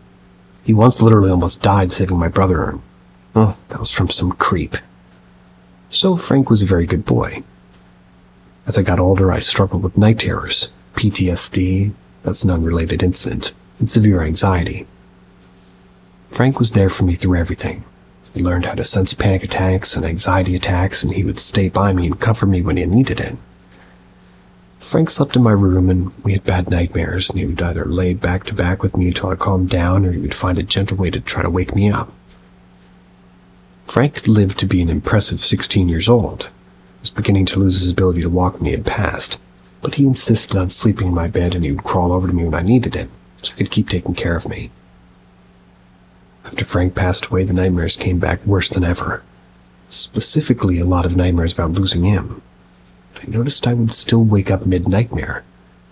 he once literally almost died saving my brother. Oh, that was from some creep. So Frank was a very good boy. As I got older, I struggled with night terrors, PTSD, that's an unrelated incident, and severe anxiety. Frank was there for me through everything. He learned how to sense panic attacks and anxiety attacks, and he would stay by me and comfort me when he needed it. Frank slept in my room, and we had bad nightmares, and he would either lay back to back with me until I calmed down, or he would find a gentle way to try to wake me up. Frank lived to be an impressive 16 years old. He was beginning to lose his ability to walk when he had passed, but he insisted on sleeping in my bed, and he would crawl over to me when I needed it, so he could keep taking care of me. After Frank passed away, the nightmares came back worse than ever. Specifically, a lot of nightmares about losing him. I noticed I would still wake up mid-nightmare,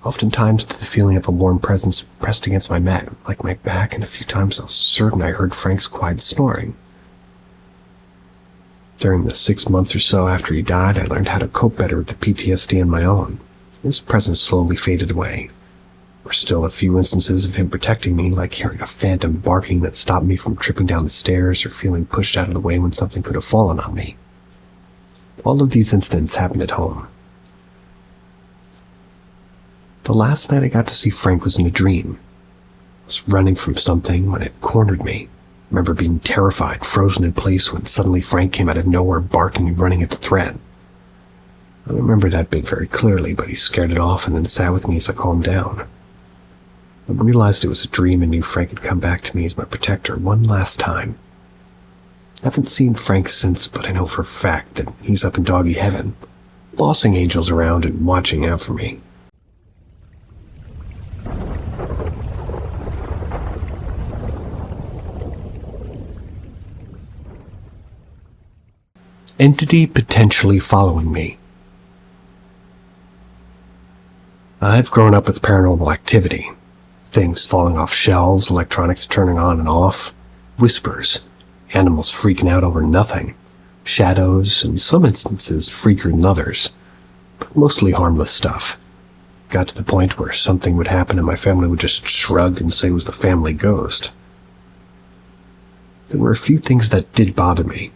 oftentimes to the feeling of a warm presence pressed against my back, and a few times I was certain I heard Frank's quiet snoring. During the 6 months or so after he died, I learned how to cope better with the PTSD on my own. His presence slowly faded away. There were still a few instances of him protecting me, like hearing a phantom barking that stopped me from tripping down the stairs or feeling pushed out of the way when something could have fallen on me. All of these incidents happened at home. The last night I got to see Frank was in a dream. I was running from something when it cornered me. I remember being terrified, frozen in place when suddenly Frank came out of nowhere barking and running at the threat. I remember that bit very clearly, but he scared it off and then sat with me as I calmed down. I realized it was a dream and knew Frank had come back to me as my protector one last time. I haven't seen Frank since, but I know for a fact that he's up in doggy heaven, bossing angels around and watching out for me. Entity potentially following me. I've grown up with paranormal activity. Things falling off shelves, electronics turning on and off, whispers, animals freaking out over nothing, shadows, in some instances freakier than others, but mostly harmless stuff. Got to the point where something would happen and my family would just shrug and say it was the family ghost. There were a few things that did bother me.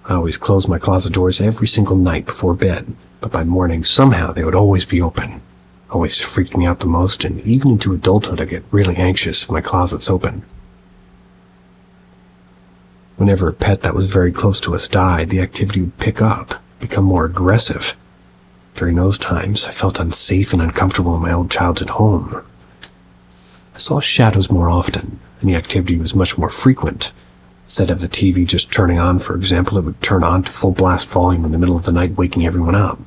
I always closed my closet doors every single night before bed, but by morning somehow they would always be open. Always freaked me out the most, and even into adulthood I get really anxious if my closet's open. Whenever a pet that was very close to us died, the activity would pick up, become more aggressive. During those times, I felt unsafe and uncomfortable in my old childhood home. I saw shadows more often, and the activity was much more frequent. Instead of the TV just turning on, for example, it would turn on to full blast volume in the middle of the night, waking everyone up.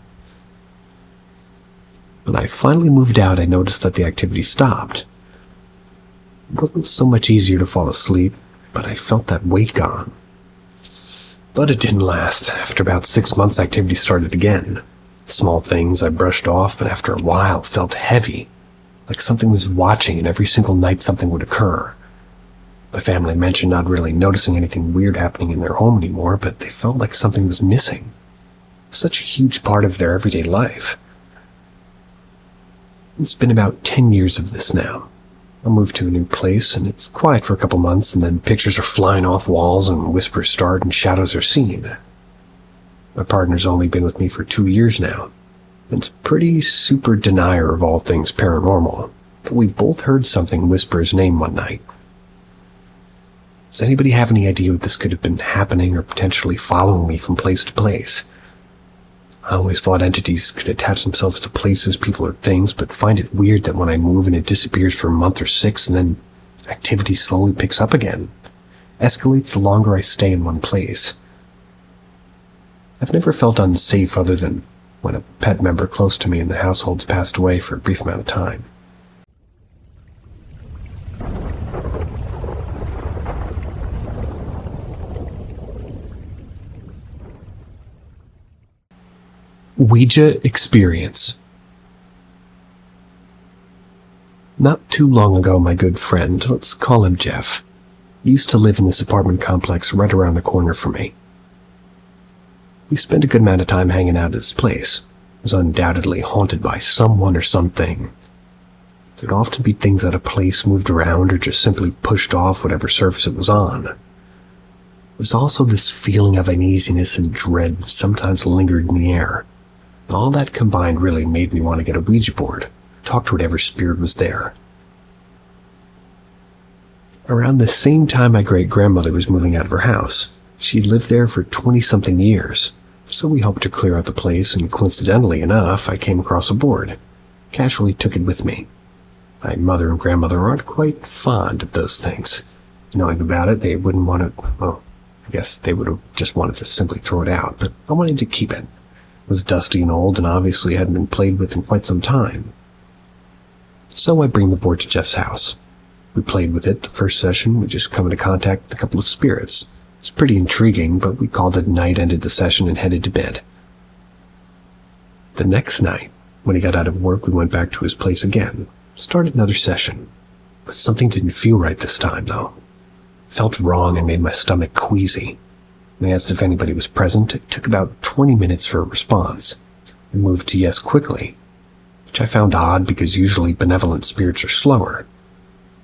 When I finally moved out, I noticed that the activity stopped. It wasn't so much easier to fall asleep, but I felt that weight gone. But it didn't last. After about 6 months, activity started again. Small things I brushed off, but after a while felt heavy. like something was watching, and every single night something would occur. My family mentioned not really noticing anything weird happening in their home anymore, but they felt like something was missing. Such a huge part of their everyday life. It's been about 10 years of this now. I moved to a new place, and it's quiet for a couple months, and then pictures are flying off walls, and whispers start, and shadows are seen. My partner's only been with me for 2 years now, and pretty super denier of all things paranormal, but we both heard something whisper his name one night. Does anybody have any idea what this could have been happening or potentially following me from place to place? I always thought entities could attach themselves to places, people, or things, but find it weird that when I move and it disappears for a month or 6, and then activity slowly picks up again. Escalates the longer I stay in one place. I've never felt unsafe other than when a pet member close to me in the household's passed away for a brief amount of time. Ouija experience. Not too long ago, my good friend, let's call him Jeff, used to live in this apartment complex right around the corner from me. We spent a good amount of time hanging out at his place. It was undoubtedly haunted by someone or something. There'd often be things out of place, moved around, or just simply pushed off whatever surface it was on. There was also this feeling of uneasiness and dread that sometimes lingered in the air. All that combined really made me want to get a Ouija board, talk to whatever spirit was there. Around the same time my great-grandmother was moving out of her house. She'd lived there for 20-something years, so we helped her clear out the place, and coincidentally enough, I came across a board. Casually took it with me. My mother and grandmother aren't quite fond of those things. Knowing about it, they wouldn't want to, well, I guess they would have just wanted to simply throw it out, but I wanted to keep it. It was dusty and old, and obviously hadn't been played with in quite some time. So I bring the board to Jeff's house. We played with it. The first session, we just come into contact with a couple of spirits. It's pretty intriguing, but we called it a night, ended the session, and headed to bed. The next night, when he got out of work, we went back to his place again. Started another session. But something didn't feel right this time, though. Felt wrong and made my stomach queasy. I asked if anybody was present. It took about 20 minutes for a response. I moved to yes quickly, which I found odd because usually benevolent spirits are slower.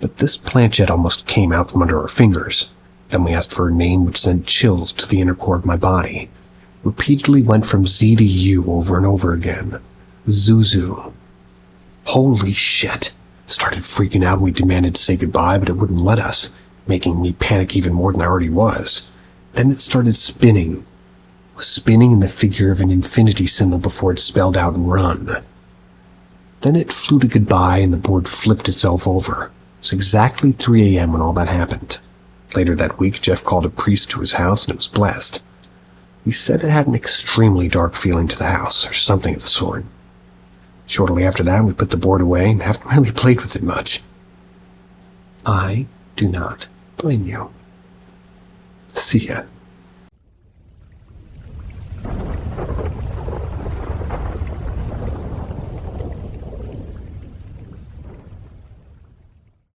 But this planchette almost came out from under our fingers. Then we asked for a name, which sent chills to the inner core of my body. Repeatedly went from Z to U over and over again. Zuzu. Holy shit. Started freaking out and we demanded to say goodbye, but it wouldn't let us, making me panic even more than I already was. Then it started spinning. It was spinning in the figure of an infinity symbol before it spelled out run. Then it flew to goodbye and the board flipped itself over. It was exactly 3 a.m. when all that happened. Later that week, Jeff called a priest to his house and it was blessed. He said it had an extremely dark feeling to the house, or something of the sort. Shortly after that, we put the board away and haven't really played with it much. I do not blame you. See ya.